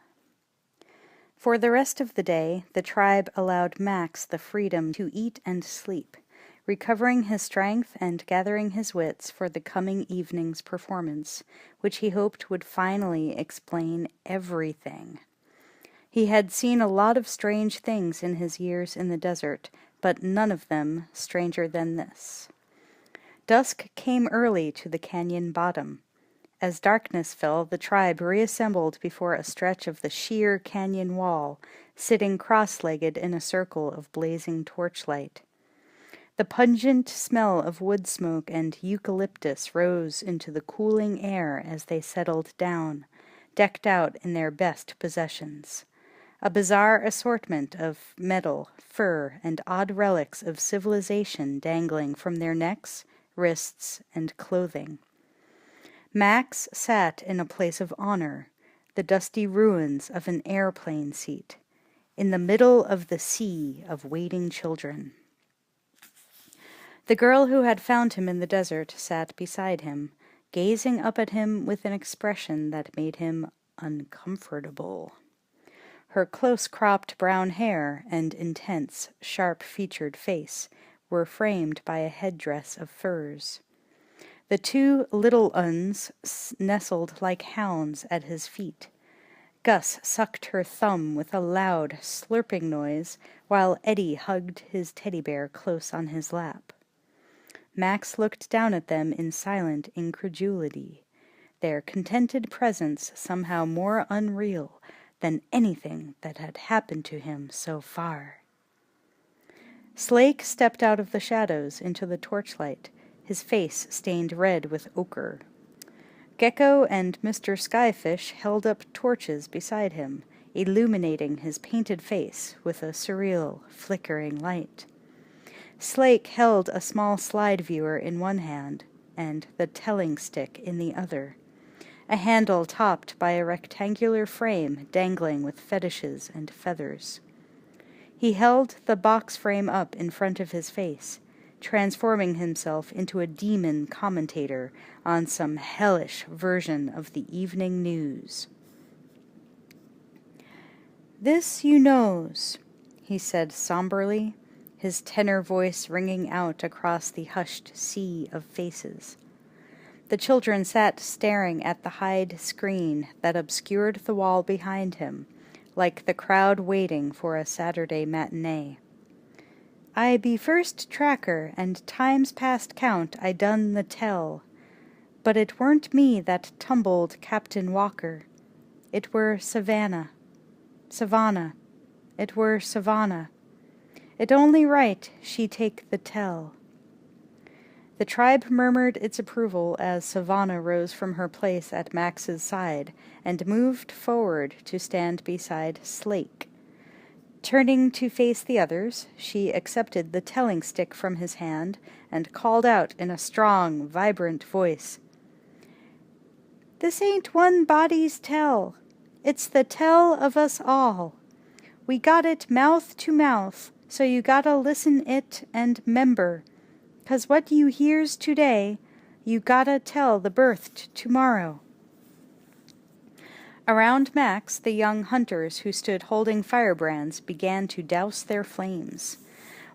For the rest of the day, the tribe allowed Max the freedom to eat and sleep, recovering his strength and gathering his wits for the coming evening's performance, which he hoped would finally explain everything. He had seen a lot of strange things in his years in the desert, but none of them stranger than this. Dusk came early to the canyon bottom. As darkness fell, the tribe reassembled before a stretch of the sheer canyon wall, sitting cross-legged in a circle of blazing torchlight. The pungent smell of wood smoke and eucalyptus rose into the cooling air as they settled down, decked out in their best possessions. A bizarre assortment of metal, fur, and odd relics of civilization dangling from their necks, wrists, and clothing. Max sat in a place of honor, the dusty ruins of an airplane seat, in the middle of the sea of waiting children. The girl who had found him in the desert sat beside him, gazing up at him with an expression that made him uncomfortable. Her close-cropped brown hair and intense, sharp-featured face were framed by a headdress of furs. The two little uns nestled like hounds at his feet. Gus sucked her thumb with a loud, slurping noise, while Eddie hugged his teddy bear close on his lap. Max looked down at them in silent incredulity, their contented presence somehow more unreal than anything that had happened to him so far. Slake stepped out of the shadows into the torchlight, his face stained red with ochre. Gecko and Mr. Skyfish held up torches beside him, illuminating his painted face with a surreal, flickering light. Slake held a small slide viewer in one hand and the telling stick in the other, a handle topped by a rectangular frame dangling with fetishes and feathers. He held the box frame up in front of his face, transforming himself into a demon commentator on some hellish version of the evening news. "This you knows," he said somberly, his tenor voice ringing out across the hushed sea of faces. The children sat staring at the hide screen that obscured the wall behind him, like the crowd waiting for a Saturday matinee. "I be first tracker, and times past count I done the tell. But it weren't me that tumbled Captain Walker. It were Savannah. It were Savannah. It only right she take the tell." The tribe murmured its approval as Savannah rose from her place at Max's side and moved forward to stand beside Slake. Turning to face the others, she accepted the telling stick from his hand and called out in a strong, vibrant voice, "This ain't one body's tell. It's the tell of us all. We got it mouth to mouth, so you gotta listen it and 'member. 'Cause what you hears today, you gotta tell the birthed tomorrow." Around Max, the young hunters who stood holding firebrands began to douse their flames.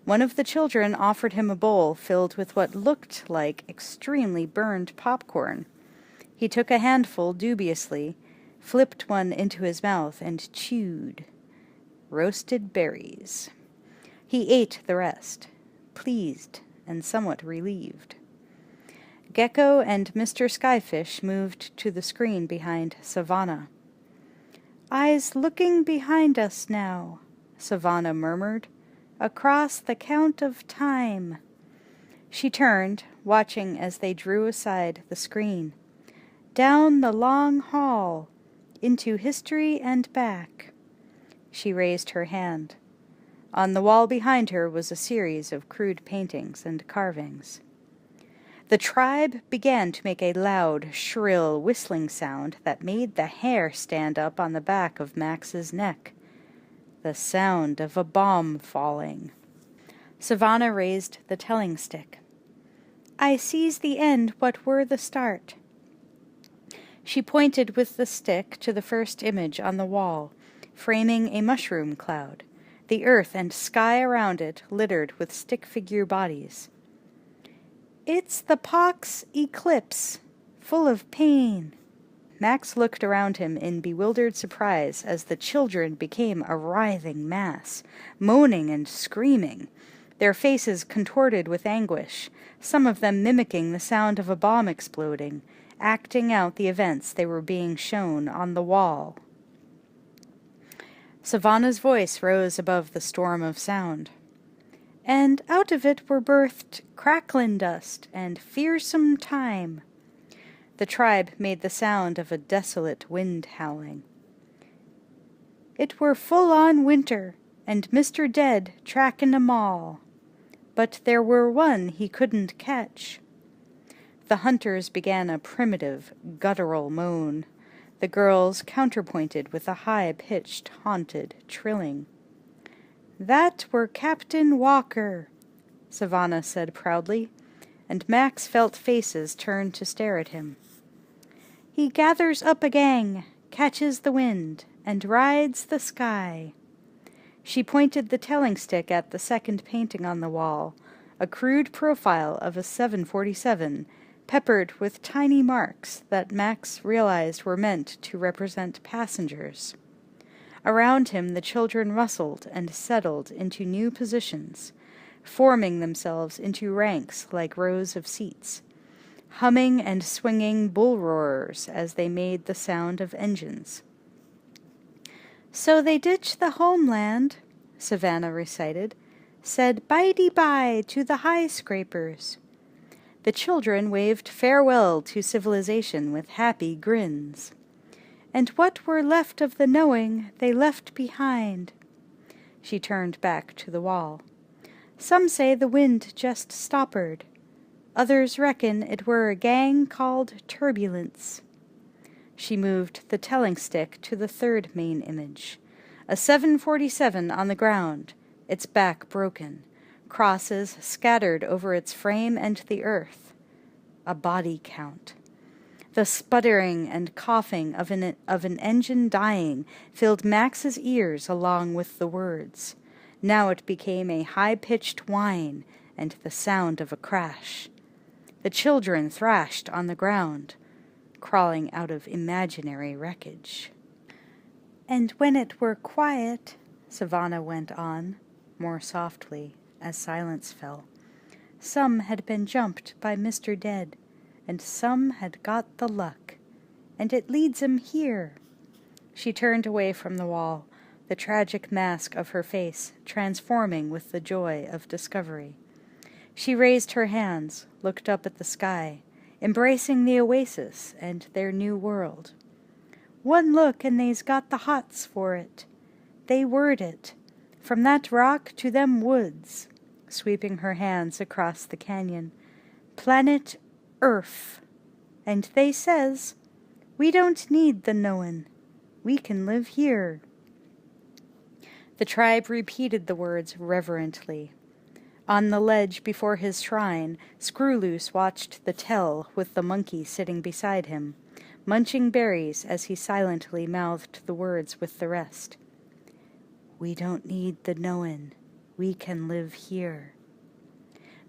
One of the children offered him a bowl filled with what looked like extremely burned popcorn. He took a handful dubiously, flipped one into his mouth, and chewed. Roasted berries. He ate the rest, pleased and somewhat relieved. Gecko and Mr. Skyfish moved to the screen behind Savannah. "I's looking behind us now," Savannah murmured, "across the count of time." She turned, watching as they drew aside the screen. "Down the long hall, into history and back." She raised her hand. On the wall behind her was a series of crude paintings and carvings. The tribe began to make a loud, shrill whistling sound that made the hair stand up on the back of Max's neck. The sound of a bomb falling. Savannah raised the telling stick. "I sees the end what were the start." She pointed with the stick to the first image on the wall, framing a mushroom cloud, the earth and sky around it littered with stick-figure bodies. "It's the pox eclipse, full of pain." Max looked around him in bewildered surprise as the children became a writhing mass, moaning and screaming, their faces contorted with anguish, some of them mimicking the sound of a bomb exploding, acting out the events they were being shown on the wall. Savannah's voice rose above the storm of sound. And out of it were birthed cracklin' dust and fearsome time. The tribe made the sound of a desolate wind howling. It were full-on winter, and Mr. Dead trackin' 'em all. But there were one he couldn't catch. The hunters began a primitive, guttural moan. The girls counterpointed with a high-pitched, haunted trilling. "That were Captain Walker," Savannah said proudly, and Max felt faces turn to stare at him. "He gathers up a gang, catches the wind, and rides the sky." She pointed the telling stick at the second painting on the wall, a crude profile of a 747, peppered with tiny marks that Max realized were meant to represent passengers. Around him the children rustled and settled into new positions, forming themselves into ranks like rows of seats, humming and swinging bull roarers as they made the sound of engines. "So they ditched the homeland," Savannah recited, "said bye-de-bye to the high-scrapers." The children waved farewell to civilization with happy grins. "And what were left of the knowing they left behind." She turned back to the wall. "Some say the wind just stoppered. Others reckon it were a gang called Turbulence." She moved the telling stick to the third main image. A 747 on the ground, its back broken, crosses scattered over its frame and the earth. A body count. The sputtering and coughing of an engine dying filled Max's ears along with the words. Now it became a high-pitched whine and the sound of a crash. The children thrashed on the ground, crawling out of imaginary wreckage. "And when it were quiet," Savannah went on, more softly, as silence fell, "some had been jumped by Mr. Dead, and some had got the luck, and it leads 'em here." She turned away from the wall, the tragic mask of her face transforming with the joy of discovery. She raised her hands, looked up at the sky, embracing the oasis and their new world. "One look and they's got the hots for it. They word it, from that rock to them woods," sweeping her hands across the canyon. "Planet Earth. And they says, we don't need the knowin'. We can live here." The tribe repeated the words reverently. On the ledge before his shrine, Screwloose watched the tell with the monkey sitting beside him, munching berries as he silently mouthed the words with the rest. "We don't need the knowin'. We can live here."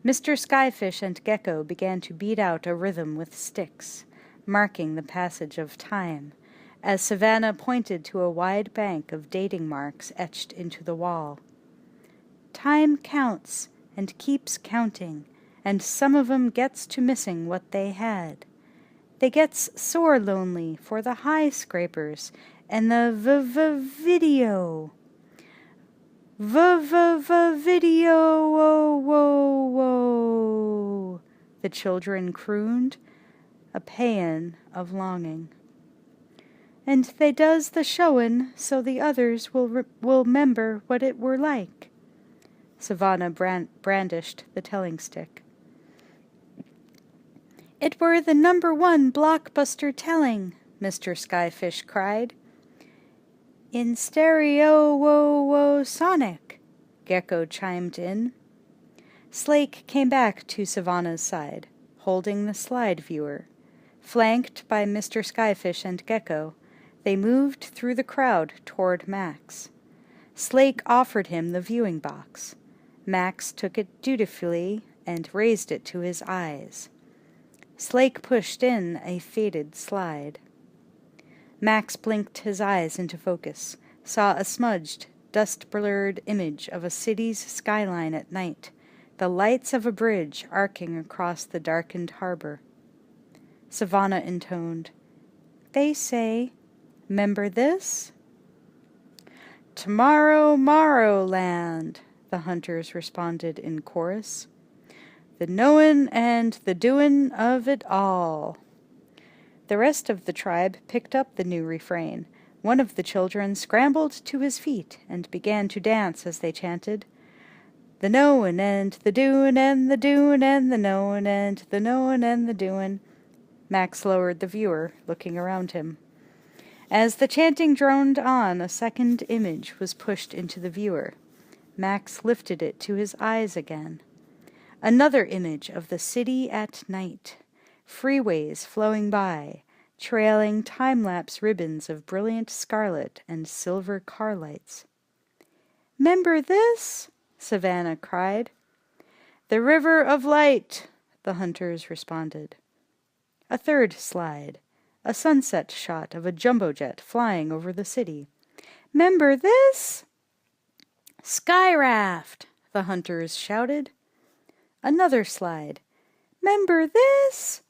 Mr. Skyfish and Gecko began to beat out a rhythm with sticks, marking the passage of time, as Savannah pointed to a wide bank of dating marks etched into the wall. "Time counts and keeps counting, and some of 'em gets to missing what they had. They gets sore lonely for the high-scrapers and the video. Video, whoa, whoa, whoa," the children crooned, a paean of longing. "And they does the showin' so the others will 'member what it were like." Savannah brandished the telling stick. "It were the #1 blockbuster telling," Mr. Skyfish cried. "In stereo, whoa, sonic," Gecko chimed in. Slake came back to Savannah's side, holding the slide viewer. Flanked by Mr. Skyfish and Gecko, they moved through the crowd toward Max. Slake offered him the viewing box. Max took it dutifully and raised it to his eyes. Slake pushed in a faded slide. Max blinked his eyes into focus, saw a smudged, dust-blurred image of a city's skyline at night, the lights of a bridge arcing across the darkened harbor. Savannah intoned. They say, "'Member this?" "Tomorrow, morrow land," the hunters responded in chorus. "The knowin' and the doin' of it all." The rest of the tribe picked up the new refrain. One of the children scrambled to his feet and began to dance as they chanted, "The knowin' and the doin' and the doin' and the knowin' and the knowin' and the doin'." Max lowered the viewer, looking around him. As the chanting droned on, a second image was pushed into the viewer. Max lifted it to his eyes again. Another image of the city at night. Freeways flowing by, trailing time-lapse ribbons of brilliant scarlet and silver car lights. "'Member this?" Savannah cried. "The river of light," the hunters responded. A third slide, a sunset shot of a jumbo jet flying over the city. "'Member this?" "Sky raft," the hunters shouted. Another slide. "'Member this?"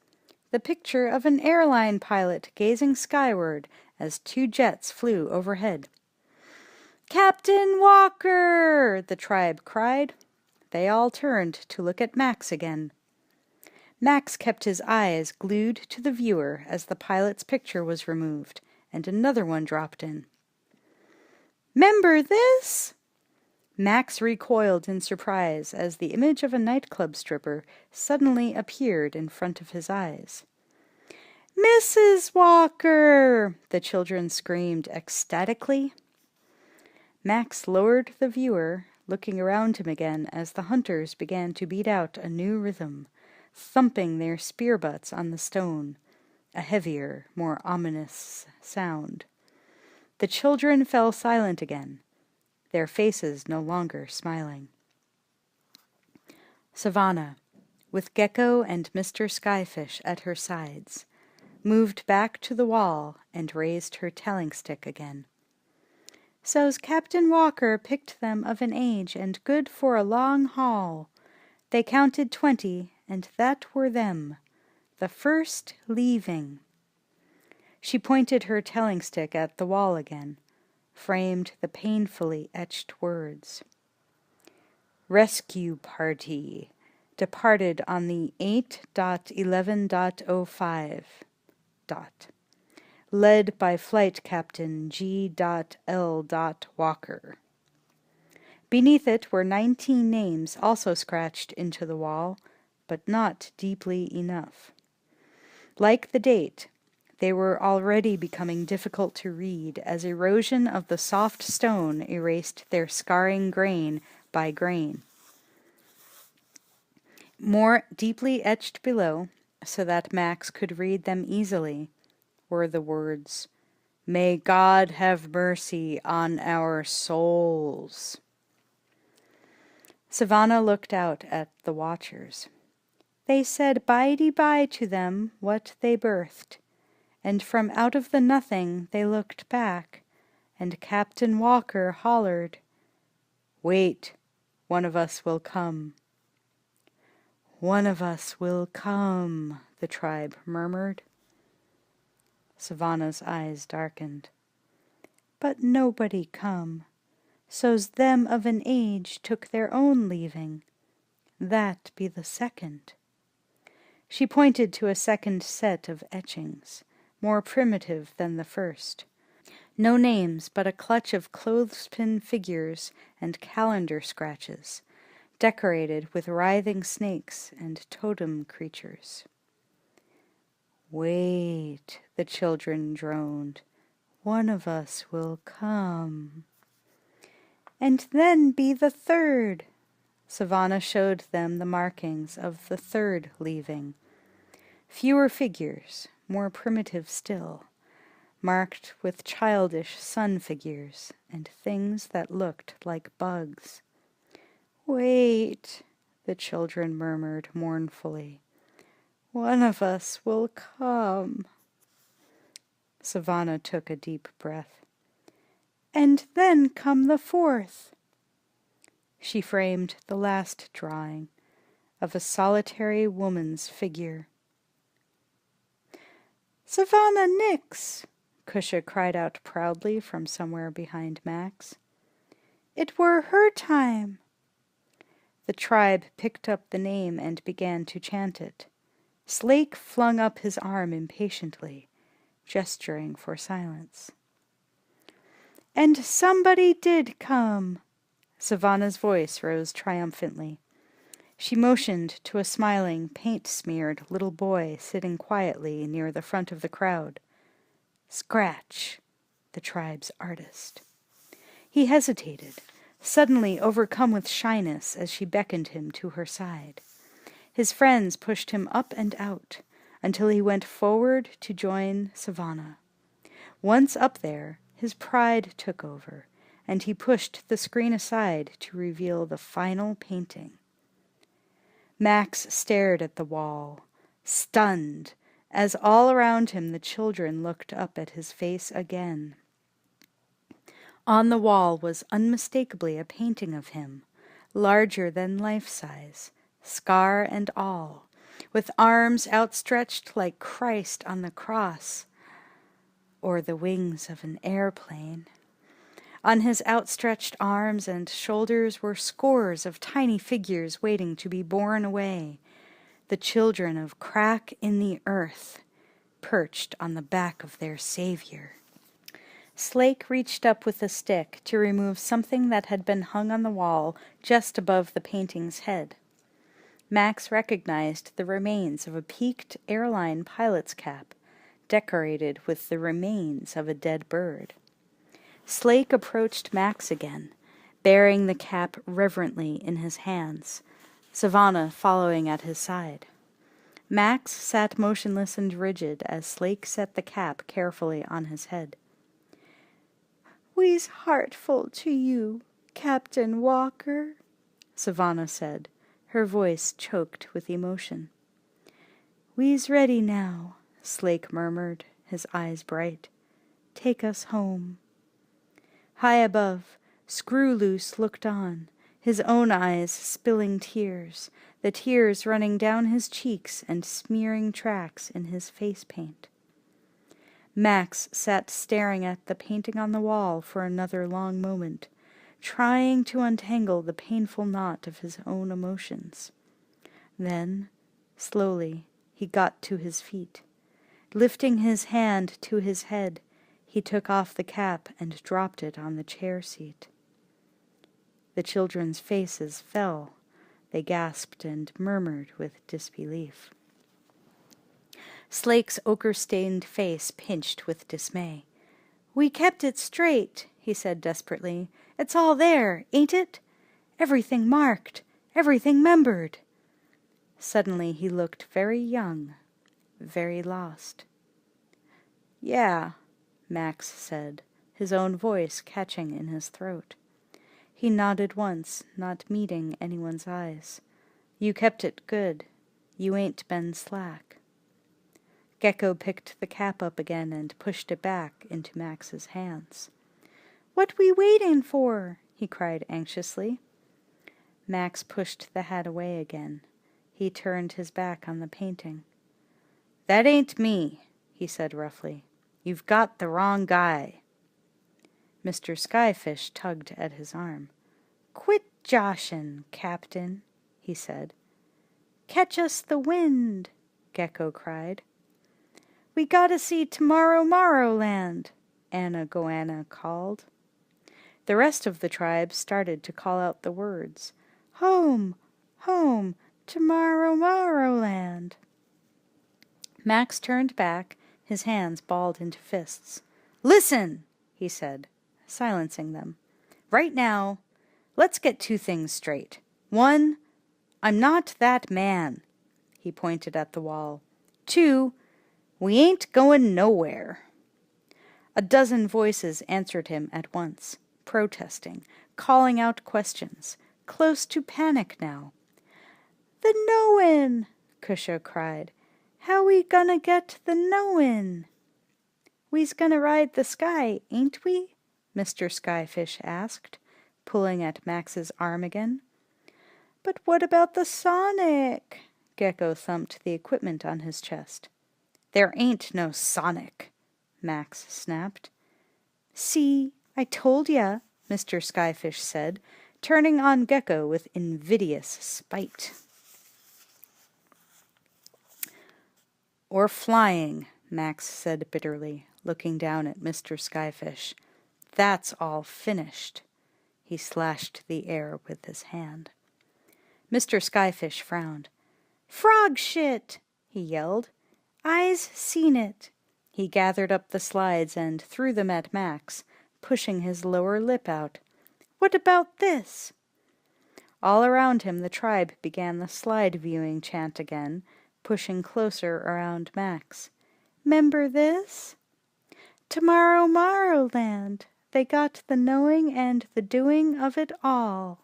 The picture of an airline pilot gazing skyward as two jets flew overhead. "Captain Walker!" the tribe cried. They all turned to look at Max again. Max kept his eyes glued to the viewer as the pilot's picture was removed, and another one dropped in. "'Member this?" Max recoiled in surprise as the image of a nightclub stripper suddenly appeared in front of his eyes. "Mrs. Walker!" the children screamed ecstatically. Max lowered the viewer, looking around him again as the hunters began to beat out a new rhythm, thumping their spear butts on the stone, a heavier, more ominous sound. The children fell silent again, their faces no longer smiling. Savannah, with Gecko and Mr. Skyfish at her sides, moved back to the wall and raised her telling stick again. "So's Captain Walker picked them of an age and good for a long haul. They counted 20, and that were them. The first leaving." She pointed her telling stick at the wall again, framed the painfully etched words. "Rescue party departed on the 8.11.05. Led by Flight Captain G.L. Walker." Beneath it were 19 names also scratched into the wall, but not deeply enough. Like the date, they were already becoming difficult to read as erosion of the soft stone erased their scarring grain by grain. More deeply etched below, so that Max could read them easily, were the words, "May God have mercy on our souls." Savannah looked out at the watchers. They said bye-de-bye to them what they birthed, and from out of the nothing they looked back, and Captain Walker hollered, "Wait, one of us will come." "One of us will come," the tribe murmured. Savannah's eyes darkened. "But nobody come. So's them of an age took their own leaving. That be the second." She pointed to a second set of etchings, more primitive than the first. No names, but a clutch of clothespin figures and calendar scratches, decorated with writhing snakes and totem creatures. "Wait," the children droned. "One of us will come." "And then be the third." Savannah showed them the markings of the third leaving. Fewer figures, more primitive still, marked with childish sun figures and things that looked like bugs. "Wait," the children murmured mournfully. "One of us will come." Savannah took a deep breath. "And then come the fourth." She framed the last drawing of a solitary woman's figure. "Savannah Nix!" Cusha cried out proudly from somewhere behind Max. "It were her time." The tribe picked up the name and began to chant it. Slake flung up his arm impatiently, gesturing for silence. "And somebody did come." Savannah's voice rose triumphantly. She motioned to a smiling, paint-smeared little boy sitting quietly near the front of the crowd. "Scratch," the tribe's artist. He hesitated, suddenly overcome with shyness as she beckoned him to her side. His friends pushed him up and out until he went forward to join Savannah. Once up there, his pride took over, and he pushed the screen aside to reveal the final painting. Max stared at the wall, stunned, as all around him the children looked up at his face again. On the wall was unmistakably a painting of him, larger than life-size, scar and all, with arms outstretched like Christ on the cross, or the wings of an airplane. On his outstretched arms and shoulders were scores of tiny figures waiting to be borne away, the children of crack in the earth, perched on the back of their Savior. Slake reached up with a stick to remove something that had been hung on the wall just above the painting's head. Max recognized the remains of a peaked airline pilot's cap, decorated with the remains of a dead bird. Slake approached Max again, bearing the cap reverently in his hands, Savannah following at his side. Max sat motionless and rigid as Slake set the cap carefully on his head. "We's heartful to you, Captain Walker," Savannah said, her voice choked with emotion. "We's ready now," Slake murmured, his eyes bright. "Take us home." High above, Screw-Loose looked on, his own eyes spilling tears, the tears running down his cheeks and smearing tracks in his face paint. Max sat staring at the painting on the wall for another long moment, trying to untangle the painful knot of his own emotions. Then, slowly, he got to his feet. Lifting his hand to his head, he took off the cap and dropped it on the chair seat. The children's faces fell. They gasped and murmured with disbelief. Slake's ochre-stained face pinched with dismay. "We kept it straight," he said desperately. "It's all there, ain't it? Everything marked, everything membered." Suddenly he looked very young, very lost. "Yeah," Max said, his own voice catching in his throat. He nodded once, not meeting anyone's eyes. "You kept it good. You ain't been slack." Gecko picked the cap up again and pushed it back into Max's hands. "What we waiting for?" he cried anxiously. Max pushed the hat away again. He turned his back on the painting. "That ain't me," he said roughly. "You've got the wrong guy." Mr. Skyfish tugged at his arm. "Quit joshin', Captain," he said. "Catch us the wind," Gecko cried. "We gotta see Tomorrow-Morrowland," Anna Goanna called. The rest of the tribe started to call out the words. "Home, home, Tomorrow-Morrowland." Max turned back, his hands balled into fists. "Listen," he said, silencing them. "Right now, let's get two things straight. One, I'm not that man." He pointed at the wall. "Two, we ain't going nowhere." A dozen voices answered him at once, protesting, calling out questions, close to panic now. "The knowin'," Cusha cried. "How we gonna get the knowin'?" "We's gonna ride the sky, ain't we?" Mr. Skyfish asked, pulling at Max's arm again. "But what about the Sonic?" Gecko thumped the equipment on his chest. There ain't no Sonic, Max snapped. See, I told ya, Mr. Skyfish said, turning on Gecko with invidious spite. Or flying, Max said bitterly, looking down at Mr. Skyfish. That's all finished. He slashed the air with his hand. Mr. Skyfish frowned. Frog shit, he yelled. I's seen it. He gathered up the slides and threw them at Max, pushing his lower lip out. What about this? All around him the tribe began the slide viewing chant again, pushing closer around Max. 'Member this? Tomorrow-morrow-land, they got the knowing and the doing of it all.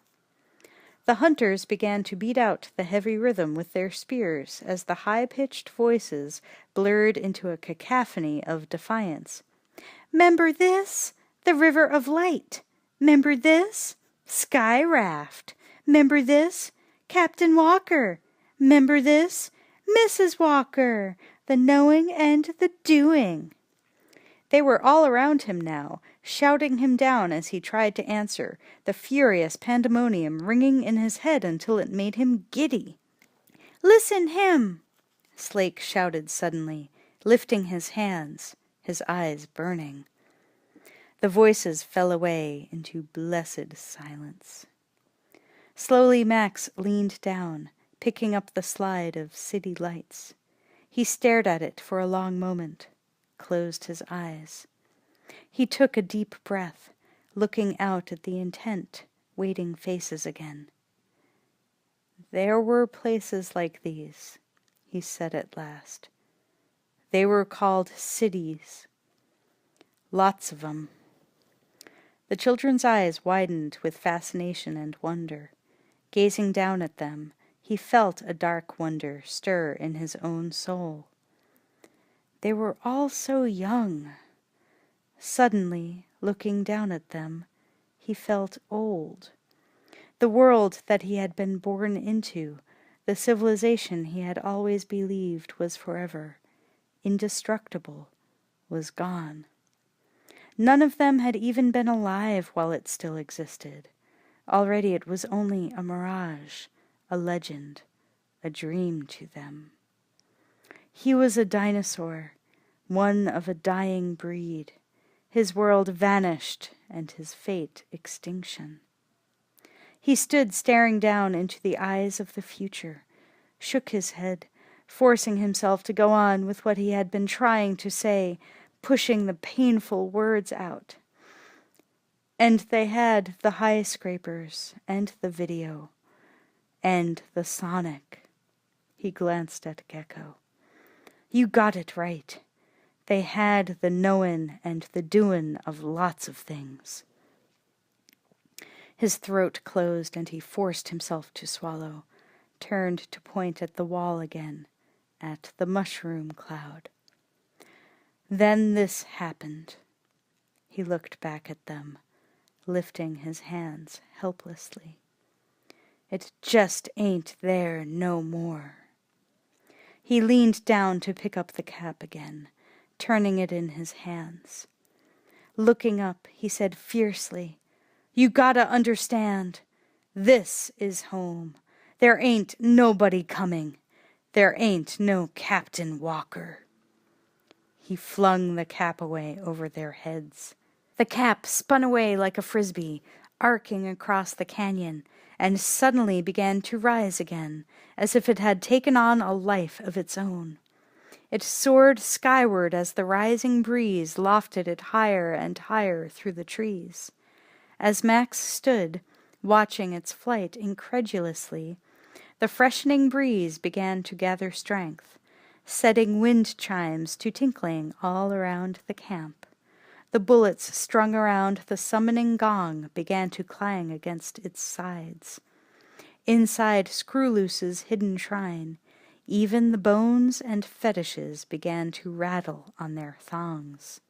The hunters began to beat out the heavy rhythm with their spears as the high-pitched voices blurred into a cacophony of defiance. 'Member this? The River of Light. 'Member this? Sky Raft. 'Member this? Captain Walker. 'Member this? Mrs. Walker. The knowing and the doing. They were all around him now, shouting him down as he tried to answer, the furious pandemonium ringing in his head until it made him giddy. Listen him! Slake shouted suddenly, lifting his hands, his eyes burning. The voices fell away into blessed silence. Slowly Max leaned down, picking up the slide of city lights. He stared at it for a long moment, closed his eyes. He took a deep breath, looking out at the intent, waiting faces again. There were places like these, he said at last. They were called cities. Lots of 'em. The children's eyes widened with fascination and wonder. Gazing down at them, he felt a dark wonder stir in his own soul. They were all so young. Suddenly, looking down at them, he felt old. The world that he had been born into, the civilization he had always believed was forever, indestructible, was gone. None of them had even been alive while it still existed. Already it was only a mirage, a legend, a dream to them. He was a dinosaur, one of a dying breed. His world vanished, and his fate extinction. He stood staring down into the eyes of the future, shook his head, forcing himself to go on with what he had been trying to say, pushing the painful words out. And they had the high scrapers, and the video, and the Sonic. He glanced at Gecko. You got it right. They had the knowin' and the doin' of lots of things. His throat closed and he forced himself to swallow, turned to point at the wall again, at the mushroom cloud. Then this happened. He looked back at them, lifting his hands helplessly. It just ain't there no more. He leaned down to pick up the cap again, turning it in his hands. Looking up, he said fiercely, You gotta understand. This is home. There ain't nobody coming. There ain't no Captain Walker. He flung the cap away over their heads. The cap spun away like a frisbee, arcing across the canyon, and suddenly began to rise again, as if it had taken on a life of its own. It soared skyward as the rising breeze lofted it higher and higher through the trees. As Max stood, watching its flight incredulously, the freshening breeze began to gather strength, setting wind chimes to tinkling all around the camp. The bullets strung around the summoning gong began to clang against its sides. Inside Screwloose's hidden shrine, even the bones and fetishes began to rattle on their thongs.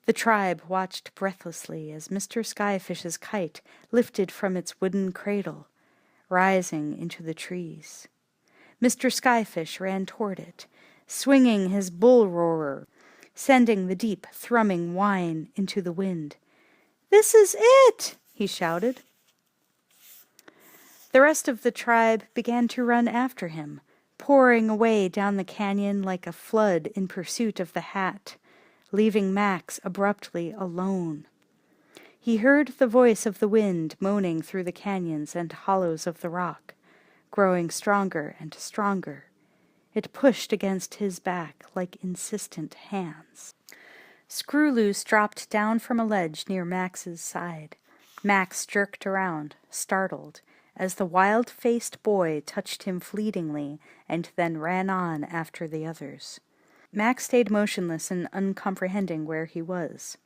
The tribe watched breathlessly as Mr. Skyfish's kite lifted from its wooden cradle, rising into the trees. Mr. Skyfish ran toward it, swinging his bull roarer, sending the deep thrumming whine into the wind. "This is it!" he shouted. The rest of the tribe began to run after him, pouring away down the canyon like a flood in pursuit of the hat, leaving Max abruptly alone. He heard the voice of the wind moaning through the canyons and hollows of the rock, growing stronger and stronger. It pushed against his back like insistent hands. Screwloose dropped down from a ledge near Max's side. Max jerked around, startled, as the wild-faced boy touched him fleetingly and then ran on after the others. Max stayed motionless and uncomprehending where he was.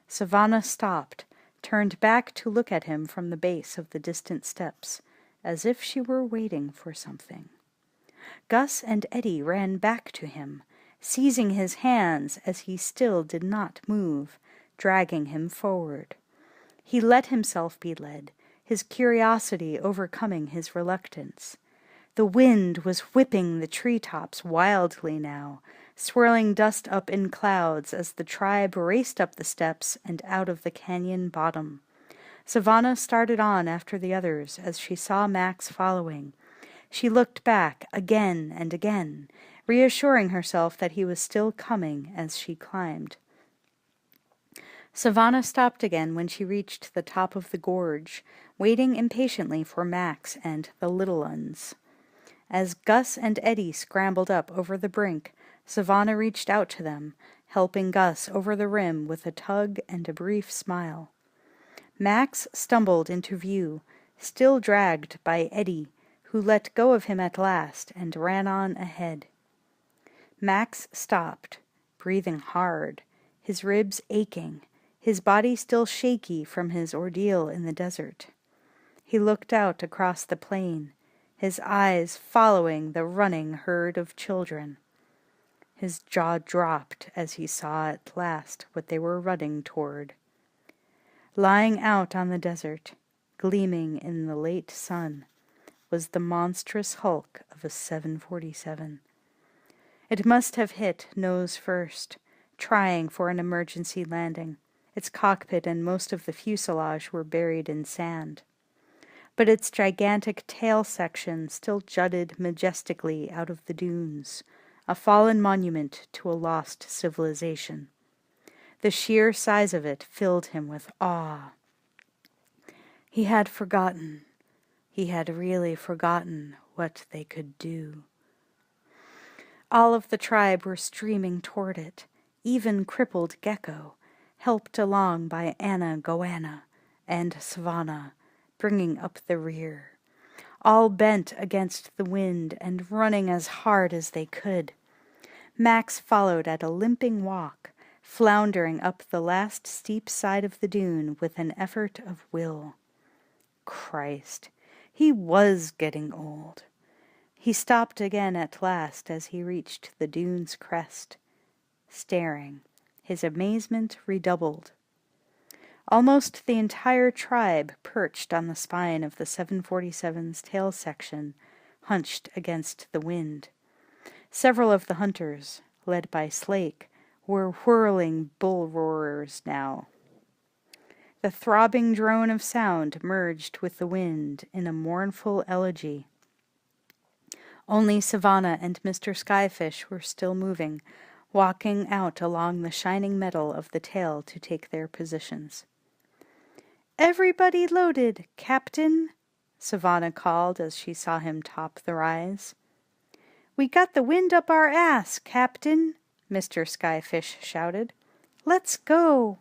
Savannah stopped, turned back to look at him from the base of the distant steps, as if she were waiting for something. Gus and Eddie ran back to him, seizing his hands as he still did not move, dragging him forward. He let himself be led, his curiosity overcoming his reluctance. The wind was whipping the treetops wildly now, swirling dust up in clouds as the tribe raced up the steps and out of the canyon bottom. Savannah started on after the others as she saw Max following. She looked back again and again, reassuring herself that he was still coming as she climbed. Savannah stopped again when she reached the top of the gorge, waiting impatiently for Max and the little uns. As Gus and Eddie scrambled up over the brink, Savannah reached out to them, helping Gus over the rim with a tug and a brief smile. Max stumbled into view, still dragged by Eddie, who let go of him at last and ran on ahead. Max stopped, breathing hard, his ribs aching, his body still shaky from his ordeal in the desert. He looked out across the plain, his eyes following the running herd of children. His jaw dropped as he saw at last what they were running toward. Lying out on the desert, gleaming in the late sun, was the monstrous hulk of a 747. It must have hit nose first, trying for an emergency landing. Its cockpit and most of the fuselage were buried in sand. But its gigantic tail section still jutted majestically out of the dunes, a fallen monument to a lost civilization. The sheer size of it filled him with awe. He had forgotten. He had really forgotten what they could do. All of the tribe were streaming toward it, even crippled Gecko, helped along by Anna Goanna and Savannah, bringing up the rear, all bent against the wind and running as hard as they could. Max followed at a limping walk, floundering up the last steep side of the dune with an effort of will. Christ, he was getting old. He stopped again at last as he reached the dune's crest, staring, his amazement redoubled. Almost the entire tribe perched on the spine of the 747's tail section, hunched against the wind. Several of the hunters, led by Slake, were whirling bull roarers now. The throbbing drone of sound merged with the wind in a mournful elegy. Only Savannah and Mr. Skyfish were still moving, walking out along the shining metal of the tail to take their positions. "Everybody loaded, Captain," Savannah called as she saw him top the rise. "We got the wind up our ass, Captain," Mr. Skyfish shouted. "Let's go."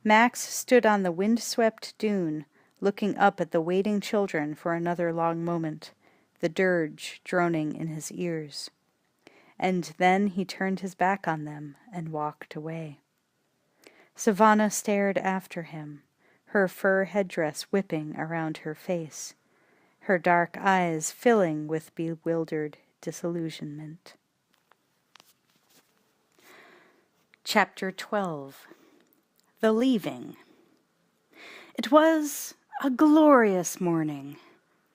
Max stood on the wind-swept dune, looking up at the waiting children for another long moment, the dirge droning in his ears. And then he turned his back on them and walked away. Savannah stared after him, her fur headdress whipping around her face, her dark eyes filling with bewildered disillusionment. Chapter 12. The Leaving. It was a glorious morning.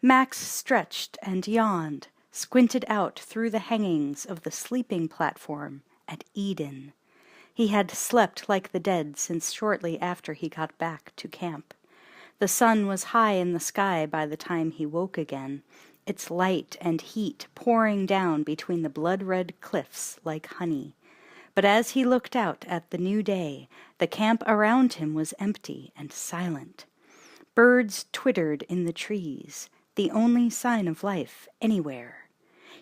Max stretched and yawned, squinted out through the hangings of the sleeping platform at Eden. He had slept like the dead since shortly after he got back to camp. The sun was high in the sky by the time he woke again, its light and heat pouring down between the blood-red cliffs like honey. But as he looked out at the new day, the camp around him was empty and silent. Birds twittered in the trees, the only sign of life anywhere.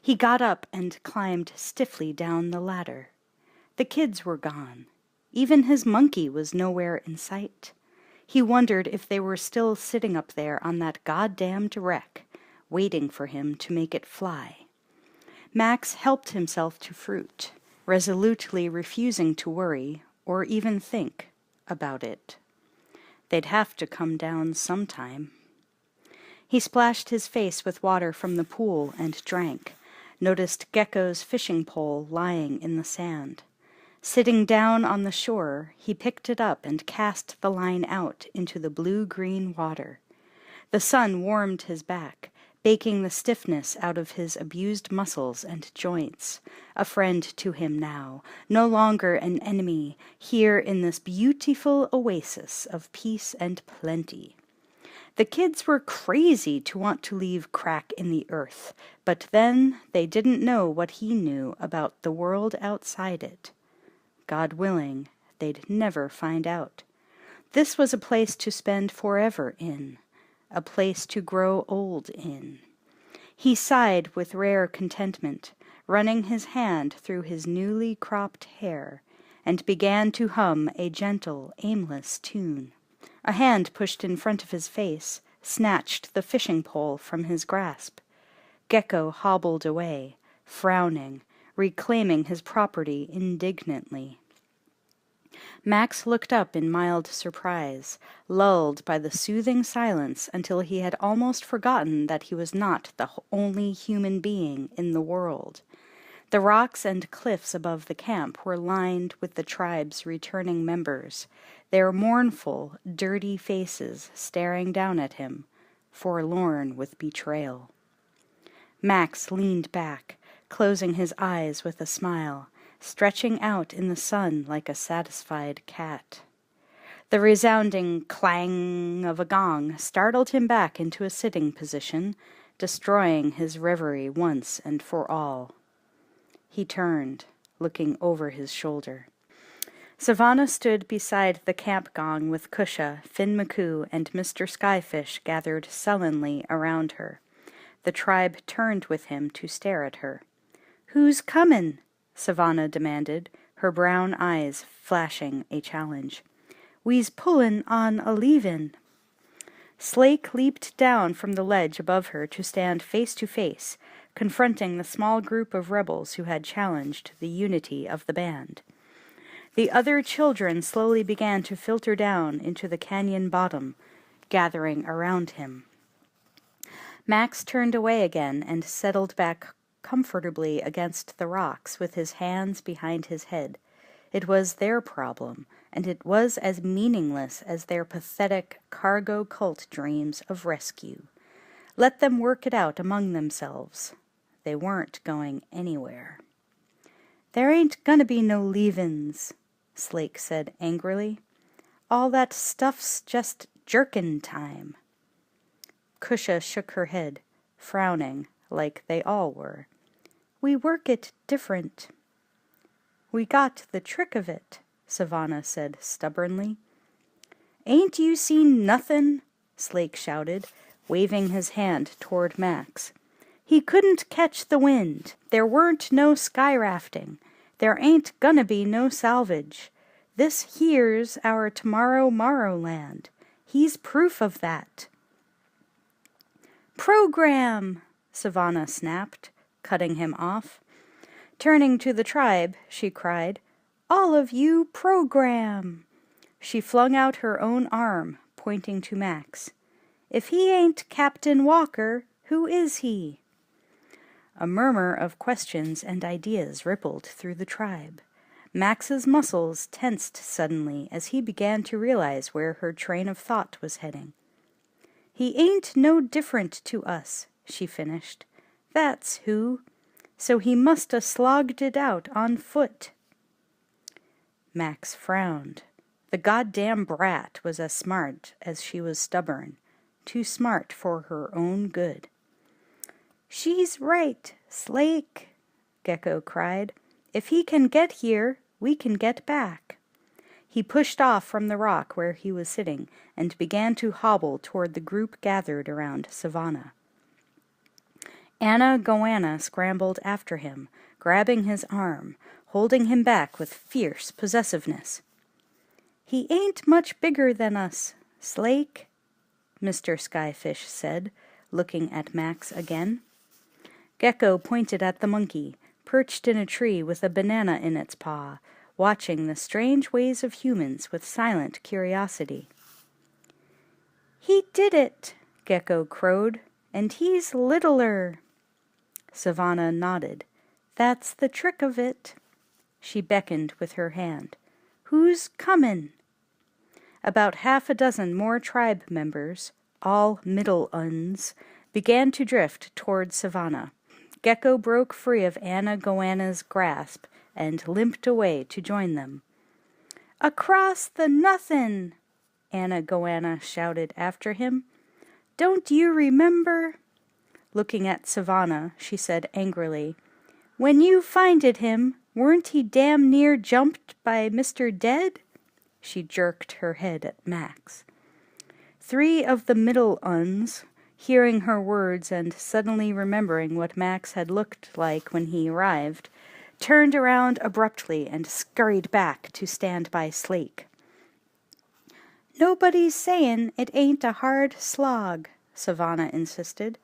He got up and climbed stiffly down the ladder. The kids were gone. Even his monkey was nowhere in sight. He wondered if they were still sitting up there on that goddamned wreck, waiting for him to make it fly. Max helped himself to fruit, resolutely refusing to worry or even think about it. They'd have to come down sometime. He splashed his face with water from the pool and drank, noticed Gecko's fishing pole lying in the sand. Sitting down on the shore, he picked it up and cast the line out into the blue-green water. The sun warmed his back, baking the stiffness out of his abused muscles and joints. A friend to him now, no longer an enemy, here in this beautiful oasis of peace and plenty. The kids were crazy to want to leave crack in the earth, but then they didn't know what he knew about the world outside it. God willing, they'd never find out. This was a place to spend forever in, a place to grow old in. He sighed with rare contentment, running his hand through his newly cropped hair, and began to hum a gentle, aimless tune. A hand pushed in front of his face, snatched the fishing pole from his grasp. Gecko hobbled away, frowning, reclaiming his property indignantly. Max looked up in mild surprise, lulled by the soothing silence until he had almost forgotten that he was not the only human being in the world. The rocks and cliffs above the camp were lined with the tribe's returning members, their mournful, dirty faces staring down at him, forlorn with betrayal. Max leaned back, closing his eyes with a smile, stretching out in the sun like a satisfied cat. The resounding clang of a gong startled him back into a sitting position, destroying his reverie once and for all. He turned, looking over his shoulder. Savannah stood beside the camp gong with Cusha, Finn McCoo, and Mr. Skyfish gathered sullenly around her. The tribe turned with him to stare at her. "Who's comin'?" Savannah demanded, her brown eyes flashing a challenge. "We's pullin' on a leavin'." Slake leaped down from the ledge above her to stand face to face, confronting the small group of rebels who had challenged the unity of the band. The other children slowly began to filter down into the canyon bottom, gathering around him. Max turned away again and settled back comfortably against the rocks with his hands behind his head. It was their problem, and it was as meaningless as their pathetic cargo cult dreams of rescue. Let them work it out among themselves. They weren't going anywhere. "There ain't gonna be no leavin's," Slake said angrily. "All that stuff's just jerkin' time." Cusha shook her head, frowning, like they all were. "We work it different." "We got the trick of it," Savannah said stubbornly. "Ain't you seen nothin'?" Slake shouted, waving his hand toward Max. "He couldn't catch the wind. There weren't no sky rafting. There ain't gonna be no salvage. This here's our tomorrow land. He's proof of that." "Program!" Savannah snapped, cutting him off. Turning to the tribe, she cried, "All of you program!" She flung out her own arm, pointing to Max. "If he ain't Captain Walker, who is he?" A murmur of questions and ideas rippled through the tribe. Max's muscles tensed suddenly as he began to realize where her train of thought was heading. "He ain't no different to us," she finished. that's who. So he must 'a' slogged it out on foot." Max frowned. The goddamn brat was as smart as she was stubborn, too smart for her own good. "She's right, Slake," Gecko cried. "If he can get here, we can get back." He pushed off from the rock where he was sitting and began to hobble toward the group gathered around Savannah. Anna Goanna scrambled after him, grabbing his arm, holding him back with fierce possessiveness. "He ain't much bigger than us, Slake," Mr. Skyfish said, looking at Max again. Gecko pointed at the monkey, perched in a tree with a banana in its paw, watching the strange ways of humans with silent curiosity. "He did it," Gecko crowed, "and he's littler." Savannah nodded. "That's the trick of it." She beckoned with her hand. "Who's comin'?" About 6 more tribe members, all middle uns, began to drift toward Savannah. Gecko broke free of Anna Goanna's grasp and limped away to join them. "Across the nothin'!" Anna Goanna shouted after him. "Don't you remember?" Looking at Savannah, she said angrily, "When you finded him, weren't he damn near jumped by Mr. Dead?" She jerked her head at Max. 3 of the middle uns, hearing her words and suddenly remembering what Max had looked like when he arrived, turned around abruptly and scurried back to stand by Slake. "Nobody's sayin' it ain't a hard slog," Savannah insisted.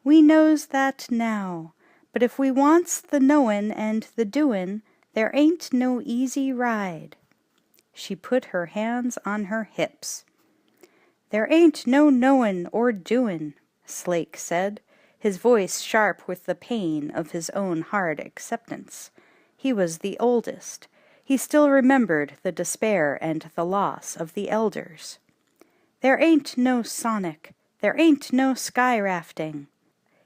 "We knows that now, but if we wants the knowin' and the doin', there ain't no easy ride." She put her hands on her hips. "There ain't no knowin' or doin'," Slake said, his voice sharp with the pain of his own hard acceptance. He was the oldest. He still remembered the despair and the loss of the elders. "There ain't no Sonic. There ain't no sky rafting."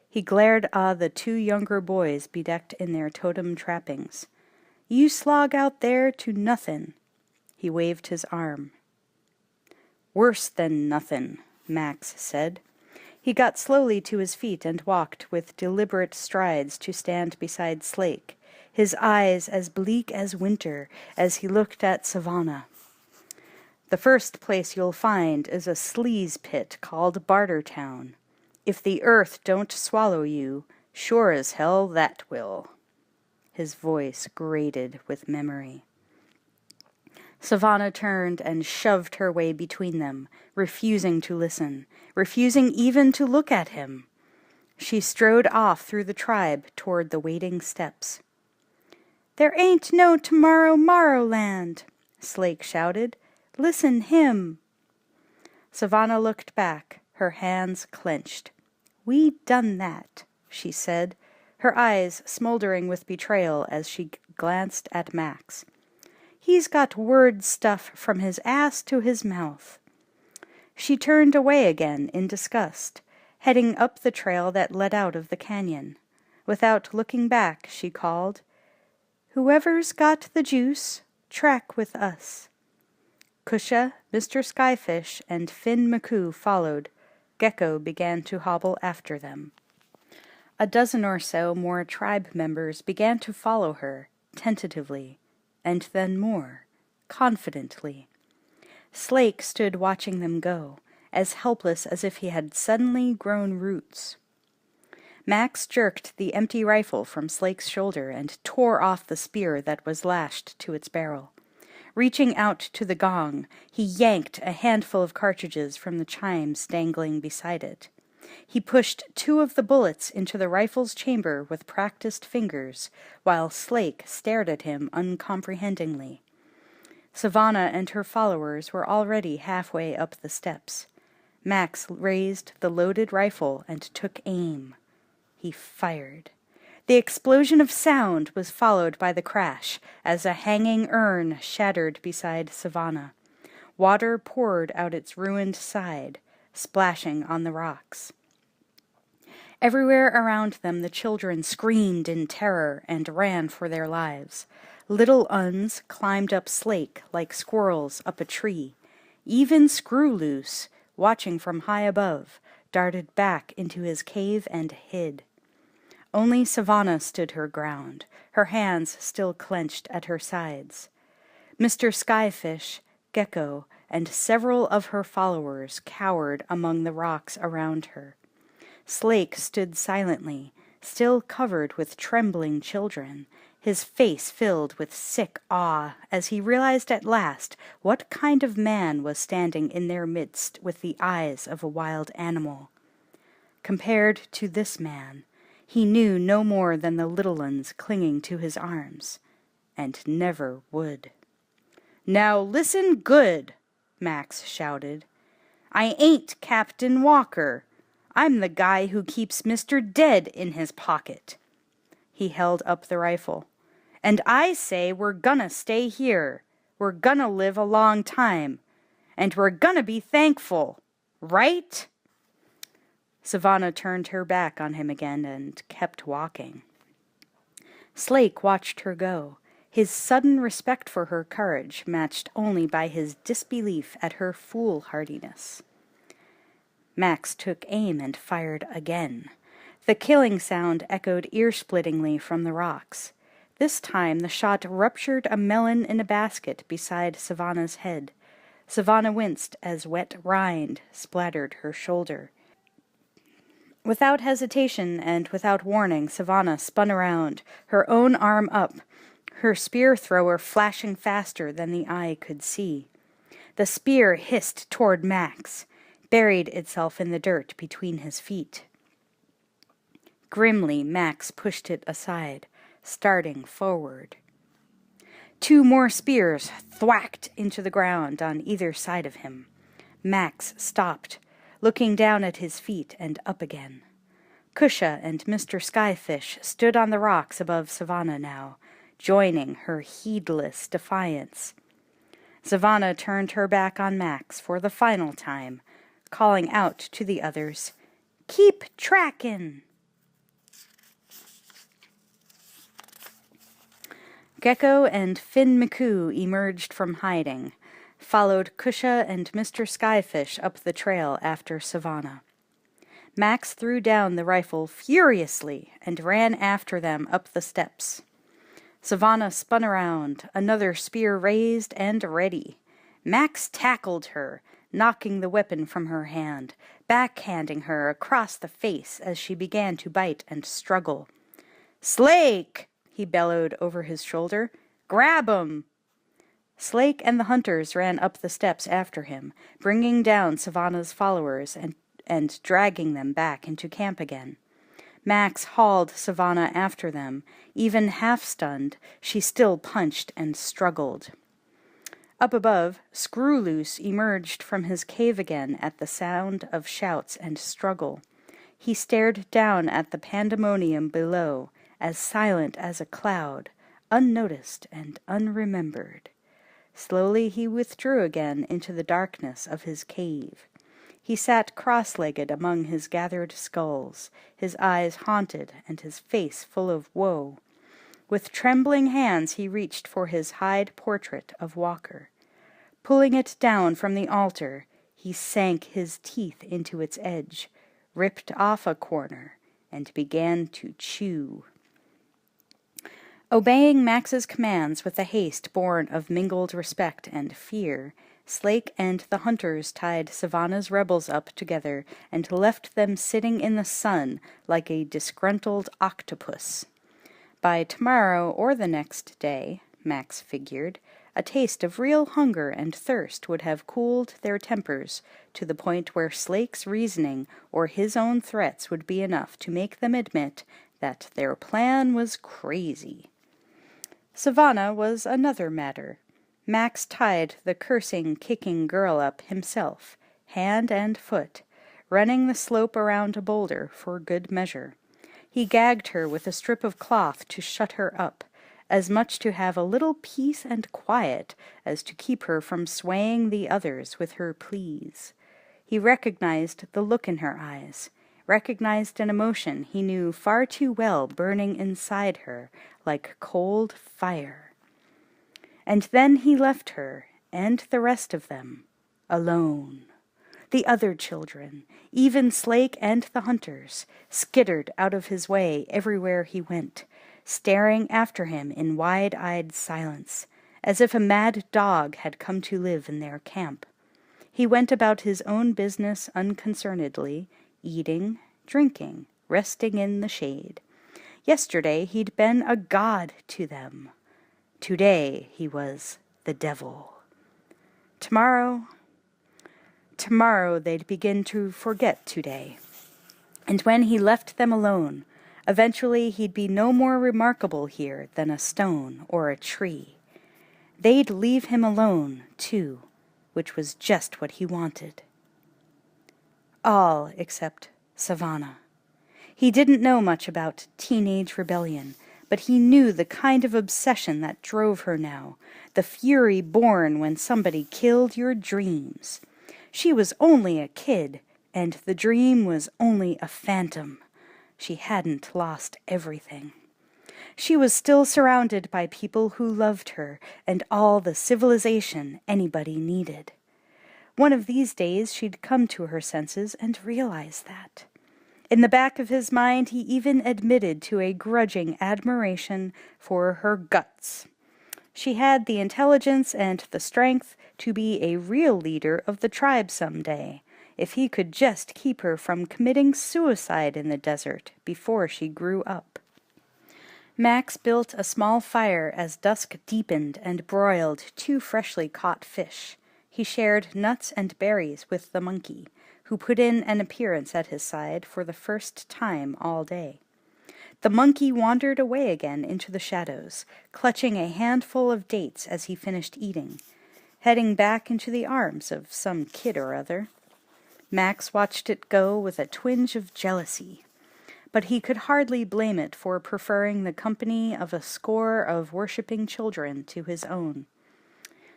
He glared the 2 younger boys bedecked in their totem trappings. "You slog out there to nothin'." He waved his arm. "Worse than nothin'," Max said. He got slowly to his feet and walked with deliberate strides to stand beside Slake, his eyes as bleak as winter as he looked at Savannah. "The first place you'll find is a sleaze pit called Bartertown. If the earth don't swallow you, sure as hell that will." His voice grated with memory. Savannah turned and shoved her way between them, refusing to listen, refusing even to look at him. She strode off through the tribe toward the waiting steps. "There ain't no tomorrow Morrowland," Slake shouted. "Listen him." Savannah looked back, her hands clenched. "We done that," she said, her eyes smoldering with betrayal as she glanced at Max. "He's got word stuff from his ass to his mouth." She turned away again in disgust, heading up the trail that led out of the canyon. Without looking back, she called, "Whoever's got the juice, track with us." Kusha, Mr. Skyfish, and Finn McCoo followed. Gecko began to hobble after them. 12 or so more tribe members began to follow her, tentatively, and then more, confidently. Slake stood watching them go, as helpless as if he had suddenly grown roots. Max jerked the empty rifle from Slake's shoulder and tore off the spear that was lashed to its barrel. Reaching out to the gong, he yanked a handful of cartridges from the chimes dangling beside it. He pushed 2 of the bullets into the rifle's chamber with practiced fingers, while Slake stared at him uncomprehendingly. Savannah and her followers were already halfway up the steps. Max raised the loaded rifle and took aim. He fired. The explosion of sound was followed by the crash as a hanging urn shattered beside Savannah. Water poured out its ruined side, splashing on the rocks. Everywhere around them the children screamed in terror and ran for their lives. Little Uns climbed up Slake like squirrels up a tree. Even Screw-Loose, watching from high above, darted back into his cave and hid. Only Savannah stood her ground, her hands still clenched at her sides. Mr. Skyfish, Gecko, and several of her followers cowered among the rocks around her. Slake stood silently, still covered with trembling children, his face filled with sick awe as he realized at last what kind of man was standing in their midst with the eyes of a wild animal. Compared to this man, he knew no more than the little ones clinging to his arms, and never would. "Now listen good," Max shouted. "I ain't Captain Walker. I'm the guy who keeps Mr. Dead in his pocket." He held up the rifle. "And I say we're gonna stay here. We're gonna live a long time. And we're gonna be thankful. Right?" Savannah turned her back on him again and kept walking. Slake watched her go, his sudden respect for her courage matched only by his disbelief at her foolhardiness. Max took aim and fired again. The killing sound echoed ear-splittingly from the rocks. This time the shot ruptured a melon in a basket beside Savannah's head. Savannah winced as wet rind splattered her shoulder. Without hesitation and without warning, Savannah spun around, her own arm up, her spear thrower flashing faster than the eye could see. The spear hissed toward Max, buried itself in the dirt between his feet. Grimly, Max pushed it aside, starting forward. 2 more spears thwacked into the ground on either side of him. Max stopped, looking down at his feet and up again. Kusha and Mr. Skyfish stood on the rocks above Savannah now, joining her heedless defiance. Savannah turned her back on Max for the final time, calling out to the others, "Keep trackin'!" Gecko and Finn McCoo emerged from hiding, followed Kusha and Mr. Skyfish up the trail after Savannah. Max threw down the rifle furiously and ran after them up the steps. Savannah spun around, another spear raised and ready. Max tackled her, knocking the weapon from her hand, backhanding her across the face as she began to bite and struggle. "Slake!" he bellowed over his shoulder. "Grab 'em!" Slake and the hunters ran up the steps after him, bringing down Savannah's followers and dragging them back into camp again. Max hauled Savannah after them. Even half-stunned, she still punched and struggled. Up above, Screw-Loose emerged from his cave again at the sound of shouts and struggle. He stared down at the pandemonium below, as silent as a cloud, unnoticed and unremembered. Slowly he withdrew again into the darkness of his cave. He sat cross-legged among his gathered skulls, his eyes haunted and his face full of woe. With trembling hands he reached for his hide portrait of Walker. Pulling it down from the altar, he sank his teeth into its edge, ripped off a corner, and began to chew. Obeying Max's commands with a haste born of mingled respect and fear, Slake and the hunters tied Savannah's rebels up together and left them sitting in the sun like a disgruntled octopus. By tomorrow or the next day, Max figured, a taste of real hunger and thirst would have cooled their tempers to the point where Slake's reasoning or his own threats would be enough to make them admit that their plan was crazy. Savannah was another matter. Max tied the cursing, kicking girl up himself, hand and foot, running the slope around a boulder for good measure. He gagged her with a strip of cloth to shut her up, as much to have a little peace and quiet as to keep her from swaying the others with her pleas. He recognized the look in her eyes, recognized an emotion he knew far too well burning inside her like cold fire. And then he left her, and the rest of them, alone. The other children, even Slake and the hunters, skittered out of his way everywhere he went, staring after him in wide-eyed silence, as if a mad dog had come to live in their camp. He went about his own business unconcernedly, eating, drinking, resting in the shade. Yesterday he'd been a god to them. Today he was the devil. Tomorrow they'd begin to forget today. And when he left them alone, eventually he'd be no more remarkable here than a stone or a tree. They'd leave him alone, too, which was just what he wanted. All except Savannah. He didn't know much about teenage rebellion, but he knew the kind of obsession that drove her now, the fury born when somebody killed your dreams. She was only a kid, and the dream was only a phantom. She hadn't lost everything. She was still surrounded by people who loved her and all the civilization anybody needed. One of these days she'd come to her senses and realize that. In the back of his mind he even admitted to a grudging admiration for her guts. She had the intelligence and the strength to be a real leader of the tribe someday, if he could just keep her from committing suicide in the desert before she grew up. Max built a small fire as dusk deepened and broiled 2 freshly caught fish. He shared nuts and berries with the monkey, who put in an appearance at his side for the first time all day. The monkey wandered away again into the shadows, clutching a handful of dates as he finished eating, heading back into the arms of some kid or other. Max watched it go with a twinge of jealousy, but he could hardly blame it for preferring the company of a score of worshipping children to his own.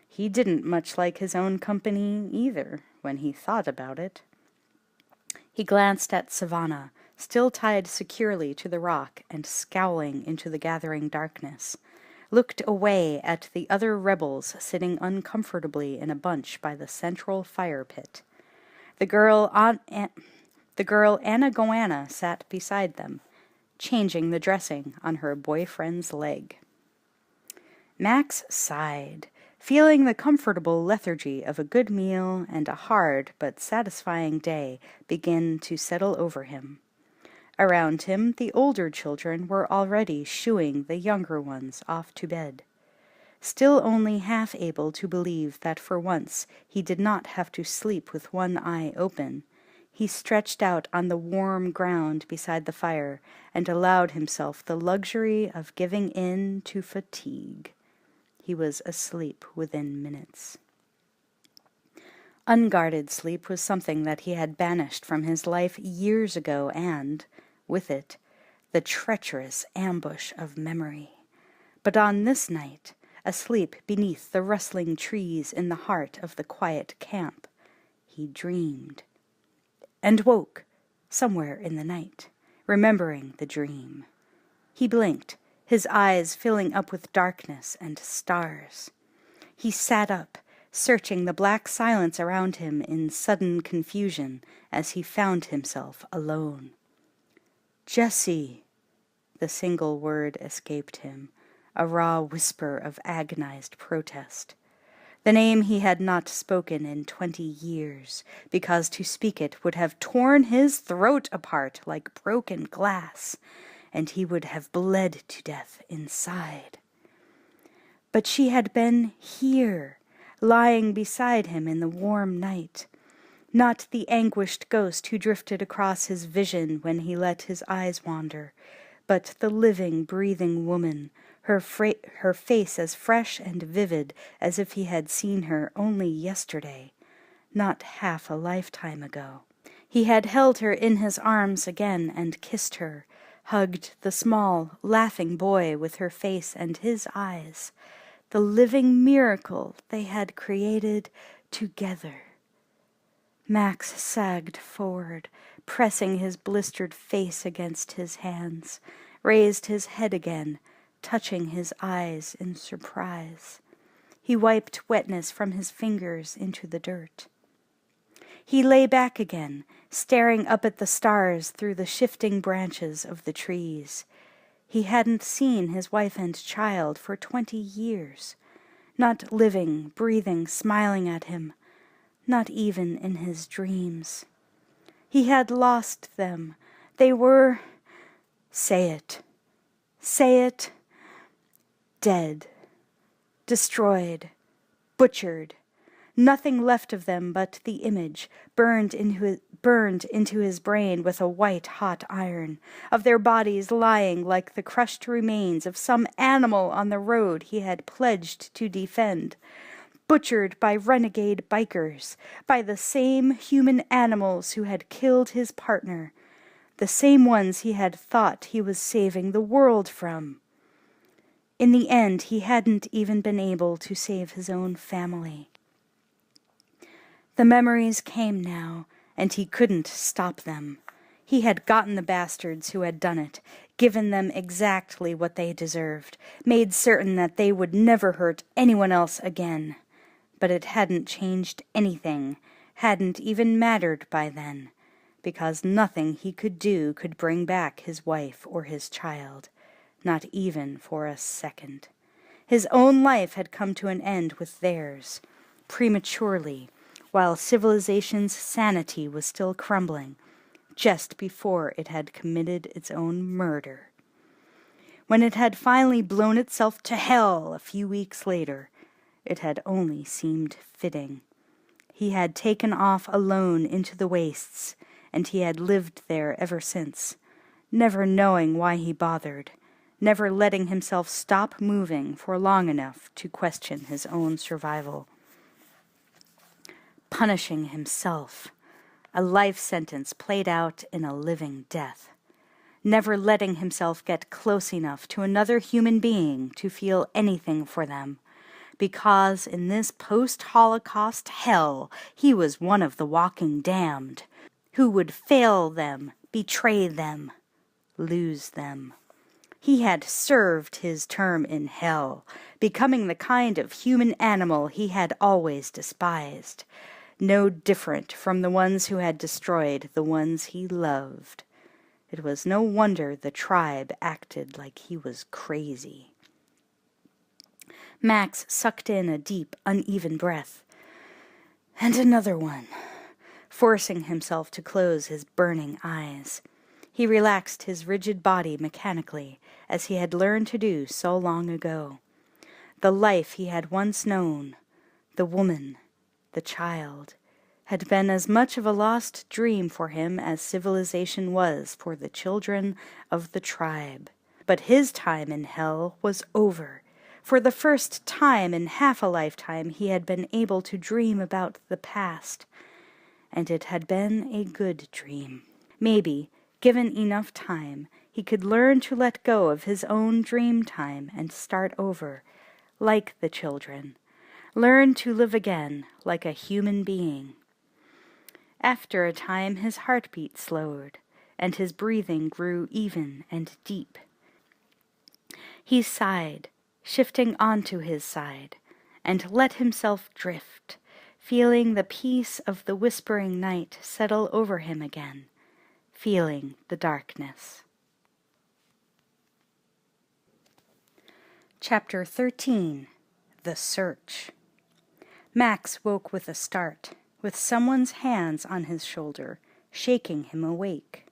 He didn't much like his own company either, when he thought about it. He glanced at Savannah, still tied securely to the rock and scowling into the gathering darkness, looked away at the other rebels sitting uncomfortably in a bunch by the central fire pit. The girl Anna Goanna sat beside them, changing the dressing on her boyfriend's leg. Max sighed, feeling the comfortable lethargy of a good meal and a hard but satisfying day begin to settle over him. Around him, the older children were already shooing the younger ones off to bed. Still only half able to believe that for once he did not have to sleep with one eye open, he stretched out on the warm ground beside the fire and allowed himself the luxury of giving in to fatigue. He was asleep within minutes. Unguarded sleep was something that he had banished from his life years ago and, with it, the treacherous ambush of memory. But on this night, asleep beneath the rustling trees in the heart of the quiet camp, he dreamed. And woke, somewhere in the night, remembering the dream. He blinked, his eyes filling up with darkness and stars. He sat up, searching the black silence around him in sudden confusion as he found himself alone. "Jessie," the single word escaped him, a raw whisper of agonized protest. The name he had not spoken in 20 years, because to speak it would have torn his throat apart like broken glass, and he would have bled to death inside. But she had been here, lying beside him in the warm night, not the anguished ghost who drifted across his vision when he let his eyes wander, but the living, breathing woman, her face as fresh and vivid as if he had seen her only yesterday, not half a lifetime ago. He had held her in his arms again and kissed her, hugged the small, laughing boy with her face and his eyes, the living miracle they had created together. Max sagged forward, pressing his blistered face against his hands, raised his head again, touching his eyes in surprise. He wiped wetness from his fingers into the dirt. He lay back again, staring up at the stars through the shifting branches of the trees. He hadn't seen his wife and child for 20 years, not living, breathing, smiling at him, not even in his dreams. He had lost them. They were, say it, dead, destroyed, butchered. Nothing left of them but the image, burned into his brain with a white-hot iron, of their bodies lying like the crushed remains of some animal on the road he had pledged to defend, butchered by renegade bikers, by the same human animals who had killed his partner, the same ones he had thought he was saving the world from. In the end, he hadn't even been able to save his own family. The memories came now, and he couldn't stop them. He had gotten the bastards who had done it, given them exactly what they deserved, made certain that they would never hurt anyone else again. But it hadn't changed anything, hadn't even mattered by then, because nothing he could do could bring back his wife or his child, not even for a second. His own life had come to an end with theirs, prematurely, while civilization's sanity was still crumbling, just before it had committed its own murder. When it had finally blown itself to hell a few weeks later, it had only seemed fitting. He had taken off alone into the wastes, and he had lived there ever since, never knowing why he bothered, never letting himself stop moving for long enough to question his own survival. Punishing himself, a life sentence played out in a living death, never letting himself get close enough to another human being to feel anything for them, because in this post-Holocaust hell he was one of the walking damned, who would fail them, betray them, lose them. He had served his term in hell, becoming the kind of human animal he had always despised, no different from the ones who had destroyed the ones he loved. It was no wonder the tribe acted like he was crazy. Max sucked in a deep, uneven breath, and another one, forcing himself to close his burning eyes. He relaxed his rigid body mechanically, as he had learned to do so long ago. The life he had once known, the woman, the child, had been as much of a lost dream for him as civilization was for the children of the tribe. But his time in hell was over. For the first time in half a lifetime he had been able to dream about the past, and it had been a good dream. Maybe, given enough time, he could learn to let go of his own dream time and start over, like the children. Learn to live again like a human being. After a time his heartbeat slowed, and his breathing grew even and deep. He sighed, shifting onto his side, and let himself drift, feeling the peace of the whispering night settle over him again, feeling the darkness. Chapter 13. The Search. Max woke with a start, with someone's hands on his shoulder, shaking him awake.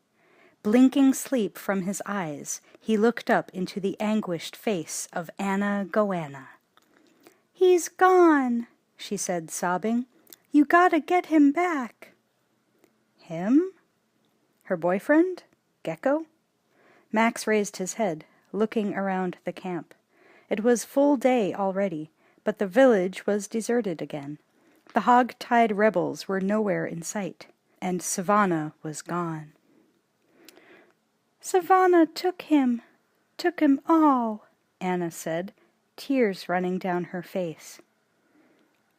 Blinking sleep from his eyes, he looked up into the anguished face of Anna Goanna. "He's gone," she said, sobbing. "You gotta get him back." Him? Her boyfriend? Gecko? Max raised his head, looking around the camp. It was full day already, but the village was deserted again. The hog-tied rebels were nowhere in sight, and Savannah was gone. "Savannah took him all," Anna said, tears running down her face.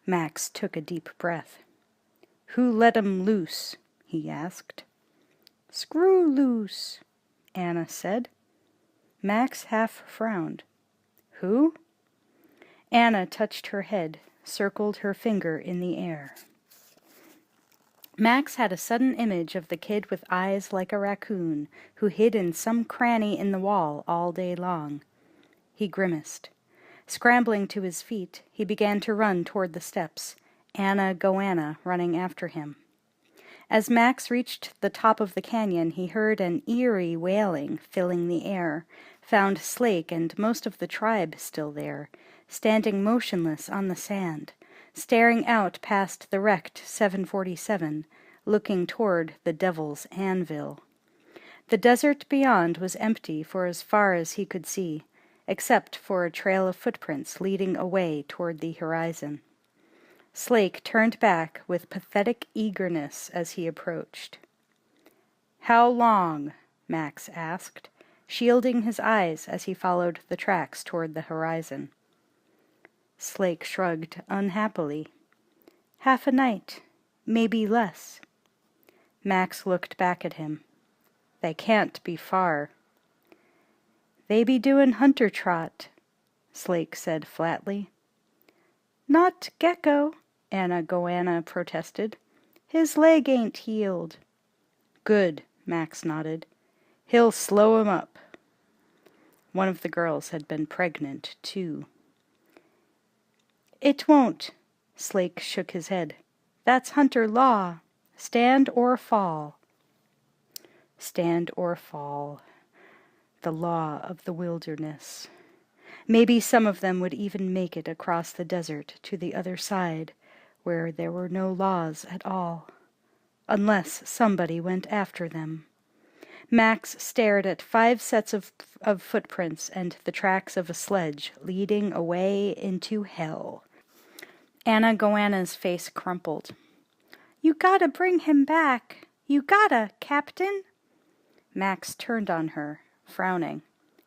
Max took a deep breath. "Who let 'em loose?" he asked. "Screw loose," Anna said. Max half frowned. "Who?" Anna touched her head, circled her finger in the air. Max had a sudden image of the kid with eyes like a raccoon, who hid in some cranny in the wall all day long. He grimaced. Scrambling to his feet, he began to run toward the steps, Anna Goanna running after him. As Max reached the top of the canyon, he heard an eerie wailing filling the air, found Slake and most of the tribe still there, standing motionless on the sand, staring out past the wrecked 747, looking toward the Devil's Anvil. The desert beyond was empty for as far as he could see, except for a trail of footprints leading away toward the horizon. Slake turned back with pathetic eagerness as he approached. "How long?" Max asked, shielding his eyes as he followed the tracks toward the horizon. Slake shrugged unhappily. "Half a night, maybe less." Max looked back at him. "They can't be far." "They be doin' hunter trot," Slake said flatly. "Not Gecko," Anna Goanna protested. "His leg ain't healed." "Good," Max nodded. "He'll slow him up." One of the girls had been pregnant, too. "It won't," Slake shook his head. "That's hunter law. Stand or fall." Stand or fall. The law of the wilderness. Maybe some of them would even make it across the desert to the other side, where there were no laws at all. Unless somebody went after them. Max stared at 5 sets of footprints and the tracks of a sledge leading away into hell. Anna Goanna's face crumpled. "You gotta bring him back. You gotta, Captain." Max turned on her, frowning.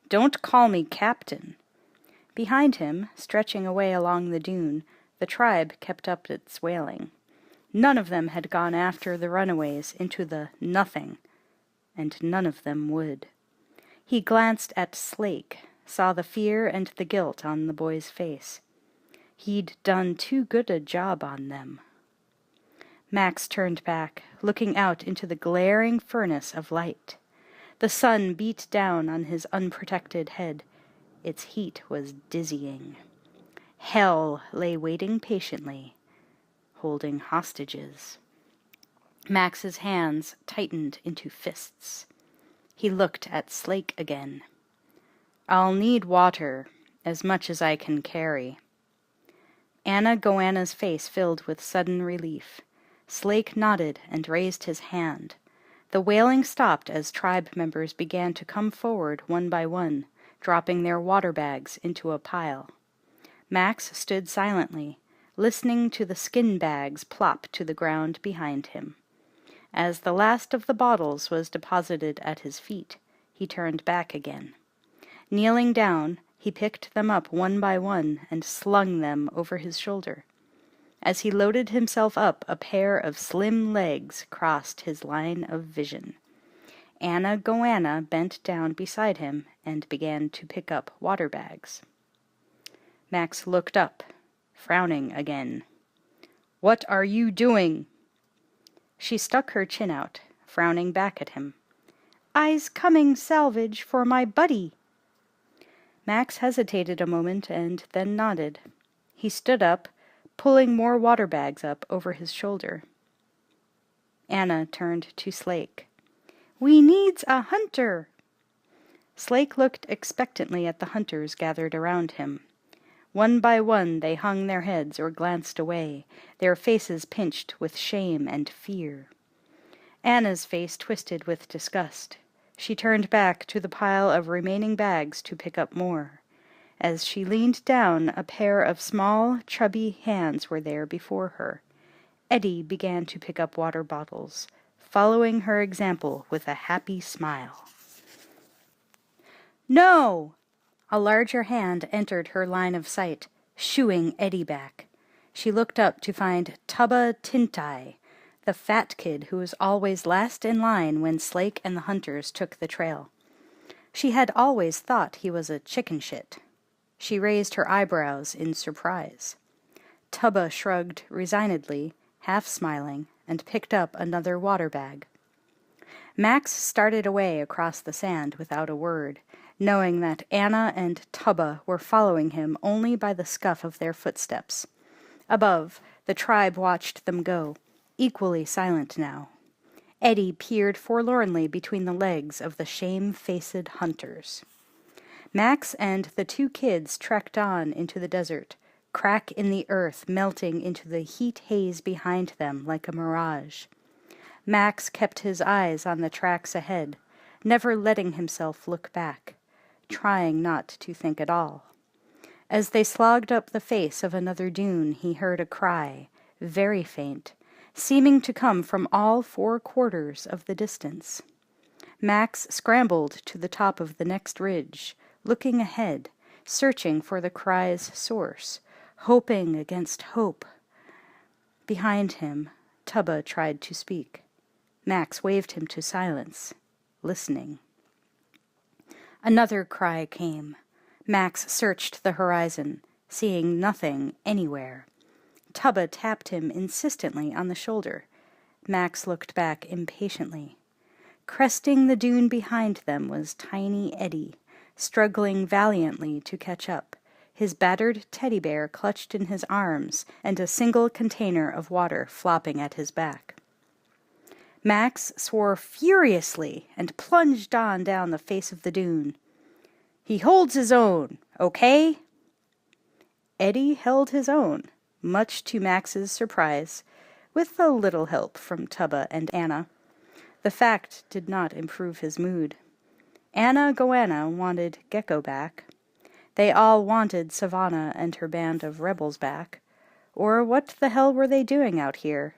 "Don't call me Captain." Behind him, stretching away along the dune, the tribe kept up its wailing. None of them had gone after the runaways into the nothing, and none of them would. He glanced at Slake, saw the fear and the guilt on the boy's face. He'd done too good a job on them. Max turned back, looking out into the glaring furnace of light. The sun beat down on his unprotected head. Its heat was dizzying. Hell lay waiting patiently, holding hostages. Max's hands tightened into fists. He looked at Slake again. "I'll need water, as much as I can carry." Anna Goanna's face filled with sudden relief. Slake nodded and raised his hand. The wailing stopped as tribe members began to come forward one by one, dropping their water bags into a pile. Max stood silently, listening to the skin bags plop to the ground behind him. As the last of the bottles was deposited at his feet, he turned back again. Kneeling down, he picked them up one by one and slung them over his shoulder. As he loaded himself up, a pair of slim legs crossed his line of vision. Anna Goanna bent down beside him and began to pick up water bags. Max looked up, frowning again. "What are you doing?" She stuck her chin out, frowning back at him. "I's coming salvage for my buddy." Max hesitated a moment and then nodded. He stood up, pulling more water bags up over his shoulder. Anna turned to Slake. "We needs a hunter." Slake looked expectantly at the hunters gathered around him. One by one they hung their heads or glanced away, their faces pinched with shame and fear. Anna's face twisted with disgust. She turned back to the pile of remaining bags to pick up more. As she leaned down, a pair of small, chubby hands were there before her. Eddie began to pick up water bottles, following her example with a happy smile. "No!" A larger hand entered her line of sight, shooing Eddie back. She looked up to find Tubba Tintai, the fat kid who was always last in line when Slake and the hunters took the trail. She had always thought he was a chicken shit. She raised her eyebrows in surprise. Tubba shrugged resignedly, half smiling, and picked up another water bag. Max started away across the sand without a word, knowing that Anna and Tubba were following him only by the scuff of their footsteps. Above, the tribe watched them go, equally silent now. Eddie peered forlornly between the legs of the shame-faced hunters. Max and the two kids trekked on into the desert, crack in the earth melting into the heat haze behind them like a mirage. Max kept his eyes on the tracks ahead, never letting himself look back, trying not to think at all. As they slogged up the face of another dune, he heard a cry, very faint, seeming to come from all 4 quarters of the distance. Max scrambled to the top of the next ridge, looking ahead, searching for the cry's source, hoping against hope. Behind him, Tubba tried to speak. Max waved him to silence, listening. Another cry came. Max searched the horizon, seeing nothing anywhere. Tubba tapped him insistently on the shoulder. Max looked back impatiently. Cresting the dune behind them was tiny Eddie, struggling valiantly to catch up, his battered teddy bear clutched in his arms and a single container of water flopping at his back. Max swore furiously and plunged on down the face of the dune. "He holds his own, okay?" Eddie held his own, much to Max's surprise, with a little help from Tubba and Anna. The fact did not improve his mood. Anna Goanna wanted Gecko back. They all wanted Savannah and her band of rebels back. Or what the hell were they doing out here?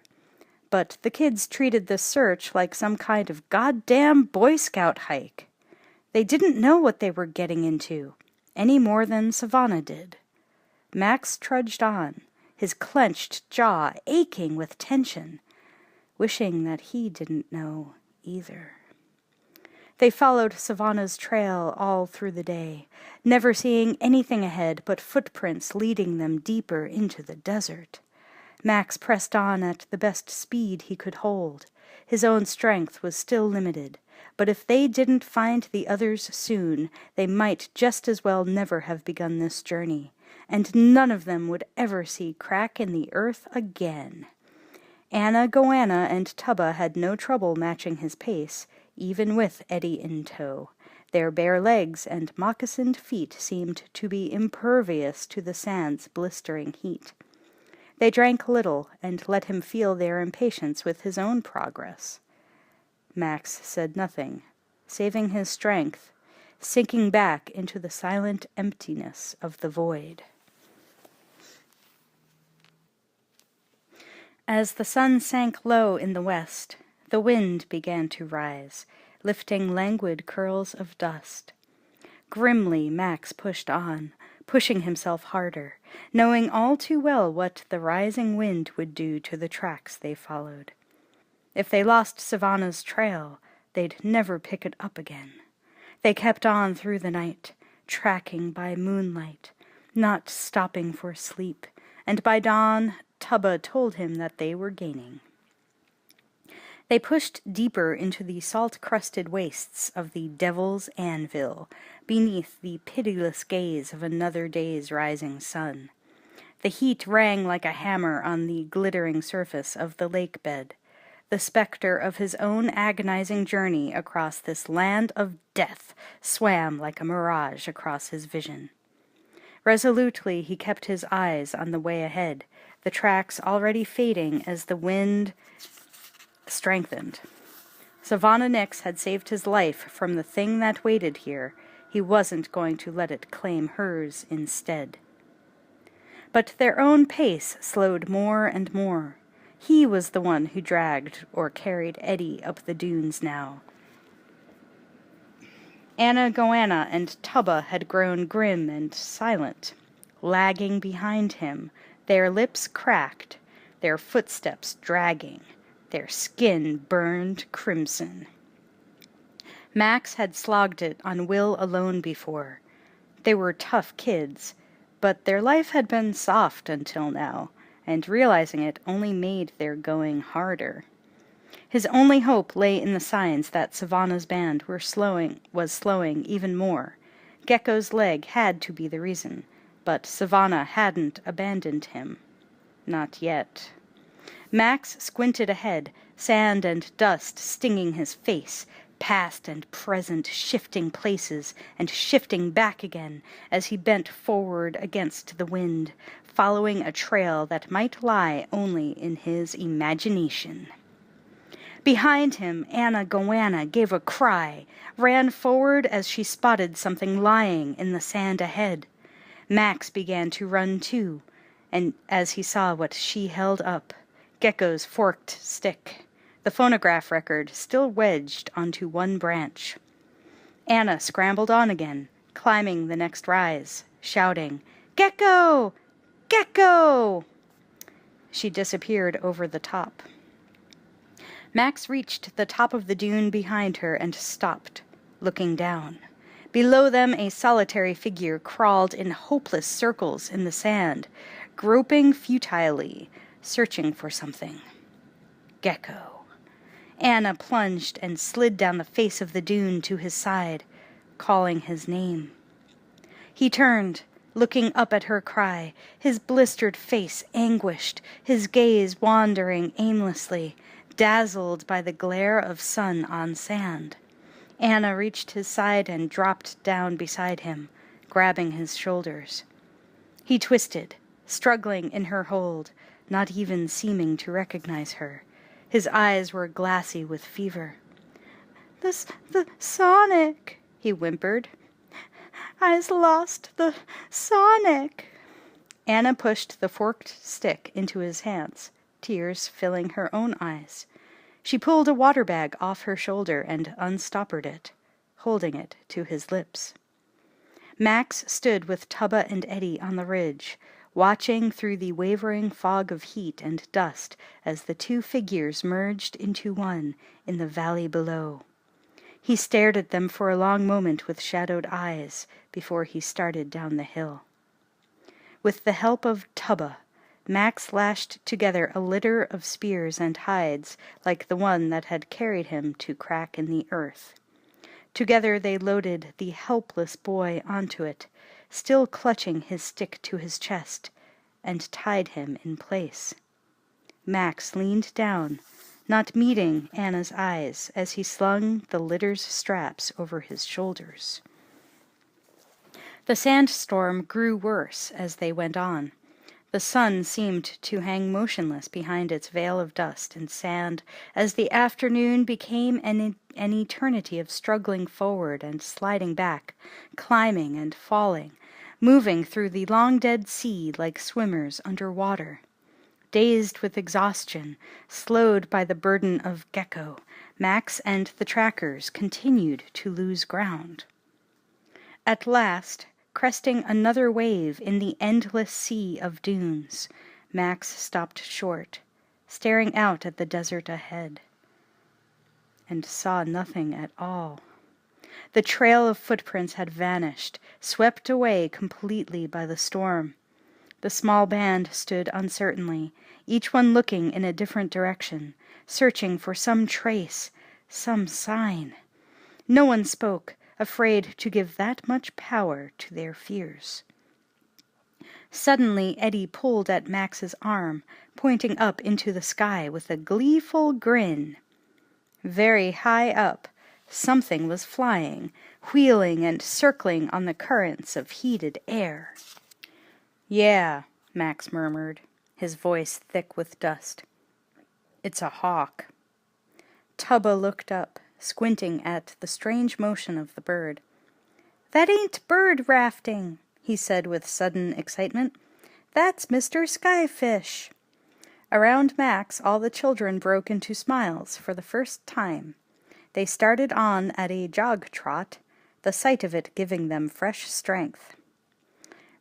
But the kids treated this search like some kind of goddamn Boy Scout hike. They didn't know what they were getting into, any more than Savannah did. Max trudged on, his clenched jaw aching with tension, wishing that he didn't know either. They followed Savannah's trail all through the day, never seeing anything ahead but footprints leading them deeper into the desert. Max pressed on at the best speed he could hold. His own strength was still limited, but if they didn't find the others soon, they might just as well never have begun this journey, and none of them would ever see crack in the earth again. Anna Goanna and Tubba had no trouble matching his pace, even with Eddie in tow. Their bare legs and moccasined feet seemed to be impervious to the sand's blistering heat. They drank little and let him feel their impatience with his own progress. Max said nothing, saving his strength, sinking back into the silent emptiness of the void. As the sun sank low in the west, the wind began to rise, lifting languid curls of dust. Grimly Max pushed on, pushing himself harder, knowing all too well what the rising wind would do to the tracks they followed. If they lost Savannah's trail, they'd never pick it up again. They kept on through the night, tracking by moonlight, not stopping for sleep, and by dawn Tubba told him that they were gaining. They pushed deeper into the salt-crusted wastes of the Devil's Anvil, beneath the pitiless gaze of another day's rising sun. The heat rang like a hammer on the glittering surface of the lake bed. The specter of his own agonizing journey across this land of death swam like a mirage across his vision. Resolutely he kept his eyes on the way ahead, the tracks already fading as the wind strengthened. Savannah Nix had saved his life from the thing that waited here. He wasn't going to let it claim hers instead. But their own pace slowed more and more. He was the one who dragged or carried Eddie up the dunes now. Anna Goanna and Tubba had grown grim and silent, lagging behind him, their lips cracked, their footsteps dragging, Their skin burned crimson. Max had slogged it on will alone before. They were tough kids, but their life had been soft until now, and realizing it only made their going harder. His only hope lay in the signs that Savannah's band was slowing even more. Gecko's leg had to be the reason, but Savannah hadn't abandoned him. Not yet. Max squinted ahead, sand and dust stinging his face, past and present shifting places and shifting back again as he bent forward against the wind, following a trail that might lie only in his imagination. Behind him, Anna Goanna gave a cry, ran forward as she spotted something lying in the sand ahead. Max began to run too, and as he saw what she held up, Gecko's forked stick, the phonograph record still wedged onto one branch. Anna scrambled on again, climbing the next rise, shouting, "Gecko! Gecko!" She disappeared over the top. Max reached the top of the dune behind her and stopped, looking down. Below them a solitary figure crawled in hopeless circles in the sand, groping futilely, searching for something. Gecko. Anna plunged and slid down the face of the dune to his side, calling his name. He turned, looking up at her cry, his blistered face anguished, his gaze wandering aimlessly, dazzled by the glare of sun on sand. Anna reached his side and dropped down beside him, grabbing his shoulders. He twisted, struggling in her hold, not even seeming to recognize her. His eyes were glassy with fever. The Sonic," he whimpered. "I's lost the Sonic." Anna pushed the forked stick into his hands, tears filling her own eyes. She pulled a water bag off her shoulder and unstoppered it, holding it to his lips. Max stood with Tubba and Eddie on the ridge, watching through the wavering fog of heat and dust as the two figures merged into one in the valley below. He stared at them for a long moment with shadowed eyes before he started down the hill. With the help of Tubba, Max lashed together a litter of spears and hides like the one that had carried him to crack in the earth. Together they loaded the helpless boy onto it, still clutching his stick to his chest, and tied him in place. Max leaned down, not meeting Anna's eyes as he slung the litter's straps over his shoulders. The sandstorm grew worse as they went on. The sun seemed to hang motionless behind its veil of dust and sand as the afternoon became an eternity of struggling forward and sliding back, climbing and falling, moving through the long-dead sea like swimmers under water. Dazed with exhaustion, slowed by the burden of Gecko, Max and the trackers continued to lose ground. At last, cresting another wave in the endless sea of dunes, Max stopped short, staring out at the desert ahead, and saw nothing at all. The trail of footprints had vanished, swept away completely by the storm. The small band stood uncertainly, each one looking in a different direction, searching for some trace, some sign. No one spoke, afraid to give that much power to their fears. Suddenly Eddie pulled at Max's arm, pointing up into the sky with a gleeful grin. Very high up, something was flying, wheeling and circling on the currents of heated air. "Yeah," Max murmured, his voice thick with dust. "It's a hawk." Tubba looked up, squinting at the strange motion of the bird. "That ain't bird rafting," he said with sudden excitement. "That's Mr. Skyfish." Around Max, all the children broke into smiles for the first time. They started on at a jog trot, the sight of it giving them fresh strength.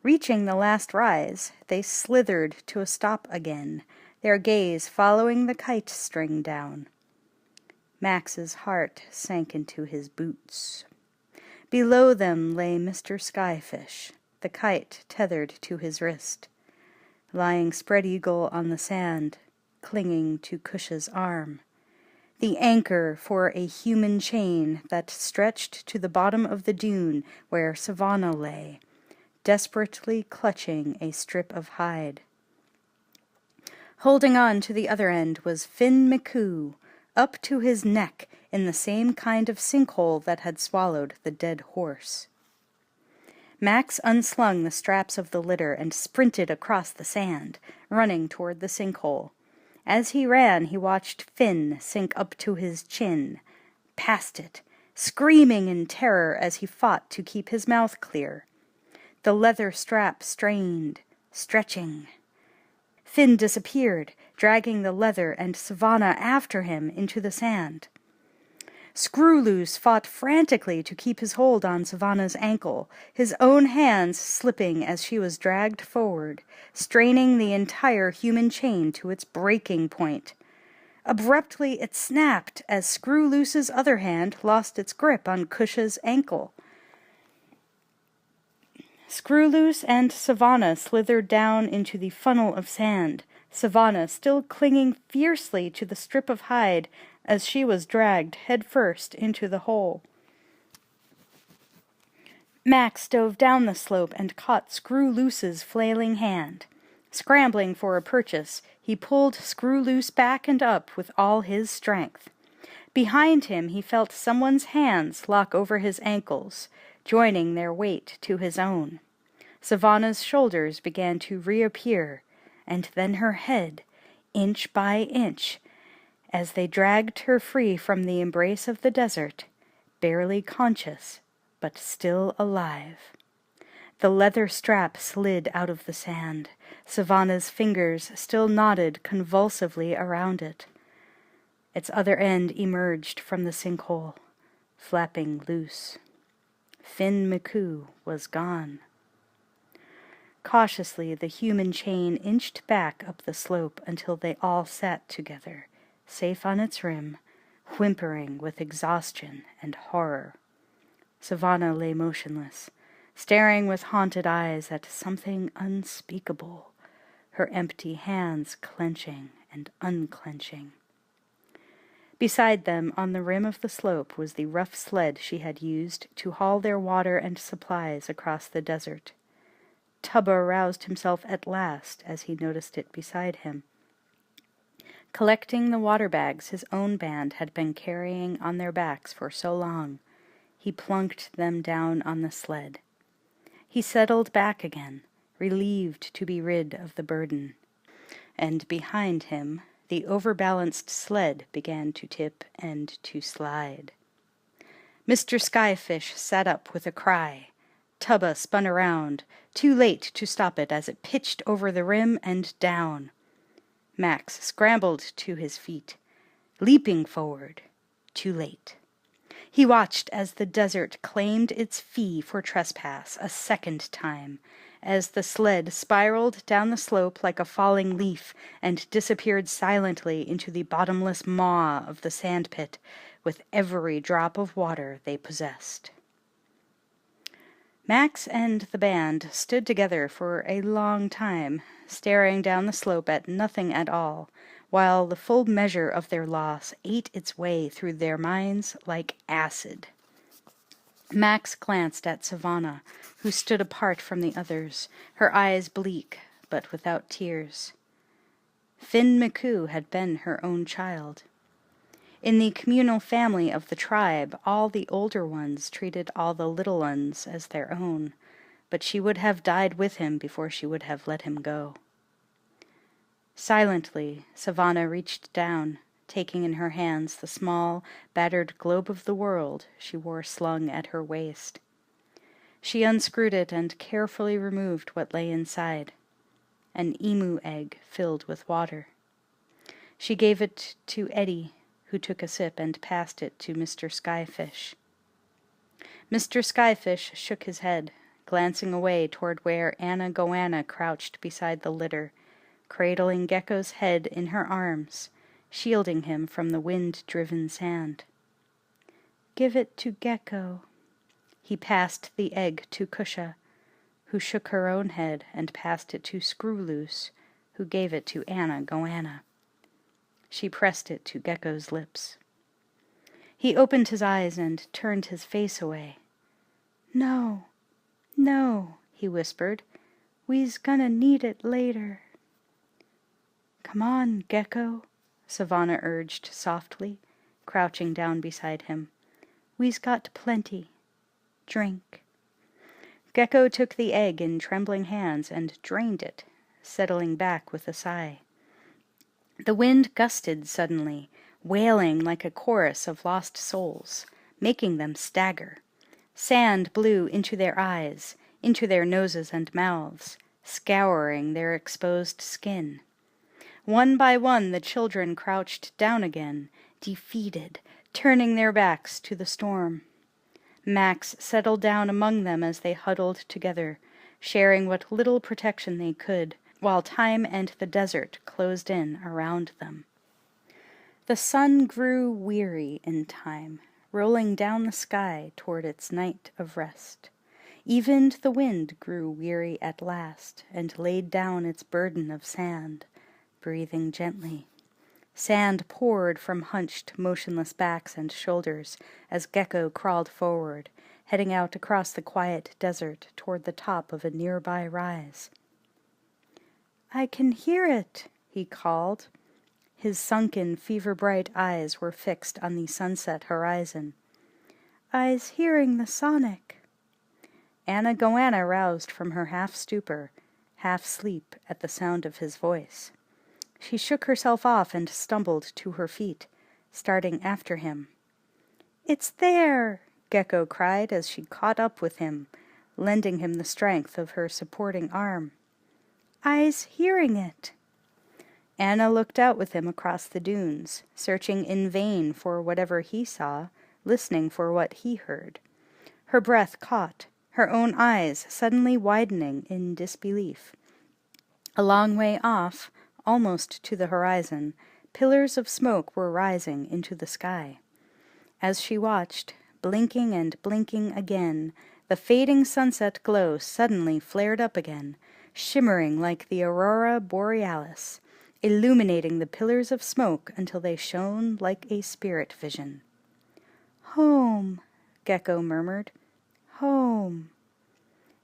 Reaching the last rise, they slithered to a stop again, their gaze following the kite string down. Max's heart sank into his boots. Below them lay Mr. Skyfish, the kite tethered to his wrist, lying spread-eagle on the sand, clinging to Cush's arm, the anchor for a human chain that stretched to the bottom of the dune where Savannah lay, desperately clutching a strip of hide. Holding on to the other end was Finn McCoo, up to his neck in the same kind of sinkhole that had swallowed the dead horse. Max unslung the straps of the litter and sprinted across the sand, running toward the sinkhole. As he ran, he watched Finn sink up to his chin, past it, screaming in terror as he fought to keep his mouth clear. The leather strap strained, stretching. Finn disappeared, dragging the leather and Savannah after him into the sand. Screwloose fought frantically to keep his hold on Savannah's ankle, his own hands slipping as she was dragged forward, straining the entire human chain to its breaking point. Abruptly it snapped as Screwloose's other hand lost its grip on Cush's ankle. Screwloose and Savannah slithered down into the funnel of sand, Savannah still clinging fiercely to the strip of hide as she was dragged headfirst into the hole. Max dove down the slope and caught Screwloose's flailing hand. Scrambling for a purchase, he pulled Screwloose back and up with all his strength. Behind him he felt someone's hands lock over his ankles, joining their weight to his own. Savannah's shoulders began to reappear, and then her head, inch by inch, as they dragged her free from the embrace of the desert, barely conscious, but still alive. The leather strap slid out of the sand. Savannah's fingers still knotted convulsively around it. Its other end emerged from the sinkhole, flapping loose. Finn McCoo was gone. Cautiously, the human chain inched back up the slope until they all sat together, safe on its rim, whimpering with exhaustion and horror. Savannah lay motionless, staring with haunted eyes at something unspeakable, her empty hands clenching and unclenching. Beside them, on the rim of the slope, was the rough sled she had used to haul their water and supplies across the desert. Tubba roused himself at last as he noticed it beside him. Collecting the water bags his own band had been carrying on their backs for so long, he plunked them down on the sled. He settled back again, relieved to be rid of the burden. And behind him, the overbalanced sled began to tip and to slide. Mr. Skyfish sat up with a cry. Tubba spun around, too late to stop it as it pitched over the rim and down. Max scrambled to his feet, leaping forward, too late. He watched as the desert claimed its fee for trespass a second time, as the sled spiraled down the slope like a falling leaf and disappeared silently into the bottomless maw of the sandpit with every drop of water they possessed. Max and the band stood together for a long time, staring down the slope at nothing at all, while the full measure of their loss ate its way through their minds like acid. Max glanced at Savannah, who stood apart from the others, her eyes bleak, but without tears. Finn McCoo had been her own child. In the communal family of the tribe, all the older ones treated all the little ones as their own, but she would have died with him before she would have let him go. Silently, Savannah reached down, taking in her hands the small, battered globe of the world she wore slung at her waist. She unscrewed it and carefully removed what lay inside, an emu egg filled with water. She gave it to Eddie, who took a sip and passed it to Mr. Skyfish. Mr. Skyfish shook his head, glancing away toward where Anna Goanna crouched beside the litter, cradling Gecko's head in her arms, shielding him from the wind-driven sand. "Give it to Gecko." He passed the egg to Kusha, who shook her own head and passed it to Screwloose, who gave it to Anna Goanna. She pressed it to Gecko's lips. He opened his eyes and turned his face away. "No, no," he whispered. "We's gonna need it later." "Come on, Gecko," Savannah urged softly, crouching down beside him. "We's got plenty. Drink." Gecko took the egg in trembling hands and drained it, settling back with a sigh. The wind gusted suddenly, wailing like a chorus of lost souls, making them stagger. Sand blew into their eyes, into their noses and mouths, scouring their exposed skin. One by one the children crouched down again, defeated, turning their backs to the storm. Max settled down among them as they huddled together, sharing what little protection they could, while time and the desert closed in around them. The sun grew weary in time, rolling down the sky toward its night of rest. Even the wind grew weary at last, and laid down its burden of sand, breathing gently. Sand poured from hunched, motionless backs and shoulders as Gecko crawled forward, heading out across the quiet desert toward the top of a nearby rise. "I can hear it," he called. His sunken, fever-bright eyes were fixed on the sunset horizon. "I's hearing the sonic." Anna Goanna roused from her half-stupor, half-sleep at the sound of his voice. She shook herself off and stumbled to her feet, starting after him. "It's there!" Gecko cried as she caught up with him, lending him the strength of her supporting arm. "I's hearing it." Anna looked out with him across the dunes, searching in vain for whatever he saw, listening for what he heard. Her breath caught, her own eyes suddenly widening in disbelief. A long way off, almost to the horizon, pillars of smoke were rising into the sky. As she watched, blinking and blinking again, the fading sunset glow suddenly flared up again, shimmering like the aurora borealis, illuminating the pillars of smoke until they shone like a spirit vision. "Home," Gecko murmured. "Home."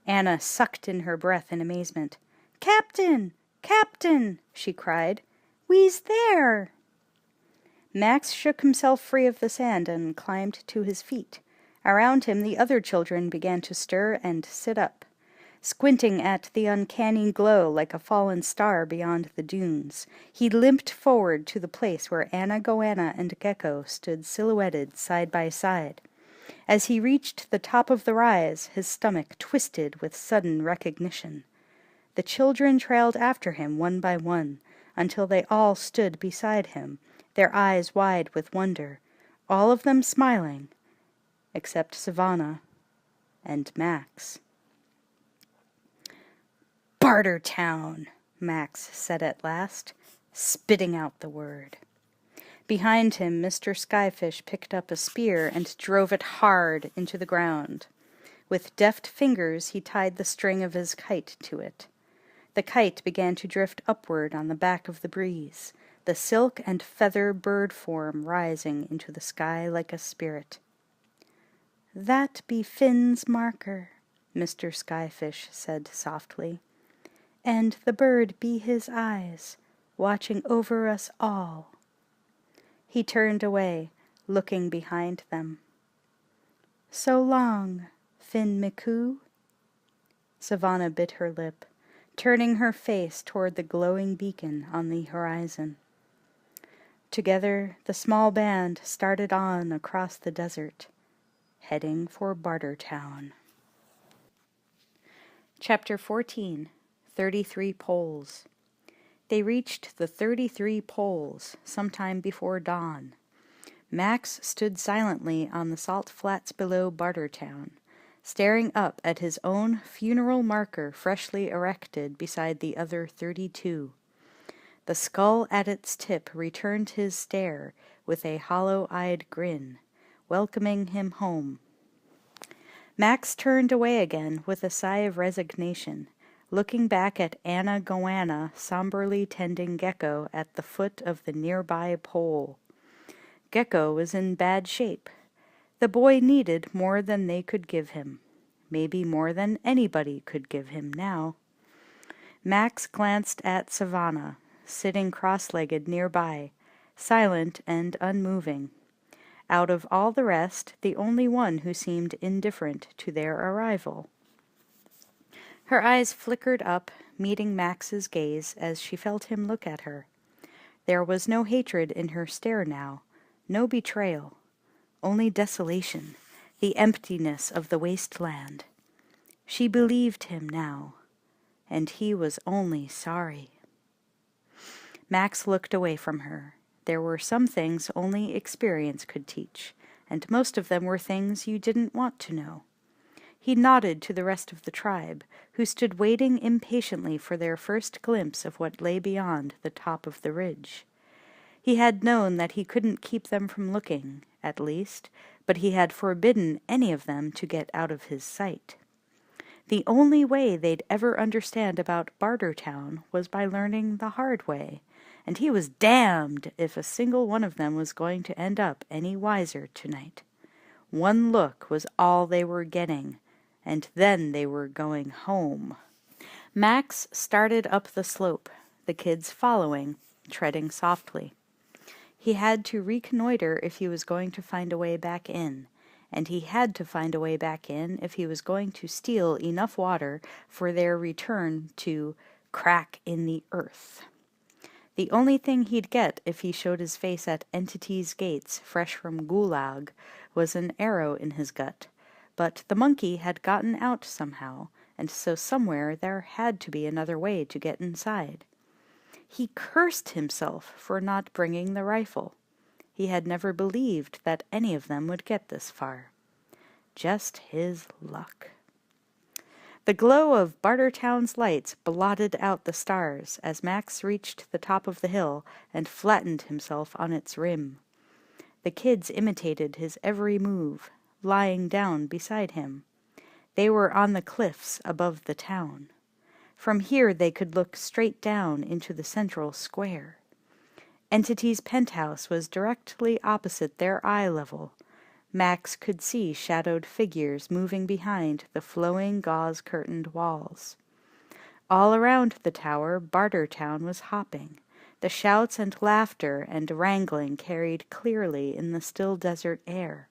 Anna sucked in her breath in amazement. "Captain! Captain!" she cried. "We's there!" Max shook himself free of the sand and climbed to his feet. Around him the other children began to stir and sit up. Squinting at the uncanny glow like a fallen star beyond the dunes, he limped forward to the place where Anna Goanna and Gecko stood silhouetted side by side. As he reached the top of the rise, his stomach twisted with sudden recognition. The children trailed after him one by one, until they all stood beside him, their eyes wide with wonder, all of them smiling, except Savannah and Max. "Bartertown," Max said at last, spitting out the word. Behind him, Mr. Skyfish picked up a spear and drove it hard into the ground. With deft fingers, he tied the string of his kite to it. The kite began to drift upward on the back of the breeze, the silk and feather bird form rising into the sky like a spirit. "That be Finn's marker," Mr. Skyfish said softly. "And the bird be his eyes, watching over us all." He turned away, looking behind them. "So long, Finn McCoo." Savannah bit her lip, turning her face toward the glowing beacon on the horizon. Together, the small band started on across the desert, heading for Bartertown. Chapter 14. 33 Poles. They reached the 33 Poles sometime before dawn. Max stood silently on the salt flats below Bartertown, staring up at his own funeral marker freshly erected beside the other 32. The skull at its tip returned his stare with a hollow-eyed grin, welcoming him home. Max turned away again with a sigh of resignation, looking back at Anna Goanna somberly tending Gecko at the foot of the nearby pole. Gecko was in bad shape. The boy needed more than they could give him, maybe more than anybody could give him now. Max glanced at Savannah, sitting cross-legged nearby, silent and unmoving. Out of all the rest, the only one who seemed indifferent to their arrival. Her eyes flickered up, meeting Max's gaze as she felt him look at her. There was no hatred in her stare now, no betrayal, only desolation, the emptiness of the wasteland. She believed him now, and he was only sorry. Max looked away from her. There were some things only experience could teach, and most of them were things you didn't want to know. He nodded to the rest of the tribe, who stood waiting impatiently for their first glimpse of what lay beyond the top of the ridge. He had known that he couldn't keep them from looking, at least, but he had forbidden any of them to get out of his sight. The only way they'd ever understand about Bartertown was by learning the hard way, and he was damned if a single one of them was going to end up any wiser tonight. One look was all they were getting, and then they were going home. Max started up the slope, the kids following, treading softly. He had to reconnoiter if he was going to find a way back in, and he had to find a way back in if he was going to steal enough water for their return to crack in the earth. The only thing he'd get if he showed his face at Entity's gates fresh from Gulag was an arrow in his gut, but the monkey had gotten out somehow, and so somewhere there had to be another way to get inside. He cursed himself for not bringing the rifle. He had never believed that any of them would get this far. Just his luck. The glow of Bartertown's lights blotted out the stars as Max reached the top of the hill and flattened himself on its rim. The kids imitated his every move, lying down beside him. They were on the cliffs above the town. From here they could look straight down into the central square. Entity's penthouse was directly opposite their eye level. Max could see shadowed figures moving behind the flowing gauze-curtained walls. All around the tower, Bartertown was hopping. The shouts and laughter and wrangling carried clearly in the still desert air.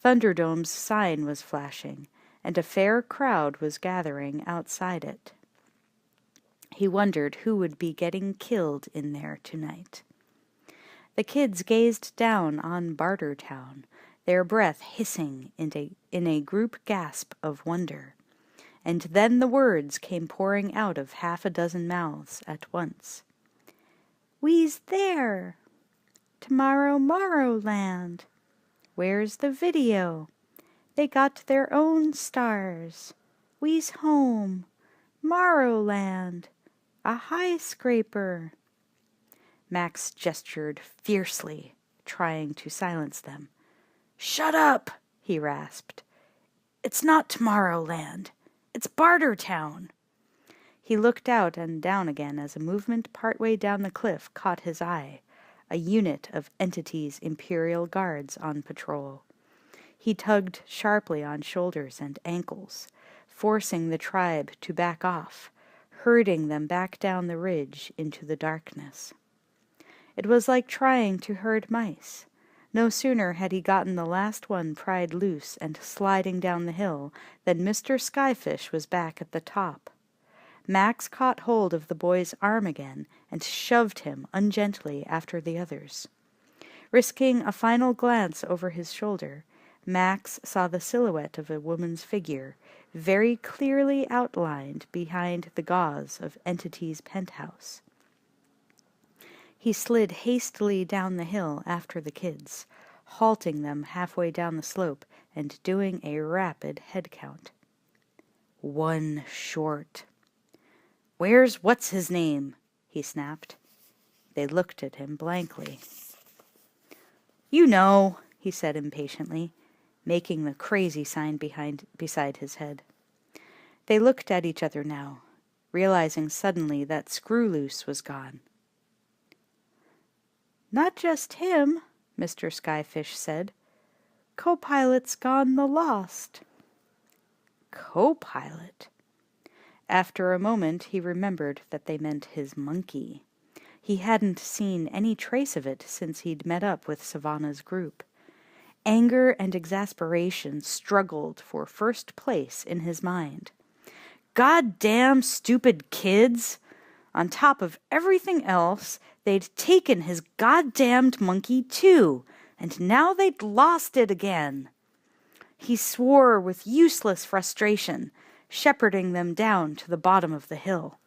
Thunderdome's sign was flashing, and a fair crowd was gathering outside it. He wondered who would be getting killed in there tonight. The kids gazed down on Bartertown, their breath hissing in a group gasp of wonder. And then the words came pouring out of half a dozen mouths at once. "We's there! Tomorrow Morrowland! Where's the video? They got their own stars! We's home! Morrowland! A high scraper!" Max gestured fiercely, trying to silence them. "Shut up!" he rasped. "It's not Tomorrowland. It's Bartertown." He looked out and down again as a movement partway down the cliff caught his eye, a unit of Entity's Imperial Guards on patrol. He tugged sharply on shoulders and ankles, forcing the tribe to back off, herding them back down the ridge into the darkness. It was like trying to herd mice. No sooner had he gotten the last one pried loose and sliding down the hill than Mr. Skyfish was back at the top. Max caught hold of the boy's arm again and shoved him ungently after the others. Risking a final glance over his shoulder, Max saw the silhouette of a woman's figure, very clearly outlined behind the gauze of Entity's penthouse. He slid hastily down the hill after the kids, halting them halfway down the slope and doing a rapid head count. 1 short. "Where's what's-his-name?" he snapped. They looked at him blankly. "You know," he said impatiently, making the crazy sign beside his head. They looked at each other now, realizing suddenly that Screw-Loose was gone. "Not just him," Mr. Skyfish said. "Co-pilot's gone the lost." Co-pilot? After a moment he remembered that they meant his monkey. He hadn't seen any trace of it since he'd met up with Savannah's group. Anger and exasperation struggled for first place in his mind. Goddamn stupid kids! On top of everything else, they'd taken his goddamned monkey too, and now they'd lost it again. He swore with useless frustration, shepherding them down to the bottom of the hill.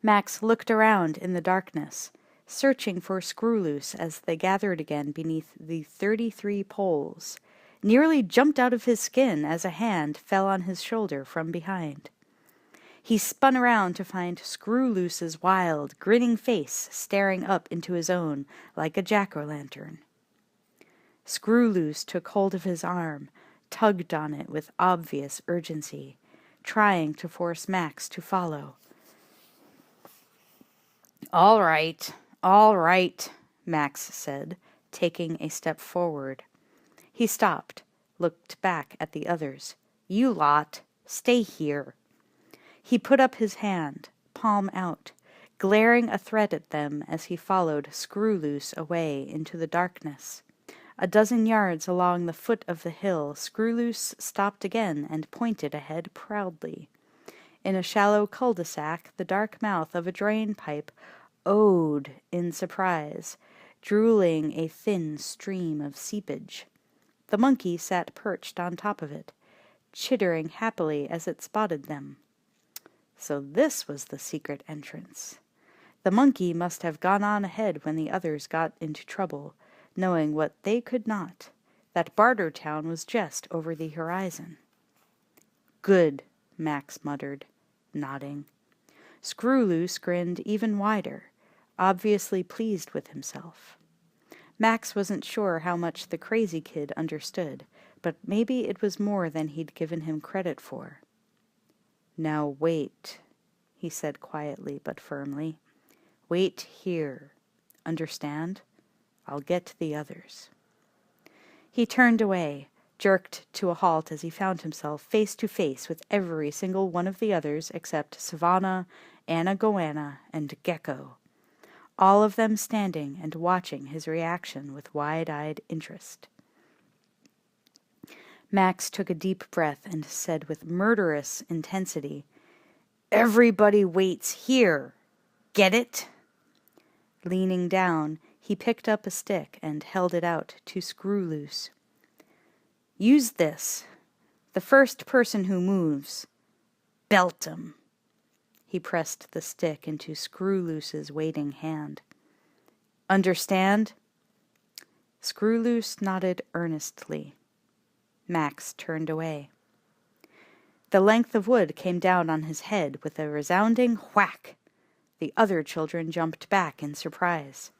Max looked around in the darkness, searching for Screw-Loose as they gathered again beneath the 33 poles, nearly jumped out of his skin as a hand fell on his shoulder from behind. He spun around to find Screw-Loose's wild, grinning face staring up into his own like a jack-o'-lantern. Screw-Loose took hold of his arm, tugged on it with obvious urgency, trying to force Max to follow. All right, Max said, taking a step forward. He stopped, looked back at the others. You lot, stay here. He put up his hand, palm out, glaring a threat at them as he followed Screw-Loose away into the darkness. A dozen yards along the foot of the hill, Screw-Loose stopped again and pointed ahead proudly. In a shallow cul-de-sac, the dark mouth of a drain pipe owed in surprise, drooling a thin stream of seepage. The monkey sat perched on top of it, chittering happily as it spotted them. So this was the secret entrance. The monkey must have gone on ahead when the others got into trouble, knowing what they could not, that Bartertown was just over the horizon. Good, Max muttered, nodding. Screw-Loose grinned even wider, obviously pleased with himself. Max wasn't sure how much the crazy kid understood, but maybe it was more than he'd given him credit for. Now wait, he said quietly but firmly. Wait here. Understand? I'll get the others. He turned away, jerked to a halt as he found himself face to face with every single one of the others except Savannah, Anna Goanna, and Gecko, all of them standing and watching his reaction with wide-eyed interest. Max took a deep breath and said with murderous intensity, Everybody waits here. Get it? Leaning down, he picked up a stick and held it out to Screw-Loose. Use this. The first person who moves, belt 'em. He pressed the stick into Screw-Loose's waiting hand. Understand? Screw-Loose nodded earnestly. Max turned away. The length of wood came down on his head with a resounding whack. The other children jumped back in surprise.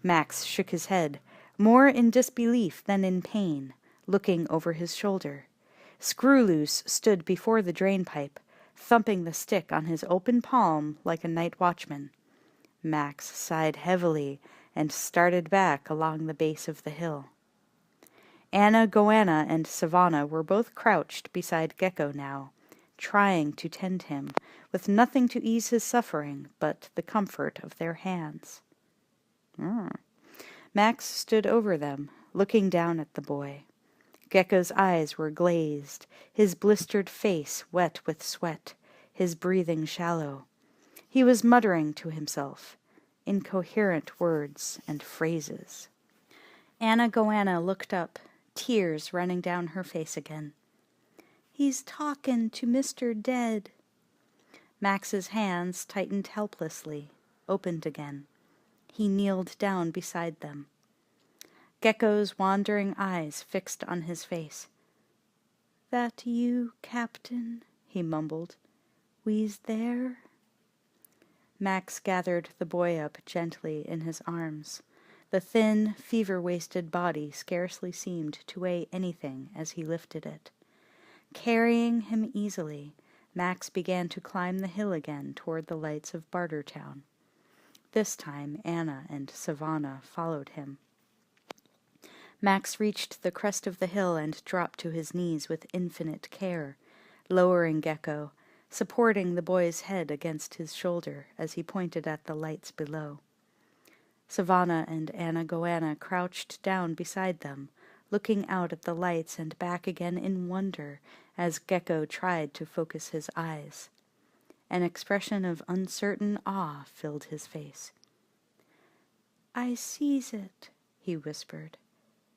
Max shook his head, more in disbelief than in pain, looking over his shoulder. Screw-Loose stood before the drainpipe, thumping the stick on his open palm like a night watchman. Max sighed heavily and started back along the base of the hill. Anna, Goanna, and Savannah were both crouched beside Gecko now, trying to tend him, with nothing to ease his suffering but the comfort of their hands. Max stood over them, looking down at the boy. Gecko's eyes were glazed, his blistered face wet with sweat, his breathing shallow. He was muttering to himself, incoherent words and phrases. Anna Goanna looked up, tears running down her face again. He's talkin' to Mr. Dead. Max's hands tightened helplessly, opened again. He kneeled down beside them. Gecko's wandering eyes fixed on his face. That you, Captain? He mumbled. We's there? Max gathered the boy up gently in his arms. The thin, fever-wasted body scarcely seemed to weigh anything as he lifted it. Carrying him easily, Max began to climb the hill again toward the lights of Bartertown. This time Anna and Savannah followed him. Max reached the crest of the hill and dropped to his knees with infinite care, lowering Gecko, supporting the boy's head against his shoulder as he pointed at the lights below. Savannah and Anna Goanna crouched down beside them, looking out at the lights and back again in wonder as Gecko tried to focus his eyes. An expression of uncertain awe filled his face. "I sees it," he whispered.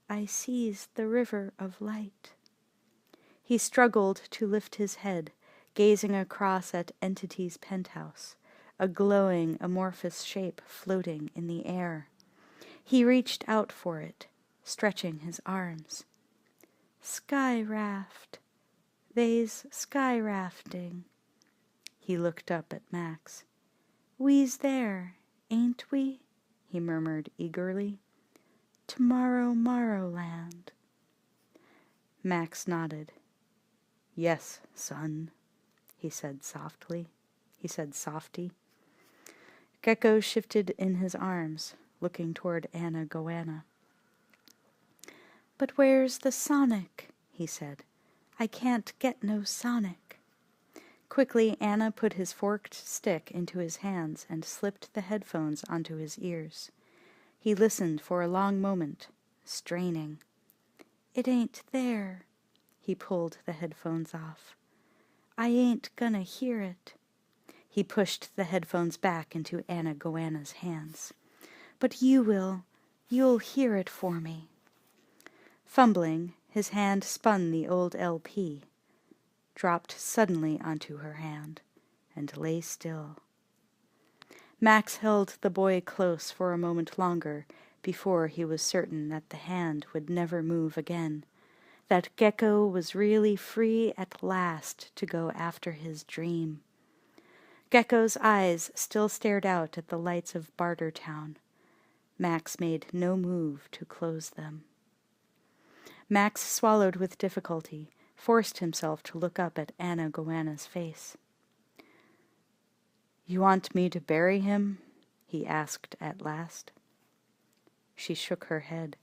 "I sees the river of light." He struggled to lift his head, gazing across at Entity's penthouse, a glowing, amorphous shape floating in the air. He reached out for it, stretching his arms. "Sky raft. They's sky rafting." He looked up at Max. "We's there, ain't we?" he murmured eagerly. "Tomorrow Morrowland." Max nodded. "Yes, son," he said softly. Gecko shifted in his arms, looking toward Anna Goanna. "But where's the Sonic?" he said. "I can't get no Sonic." Quickly, Anna put his forked stick into his hands and slipped the headphones onto his ears. He listened for a long moment, straining. "It ain't there." He pulled the headphones off. "I ain't gonna hear it." He pushed the headphones back into Anna Goanna's hands. "But you will. You'll hear it for me." Fumbling, his hand spun the old LP, dropped suddenly onto her hand, and lay still. Max held the boy close for a moment longer before he was certain that the hand would never move again, that Gecko was really free at last to go after his dream. Gecko's eyes still stared out at the lights of Bartertown. Max made no move to close them. Max swallowed with difficulty, forced himself to look up at Anna Goanna's face. "You want me to bury him?" he asked at last. She shook her head.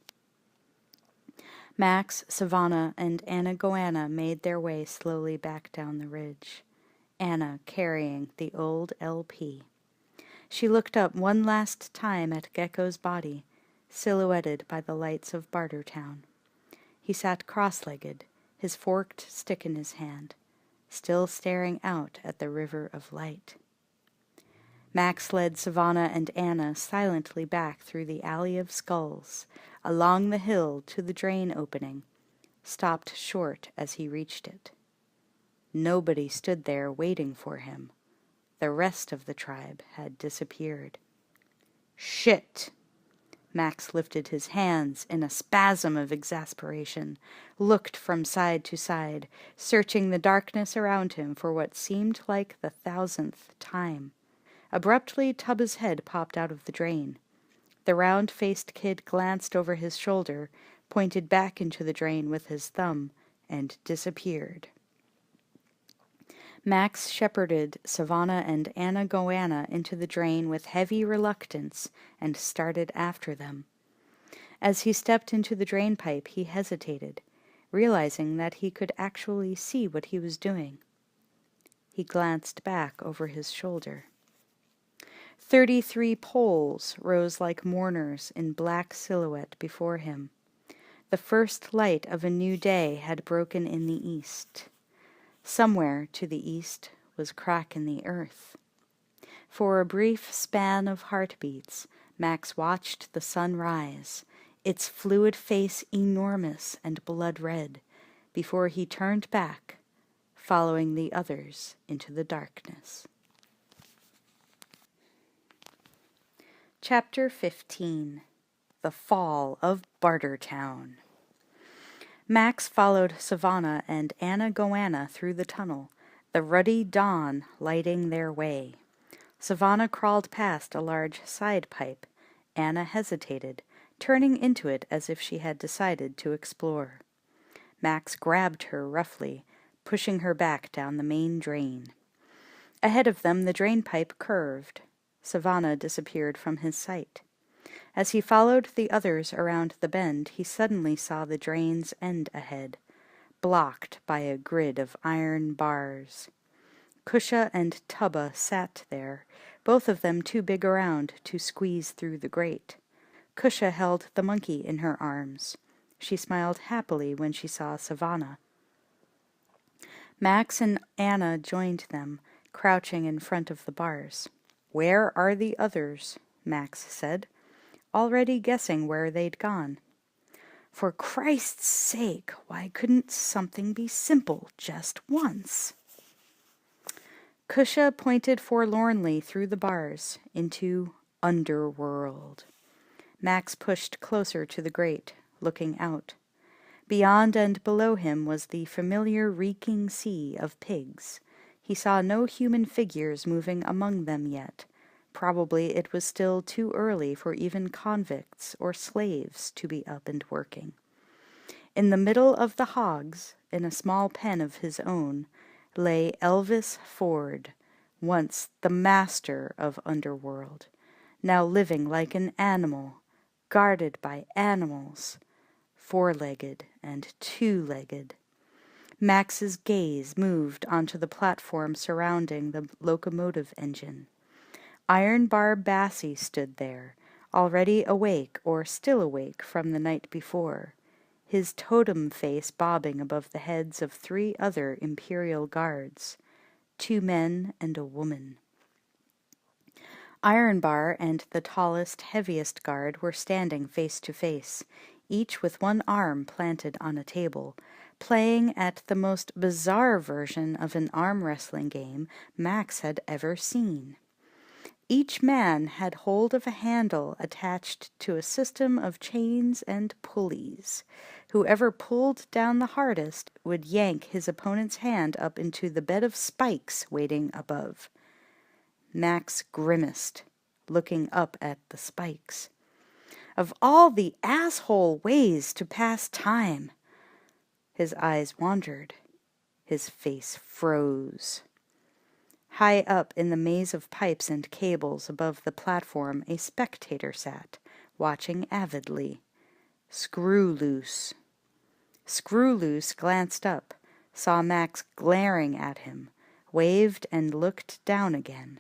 Max, Savannah, and Anna Goanna made their way slowly back down the ridge, Anna carrying the old LP. She looked up one last time at Gecko's body, silhouetted by the lights of Bartertown. He sat cross-legged, his forked stick in his hand, still staring out at the river of light. Max led Savannah and Anna silently back through the alley of skulls, along the hill to the drain opening, stopped short as he reached it. Nobody stood there waiting for him. The rest of the tribe had disappeared. "Shit!" Max lifted his hands in a spasm of exasperation, looked from side to side, searching the darkness around him for what seemed like the 1,000th time. Abruptly, Tubba's head popped out of the drain. The round-faced kid glanced over his shoulder, pointed back into the drain with his thumb, and disappeared. Max shepherded Savannah and Anna Goanna into the drain with heavy reluctance and started after them. As he stepped into the drain pipe, he hesitated, realizing that he could actually see what he was doing. He glanced back over his shoulder. 33 poles rose like mourners in black silhouette before him. The first light of a new day had broken in the east. Somewhere to the east was crack in the earth. For a brief span of heartbeats, Max watched the sun rise, its fluid face enormous and blood-red, before he turned back, following the others into the darkness. Chapter 15. The Fall of Bartertown. Max followed Savannah and Anna Goanna through the tunnel, the ruddy dawn lighting their way. Savannah crawled past a large side pipe. Anna hesitated, turning into it as if she had decided to explore. Max grabbed her roughly, pushing her back down the main drain. Ahead of them the drain pipe curved. Savannah disappeared from his sight. As he followed the others around the bend, he suddenly saw the drain's end ahead, blocked by a grid of iron bars. Kusha and Tubba sat there, both of them too big around to squeeze through the grate. Kusha held the monkey in her arms. She smiled happily when she saw Savannah. Max and Anna joined them, crouching in front of the bars. "Where are the others?" Max said, already guessing where they'd gone. "For Christ's sake, why couldn't something be simple just once?" Kusha pointed forlornly through the bars into Underworld. Max pushed closer to the grate, looking out. Beyond and below him was the familiar reeking sea of pigs. He saw no human figures moving among them yet. Probably it was still too early for even convicts or slaves to be up and working. In the middle of the hogs, in a small pen of his own, lay Elvis Ford, once the master of Underworld, now living like an animal, guarded by animals, four-legged and two-legged. Max's gaze moved onto the platform surrounding the locomotive engine. Iron Bar Bassie stood there, already awake or still awake from the night before, his totem face bobbing above the heads of 3 other Imperial guards, 2 men and a woman. Iron Bar and the tallest, heaviest guard were standing face to face, each with one arm planted on a table, playing at the most bizarre version of an arm wrestling game Max had ever seen. Each man had hold of a handle attached to a system of chains and pulleys. Whoever pulled down the hardest would yank his opponent's hand up into the bed of spikes waiting above. Max grimaced, looking up at the spikes. Of all the asshole ways to pass time! His eyes wandered. His face froze. High up in the maze of pipes and cables above the platform, a spectator sat, watching avidly. Screw Loose. Screw Loose glanced up, saw Max glaring at him, waved and looked down again.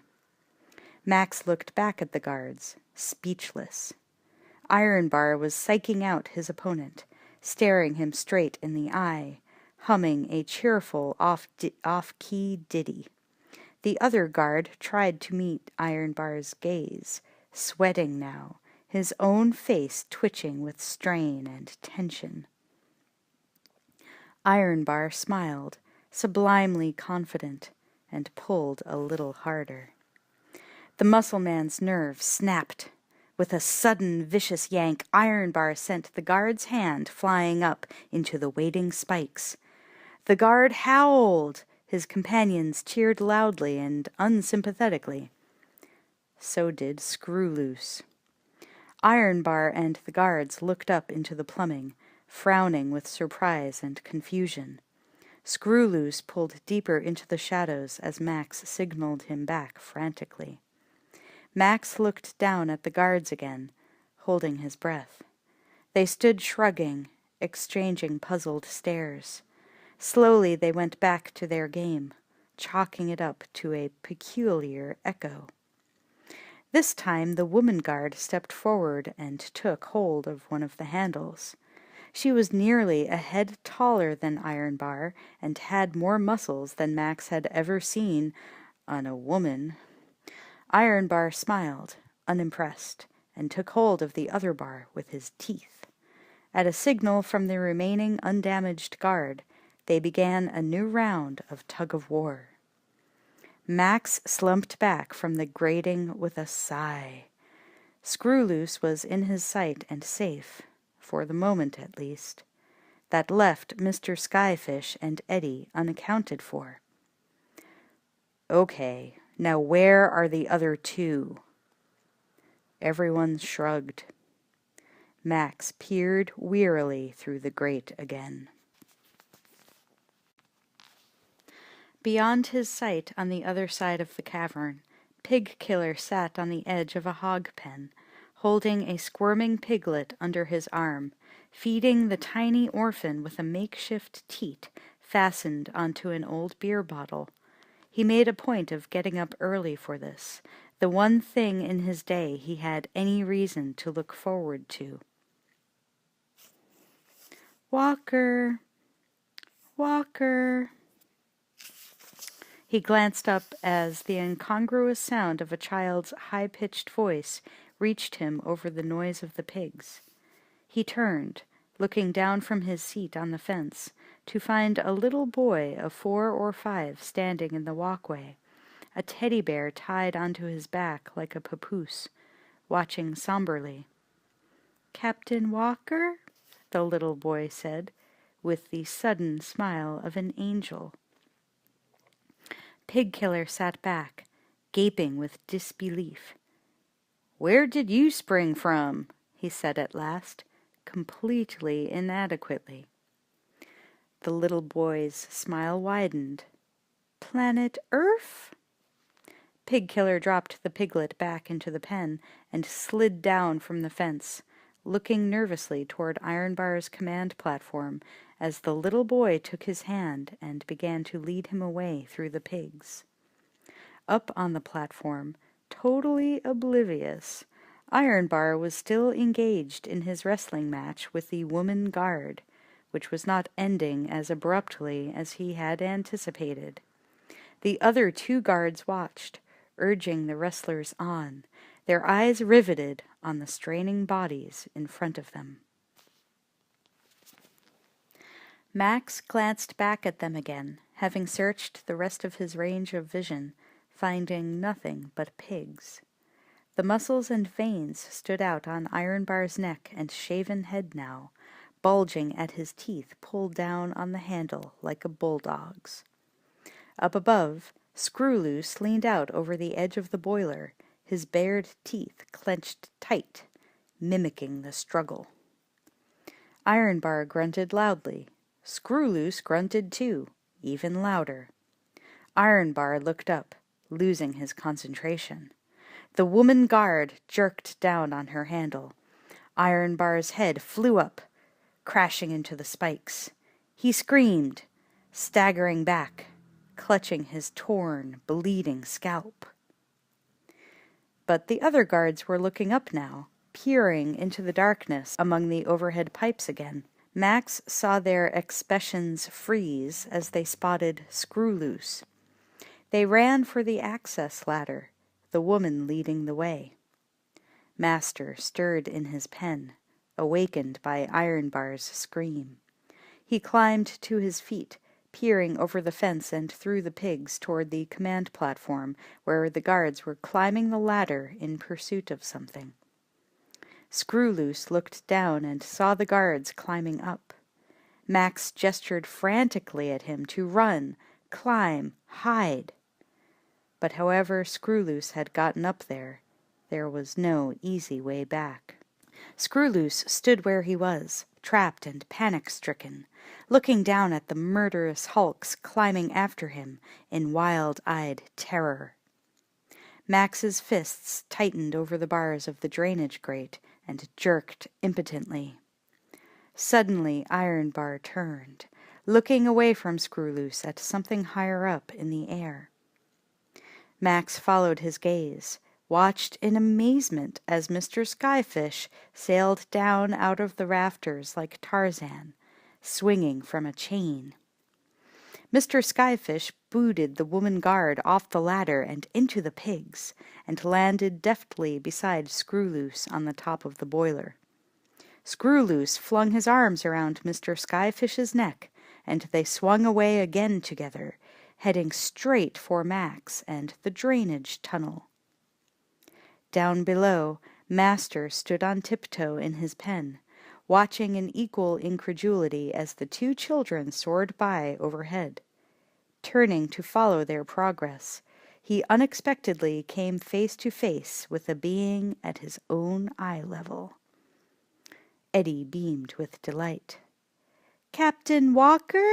Max looked back at the guards, speechless. Iron Bar was psyching out his opponent, staring him straight in the eye, humming a cheerful off-key ditty. The other guard tried to meet Iron Bar's gaze, sweating now, his own face twitching with strain and tension. Iron Bar smiled, sublimely confident, and pulled a little harder. The muscle man's nerves snapped. With a sudden, vicious yank, Iron Bar sent the guard's hand flying up into the waiting spikes. The guard howled. His companions cheered loudly and unsympathetically. So did Screw Loose. Iron Bar and the guards looked up into the plumbing, frowning with surprise and confusion. Screw Loose pulled deeper into the shadows as Max signaled him back frantically. Max looked down at the guards again, holding his breath. They stood shrugging, exchanging puzzled stares. Slowly they went back to their game, chalking it up to a peculiar echo. This time the woman guard stepped forward and took hold of one of the handles. She was nearly a head taller than Iron Bar and had more muscles than Max had ever seen on a woman. Iron Bar smiled, unimpressed, and took hold of the other bar with his teeth. At a signal from the remaining undamaged guard, they began a new round of tug-of-war. Max slumped back from the grating with a sigh. Screw Loose was in his sight and safe, for the moment at least. That left Mr. Skyfish and Eddie unaccounted for. "Okay, Now where are the other two? Everyone shrugged. Max peered wearily through the grate again. Beyond his sight, on the other side of the cavern, Pig Killer sat on the edge of a hog pen, holding a squirming piglet under his arm, feeding the tiny orphan with a makeshift teat fastened onto an old beer bottle. He made a point of getting up early for this, the one thing in his day he had any reason to look forward to. "Walker! Walker!" He glanced up as the incongruous sound of a child's high-pitched voice reached him over the noise of the pigs. He turned, looking down from his seat on the fence, to find a little boy of 4 or 5 standing in the walkway, a teddy bear tied onto his back like a papoose, watching somberly. "Captain Walker?" the little boy said, with the sudden smile of an angel. Pig Killer sat back, gaping with disbelief. "Where did you spring from?" he said at last, completely inadequately. The little boy's smile widened. "Planet Earth?" Pig Killer dropped the piglet back into the pen and slid down from the fence, looking nervously toward Ironbar's command platform as the little boy took his hand and began to lead him away through the pigs. Up on the platform, totally oblivious, Ironbar was still engaged in his wrestling match with the woman guard, which was not ending as abruptly as he had anticipated. The other 2 guards watched, urging the wrestlers on, their eyes riveted on the straining bodies in front of them. Max glanced back at them again, having searched the rest of his range of vision, finding nothing but pigs. The muscles and veins stood out on Ironbar's neck and shaven head now, bulging at his teeth pulled down on the handle like a bulldog's. Up above, Screwloose leaned out over the edge of the boiler, his bared teeth clenched tight, mimicking the struggle. Ironbar grunted loudly. Screwloose grunted too, even louder. Ironbar looked up, losing his concentration. The woman guard jerked down on her handle. Ironbar's head flew up, crashing into the spikes. He screamed, staggering back, clutching his torn, bleeding scalp. But the other guards were looking up now, peering into the darkness among the overhead pipes again. Max saw their expressions freeze as they spotted Screwloose. They ran for the access ladder, the woman leading the way. Master stirred in his pen, awakened by Ironbar's scream. He climbed to his feet, peering over the fence and through the pigs toward the command platform, where the guards were climbing the ladder in pursuit of something. Screwloose looked down and saw the guards climbing up. Max gestured frantically at him to run, climb, hide. But however Screwloose had gotten up there was no easy way back. Screwloose stood where he was, trapped and panic-stricken, looking down at the murderous hulks climbing after him in wild-eyed terror. Max's fists tightened over the bars of the drainage grate and jerked impotently. Suddenly Ironbar turned, looking away from Screwloose at something higher up in the air. Max followed his gaze, watched in amazement as Mr. Skyfish sailed down out of the rafters like Tarzan, swinging from a chain. Mr. Skyfish booted the woman guard off the ladder and into the pigs, and landed deftly beside Screwloose on the top of the boiler. Screwloose flung his arms around Mr. Skyfish's neck, and they swung away again together, heading straight for Max and the drainage tunnel. Down below, Master stood on tiptoe in his pen, watching in equal incredulity as the 2 children soared by overhead. Turning to follow their progress, he unexpectedly came face to face with a being at his own eye level. Eddie beamed with delight. "Captain Walker?"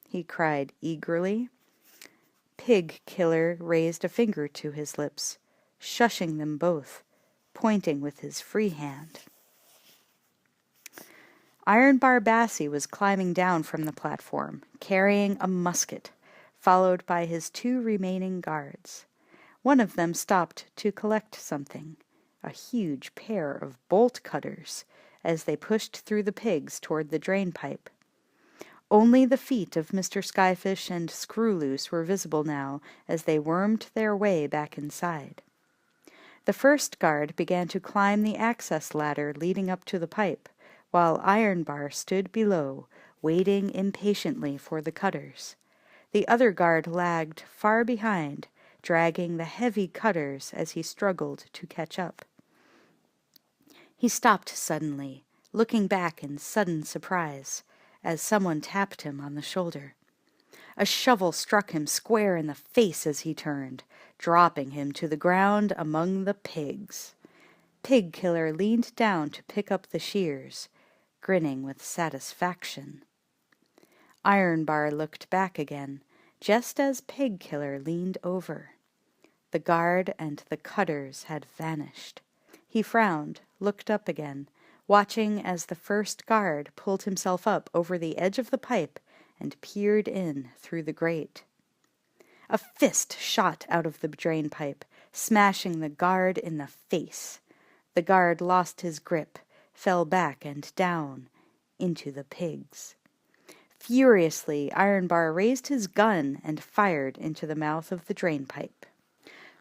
he cried eagerly. Pig Killer raised a finger to his lips, shushing them both, pointing with his free hand. Ironbar Bassie was climbing down from the platform, carrying a musket, followed by his 2 remaining guards. One of them stopped to collect something, a huge pair of bolt cutters, as they pushed through the pigs toward the drain pipe. Only the feet of Mr. Skyfish and Screwloose were visible now as they wormed their way back inside. The first guard began to climb the access ladder leading up to the pipe, while Ironbar stood below, waiting impatiently for the cutters. The other guard lagged far behind, dragging the heavy cutters as he struggled to catch up. He stopped suddenly, looking back in sudden surprise, as someone tapped him on the shoulder. A shovel struck him square in the face as he turned, dropping him to the ground among the pigs. Pig Killer leaned down to pick up the shears, grinning with satisfaction. Ironbar looked back again, just as Pig Killer leaned over. The guard and the cutters had vanished. He frowned, looked up again, watching as the first guard pulled himself up over the edge of the pipe and peered in through the grate. A fist shot out of the drain pipe, smashing the guard in the face. The guard lost his grip, fell back and down, into the pigs. Furiously, Ironbar raised his gun and fired into the mouth of the drain pipe.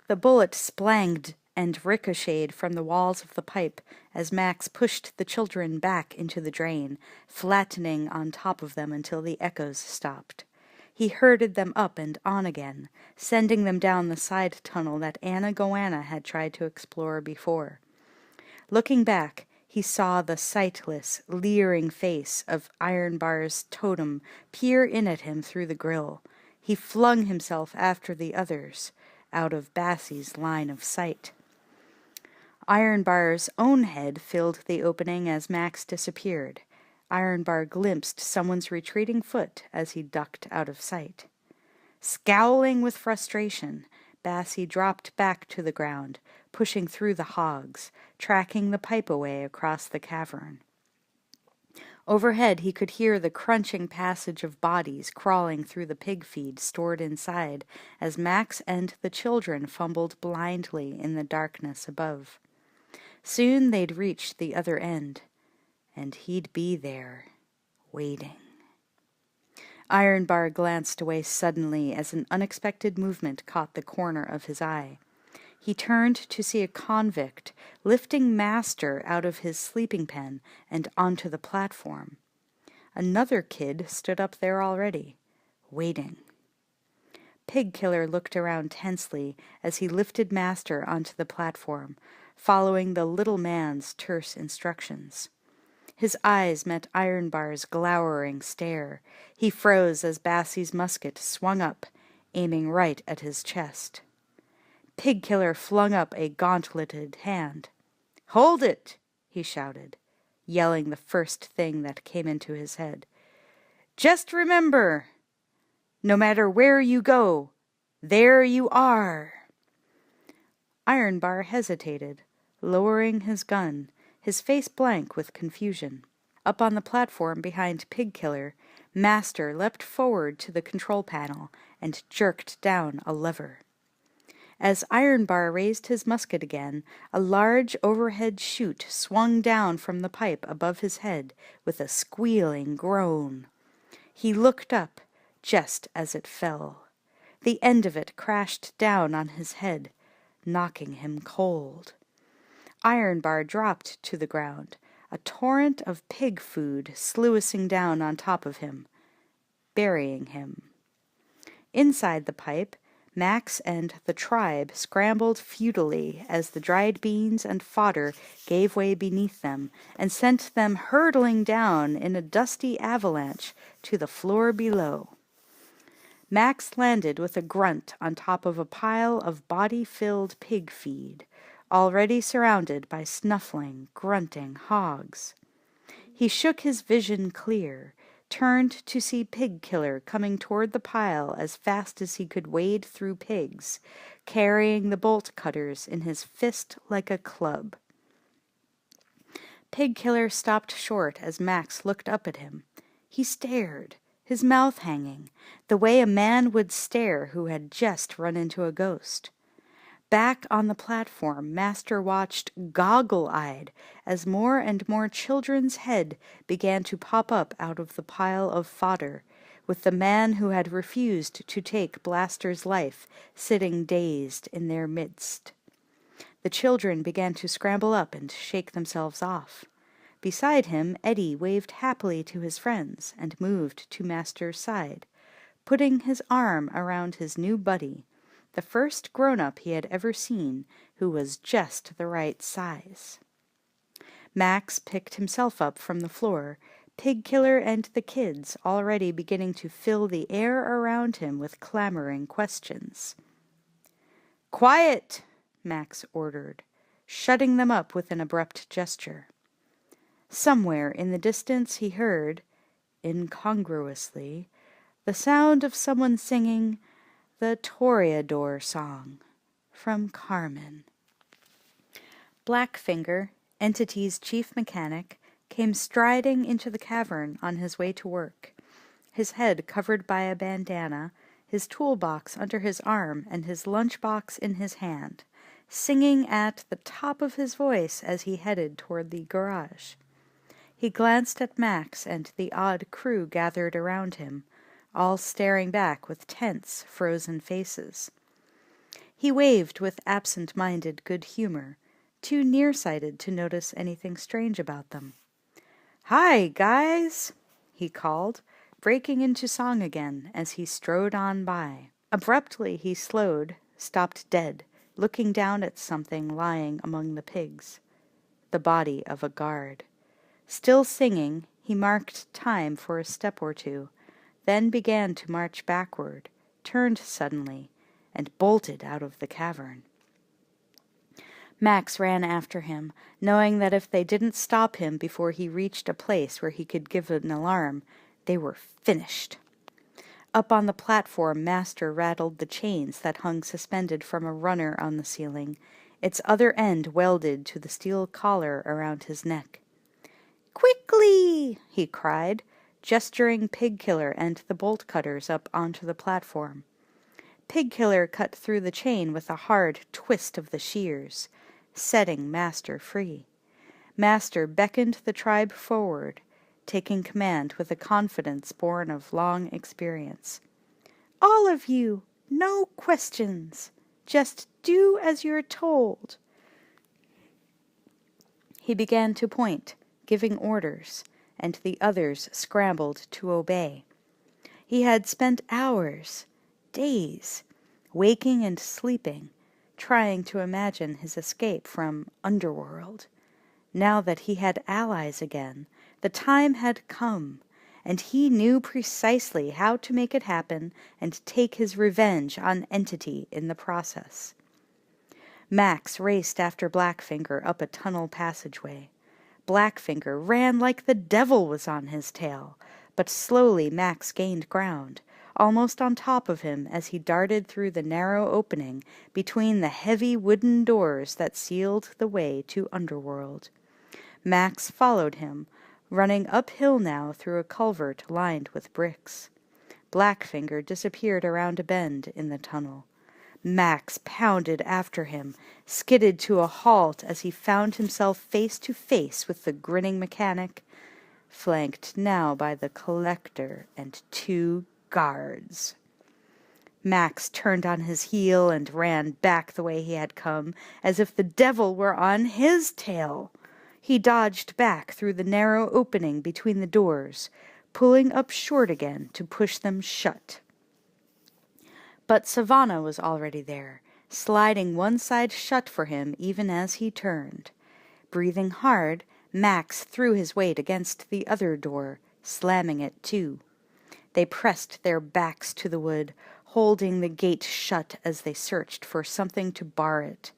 The bullet splanged and ricocheted from the walls of the pipe as Max pushed the children back into the drain, flattening on top of them until the echoes stopped. He herded them up and on again, sending them down the side tunnel that Anna Goanna had tried to explore before. Looking back, he saw the sightless, leering face of Ironbar's totem peer in at him through the grill. He flung himself after the others, out of Bassie's line of sight. Ironbar's own head filled the opening as Max disappeared. Ironbar glimpsed someone's retreating foot as he ducked out of sight. Scowling with frustration, Bassie dropped back to the ground, pushing through the hogs, tracking the pipe away across the cavern. Overhead he could hear the crunching passage of bodies crawling through the pig feed stored inside as Max and the children fumbled blindly in the darkness above. Soon they'd reach the other end, and he'd be there, waiting. Ironbar glanced away suddenly as an unexpected movement caught the corner of his eye. He turned to see a convict lifting Master out of his sleeping pen and onto the platform. Another kid stood up there already, waiting. Pig Killer looked around tensely as he lifted Master onto the platform, following the little man's terse instructions. His eyes met Ironbar's glowering stare. He froze as Bassie's musket swung up, aiming right at his chest. Pig Killer flung up a gauntleted hand. "Hold it!" he shouted, yelling the first thing that came into his head. "Just remember, no matter where you go, there you are." Ironbar hesitated, lowering his gun, his face blank with confusion. Up on the platform behind Pig Killer, Master leapt forward to the control panel and jerked down a lever. As Ironbar raised his musket again, a large overhead chute swung down from the pipe above his head with a squealing groan. He looked up just as it fell. The end of it crashed down on his head, knocking him cold. Ironbar dropped to the ground, a torrent of pig food sluicing down on top of him, burying him. Inside the pipe, Max and the tribe scrambled futilely as the dried beans and fodder gave way beneath them and sent them hurtling down in a dusty avalanche to the floor below. Max landed with a grunt on top of a pile of body-filled pig feed, already surrounded by snuffling, grunting hogs. He shook his vision clear, turned to see Pig Killer coming toward the pile as fast as he could wade through pigs, carrying the bolt cutters in his fist like a club. Pig Killer stopped short as Max looked up at him. He stared, his mouth hanging, the way a man would stare who had just run into a ghost. Back on the platform, Master watched goggle-eyed as more and more children's head began to pop up out of the pile of fodder, with the man who had refused to take Blaster's life sitting dazed in their midst. The children began to scramble up and shake themselves off. Beside him, Eddie waved happily to his friends and moved to Master's side, putting his arm around his new buddy, the first grown-up he had ever seen who was just the right size. Max picked himself up from the floor, Pig Killer and the kids already beginning to fill the air around him with clamoring questions. "Quiet!" Max ordered, shutting them up with an abrupt gesture. Somewhere in the distance he heard, incongruously, the sound of someone singing the Toreador song from Carmen. Blackfinger, Entity's chief mechanic, came striding into the cavern on his way to work, his head covered by a bandana, his toolbox under his arm and his lunchbox in his hand, singing at the top of his voice as he headed toward the garage. He glanced at Max and the odd crew gathered around him, all staring back with tense, frozen faces. He waved with absent-minded good humor, too nearsighted to notice anything strange about them. "Hi, guys!" he called, breaking into song again as he strode on by. Abruptly he slowed, stopped dead, looking down at something lying among the pigs. The body of a guard. Still singing, he marked time for a step or two, then began to march backward, turned suddenly, and bolted out of the cavern. Max ran after him, knowing that if they didn't stop him before he reached a place where he could give an alarm, they were finished. Up on the platform, Master rattled the chains that hung suspended from a runner on the ceiling, its other end welded to the steel collar around his neck. "Quickly!" he cried, gesturing Pig Killer and the bolt cutters up onto the platform. Pig Killer cut through the chain with a hard twist of the shears, setting Master free. Master beckoned the tribe forward, taking command with a confidence born of long experience. "All of you, no questions. Just do as you're told." He began to point, giving orders, and the others scrambled to obey. He had spent hours, days, waking and sleeping, trying to imagine his escape from Underworld. Now that he had allies again, the time had come, and he knew precisely how to make it happen and take his revenge on Entity in the process. Max raced after Blackfinger up a tunnel passageway. Blackfinger ran like the devil was on his tail, but slowly Max gained ground, almost on top of him as he darted through the narrow opening between the heavy wooden doors that sealed the way to Underworld. Max followed him, running uphill now through a culvert lined with bricks. Blackfinger disappeared around a bend in the tunnel. Max pounded after him, skidded to a halt as he found himself face to face with the grinning mechanic, flanked now by the collector and 2 guards. Max turned on his heel and ran back the way he had come, as if the devil were on his tail. He dodged back through the narrow opening between the doors, pulling up short again to push them shut. But Savannah was already there, sliding one side shut for him even as he turned. Breathing hard, Max threw his weight against the other door, slamming it to. They pressed their backs to the wood, holding the gate shut as they searched for something to bar it.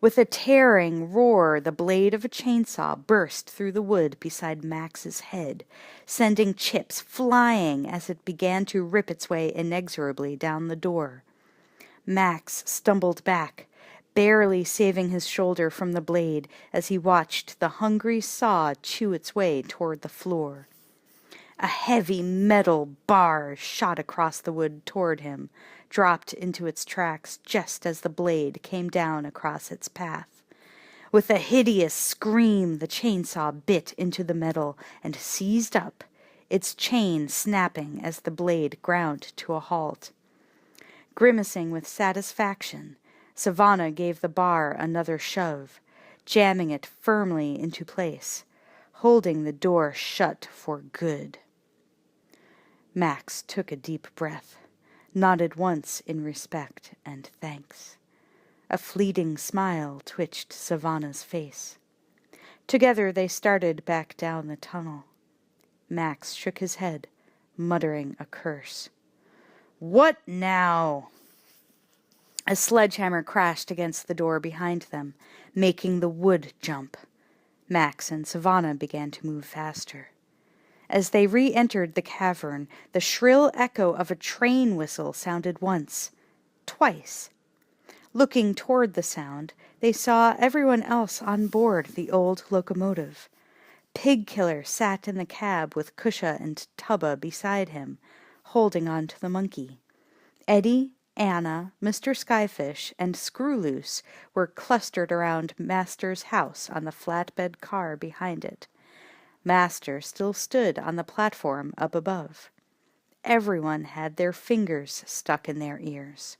With a tearing roar, the blade of a chainsaw burst through the wood beside Max's head, sending chips flying as it began to rip its way inexorably down the door. Max stumbled back, barely saving his shoulder from the blade as he watched the hungry saw chew its way toward the floor. A heavy metal bar shot across the wood toward him, dropped into its tracks just as the blade came down across its path. With a hideous scream, the chainsaw bit into the metal and seized up, its chain snapping as the blade ground to a halt. Grimacing with satisfaction, Savannah gave the bar another shove, jamming it firmly into place, holding the door shut for good. Max took a deep breath, nodded once in respect and thanks. A fleeting smile twitched Savannah's face. Together they started back down the tunnel. Max shook his head, muttering a curse. "What now?" A sledgehammer crashed against the door behind them, making the wood jump. Max and Savannah began to move faster. As they re-entered the cavern, the shrill echo of a train whistle sounded once, twice. Looking toward the sound, they saw everyone else on board the old locomotive. Pig-Killer sat in the cab with Kusha and Tubba beside him, holding on to the monkey. Eddie, Anna, Mr. Skyfish, and Screwloose were clustered around Master's house on the flatbed car behind it. Master still stood on the platform up above. Everyone had their fingers stuck in their ears.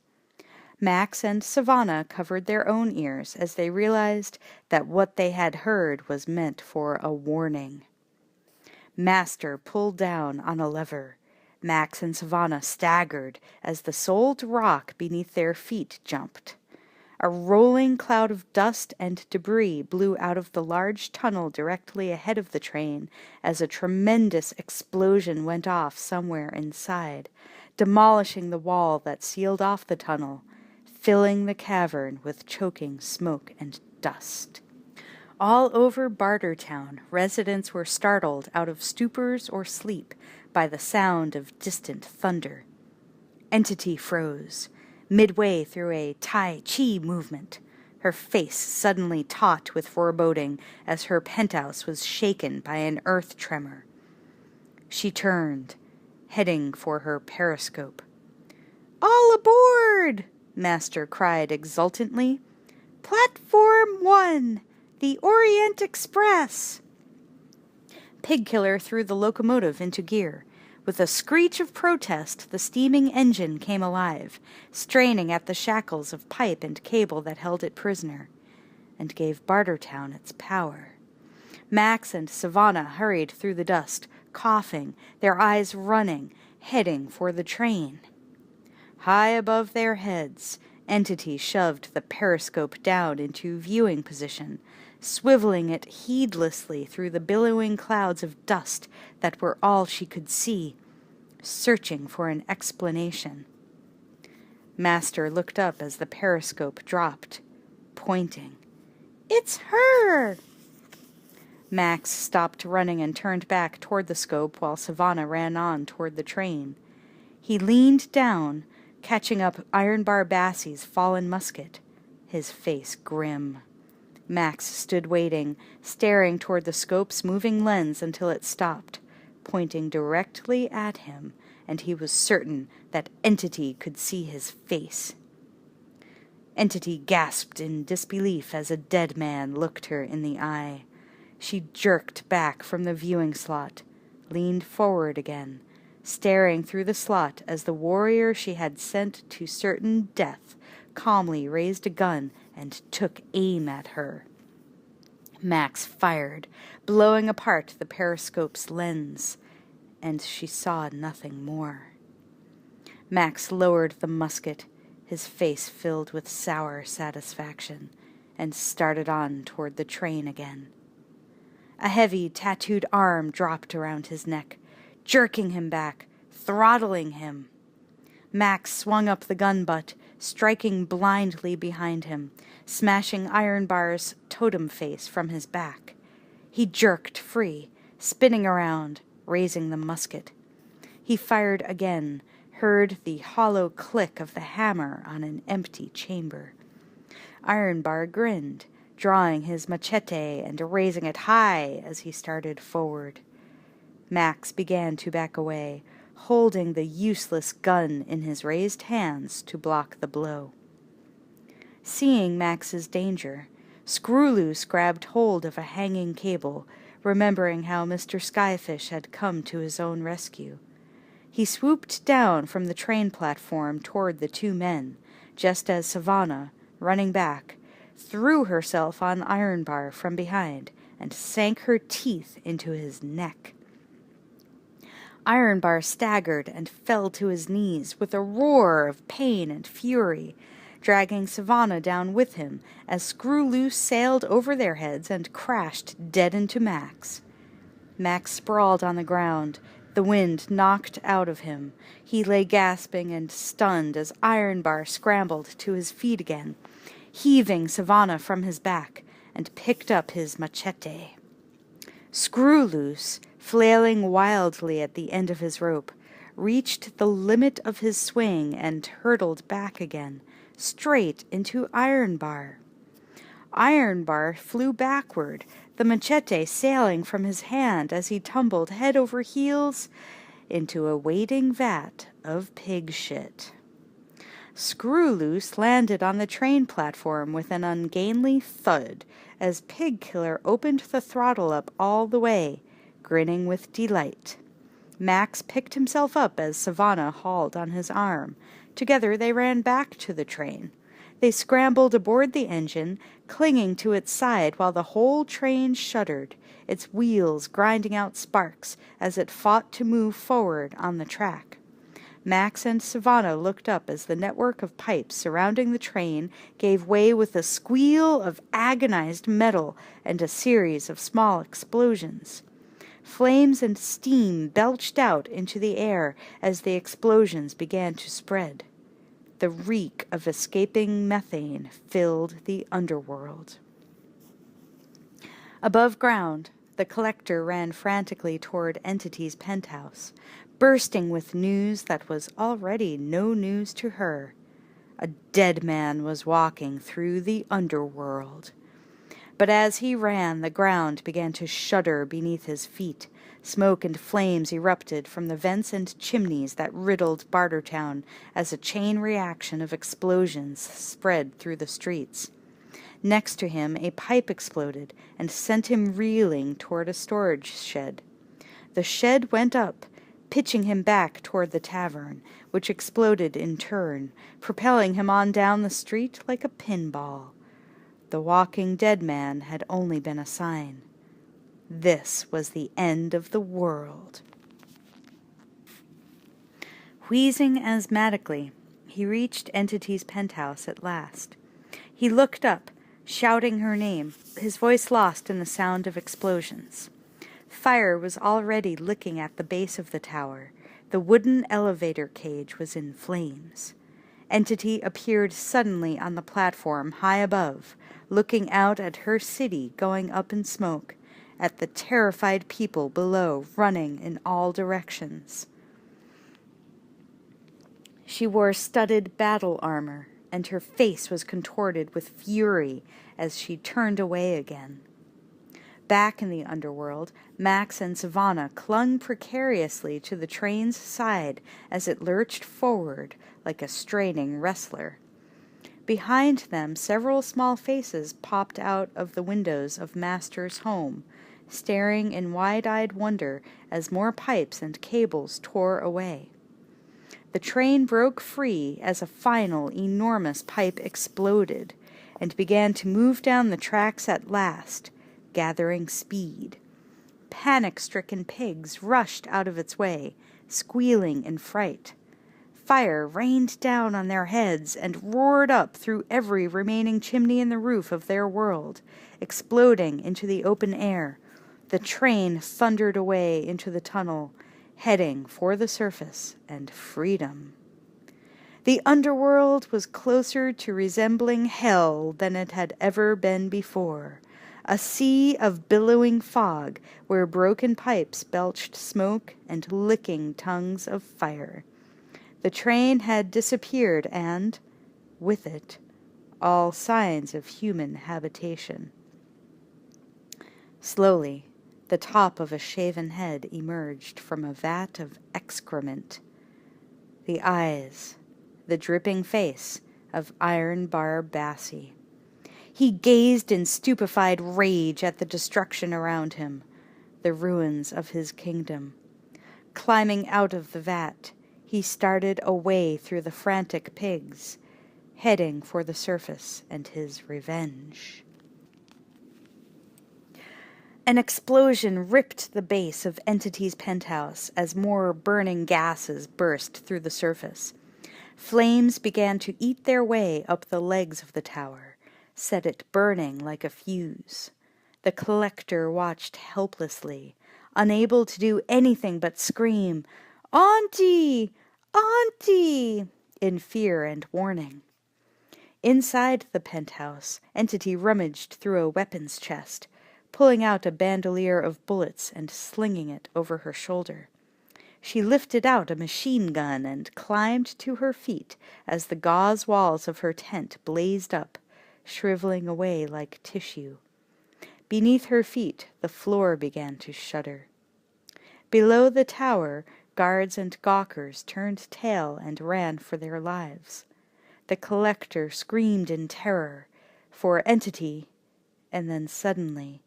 Max and Savannah covered their own ears as they realized that what they had heard was meant for a warning. Master pulled down on a lever. Max and Savannah staggered as the solid rock beneath their feet jumped. A rolling cloud of dust and debris blew out of the large tunnel directly ahead of the train as a tremendous explosion went off somewhere inside, demolishing the wall that sealed off the tunnel, filling the cavern with choking smoke and dust. All over Bartertown, residents were startled out of stupors or sleep by the sound of distant thunder. Entity froze, midway through a Tai Chi movement, her face suddenly taut with foreboding as her penthouse was shaken by an earth tremor. She turned, heading for her periscope. "All aboard!" Master cried exultantly. "Platform 1, the Orient Express!" Pig-Killer threw the locomotive into gear. With a screech of protest, the steaming engine came alive, straining at the shackles of pipe and cable that held it prisoner, and gave Bartertown its power. Max and Savannah hurried through the dust, coughing, their eyes running, heading for the train. High above their heads, Entity shoved the periscope down into viewing position, swiveling it heedlessly through the billowing clouds of dust that were all she could see, searching for an explanation. Master looked up as the periscope dropped, pointing. "It's her!" Max stopped running and turned back toward the scope while Savannah ran on toward the train. He leaned down, catching up Ironbar Bassie's fallen musket, his face grim. Max stood waiting, staring toward the scope's moving lens until it stopped, pointing directly at him, and he was certain that Entity could see his face. Entity gasped in disbelief as a dead man looked her in the eye. She jerked back from the viewing slot, leaned forward again, staring through the slot as the warrior she had sent to certain death calmly raised a gun and took aim at her. Max fired, blowing apart the periscope's lens, and she saw nothing more. Max lowered the musket, his face filled with sour satisfaction, and started on toward the train again. A heavy, tattooed arm dropped around his neck, jerking him back, throttling him. Max swung up the gun butt, striking blindly behind him, smashing Ironbar's totem face from his back. He jerked free, spinning around, raising the musket. He fired again, heard the hollow click of the hammer on an empty chamber. Ironbar grinned, drawing his machete and raising it high as he started forward. Max began to back away, holding the useless gun in his raised hands to block the blow. Seeing Max's danger, Screwloose grabbed hold of a hanging cable, remembering how Mr. Skyfish had come to his own rescue. He swooped down from the train platform toward the two men, just as Savannah, running back, threw herself on Ironbar from behind and sank her teeth into his neck. Ironbar staggered and fell to his knees with a roar of pain and fury, dragging Savannah down with him as Screwloose sailed over their heads and crashed dead into Max. Max sprawled on the ground, the wind knocked out of him. He lay gasping and stunned as Ironbar scrambled to his feet again, heaving Savannah from his back, and picked up his machete. Screwloose, flailing wildly at the end of his rope, reached the limit of his swing and hurtled back again, straight into Ironbar. Ironbar flew backward, the machete sailing from his hand as he tumbled head over heels into a waiting vat of pig shit. Screwloose landed on the train platform with an ungainly thud as Pigkiller opened the throttle up all the way, grinning with delight. Max picked himself up as Savannah hauled on his arm. Together they ran back to the train. They scrambled aboard the engine, clinging to its side while the whole train shuddered, its wheels grinding out sparks as it fought to move forward on the track. Max and Savannah looked up as the network of pipes surrounding the train gave way with a squeal of agonized metal and a series of small explosions. Flames and steam belched out into the air as the explosions began to spread. The reek of escaping methane filled the underworld. Above ground, the collector ran frantically toward Entity's penthouse, bursting with news that was already no news to her. A dead man was walking through the underworld. But as he ran, the ground began to shudder beneath his feet. Smoke and flames erupted from the vents and chimneys that riddled Bartertown as a chain reaction of explosions spread through the streets. Next to him, a pipe exploded and sent him reeling toward a storage shed. The shed went up, pitching him back toward the tavern, which exploded in turn, propelling him on down the street like a pinball. The walking dead man had only been a sign. This was the end of the world. Wheezing asthmatically, he reached Entity's penthouse at last. He looked up, shouting her name, his voice lost in the sound of explosions. Fire was already licking at the base of the tower. The wooden elevator cage was in flames. Entity appeared suddenly on the platform high above, looking out at her city going up in smoke, at the terrified people below running in all directions. She wore studded battle armor, and her face was contorted with fury as she turned away again. Back in the underworld, Max and Savannah clung precariously to the train's side as it lurched forward like a straining wrestler. Behind them, several small faces popped out of the windows of Master's home, staring in wide-eyed wonder as more pipes and cables tore away. The train broke free as a final enormous pipe exploded and began to move down the tracks at last, gathering speed. Panic-stricken pigs rushed out of its way, squealing in fright. Fire rained down on their heads and roared up through every remaining chimney in the roof of their world, exploding into the open air. The train thundered away into the tunnel, heading for the surface and freedom. The underworld was closer to resembling hell than it had ever been before, a sea of billowing fog where broken pipes belched smoke and licking tongues of fire. The train had disappeared and, with it, all signs of human habitation. Slowly, the top of a shaven head emerged from a vat of excrement. The eyes, the dripping face of Iron Bar Bassi. He gazed in stupefied rage at the destruction around him, the ruins of his kingdom. Climbing out of the vat, he started away through the frantic pigs, heading for the surface and his revenge. An explosion ripped the base of Entity's penthouse as more burning gases burst through the surface. Flames began to eat their way up the legs of the tower, set it burning like a fuse. The collector watched helplessly, unable to do anything but scream, "Auntie! Auntie!" in fear and warning. Inside the penthouse, Entity rummaged through a weapons chest, pulling out a bandolier of bullets and slinging it over her shoulder. She lifted out a machine gun and climbed to her feet as the gauze walls of her tent blazed up, shriveling away like tissue. Beneath her feet, the floor began to shudder. Below the tower, guards and gawkers turned tail and ran for their lives. The collector screamed in terror for Entity, and then suddenly,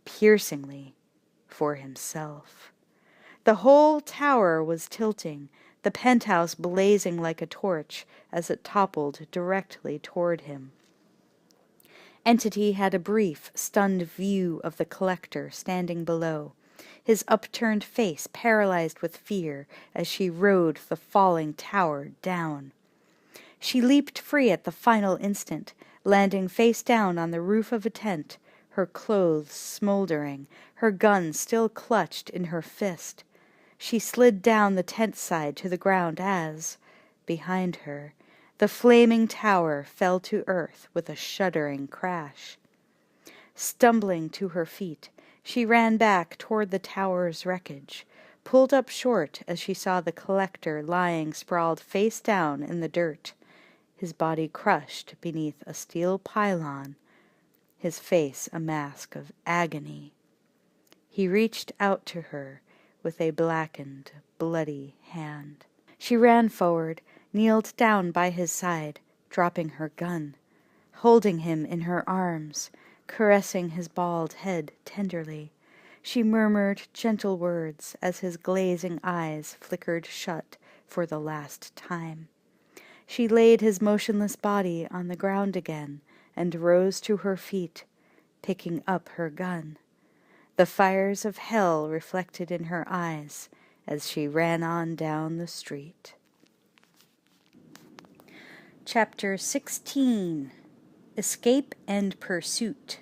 piercingly, for himself. The whole tower was tilting, the penthouse blazing like a torch as it toppled directly toward him. Entity had a brief, stunned view of the collector standing below, his upturned face paralyzed with fear as she rode the falling tower down. She leaped free at the final instant, landing face down on the roof of a tent, her clothes smoldering, her gun still clutched in her fist. She slid down the tent side to the ground as, behind her, the flaming tower fell to earth with a shuddering crash. Stumbling to her feet, she ran back toward the tower's wreckage, pulled up short as she saw the collector lying sprawled face down in the dirt, his body crushed beneath a steel pylon, his face a mask of agony. He reached out to her with a blackened, bloody hand. She ran forward, kneeled down by his side, dropping her gun, holding him in her arms, caressing his bald head tenderly. She murmured gentle words as his glazing eyes flickered shut for the last time. She laid his motionless body on the ground again and rose to her feet, picking up her gun. The fires of hell reflected in her eyes as she ran on down the street. Chapter 16. Escape and Pursuit.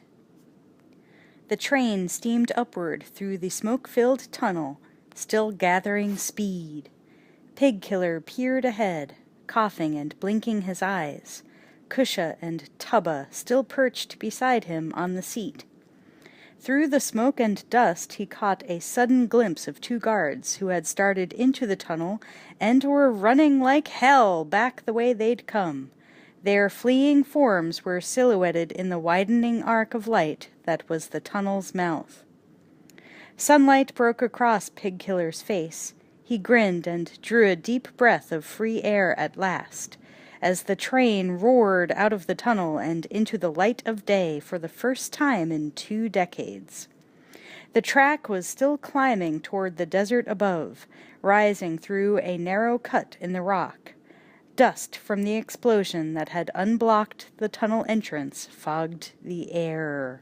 The train steamed upward through the smoke-filled tunnel, still gathering speed. Pigkiller peered ahead, coughing and blinking his eyes, Kusha and Tubba still perched beside him on the seat. Through the smoke and dust he caught a sudden glimpse of two guards who had started into the tunnel and were running like hell back the way they'd come. Their fleeing forms were silhouetted in the widening arc of light that was the tunnel's mouth. Sunlight broke across Pigkiller's face. He grinned and drew a deep breath of free air at last, as the train roared out of the tunnel and into the light of day for the first time in 2 decades. The track was still climbing toward the desert above, rising through a narrow cut in the rock. Dust from the explosion that had unblocked the tunnel entrance fogged the air.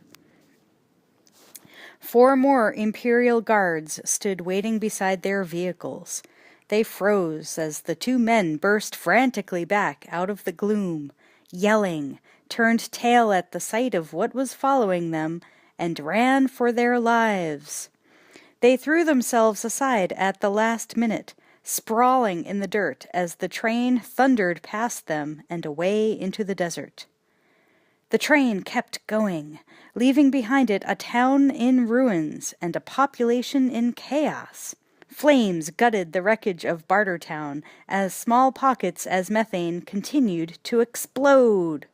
4 more Imperial guards stood waiting beside their vehicles. They froze as the 2 men burst frantically back out of the gloom, yelling, turned tail at the sight of what was following them, and ran for their lives. They threw themselves aside at the last minute, sprawling in the dirt as the train thundered past them and away into the desert. The train kept going, leaving behind it a town in ruins and a population in chaos. Flames gutted the wreckage of Bartertown as small pockets as methane continued to explode.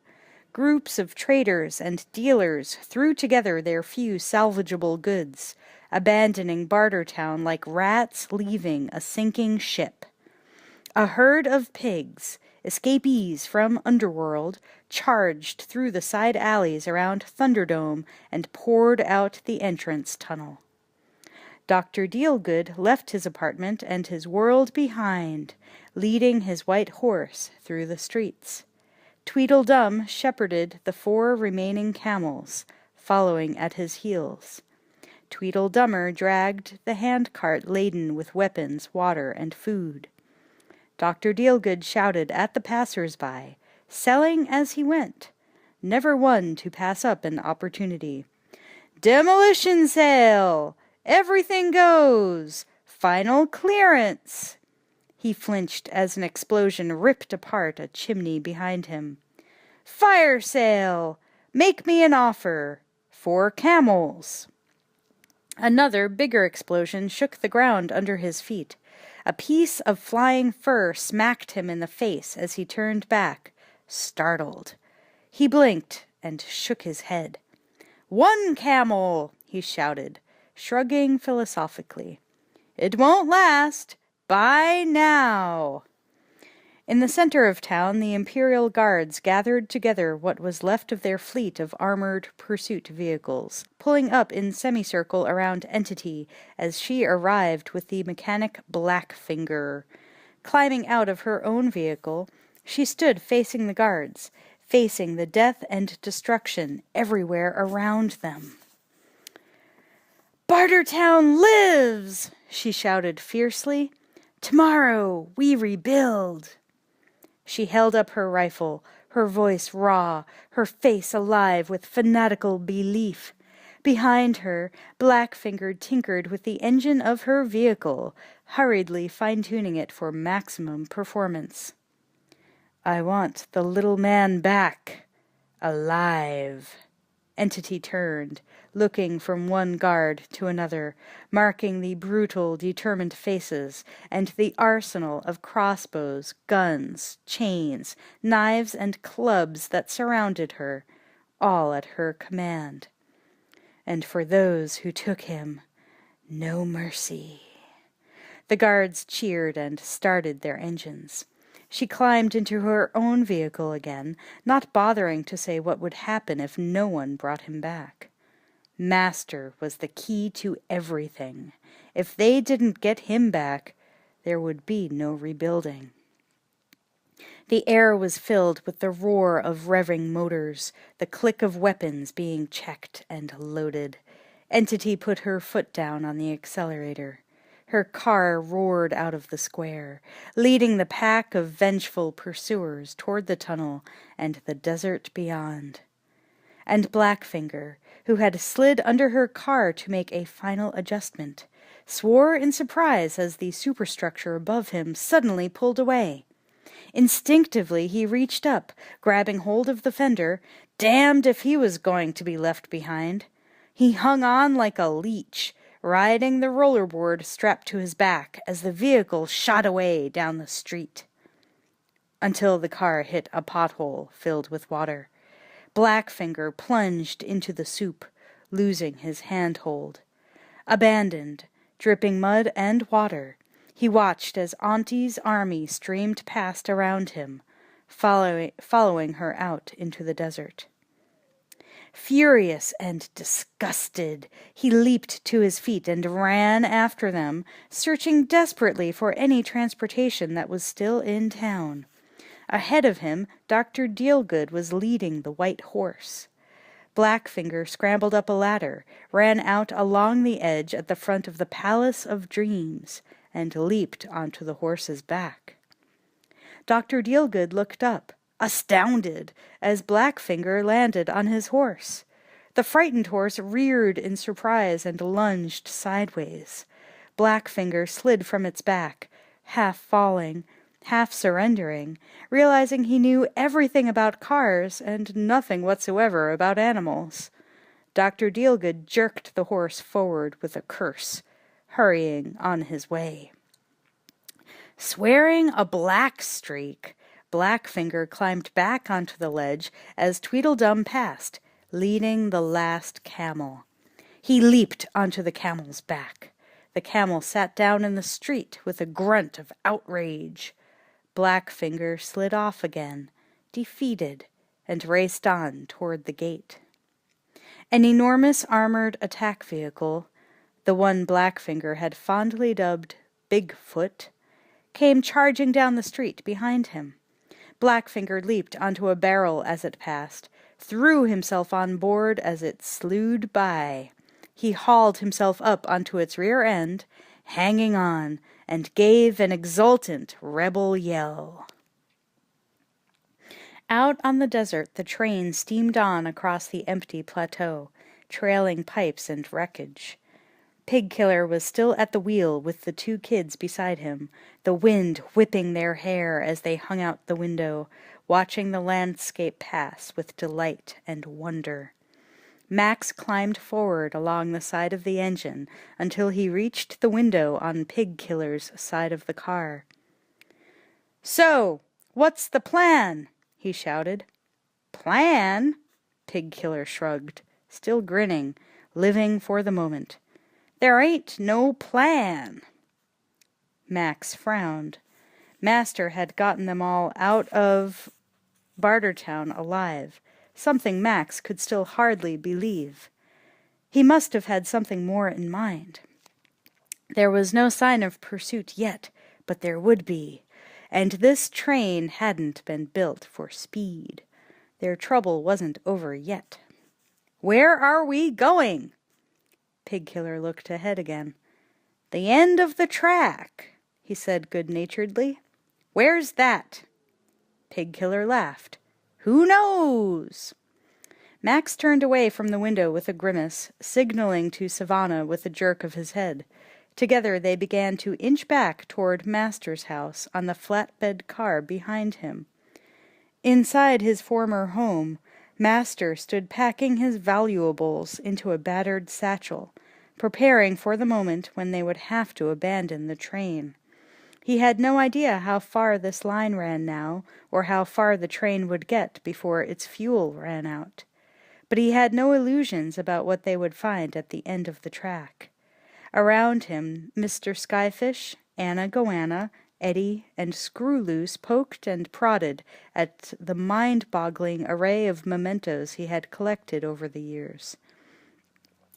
Groups of traders and dealers threw together their few salvageable goods, abandoning Bartertown like rats leaving a sinking ship. A herd of pigs, escapees from Underworld, charged through the side alleys around Thunderdome and poured out the entrance tunnel. Dr. Dealgood left his apartment and his world behind, leading his white horse through the streets. Tweedledum shepherded the 4 remaining camels, following at his heels. Tweedledummer dragged the handcart laden with weapons, water, and food. Dr. Dealgood shouted at the passers-by, selling as he went, never one to pass up an opportunity. "Demolition sale! Everything goes! Final clearance!" He flinched as an explosion ripped apart a chimney behind him. "Fire sale! Make me an offer! 4 camels!" Another, bigger explosion shook the ground under his feet. A piece of flying fur smacked him in the face as he turned back, startled. He blinked and shook his head. "1 camel!" he shouted, shrugging philosophically. "It won't last. Buy now!" In the center of town, the Imperial Guards gathered together what was left of their fleet of armored pursuit vehicles, pulling up in semicircle around Entity as she arrived with the mechanic Blackfinger. Climbing out of her own vehicle, she stood facing the guards, facing the death and destruction everywhere around them. "Bartertown lives!" she shouted fiercely. "Tomorrow we rebuild!" She held up her rifle, her voice raw, her face alive with fanatical belief. Behind her, Blackfinger tinkered with the engine of her vehicle, hurriedly fine-tuning it for maximum performance. "I want the little man back, alive." Entity turned, looking from one guard to another, marking the brutal, determined faces and the arsenal of crossbows, guns, chains, knives, and clubs that surrounded her, all at her command. And for those who took him, no mercy. The guards cheered and started their engines. She climbed into her own vehicle again, not bothering to say what would happen if no one brought him back. Master was the key to everything. If they didn't get him back, there would be no rebuilding. The air was filled with the roar of revving motors, the click of weapons being checked and loaded. Entity put her foot down on the accelerator. Her car roared out of the square, leading the pack of vengeful pursuers toward the tunnel and the desert beyond. And Blackfinger, who had slid under her car to make a final adjustment, swore in surprise as the superstructure above him suddenly pulled away. Instinctively he reached up, grabbing hold of the fender, damned if he was going to be left behind. He hung on like a leech, riding the rollerboard strapped to his back as the vehicle shot away down the street. Until the car hit a pothole filled with water. Blackfinger plunged into the soup, losing his handhold. Abandoned, dripping mud and water, he watched as Auntie's army streamed past around him, following her out into the desert. Furious and disgusted, he leaped to his feet and ran after them, searching desperately for any transportation that was still in town. Ahead of him, Dr. Dealgood was leading the white horse. Blackfinger scrambled up a ladder, ran out along the edge at the front of the Palace of Dreams, and leaped onto the horse's back. Dr. Dealgood looked up, astounded, as Blackfinger landed on his horse. The frightened horse reared in surprise and lunged sideways. Blackfinger slid from its back, half falling, half surrendering, realizing he knew everything about cars and nothing whatsoever about animals. Dr. Dealgood jerked the horse forward with a curse, hurrying on his way. Swearing a black streak, Blackfinger climbed back onto the ledge as Tweedledum passed, leading the last camel. He leaped onto the camel's back. The camel sat down in the street with a grunt of outrage. Blackfinger slid off again, defeated, and raced on toward the gate. An enormous armored attack vehicle, the one Blackfinger had fondly dubbed Bigfoot, came charging down the street behind him. Blackfinger leaped onto a barrel as it passed, threw himself on board as it slewed by. He hauled himself up onto its rear end, hanging on, and gave an exultant rebel yell. Out on the desert the train steamed on across the empty plateau, trailing pipes and wreckage. Pigkiller was still at the wheel with the two kids beside him, the wind whipping their hair as they hung out the window, watching the landscape pass with delight and wonder. Max climbed forward along the side of the engine until he reached the window on Pigkiller's side of the car. "So, what's the plan?" he shouted. "Plan?" Pigkiller shrugged, still grinning, living for the moment. "There ain't no plan." Max frowned. Master had gotten them all out of Bartertown alive, something Max could still hardly believe. He must have had something more in mind. There was no sign of pursuit yet, but there would be, and this train hadn't been built for speed. Their trouble wasn't over yet. "Where are we going?" Pigkiller looked ahead again. "The end of the track," he said good-naturedly. "Where's that?" Pigkiller laughed. "Who knows?" Max turned away from the window with a grimace, signaling to Savannah with a jerk of his head. Together they began to inch back toward Master's house on the flatbed car behind him. Inside his former home, Master stood packing his valuables into a battered satchel, preparing for the moment when they would have to abandon the train. He had no idea how far this line ran now, or how far the train would get before its fuel ran out. But he had no illusions about what they would find at the end of the track. Around him, Mr. Skyfish, Anna Goanna, Eddie, and Screwloose poked and prodded at the mind-boggling array of mementos he had collected over the years.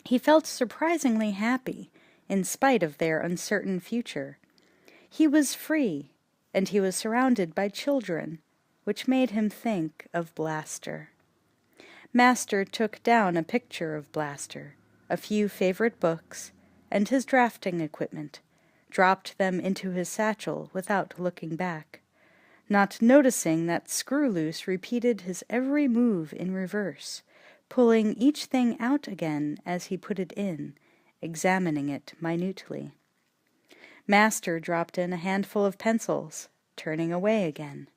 He felt surprisingly happy, in spite of their uncertain future. He was free, and he was surrounded by children, which made him think of Blaster. Master took down a picture of Blaster, a few favorite books, and his drafting equipment, dropped them into his satchel without looking back, not noticing that Screwloose repeated his every move in reverse, pulling each thing out again as he put it in, examining it minutely. Master dropped in a handful of pencils, turning away again.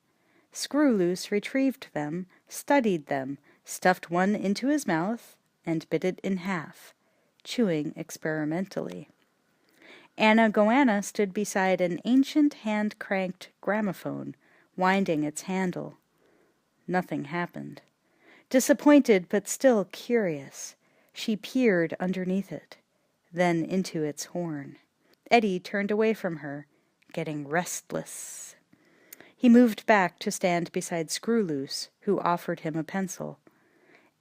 Screwloose retrieved them, studied them, stuffed one into his mouth, and bit it in half, chewing experimentally. Anna Goanna stood beside an ancient hand-cranked gramophone, winding its handle. Nothing happened. Disappointed but still curious, she peered underneath it, then into its horn. Eddie turned away from her, getting restless. He moved back to stand beside Screwloose, who offered him a pencil.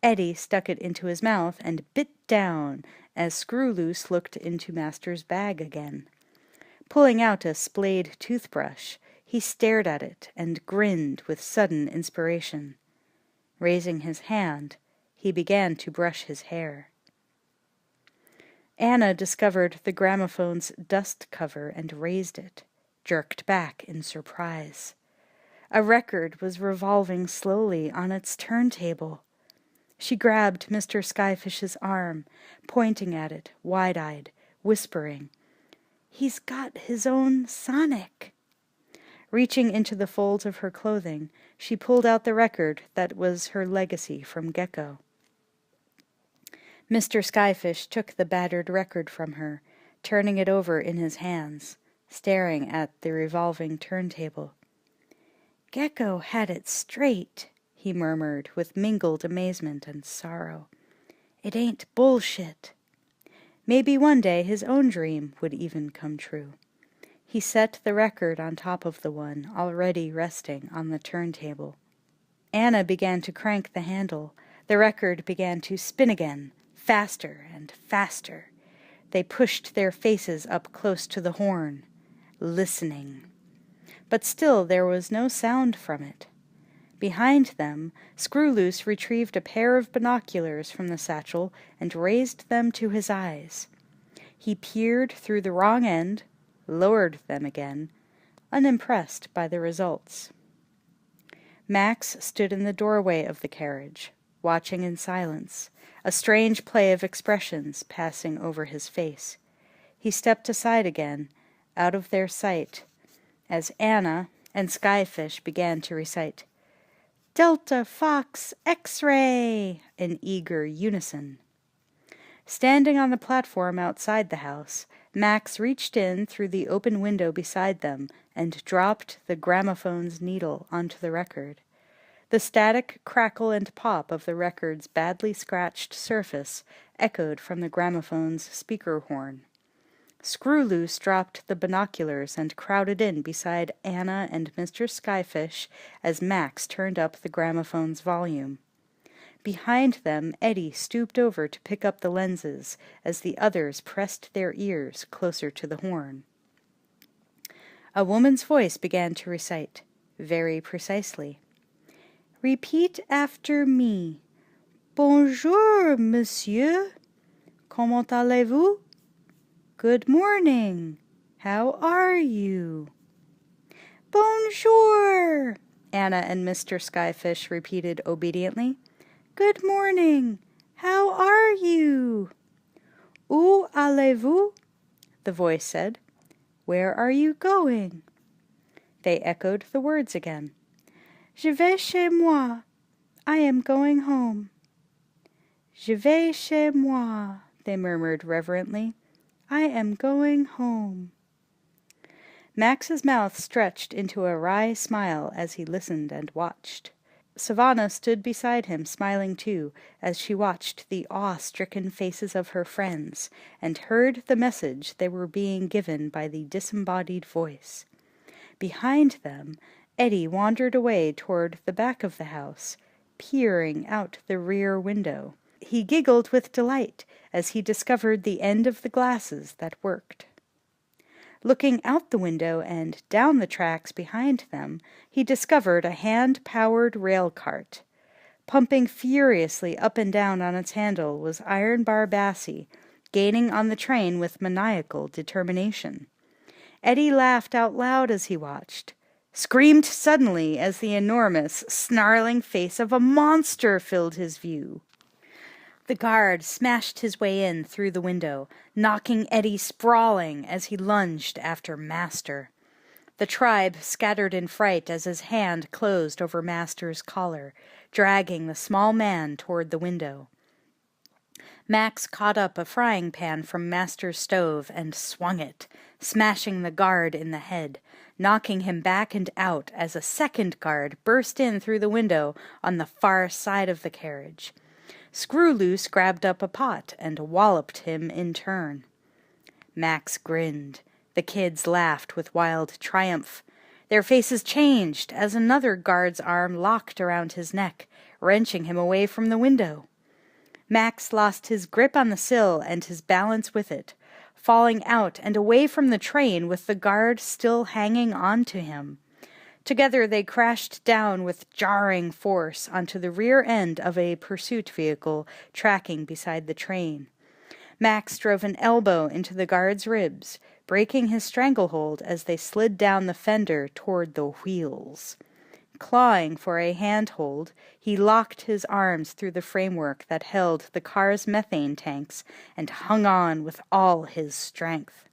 Eddie stuck it into his mouth and bit down as Screwloose looked into Master's bag again. Pulling out a splayed toothbrush, he stared at it and grinned with sudden inspiration. Raising his hand, he began to brush his hair. Anna discovered the gramophone's dust cover and raised it, jerked back in surprise. A record was revolving slowly on its turntable. She grabbed Mr. Skyfish's arm, pointing at it, wide-eyed, whispering, "He's got his own Sonic." Reaching into the folds of her clothing, she pulled out the record that was her legacy from Gecko. Mr. Skyfish took the battered record from her, turning it over in his hands, staring at the revolving turntable. "Gecko had it straight," he murmured with mingled amazement and sorrow. "It ain't bullshit." Maybe one day his own dream would even come true. He set the record on top of the one already resting on the turntable. Anna began to crank the handle. The record began to spin again, faster and faster. They pushed their faces up close to the horn, listening. But still there was no sound from it. Behind them, Screwloose retrieved a pair of binoculars from the satchel and raised them to his eyes. He peered through the wrong end, lowered them again, unimpressed by the results. Max stood in the doorway of the carriage, watching in silence, a strange play of expressions passing over his face. He stepped aside again, out of their sight, as Anna and Skyfish began to recite "Delta Fox X-ray" in eager unison. Standing on the platform outside the house, Max reached in through the open window beside them and dropped the gramophone's needle onto the record. The static crackle and pop of the record's badly scratched surface echoed from the gramophone's speaker horn. Screwloose dropped the binoculars and crowded in beside Anna and Mr. Skyfish as Max turned up the gramophone's volume. Behind them, Eddie stooped over to pick up the lenses as the others pressed their ears closer to the horn. A woman's voice began to recite, very precisely. "Repeat after me. Bonjour, monsieur. Comment allez-vous? Good morning. How are you?" "Bonjour," Anna and Mr. Skyfish repeated obediently. "Good morning. How are you?" "Où allez-vous?" the voice said. "Where are you going?" They echoed the words again. "Je vais chez moi. I am going home." "Je vais chez moi," they murmured reverently. "I am going home." Max's mouth stretched into a wry smile as he listened and watched. Savannah stood beside him, smiling too, as she watched the awe-stricken faces of her friends and heard the message they were being given by the disembodied voice. Behind them, Eddie wandered away toward the back of the house, peering out the rear window. He giggled with delight as he discovered the end of the glasses that worked. Looking out the window and down the tracks behind them, he discovered a hand-powered rail cart. Pumping furiously up and down on its handle was Iron Bar Bassie, gaining on the train with maniacal determination. Eddie laughed out loud as he watched, screamed suddenly as the enormous, snarling face of a monster filled his view. The guard smashed his way in through the window, knocking Eddie sprawling as he lunged after Master. The tribe scattered in fright as his hand closed over Master's collar, dragging the small man toward the window. Max caught up a frying pan from Master's stove and swung it, smashing the guard in the head, knocking him back and out as a second guard burst in through the window on the far side of the carriage. Screwloose grabbed up a pot and walloped him in turn. Max grinned. The kids laughed with wild triumph. Their faces changed as another guard's arm locked around his neck, wrenching him away from the window. Max lost his grip on the sill and his balance with it, falling out and away from the train with the guard still hanging on to him. Together they crashed down with jarring force onto the rear end of a pursuit vehicle tracking beside the train. Max drove an elbow into the guard's ribs, breaking his stranglehold as they slid down the fender toward the wheels. Clawing for a handhold, he locked his arms through the framework that held the car's methane tanks and hung on with all his strength.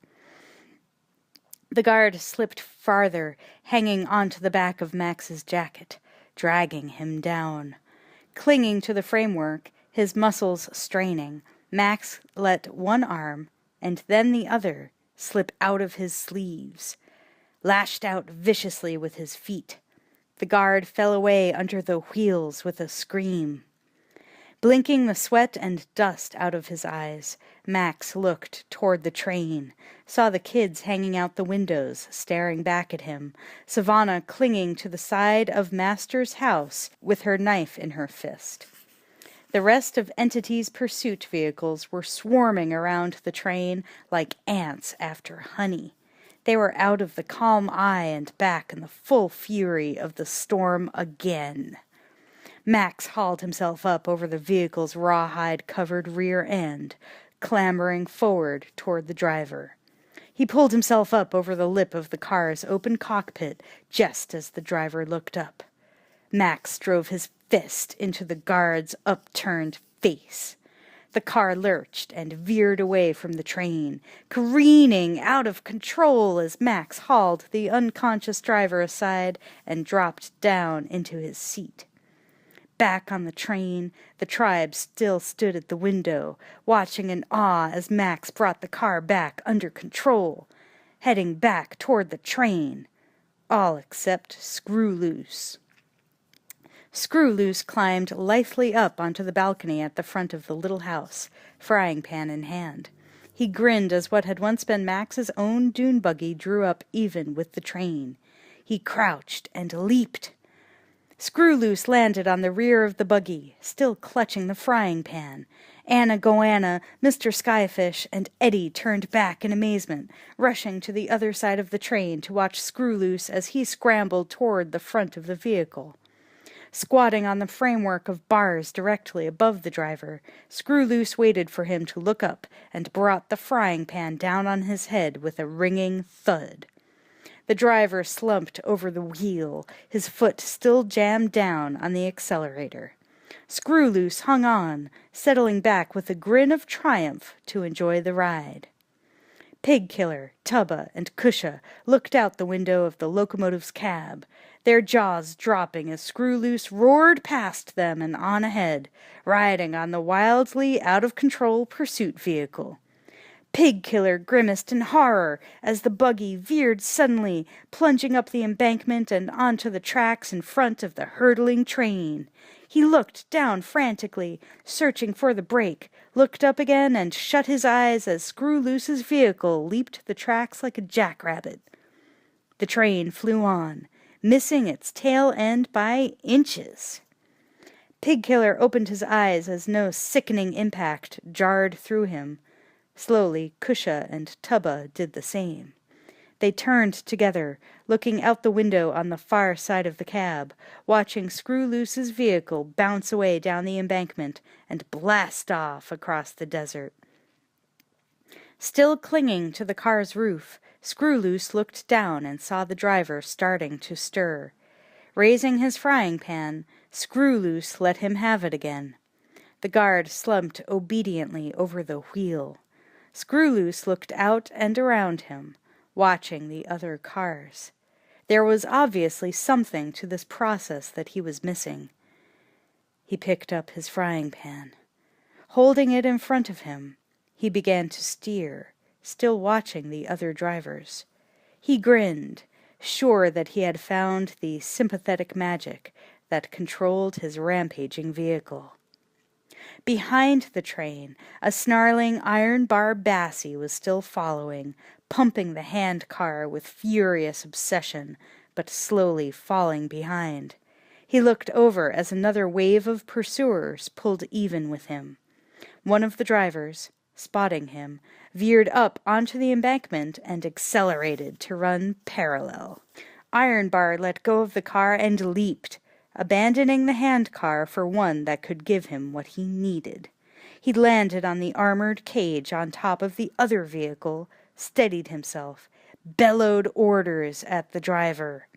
The guard slipped farther, hanging onto the back of Max's jacket, dragging him down. Clinging to the framework, his muscles straining, Max let one arm, and then the other, slip out of his sleeves, lashed out viciously with his feet. The guard fell away under the wheels with a scream. Blinking the sweat and dust out of his eyes, Max looked toward the train, saw the kids hanging out the windows, staring back at him, Savannah clinging to the side of Master's house with her knife in her fist. The rest of Entity's pursuit vehicles were swarming around the train like ants after honey. They were out of the calm eye and back in the full fury of the storm again. Max hauled himself up over the vehicle's rawhide-covered rear end, clambering forward toward the driver. He pulled himself up over the lip of the car's open cockpit just as the driver looked up. Max drove his fist into the guard's upturned face. The car lurched and veered away from the train, careening out of control as Max hauled the unconscious driver aside and dropped down into his seat. Back on the train, the tribe still stood at the window, watching in awe as Max brought the car back under control, heading back toward the train, all except Screw Loose. Screw Loose climbed lithely up onto the balcony at the front of the little house, frying pan in hand. He grinned as what had once been Max's own dune buggy drew up even with the train. He crouched and leaped. Screw Loose landed on the rear of the buggy, still clutching the frying pan. Anna Goanna, Mr. Skyfish, and Eddie turned back in amazement, rushing to the other side of the train to watch Screw Loose as he scrambled toward the front of the vehicle. Squatting on the framework of bars directly above the driver, Screw Loose waited for him to look up and brought the frying pan down on his head with a ringing thud. The driver slumped over the wheel, his foot still jammed down on the accelerator. Screw Loose hung on, settling back with a grin of triumph to enjoy the ride. Pig Killer, Tubba, and Kusha looked out the window of the locomotive's cab, their jaws dropping as Screw Loose roared past them and on ahead, riding on the wildly out-of-control pursuit vehicle. Pig Killer grimaced in horror as the buggy veered suddenly, plunging up the embankment and onto the tracks in front of the hurtling train. He looked down frantically, searching for the brake, looked up again and shut his eyes as Screw Loose's vehicle leaped the tracks like a jackrabbit. The train flew on, missing its tail end by inches. Pig Killer opened his eyes as no sickening impact jarred through him. Slowly, Kusha and Tubba did the same. They turned together, looking out the window on the far side of the cab, watching Screw Loose's vehicle bounce away down the embankment and blast off across the desert. Still clinging to the car's roof, Screw Loose looked down and saw the driver starting to stir. Raising his frying pan, Screw Loose let him have it again. The guard slumped obediently over the wheel. Screw Loose looked out and around him, watching the other cars. There was obviously something to this process that he was missing. He picked up his frying pan. Holding it in front of him, he began to steer, still watching the other drivers. He grinned, sure that he had found the sympathetic magic that controlled his rampaging vehicle. Behind the train, a snarling iron bar Bassie was still following, pumping the hand car with furious obsession, but slowly falling behind. He looked over as another wave of pursuers pulled even with him. One of the drivers, spotting him, veered up onto the embankment and accelerated to run parallel. Iron Bar let go of the car and leaped, abandoning the hand car for one that could give him what he needed. He landed on the armored cage on top of the other vehicle, steadied himself, bellowed orders at the driver.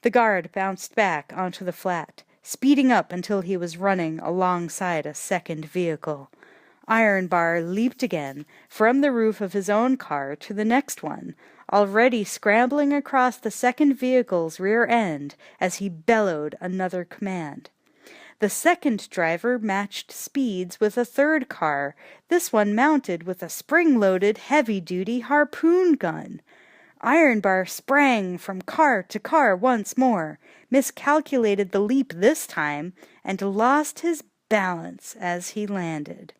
The guard bounced back onto the flat, speeding up until he was running alongside a second vehicle. Ironbar leaped again from the roof of his own car to the next one, already scrambling across the second vehicle's rear end as he bellowed another command. The second driver matched speeds with a third car, this one mounted with a spring-loaded heavy-duty harpoon gun. Ironbar sprang from car to car once more, miscalculated the leap this time, and lost his balance as he landed.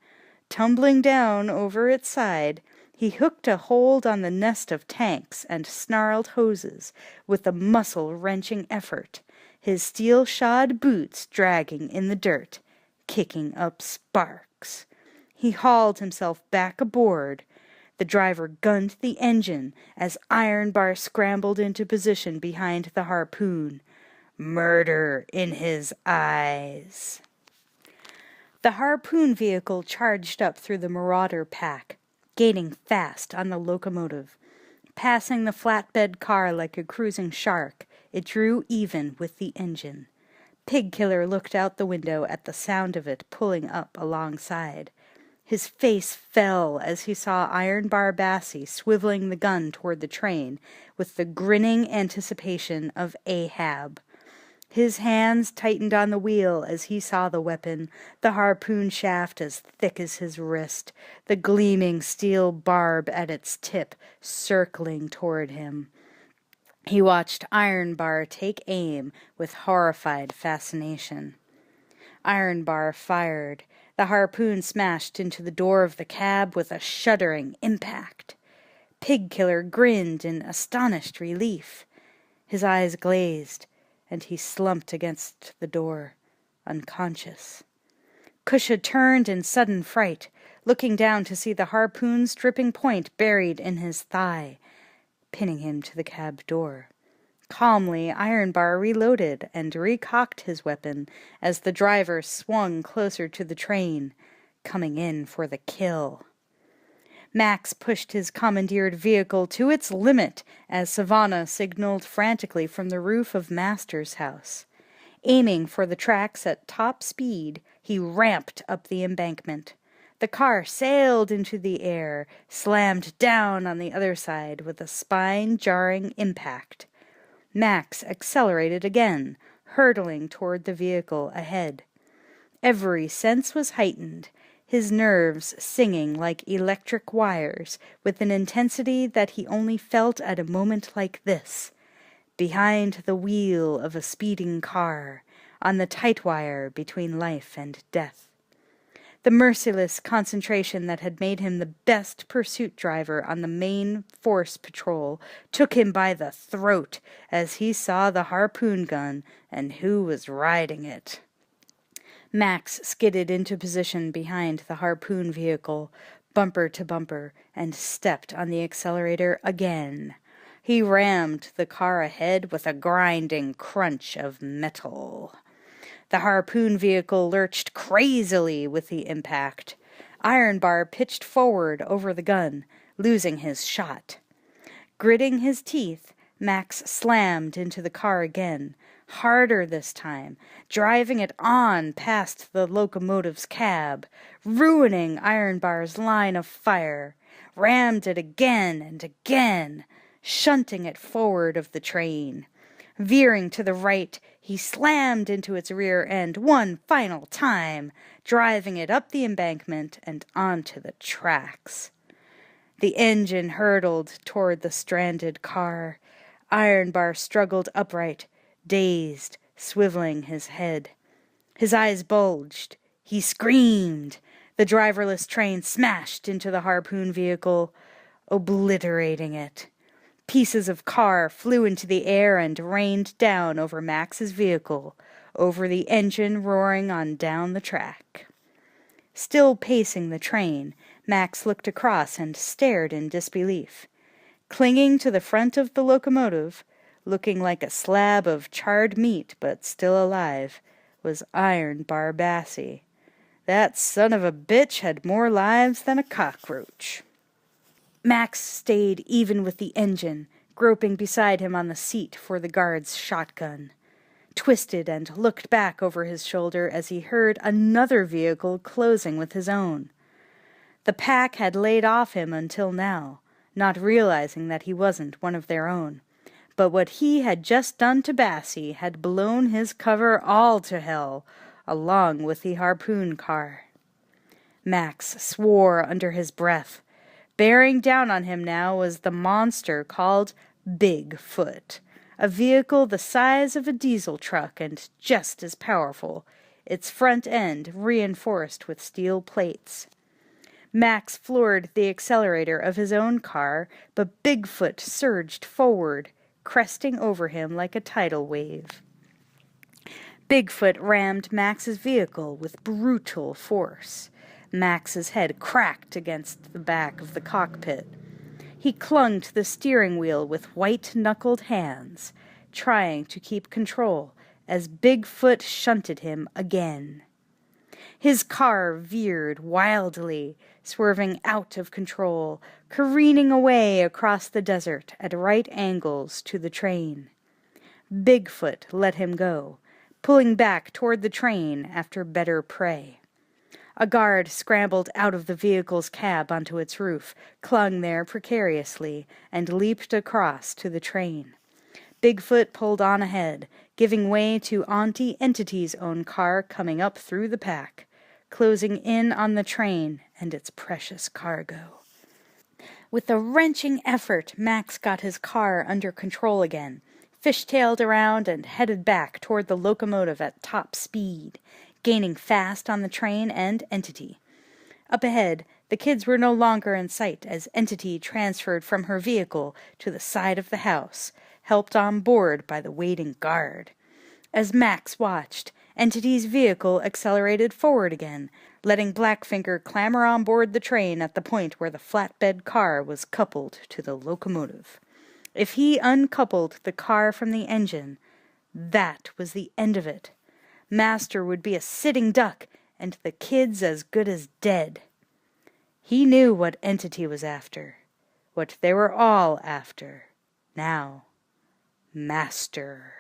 Tumbling down over its side, he hooked a hold on the nest of tanks and snarled hoses with a muscle-wrenching effort, his steel-shod boots dragging in the dirt, kicking up sparks. He hauled himself back aboard. The driver gunned the engine as Ironbar scrambled into position behind the harpoon. Murder in his eyes. The harpoon vehicle charged up through the marauder pack, gaining fast on the locomotive. Passing the flatbed car like a cruising shark, it drew even with the engine. Pigkiller looked out the window at the sound of it pulling up alongside. His face fell as he saw Ironbar Bassi swiveling the gun toward the train with the grinning anticipation of Ahab. His hands tightened on the wheel as he saw the weapon, the harpoon shaft as thick as his wrist, the gleaming steel barb at its tip circling toward him. He watched Ironbar take aim with horrified fascination. Ironbar fired. The harpoon smashed into the door of the cab with a shuddering impact. Pigkiller grinned in astonished relief. His eyes glazed, and he slumped against the door, unconscious. Kusha turned in sudden fright, looking down to see the harpoon's dripping point buried in his thigh, pinning him to the cab door. Calmly, Ironbar reloaded and recocked his weapon as the driver swung closer to the train, coming in for the kill. Max pushed his commandeered vehicle to its limit as Savannah signaled frantically from the roof of Master's house. Aiming for the tracks at top speed, he ramped up the embankment. The car sailed into the air, slammed down on the other side with a spine-jarring impact. Max accelerated again, hurtling toward the vehicle ahead. Every sense was heightened, his nerves singing like electric wires with an intensity that he only felt at a moment like this, behind the wheel of a speeding car, on the tight wire between life and death. The merciless concentration that had made him the best pursuit driver on the main force patrol took him by the throat as he saw the harpoon gun and who was riding it. Max skidded into position behind the harpoon vehicle, bumper to bumper, and stepped on the accelerator again. He rammed the car ahead with a grinding crunch of metal. The harpoon vehicle lurched crazily with the impact. Ironbar pitched forward over the gun, losing his shot. Gritting his teeth, Max slammed into the car again, harder this time, driving it on past the locomotive's cab, ruining Ironbar's line of fire, rammed it again and again, shunting it forward of the train. Veering to the right, he slammed into its rear end one final time, driving it up the embankment and onto the tracks. The engine hurtled toward the stranded car. Ironbar struggled upright, dazed, swiveling his head. His eyes bulged. He screamed. The driverless train smashed into the harpoon vehicle, obliterating it. Pieces of car flew into the air and rained down over Max's vehicle, over the engine roaring on down the track. Still pacing the train, Max looked across and stared in disbelief. Clinging to the front of the locomotive, looking like a slab of charred meat but still alive, was Ironbar Bassi. That son of a bitch had more lives than a cockroach. Max stayed even with the engine, groping beside him on the seat for the guard's shotgun, twisted and looked back over his shoulder as he heard another vehicle closing with his own. The pack had laid off him until now, not realizing that he wasn't one of their own. But what he had just done to Bassie had blown his cover all to hell, along with the harpoon car. Max swore under his breath. Bearing down on him now was the monster called Bigfoot, a vehicle the size of a diesel truck and just as powerful, its front end reinforced with steel plates. Max floored the accelerator of his own car, but Bigfoot surged forward, cresting over him like a tidal wave. Bigfoot rammed Max's vehicle with brutal force. Max's head cracked against the back of the cockpit. He clung to the steering wheel with white-knuckled hands, trying to keep control as Bigfoot shunted him again. His car veered wildly, swerving out of control, careening away across the desert at right angles to the train. Bigfoot let him go, pulling back toward the train after better prey. A guard scrambled out of the vehicle's cab onto its roof, clung there precariously, and leaped across to the train. Bigfoot pulled on ahead, giving way to Auntie Entity's own car coming up through the pack, closing in on the train and its precious cargo. With a wrenching effort, Max got his car under control again, fishtailed around and headed back toward the locomotive at top speed, gaining fast on the train and Entity. Up ahead, the kids were no longer in sight as Entity transferred from her vehicle to the side of the house, helped on board by the waiting guard. As Max watched, Entity's vehicle accelerated forward again, letting Blackfinger clamber on board the train at the point where the flatbed car was coupled to the locomotive. If he uncoupled the car from the engine, that was the end of it. Master would be a sitting duck, and the kids as good as dead. He knew what Entity was after, what they were all after, now. Master.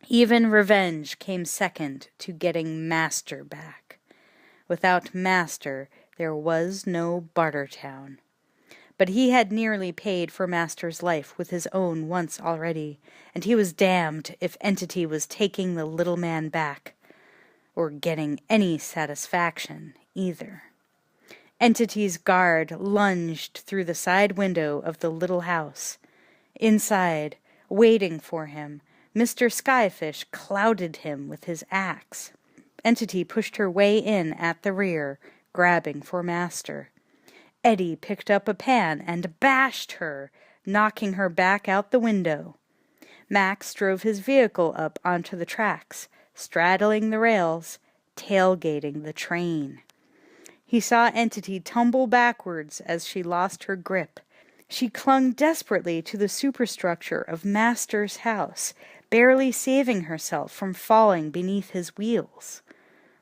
Even revenge came second to getting Master back. Without Master, there was no Bartertown. But he had nearly paid for Master's life with his own once already, and he was damned if Entity was taking the little man back, or getting any satisfaction either. Entity's guard lunged through the side window of the little house. Inside, waiting for him, Mr. Skyfish clouted him with his axe. Entity pushed her way in at the rear, grabbing for Master. Eddie picked up a pan and bashed her, knocking her back out the window. Max drove his vehicle up onto the tracks, straddling the rails, tailgating the train. He saw Entity tumble backwards as she lost her grip. She clung desperately to the superstructure of Master's house, barely saving herself from falling beneath his wheels.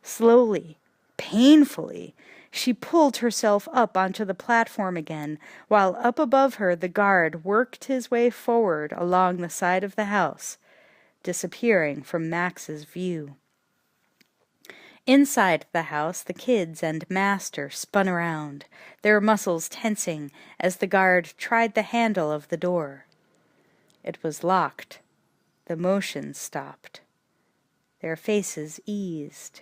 Slowly, painfully, she pulled herself up onto the platform again, while up above her the guard worked his way forward along the side of the house, disappearing from Max's view. Inside the house, the kids and Master spun around, their muscles tensing as the guard tried the handle of the door. It was locked. The motion stopped. Their faces eased.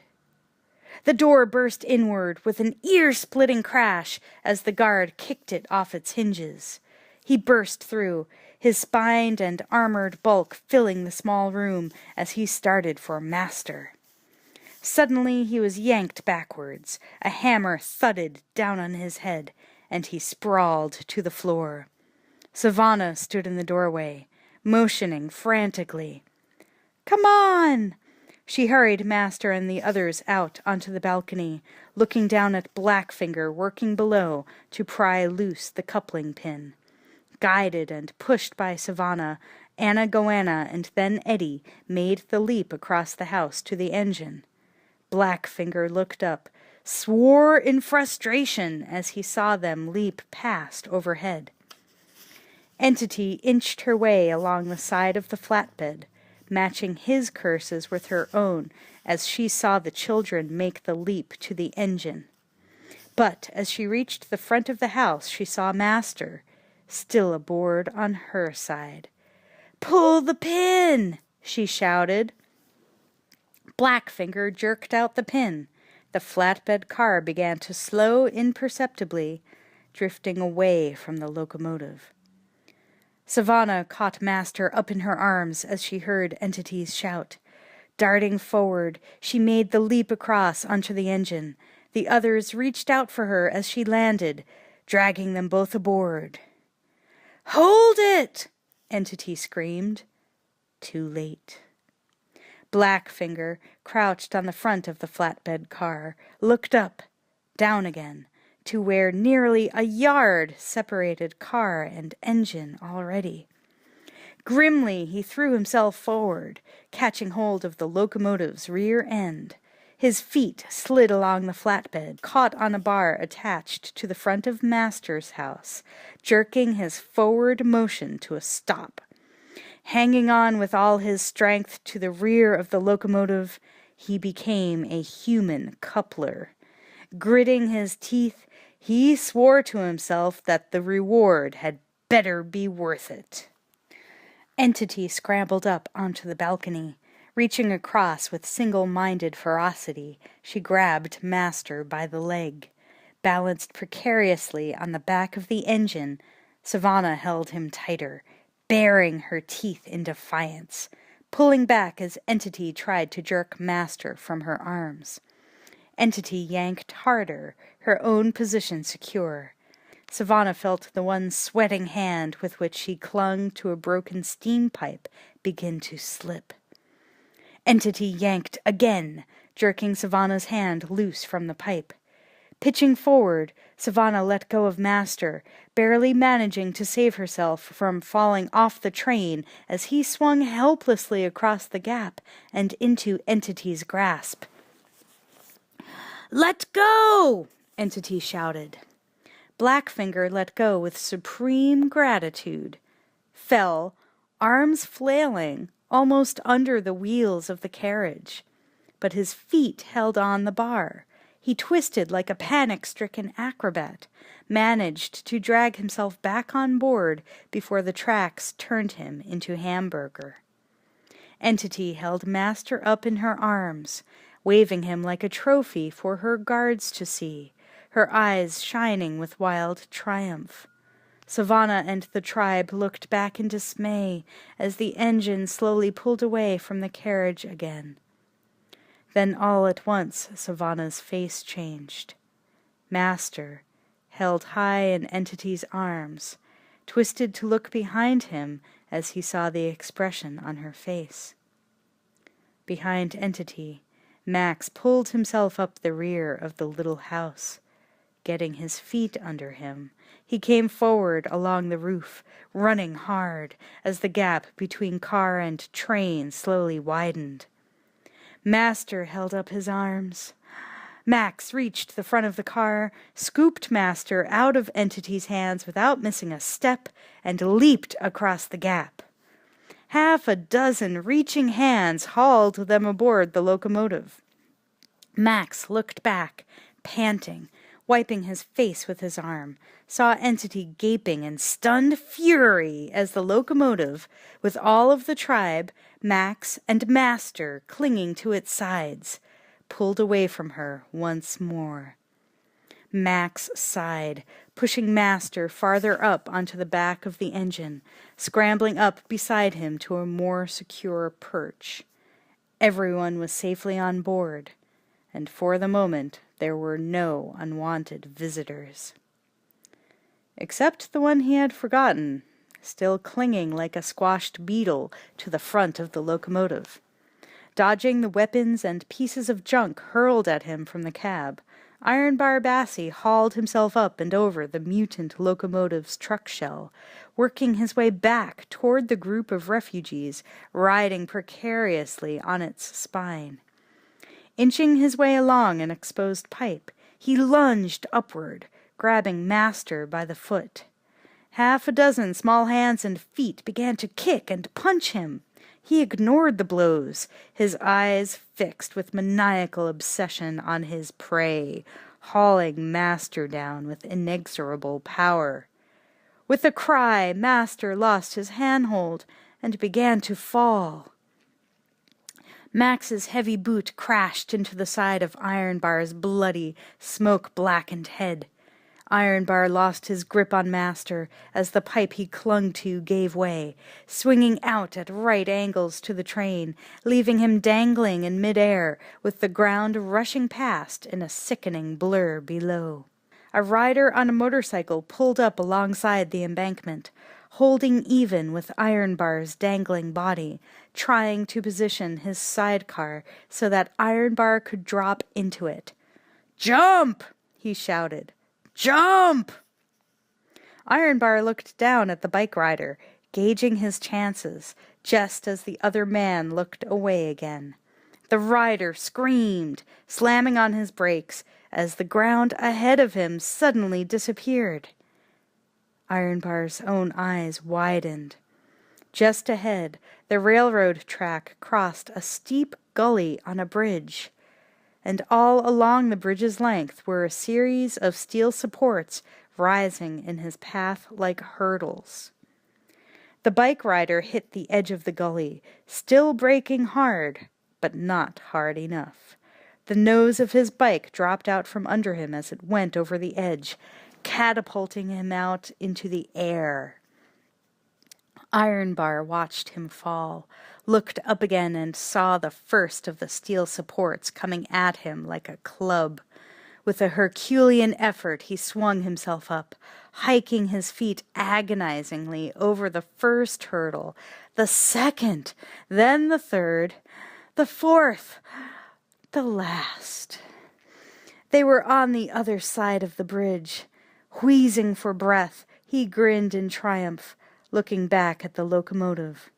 The door burst inward with an ear-splitting crash as the guard kicked it off its hinges. He burst through, his spined and armored bulk filling the small room as he started for Master. Suddenly he was yanked backwards, a hammer thudded down on his head, and he sprawled to the floor. Savannah stood in the doorway, motioning frantically. "Come on!" She hurried Master and the others out onto the balcony, looking down at Blackfinger working below to pry loose the coupling pin. Guided and pushed by Savannah, Anna Goanna and then Eddie made the leap across the house to the engine. Blackfinger looked up, swore in frustration as he saw them leap past overhead. Entity inched her way along the side of the flatbed, matching his curses with her own as she saw the children make the leap to the engine. But as she reached the front of the house, she saw Master, still aboard on her side. "Pull the pin!" she shouted. Blackfinger jerked out the pin. The flatbed car began to slow imperceptibly, drifting away from the locomotive. Savannah caught Master up in her arms as she heard Entity's shout. Darting forward, she made the leap across onto the engine. The others reached out for her as she landed, dragging them both aboard. "Hold it!" Entity screamed. Too late. Blackfinger, crouched on the front of the flatbed car, looked up, down again, to where nearly a yard separated car and engine already. Grimly he threw himself forward, catching hold of the locomotive's rear end. His feet slid along the flatbed, caught on a bar attached to the front of Master's house, jerking his forward motion to a stop. Hanging on with all his strength to the rear of the locomotive, he became a human coupler. Gritting his teeth, he swore to himself that the reward had better be worth it. Entity scrambled up onto the balcony. Reaching across with single-minded ferocity, she grabbed Master by the leg. Balanced precariously on the back of the engine, Savannah held him tighter, baring her teeth in defiance, pulling back as Entity tried to jerk Master from her arms. Entity yanked harder, her own position secure. Savannah felt the one sweating hand with which she clung to a broken steam pipe begin to slip. Entity yanked again, jerking Savannah's hand loose from the pipe. Pitching forward, Savannah let go of Master, barely managing to save herself from falling off the train as he swung helplessly across the gap and into Entity's grasp. "Let go!" Entity shouted. Blackfinger let go with supreme gratitude, fell, arms flailing, almost under the wheels of the carriage. But his feet held on the bar. He twisted like a panic-stricken acrobat, managed to drag himself back on board before the tracks turned him into hamburger. Entity held Master up in her arms, waving him like a trophy for her guards to see, her eyes shining with wild triumph. Savannah and the tribe looked back in dismay as the engine slowly pulled away from the carriage again. Then all at once Savannah's face changed. Master, held high in Entity's arms, twisted to look behind him as he saw the expression on her face. Behind Entity, Max pulled himself up the rear of the little house. Getting his feet under him, he came forward along the roof, running hard as the gap between car and train slowly widened. Master held up his arms. Max reached the front of the car, scooped Master out of Entity's hands without missing a step, and leaped across the gap. Half a dozen reaching hands hauled them aboard the locomotive. Max looked back, panting, wiping his face with his arm, saw Entity gaping in stunned fury as the locomotive, with all of the tribe, Max and Master clinging to its sides, pulled away from her once more. Max sighed, pushing Master farther up onto the back of the engine, scrambling up beside him to a more secure perch. Everyone was safely on board, and for the moment there were no unwanted visitors. Except the one he had forgotten, still clinging like a squashed beetle to the front of the locomotive. Dodging the weapons and pieces of junk hurled at him from the cab, Ironbar Bassie hauled himself up and over the mutant locomotive's truck shell, working his way back toward the group of refugees riding precariously on its spine. Inching his way along an exposed pipe, he lunged upward, grabbing Master by the foot. Half a dozen small hands and feet began to kick and punch him. He ignored the blows, his eyes fixed with maniacal obsession on his prey, hauling Master down with inexorable power. With a cry, Master lost his handhold and began to fall. Max's heavy boot crashed into the side of Ironbar's bloody, smoke-blackened head. Ironbar lost his grip on Master as the pipe he clung to gave way, swinging out at right angles to the train, leaving him dangling in midair, with the ground rushing past in a sickening blur below. A rider on a motorcycle pulled up alongside the embankment, holding even with Ironbar's dangling body, trying to position his sidecar so that Ironbar could drop into it. "Jump!" he shouted. "Jump!" Ironbar looked down at the bike rider, gauging his chances, just as the other man looked away again. The rider screamed, slamming on his brakes, as the ground ahead of him suddenly disappeared. Ironbar's own eyes widened. Just ahead, the railroad track crossed a steep gully on a bridge, and all along the bridge's length were a series of steel supports rising in his path like hurdles. The bike rider hit the edge of the gully, still braking hard, but not hard enough. The nose of his bike dropped out from under him as it went over the edge, catapulting him out into the air. Ironbar watched him fall, looked up again and saw the first of the steel supports coming at him like a club. With a Herculean effort he swung himself up, hiking his feet agonizingly over the first hurdle, the second, then the third, the fourth, the last. They were on the other side of the bridge. Wheezing for breath, he grinned in triumph, looking back at the locomotive.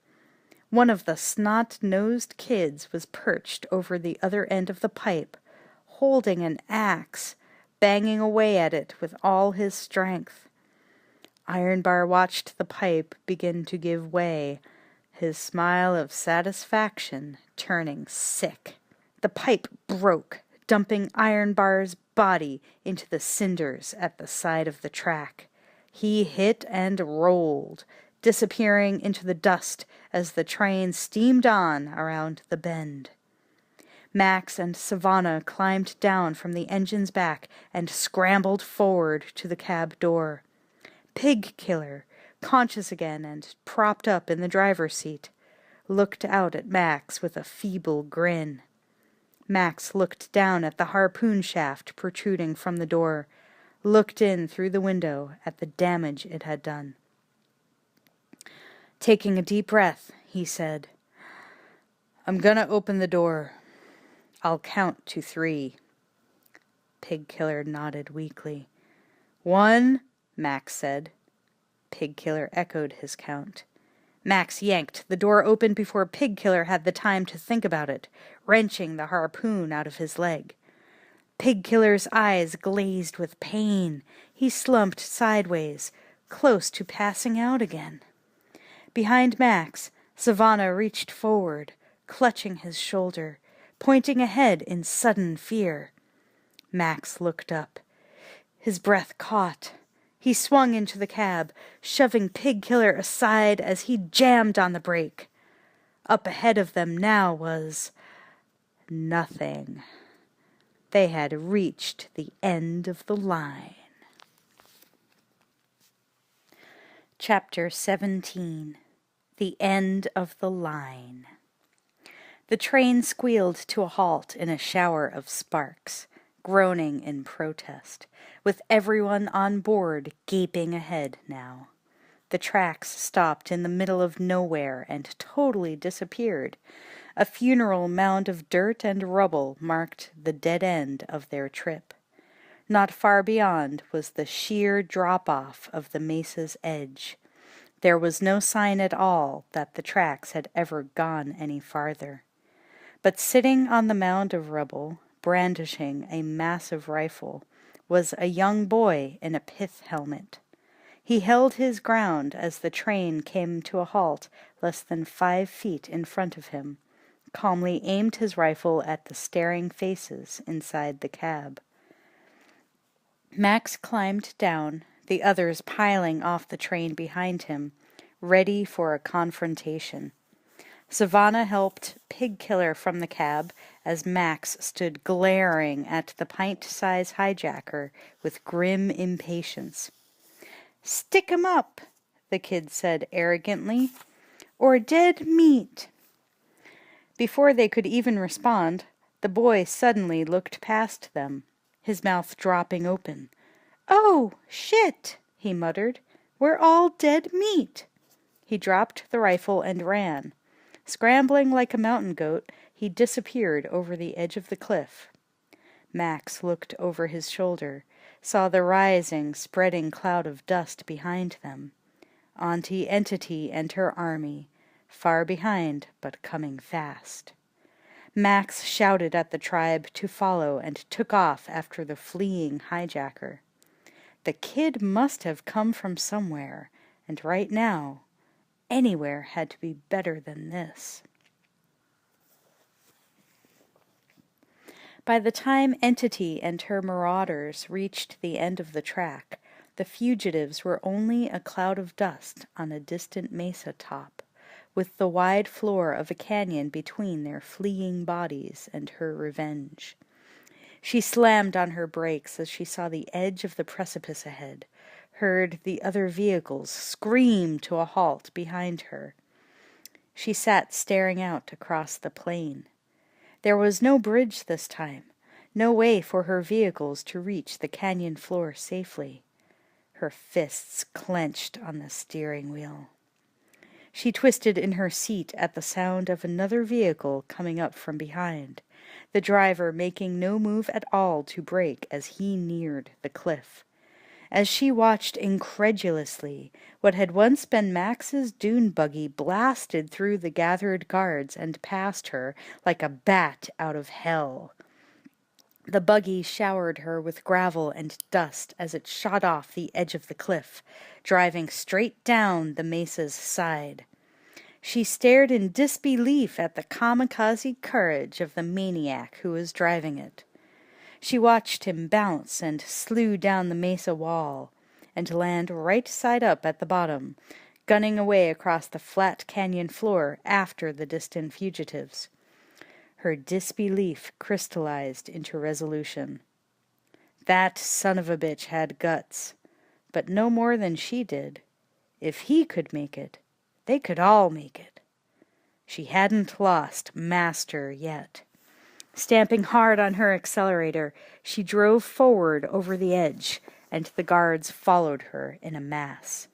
One of the snot-nosed kids was perched over the other end of the pipe, holding an axe, banging away at it with all his strength. Ironbar watched the pipe begin to give way, his smile of satisfaction turning sick. The pipe broke, dumping Ironbar's body into the cinders at the side of the track. He hit and rolled, disappearing into the dust as the train steamed on around the bend. Max and Savannah climbed down from the engine's back and scrambled forward to the cab door. Pig Killer, conscious again and propped up in the driver's seat, looked out at Max with a feeble grin. Max looked down at the harpoon shaft protruding from the door, looked in through the window at the damage it had done. Taking a deep breath, he said, "I'm gonna open the door. I'll count to 3. Pig Killer nodded weakly. 1, Max said. Pig Killer echoed his count. Max yanked the door open before Pig Killer had the time to think about it, wrenching the harpoon out of his leg. Pig Killer's eyes glazed with pain. He slumped sideways, close to passing out again. Behind Max, Savannah reached forward, clutching his shoulder, pointing ahead in sudden fear. Max looked up. His breath caught. He swung into the cab, shoving Pig Killer aside as he jammed on the brake. Up ahead of them now was nothing. They had reached the end of the line. Chapter 17. The End of the Line. The train squealed to a halt in a shower of sparks, groaning in protest, with everyone on board gaping ahead now. The tracks stopped in the middle of nowhere and totally disappeared. A funeral mound of dirt and rubble marked the dead end of their trip. Not far beyond was the sheer drop-off of the mesa's edge. There was no sign at all that the tracks had ever gone any farther. But sitting on the mound of rubble, brandishing a massive rifle, was a young boy in a pith helmet. He held his ground as the train came to a halt less than 5 feet in front of him, calmly aimed his rifle at the staring faces inside the cab. Max climbed down, the others piling off the train behind him, ready for a confrontation. Savannah helped Pig Killer from the cab as Max stood glaring at the pint-size hijacker with grim impatience. "Stick 'em up," the kid said arrogantly, "or dead meat." Before they could even respond, the boy suddenly looked past them, his mouth dropping open. "Oh, shit," he muttered. "We're all dead meat." He dropped the rifle and ran. Scrambling like a mountain goat, he disappeared over the edge of the cliff. Max looked over his shoulder, saw the rising, spreading cloud of dust behind them. Auntie Entity and her army, far behind but coming fast. Max shouted at the tribe to follow and took off after the fleeing hijacker. The kid must have come from somewhere, and right now, anywhere had to be better than this. By the time Entity and her marauders reached the end of the track, the fugitives were only a cloud of dust on a distant mesa top, with the wide floor of a canyon between their fleeing bodies and her revenge. She slammed on her brakes as she saw the edge of the precipice ahead, heard the other vehicles scream to a halt behind her. She sat staring out across the plain. There was no bridge this time, no way for her vehicles to reach the canyon floor safely. Her fists clenched on the steering wheel. She twisted in her seat at the sound of another vehicle coming up from behind, the driver making no move at all to brake as he neared the cliff. As she watched incredulously, what had once been Max's dune buggy blasted through the gathered guards and past her like a bat out of hell. The buggy showered her with gravel and dust as it shot off the edge of the cliff, driving straight down the mesa's side. She stared in disbelief at the kamikaze courage of the maniac who was driving it. She watched him bounce and slew down the mesa wall, and land right side up at the bottom, gunning away across the flat canyon floor after the distant fugitives. Her disbelief crystallized into resolution. That son of a bitch had guts, but no more than she did. If he could make it, they could all make it. She hadn't lost master yet. Stamping hard on her accelerator, she drove forward over the edge, and the guards followed her in a mass.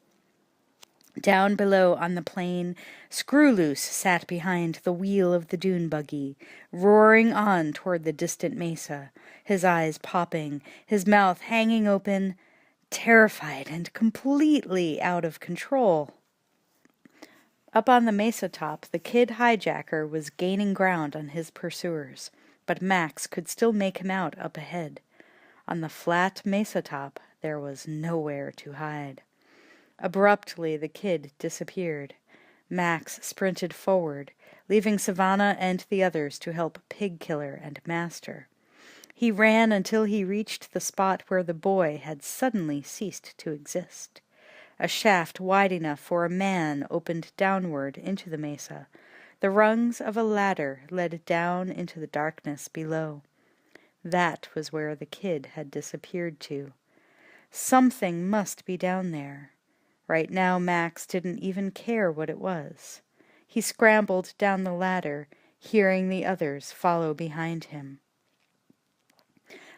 Down below on the plain, Screwloose sat behind the wheel of the dune buggy, roaring on toward the distant mesa, his eyes popping, his mouth hanging open, terrified and completely out of control. Up on the mesa top, the kid hijacker was gaining ground on his pursuers, but Max could still make him out up ahead. On the flat mesa top, there was nowhere to hide. Abruptly, the kid disappeared. Max sprinted forward, leaving Savannah and the others to help Pig Killer and Master. He ran until he reached the spot where the boy had suddenly ceased to exist. A shaft wide enough for a man opened downward into the mesa. The rungs of a ladder led down into the darkness below. That was where the kid had disappeared to. Something must be down there. Right now Max didn't even care what it was. He scrambled down the ladder, hearing the others follow behind him.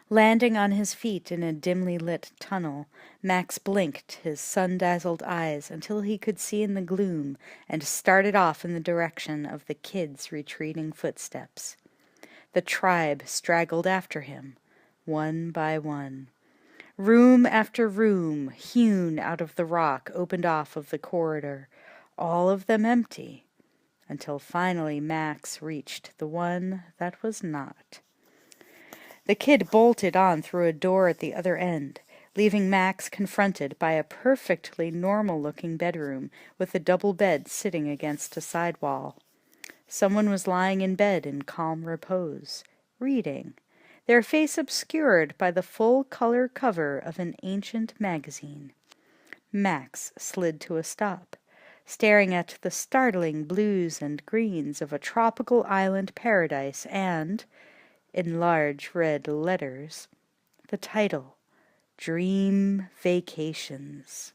Landing on his feet in a dimly lit tunnel, Max blinked his sun-dazzled eyes until he could see in the gloom and started off in the direction of the kid's retreating footsteps. The tribe straggled after him, one by one. Room after room, hewn out of the rock, opened off of the corridor, all of them empty, until finally Max reached the one that was not. The kid bolted on through a door at the other end, leaving Max confronted by a perfectly normal-looking bedroom with a double bed sitting against a side wall. Someone was lying in bed in calm repose, reading, their face obscured by the full-color cover of an ancient magazine. Max slid to a stop, staring at the startling blues and greens of a tropical island paradise and, in large red letters, the title, Dream Vacations.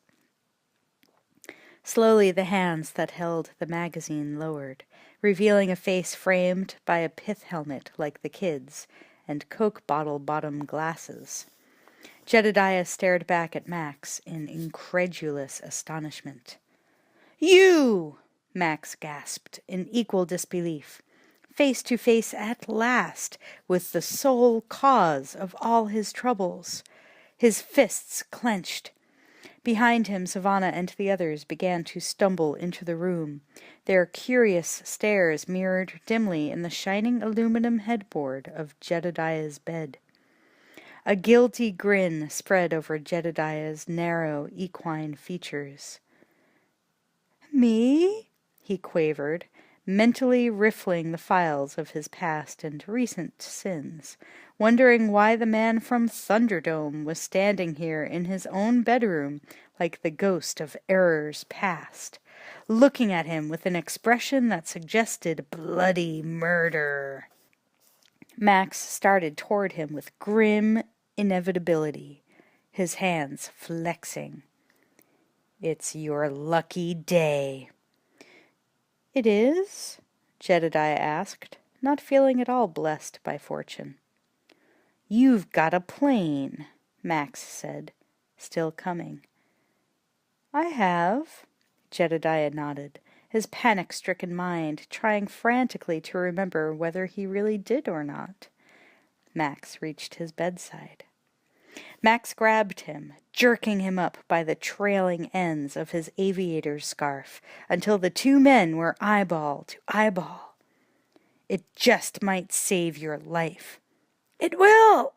Slowly the hands that held the magazine lowered, revealing a face framed by a pith helmet like the kids, and Coke bottle-bottom glasses. Jedediah stared back at Max in incredulous astonishment. "You!" Max gasped in equal disbelief, face to face at last with the sole cause of all his troubles. His fists clenched. Behind him, Savannah and the others began to stumble into the room, their curious stares mirrored dimly in the shining aluminum headboard of Jedediah's bed. A guilty grin spread over Jedediah's narrow, equine features. "Me?" he quavered, mentally riffling the files of his past and recent sins, wondering why the man from Thunderdome was standing here in his own bedroom like the ghost of errors past, looking at him with an expression that suggested bloody murder. Max started toward him with grim inevitability, his hands flexing. "It's your lucky day." "It is?" Jedediah asked, not feeling at all blessed by fortune. "You've got a plane," Max said, still coming. "I have," Jedediah nodded, his panic-stricken mind trying frantically to remember whether he really did or not. Max reached his bedside. Max grabbed him, jerking him up by the trailing ends of his aviator's scarf until the two men were eyeball to eyeball. "It just might save your life." "It will!"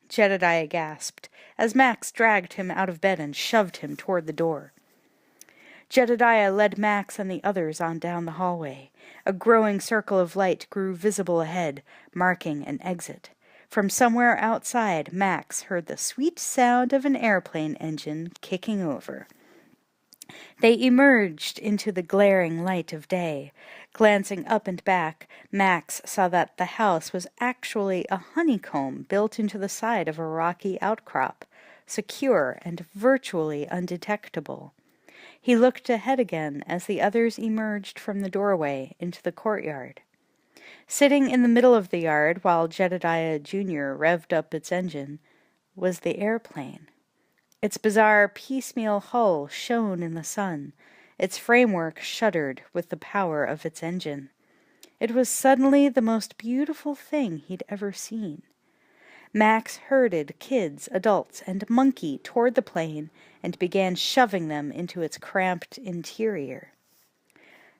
Jedediah gasped as Max dragged him out of bed and shoved him toward the door. Jedediah led Max and the others on down the hallway. A growing circle of light grew visible ahead, marking an exit. From somewhere outside, Max heard the sweet sound of an airplane engine kicking over. They emerged into the glaring light of day. Glancing up and back, Max saw that the house was actually a honeycomb built into the side of a rocky outcrop, secure and virtually undetectable. He looked ahead again as the others emerged from the doorway into the courtyard. Sitting in the middle of the yard while Jedediah Jr. revved up its engine was the airplane. Its bizarre piecemeal hull shone in the sun. Its framework shuddered with the power of its engine. It was suddenly the most beautiful thing he'd ever seen. Max herded kids, adults, and Monkey toward the plane and began shoving them into its cramped interior.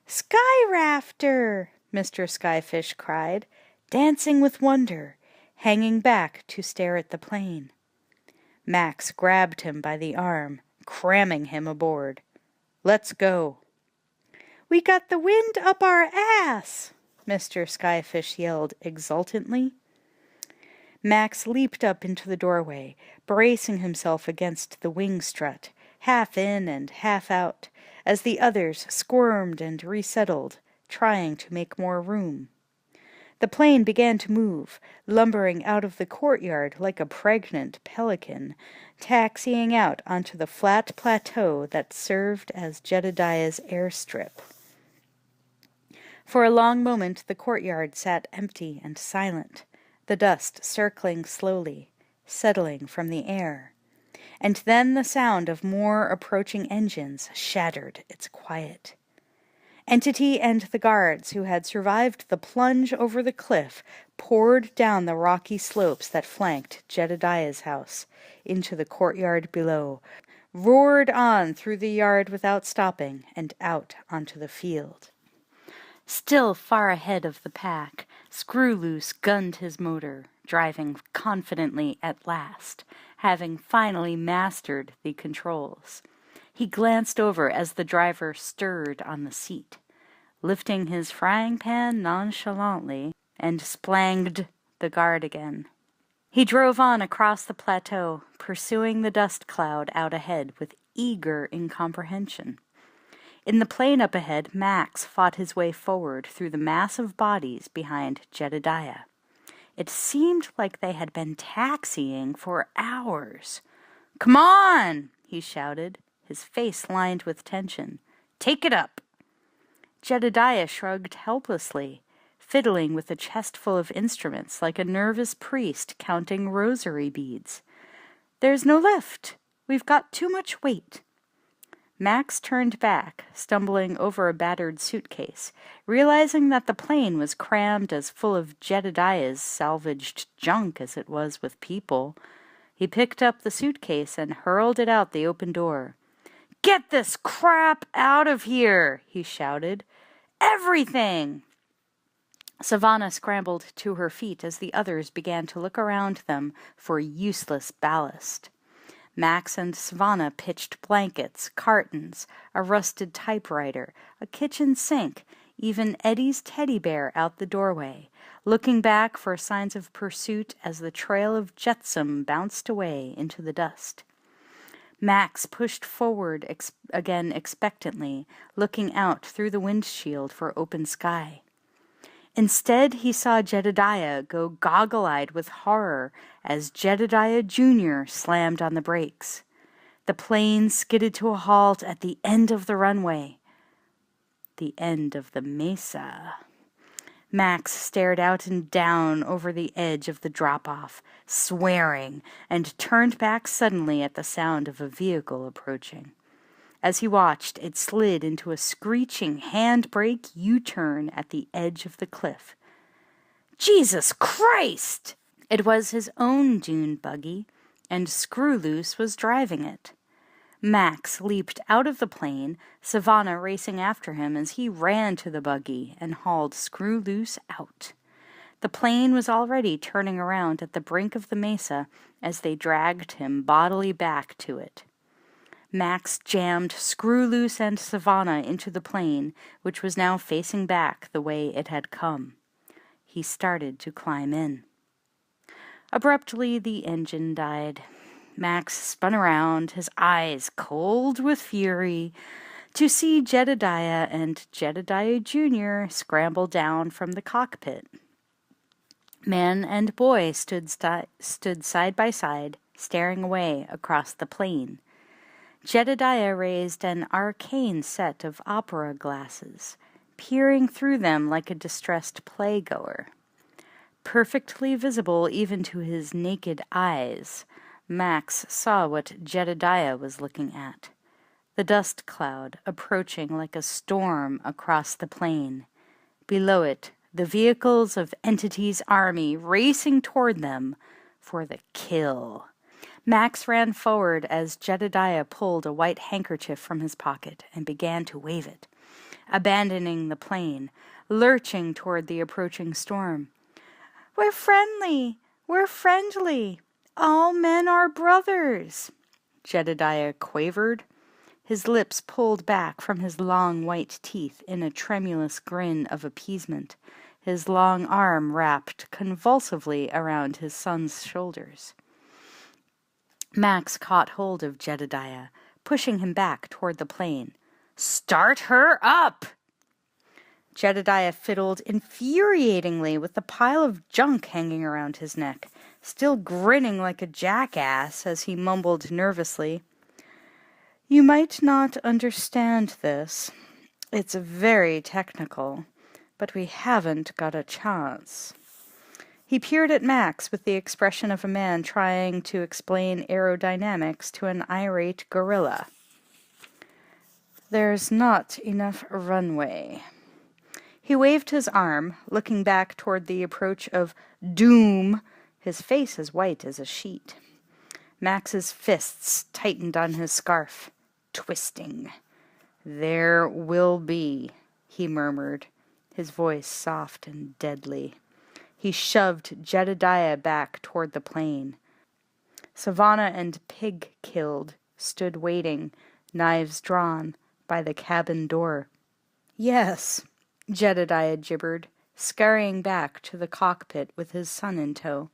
"Sky Rafter!" Mr. Skyfish cried, dancing with wonder, hanging back to stare at the plane. Max grabbed him by the arm, cramming him aboard. "Let's go." "We got the wind up our ass!" Mr. Skyfish yelled exultantly. Max leaped up into the doorway, bracing himself against the wing strut, half in and half out, as the others squirmed and resettled, trying to make more room. The plane began to move, lumbering out of the courtyard like a pregnant pelican, taxiing out onto the flat plateau that served as Jedediah's airstrip. For a long moment the courtyard sat empty and silent, the dust circling slowly, settling from the air. And then the sound of more approaching engines shattered its quiet. Entity and the guards who had survived the plunge over the cliff poured down the rocky slopes that flanked Jedediah's house into the courtyard below, roared on through the yard without stopping, and out onto the field. Still far ahead of the pack, Screw-Loose gunned his motor, driving confidently at last, having finally mastered the controls. He glanced over as the driver stirred on the seat, lifting his frying pan nonchalantly, and splanged the guard again. He drove on across the plateau, pursuing the dust cloud out ahead with eager incomprehension. In the plain up ahead, Max fought his way forward through the mass of bodies behind Jedediah. It seemed like they had been taxiing for hours. "Come on!" he shouted, his face lined with tension. "Take it up!" Jedediah shrugged helplessly, fiddling with a chest full of instruments like a nervous priest counting rosary beads. "There's no lift. We've got too much weight." Max turned back, stumbling over a battered suitcase, realizing that the plane was crammed as full of Jedediah's salvaged junk as it was with people. He picked up the suitcase and hurled it out the open door. "Get this crap out of here!" he shouted. "Everything!" Savannah scrambled to her feet as the others began to look around them for useless ballast. Max and Savannah pitched blankets, cartons, a rusted typewriter, a kitchen sink, even Eddie's teddy bear out the doorway, looking back for signs of pursuit as the trail of jetsam bounced away into the dust. Max pushed forward again expectantly, looking out through the windshield for open sky. Instead, he saw Jedediah go goggle-eyed with horror as Jedediah Jr. slammed on the brakes. The plane skidded to a halt at the end of the runway. The end of the mesa. Max stared out and down over the edge of the drop-off, swearing, and turned back suddenly at the sound of a vehicle approaching. As he watched, it slid into a screeching handbrake U-turn at the edge of the cliff. Jesus Christ! It was his own dune buggy, and Screw-Loose was driving it. Max leaped out of the plane, Savannah racing after him as he ran to the buggy and hauled Screw-Loose out. The plane was already turning around at the brink of the mesa as they dragged him bodily back to it. Max jammed Screw-Loose and Savannah into the plane, which was now facing back the way it had come. He started to climb in. Abruptly, the engine died. Max spun around, his eyes cold with fury, to see Jedediah and Jedediah Jr. scramble down from the cockpit. Man and boy stood side by side, staring away across the plain. Jedediah raised an arcane set of opera glasses, peering through them like a distressed playgoer. Perfectly visible even to his naked eyes, Max saw what Jedediah was looking at. The dust cloud approaching like a storm across the plain. Below it, the vehicles of Entity's army racing toward them for the kill. Max ran forward as Jedediah pulled a white handkerchief from his pocket and began to wave it, abandoning the plane, lurching toward the approaching storm. "We're friendly! We're friendly! All men are brothers!" Jedediah quavered, his lips pulled back from his long white teeth in a tremulous grin of appeasement, his long arm wrapped convulsively around his son's shoulders. Max caught hold of Jedediah, pushing him back toward the plane. "Start her up!" Jedediah fiddled infuriatingly with the pile of junk hanging around his neck, still grinning like a jackass as he mumbled nervously, "You might not understand this. It's very technical, but we haven't got a chance." He peered at Max with the expression of a man trying to explain aerodynamics to an irate gorilla. "There's not enough runway." He waved his arm, looking back toward the approach of doom, his face as white as a sheet. Max's fists tightened on his scarf, twisting. "There will be," he murmured, his voice soft and deadly. He shoved Jedediah back toward the plane. Savannah and Pig-Killed stood waiting, knives drawn, by the cabin door. "Yes," Jedediah gibbered, scurrying back to the cockpit with his son in tow.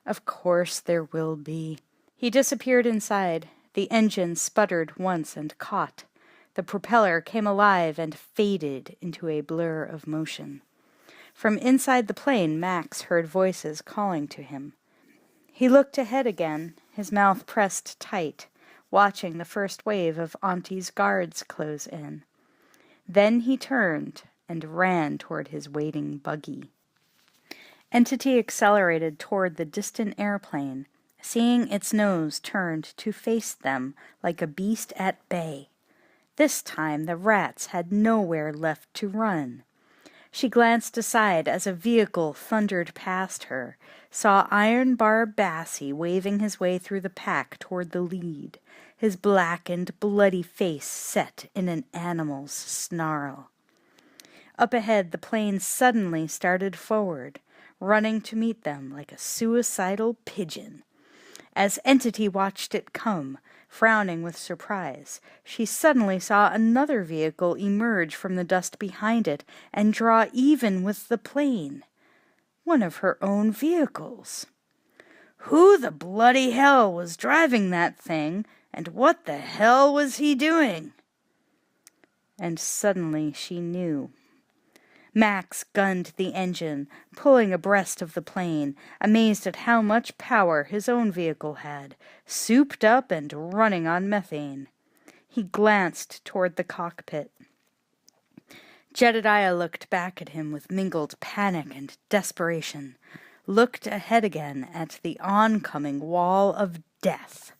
"Of course there will be." He disappeared inside. The engine sputtered once and caught. The propeller came alive and faded into a blur of motion. From inside the plane, Max heard voices calling to him. He looked ahead again, his mouth pressed tight, watching the first wave of Auntie's guards close in. Then he turned and ran toward his waiting buggy. Entity accelerated toward the distant airplane, seeing its nose turned to face them like a beast at bay. This time the rats had nowhere left to run. She glanced aside as a vehicle thundered past her, saw Iron Bar Bassie waving his way through the pack toward the lead, his black and bloody face set in an animal's snarl. Up ahead the plane suddenly started forward, running to meet them like a suicidal pigeon. As Entity watched it come, frowning with surprise, she suddenly saw another vehicle emerge from the dust behind it and draw even with the plane. One of her own vehicles. Who the bloody hell was driving that thing, and what the hell was he doing? And suddenly she knew. Max gunned the engine, pulling abreast of the plane, amazed at how much power his own vehicle had, souped up and running on methane. He glanced toward the cockpit. Jedediah looked back at him with mingled panic and desperation, looked ahead again at the oncoming wall of death.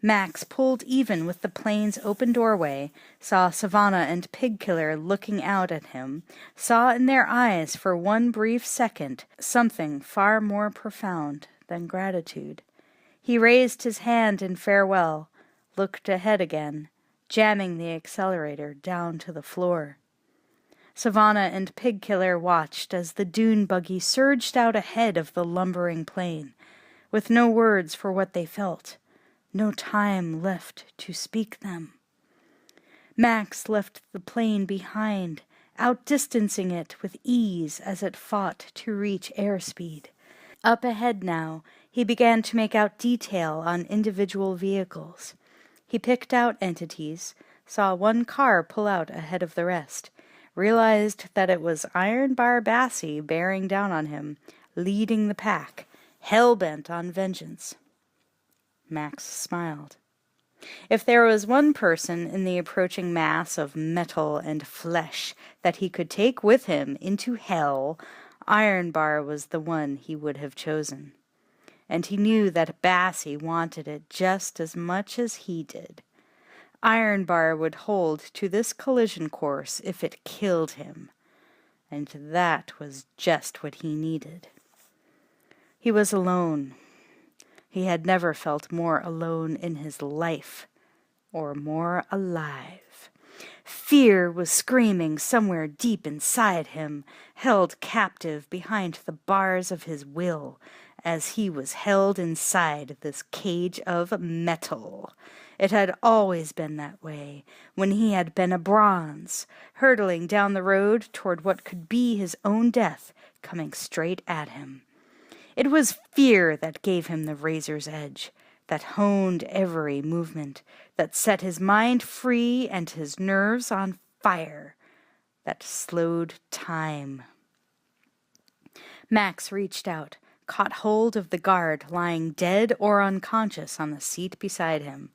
Max pulled even with the plane's open doorway, saw Savannah and Pigkiller looking out at him, saw in their eyes for one brief second something far more profound than gratitude. He raised his hand in farewell, looked ahead again, jamming the accelerator down to the floor. Savannah and Pigkiller watched as the dune buggy surged out ahead of the lumbering plane, with no words for what they felt. No time left to speak them. Max left the plane behind, outdistancing it with ease as it fought to reach airspeed. Up ahead now, he began to make out detail on individual vehicles. He picked out entities, saw one car pull out ahead of the rest, realized that it was Iron Bar Bassie bearing down on him, leading the pack, hell-bent on vengeance. Max smiled. If there was one person in the approaching mass of metal and flesh that he could take with him into hell, Iron Bar was the one he would have chosen. And he knew that Bassie wanted it just as much as he did. Iron Bar would hold to this collision course if it killed him. And that was just what he needed. He was alone. He had never felt more alone in his life, or more alive. Fear was screaming somewhere deep inside him, held captive behind the bars of his will, as he was held inside this cage of metal. It had always been that way, when he had been a bronze, hurtling down the road toward what could be his own death coming straight at him. It was fear that gave him the razor's edge, that honed every movement, that set his mind free and his nerves on fire, that slowed time. Max reached out, caught hold of the guard lying dead or unconscious on the seat beside him.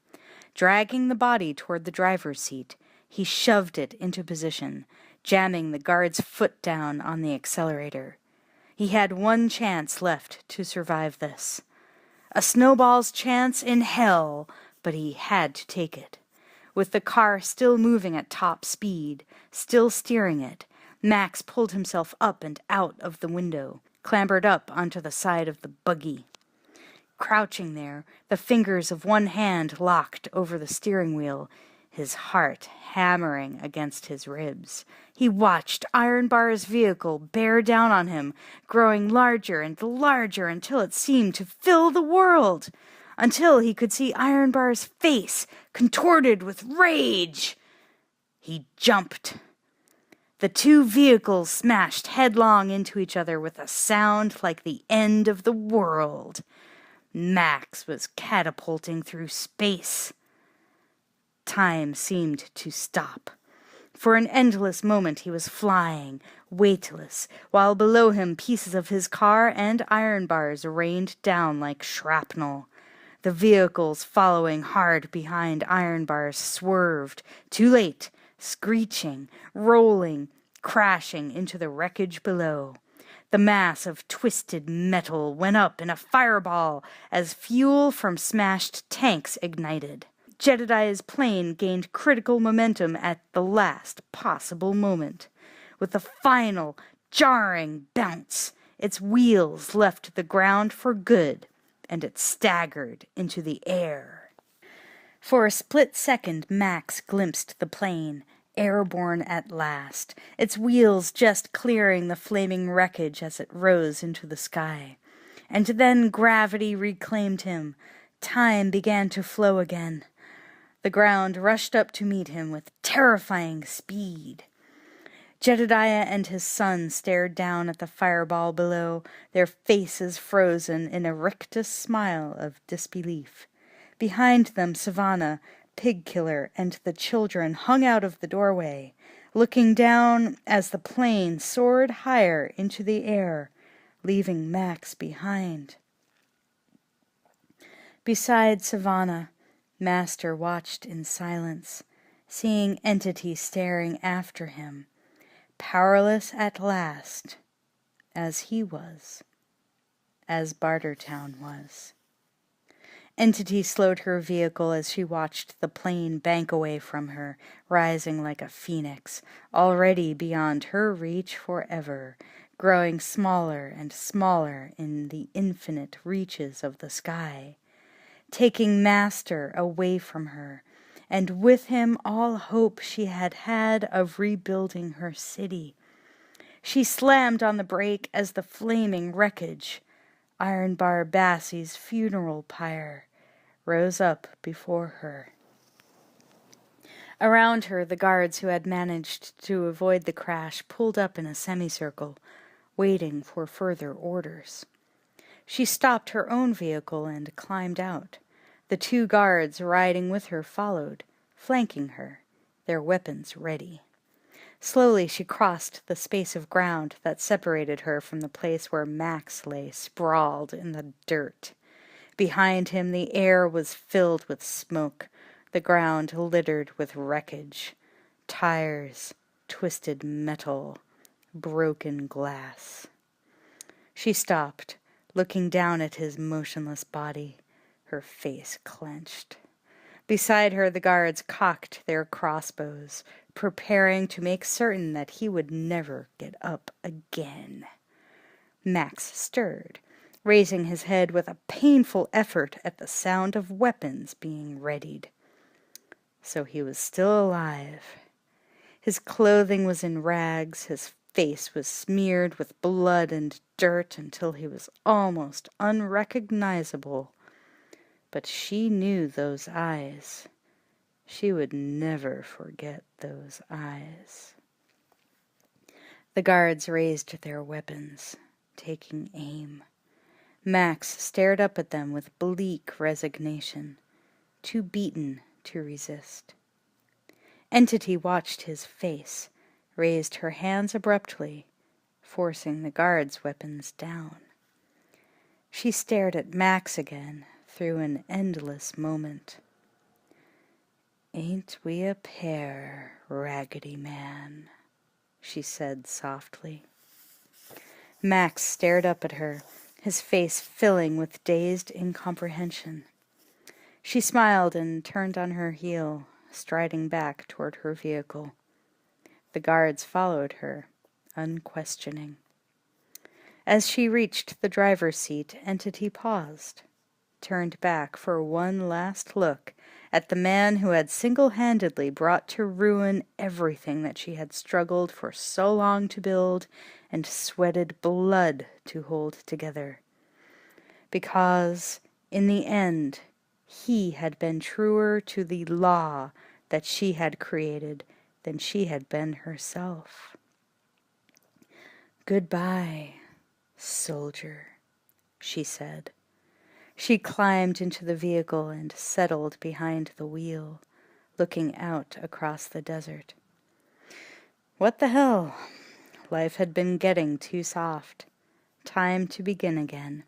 Dragging the body toward the driver's seat, he shoved it into position, jamming the guard's foot down on the accelerator. He had one chance left to survive this. A snowball's chance in hell, but he had to take it. With the car still moving at top speed, still steering it, Max pulled himself up and out of the window, clambered up onto the side of the buggy. Crouching there, the fingers of one hand locked over the steering wheel, his heart hammering against his ribs. He watched Ironbar's vehicle bear down on him, growing larger and larger until it seemed to fill the world, until he could see Ironbar's face contorted with rage. He jumped. The two vehicles smashed headlong into each other with a sound like the end of the world. Max was catapulting through space. Time seemed to stop. For an endless moment he was flying, weightless, while below him pieces of his car and iron bars rained down like shrapnel. The vehicles following hard behind iron bars swerved, too late, screeching, rolling, crashing into the wreckage below. The mass of twisted metal went up in a fireball as fuel from smashed tanks ignited. Jedediah's plane gained critical momentum at the last possible moment. With a final, jarring bounce, its wheels left the ground for good, and it staggered into the air. For a split second, Max glimpsed the plane, airborne at last, its wheels just clearing the flaming wreckage as it rose into the sky. And then gravity reclaimed him. Time began to flow again. The ground rushed up to meet him with terrifying speed. Jedediah and his son stared down at the fireball below, their faces frozen in a rictus smile of disbelief. Behind them, Savannah, Pig-Killer, and the children hung out of the doorway, looking down as the plane soared higher into the air, leaving Max behind. Beside Savannah, Master watched in silence, seeing Entity staring after him, powerless at last, as he was, as Bartertown was. Entity slowed her vehicle as she watched the plane bank away from her, rising like a phoenix, already beyond her reach forever, growing smaller and smaller in the infinite reaches of the sky, taking Master away from her, and with him all hope she had had of rebuilding her city. She slammed on the brake as the flaming wreckage, Ironbar Bassie's funeral pyre, rose up before her. Around her, the guards who had managed to avoid the crash pulled up in a semicircle, waiting for further orders. She stopped her own vehicle and climbed out. The two guards riding with her followed, flanking her, their weapons ready. Slowly she crossed the space of ground that separated her from the place where Max lay sprawled in the dirt. Behind him the air was filled with smoke, the ground littered with wreckage, tires, twisted metal, broken glass. She stopped, looking down at his motionless body, her face clenched. Beside her the guards cocked their crossbows, preparing to make certain that he would never get up again. Max stirred, raising his head with a painful effort at the sound of weapons being readied. So he was still alive. His clothing was in rags, his face was smeared with blood and dirt until he was almost unrecognizable. But she knew those eyes. She would never forget those eyes. The guards raised their weapons, taking aim. Max stared up at them with bleak resignation, too beaten to resist. Entity watched his face, raised her hands abruptly, forcing the guards' weapons down. She stared at Max again through an endless moment. "Ain't we a pair, Raggedy Man?" she said softly. Max stared up at her, his face filling with dazed incomprehension. She smiled and turned on her heel, striding back toward her vehicle. The guards followed her, unquestioning. As she reached the driver's seat, Entity paused. turned back for one last look at the man who had single-handedly brought to ruin everything that she had struggled for so long to build and sweated blood to hold together. Because, in the end, he had been truer to the law that she had created than she had been herself. "Goodbye, soldier," she said. She climbed into the vehicle and settled behind the wheel, looking out across the desert. What the hell? Life had been getting too soft. Time to begin again.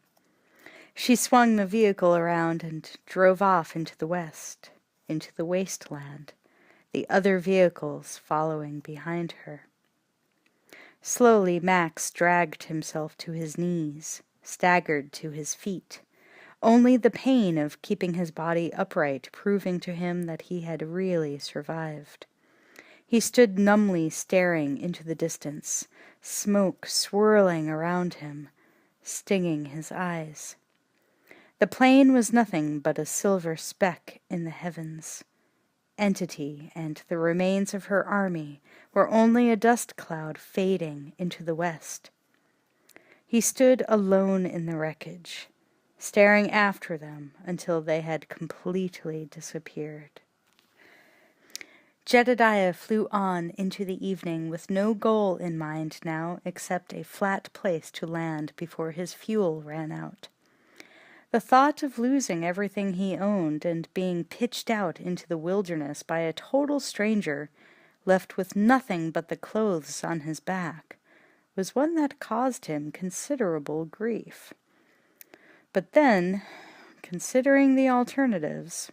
She swung the vehicle around and drove off into the west, into the wasteland, the other vehicles following behind her. Slowly Max dragged himself to his knees, staggered to his feet, only the pain of keeping his body upright proving to him that he had really survived. He stood numbly staring into the distance, smoke swirling around him, stinging his eyes. The plane was nothing but a silver speck in the heavens. Entity and the remains of her army were only a dust cloud fading into the west. He stood alone in the wreckage, staring after them until they had completely disappeared. Jedediah flew on into the evening with no goal in mind now except a flat place to land before his fuel ran out. The thought of losing everything he owned and being pitched out into the wilderness by a total stranger, left with nothing but the clothes on his back, was one that caused him considerable grief. But then, considering the alternatives,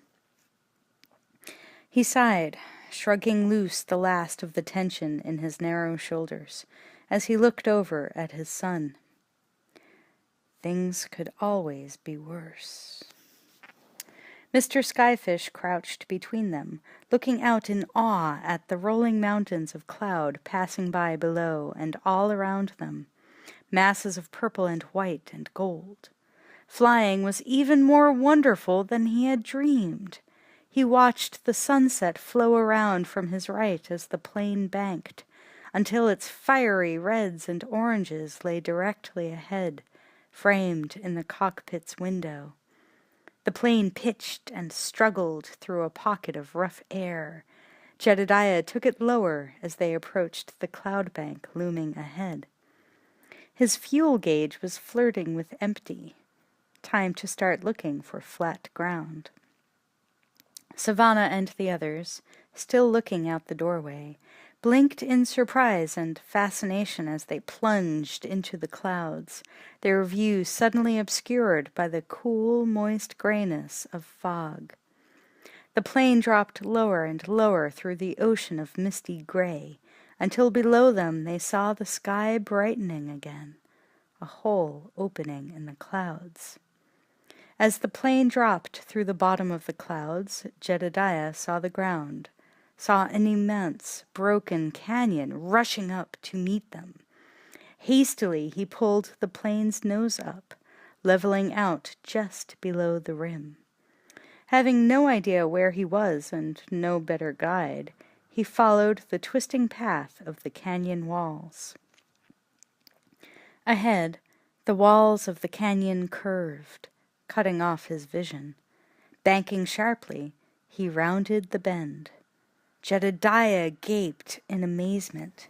he sighed, shrugging loose the last of the tension in his narrow shoulders as he looked over at his son. Things could always be worse. Mr. Skyfish crouched between them, looking out in awe at the rolling mountains of cloud passing by below and all around them, masses of purple and white and gold. Flying was even more wonderful than he had dreamed. He watched the sunset flow around from his right as the plane banked, until its fiery reds and oranges lay directly ahead, framed in the cockpit's window. The plane pitched and struggled through a pocket of rough air. Jedediah took it lower as they approached the cloud bank looming ahead. His fuel gauge was flirting with empty. Time to start looking for flat ground. Savannah and the others, still looking out the doorway, blinked in surprise and fascination as they plunged into the clouds, their view suddenly obscured by the cool, moist grayness of fog. The plane dropped lower and lower through the ocean of misty gray, until below them they saw the sky brightening again, a hole opening in the clouds. As the plane dropped through the bottom of the clouds, Jedediah saw the ground, saw an immense, broken canyon rushing up to meet them. Hastily he pulled the plane's nose up, leveling out just below the rim. Having no idea where he was and no better guide, he followed the twisting path of the canyon walls. Ahead, the walls of the canyon curved, cutting off his vision. Banking sharply, he rounded the bend. Jedediah gaped in amazement.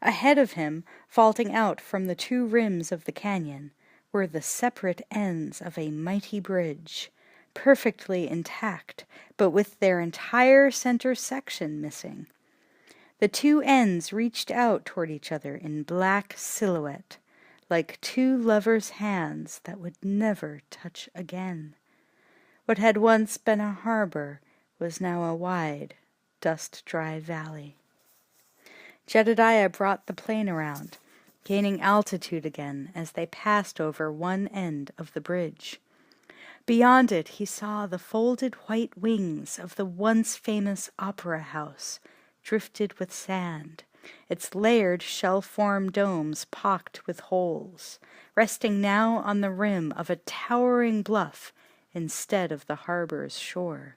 Ahead of him, faulting out from the two rims of the canyon, were the separate ends of a mighty bridge, perfectly intact, but with their entire center section missing. The two ends reached out toward each other in black silhouette, like two lovers' hands that would never touch again. What had once been a harbor was now a wide, dust-dry valley. Jedediah brought the plane around, gaining altitude again as they passed over one end of the bridge. Beyond it he saw the folded white wings of the once famous opera house, drifted with sand, its layered shell-formed domes pocked with holes, resting now on the rim of a towering bluff instead of the harbor's shore.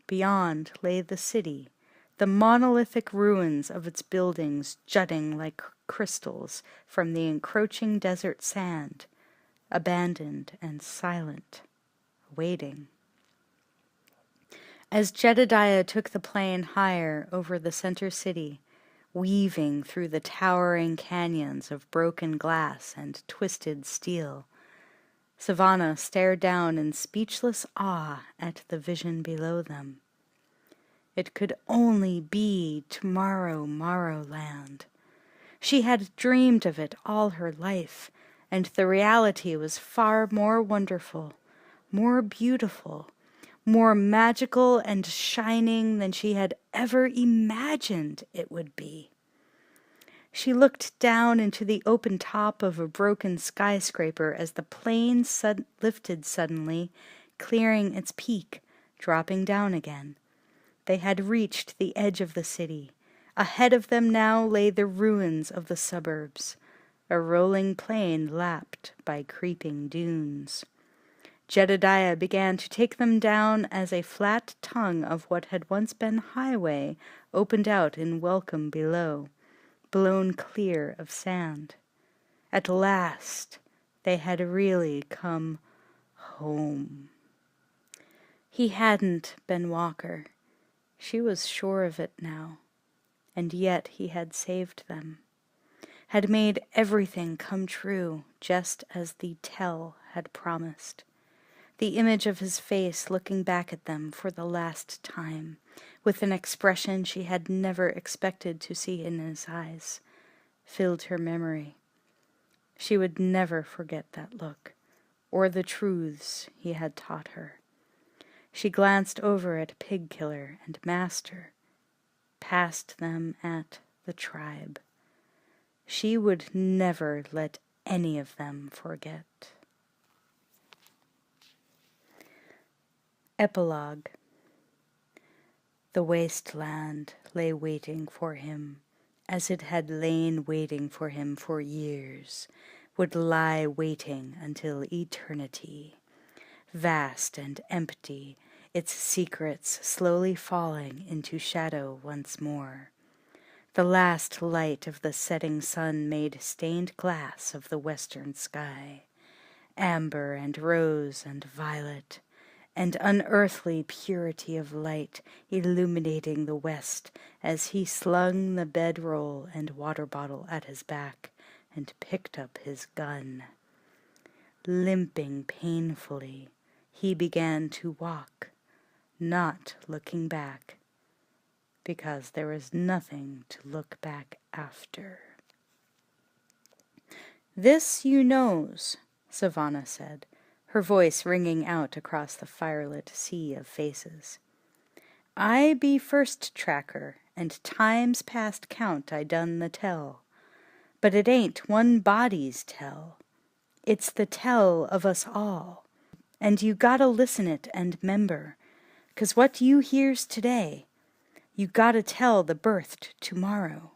Beyond lay the city, the monolithic ruins of its buildings jutting like crystals from the encroaching desert sand, abandoned and silent, waiting. As Jedediah took the plane higher over the center city, weaving through the towering canyons of broken glass and twisted steel, Savannah stared down in speechless awe at the vision below them. It could only be tomorrow Morrowland. She had dreamed of it all her life, and the reality was far more wonderful, more beautiful, more magical and shining than she had ever imagined it would be. She looked down into the open top of a broken skyscraper as the plane lifted suddenly, clearing its peak, dropping down again. They had reached the edge of the city. Ahead of them now lay the ruins of the suburbs, a rolling plain lapped by creeping dunes. Jedediah began to take them down as a flat tongue of what had once been highway opened out in welcome below, blown clear of sand. At last they had really come home. He hadn't been Walker. She was sure of it now, and yet he had saved them, had made everything come true just as the tell had promised. The image of his face looking back at them for the last time, with an expression she had never expected to see in his eyes, filled her memory. She would never forget that look, or the truths he had taught her. She glanced over at Pigkiller and Master, past them at the tribe. She would never let any of them forget. Epilogue. The wasteland lay waiting for him, as it had lain waiting for him for years, would lie waiting until eternity. Vast and empty, its secrets slowly falling into shadow once more. The last light of the setting sun made stained glass of the western sky, amber and rose and violet, and unearthly purity of light illuminating the west as he slung the bedroll and water bottle at his back and picked up his gun. Limping painfully, he began to walk, not looking back, because there was nothing to look back after. "This you knows," Savannah said, her voice ringing out across the firelit sea of faces. "I be first tracker, and times past count I done the tell. But it ain't one body's tell. It's the tell of us all. And you gotta listen it and 'member, 'cause what you hears today, you gotta tell the birthed tomorrow."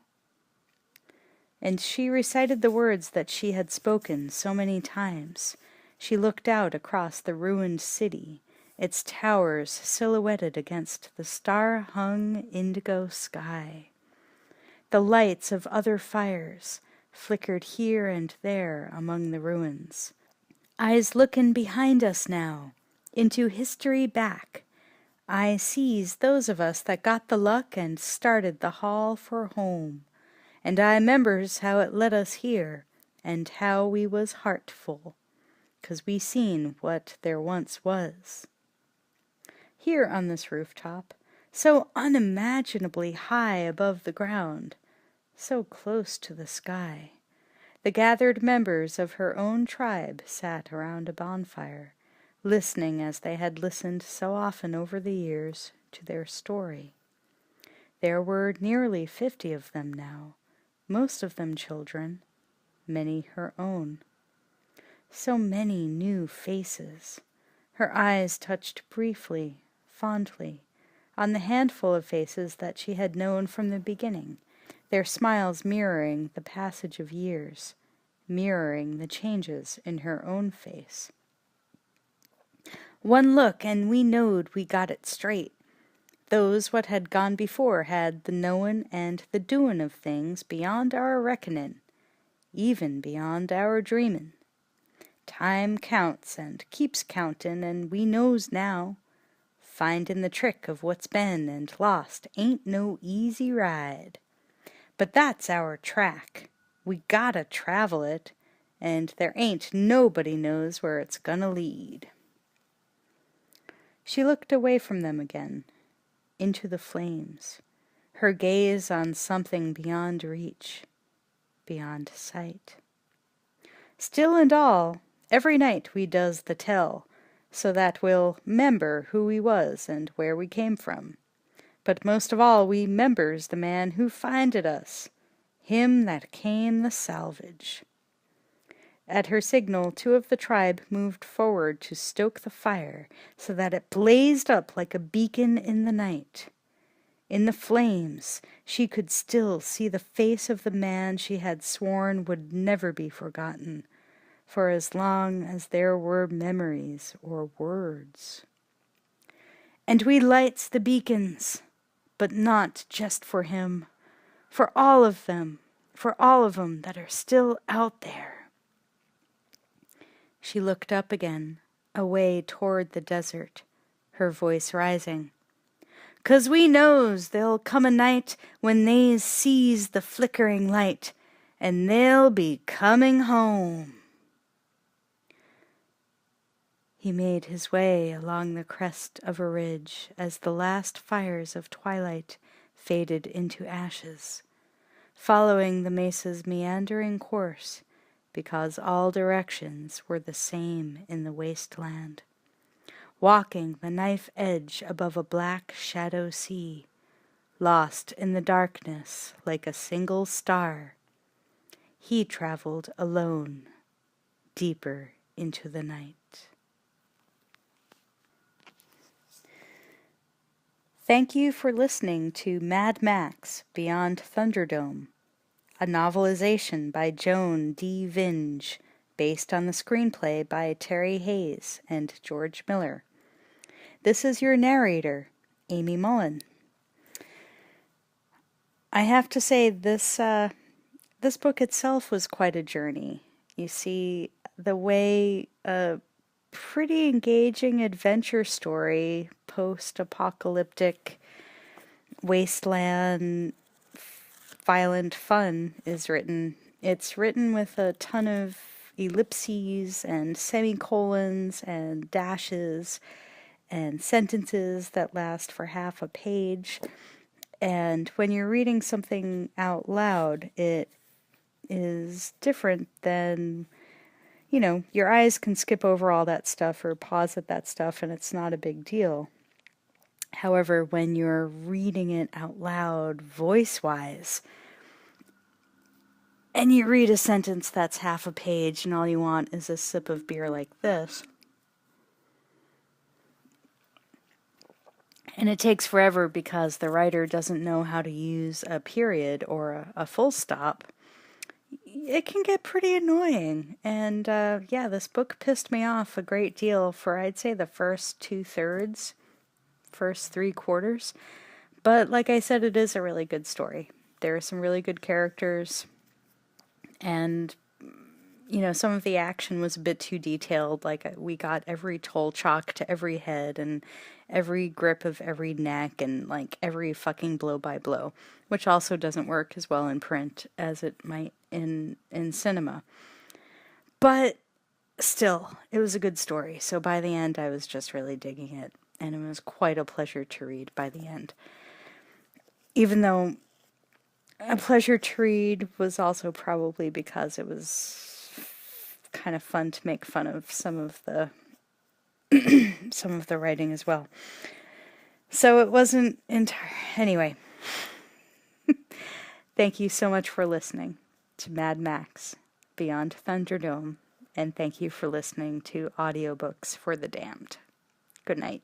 And she recited the words that she had spoken so many times. She looked out across the ruined city, its towers silhouetted against the star-hung indigo sky. The lights of other fires flickered here and there among the ruins. "I's lookin' behind us now, into history back. I sees those of us that got the luck and started the haul for home. And I 'members how it led us here, and how we was heartful, 'cause we seen what there once was." Here on this rooftop, so unimaginably high above the ground, so close to the sky, the gathered members of her own tribe sat around a bonfire, listening as they had listened so often over the years to their story. There were nearly 50 of them now, most of them children, many her own. So many new faces. Her eyes touched briefly, fondly, on the handful of faces that she had known from the beginning, their smiles mirroring the passage of years, mirroring the changes in her own face. One look, and we knowed we got it straight. Those what had gone before had the knowin' and the doin' of things beyond our reckonin', even beyond our dreamin'. Time counts and keeps countin', and we knows now. Findin' the trick of what's been and lost ain't no easy ride. But that's our track. We gotta travel it, and there ain't nobody knows where it's gonna lead. She looked away from them again, into the flames, her gaze on something beyond reach, beyond sight. Still and all, every night we does the tell, so that we'll 'member who we was and where we came from. But most of all we 'members the man who finded us, him that came the salvage. At her signal, 2 of the tribe moved forward to stoke the fire so that it blazed up like a beacon in the night. In the flames, she could still see the face of the man she had sworn would never be forgotten, for as long as there were memories or words. And we lights the beacons, but not just for him, for all of them, for all of 'em that are still out there. She looked up again, away toward the desert, her voice rising. 'Cause we knows there'll come a night when they sees the flickering light, and they'll be coming home. He made his way along the crest of a ridge as the last fires of twilight faded into ashes, following the mesa's meandering course, because all directions were the same in the wasteland. Walking the knife edge above a black shadow sea, lost in the darkness like a single star, he traveled alone, deeper into the night. Thank you for listening to Mad Max Beyond Thunderdome, a novelization by Joan D. Vinge, based on the screenplay by Terry Hayes and George Miller. This is your narrator, Amy Mullen. I have to say, this book itself was quite a journey. You see, the way a pretty engaging adventure story, post-apocalyptic wasteland violent fun is written. It's written with a ton of ellipses and semicolons and dashes and sentences that last for half a page. And when you're reading something out loud, it is different than, you know, your eyes can skip over all that stuff or pause at that stuff and it's not a big deal. However, when you're reading it out loud, voice-wise, and you read a sentence that's half a page and all you want is a sip of beer like this, and it takes forever because the writer doesn't know how to use a period or a full stop, it can get pretty annoying. And yeah, this book pissed me off a great deal for, I'd say, the first 2/3, first 3/4. But like I said, it is a really good story. There are some really good characters. And, you know, some of the action was a bit too detailed. Like, we got every toll chalk to every head and every grip of every neck and, like, every fucking blow by blow, which also doesn't work as well in print as it might in cinema. But still, it was a good story. So by the end, I was just really digging it. And it was quite a pleasure to read by the end. Even though a pleasure to read was also probably because it was kind of fun to make fun of some of the some of the writing as well. So it wasn't anyway. Thank you so much for listening to Mad Max Beyond Thunderdome, and thank you for listening to Audiobooks for the Damned. Good night.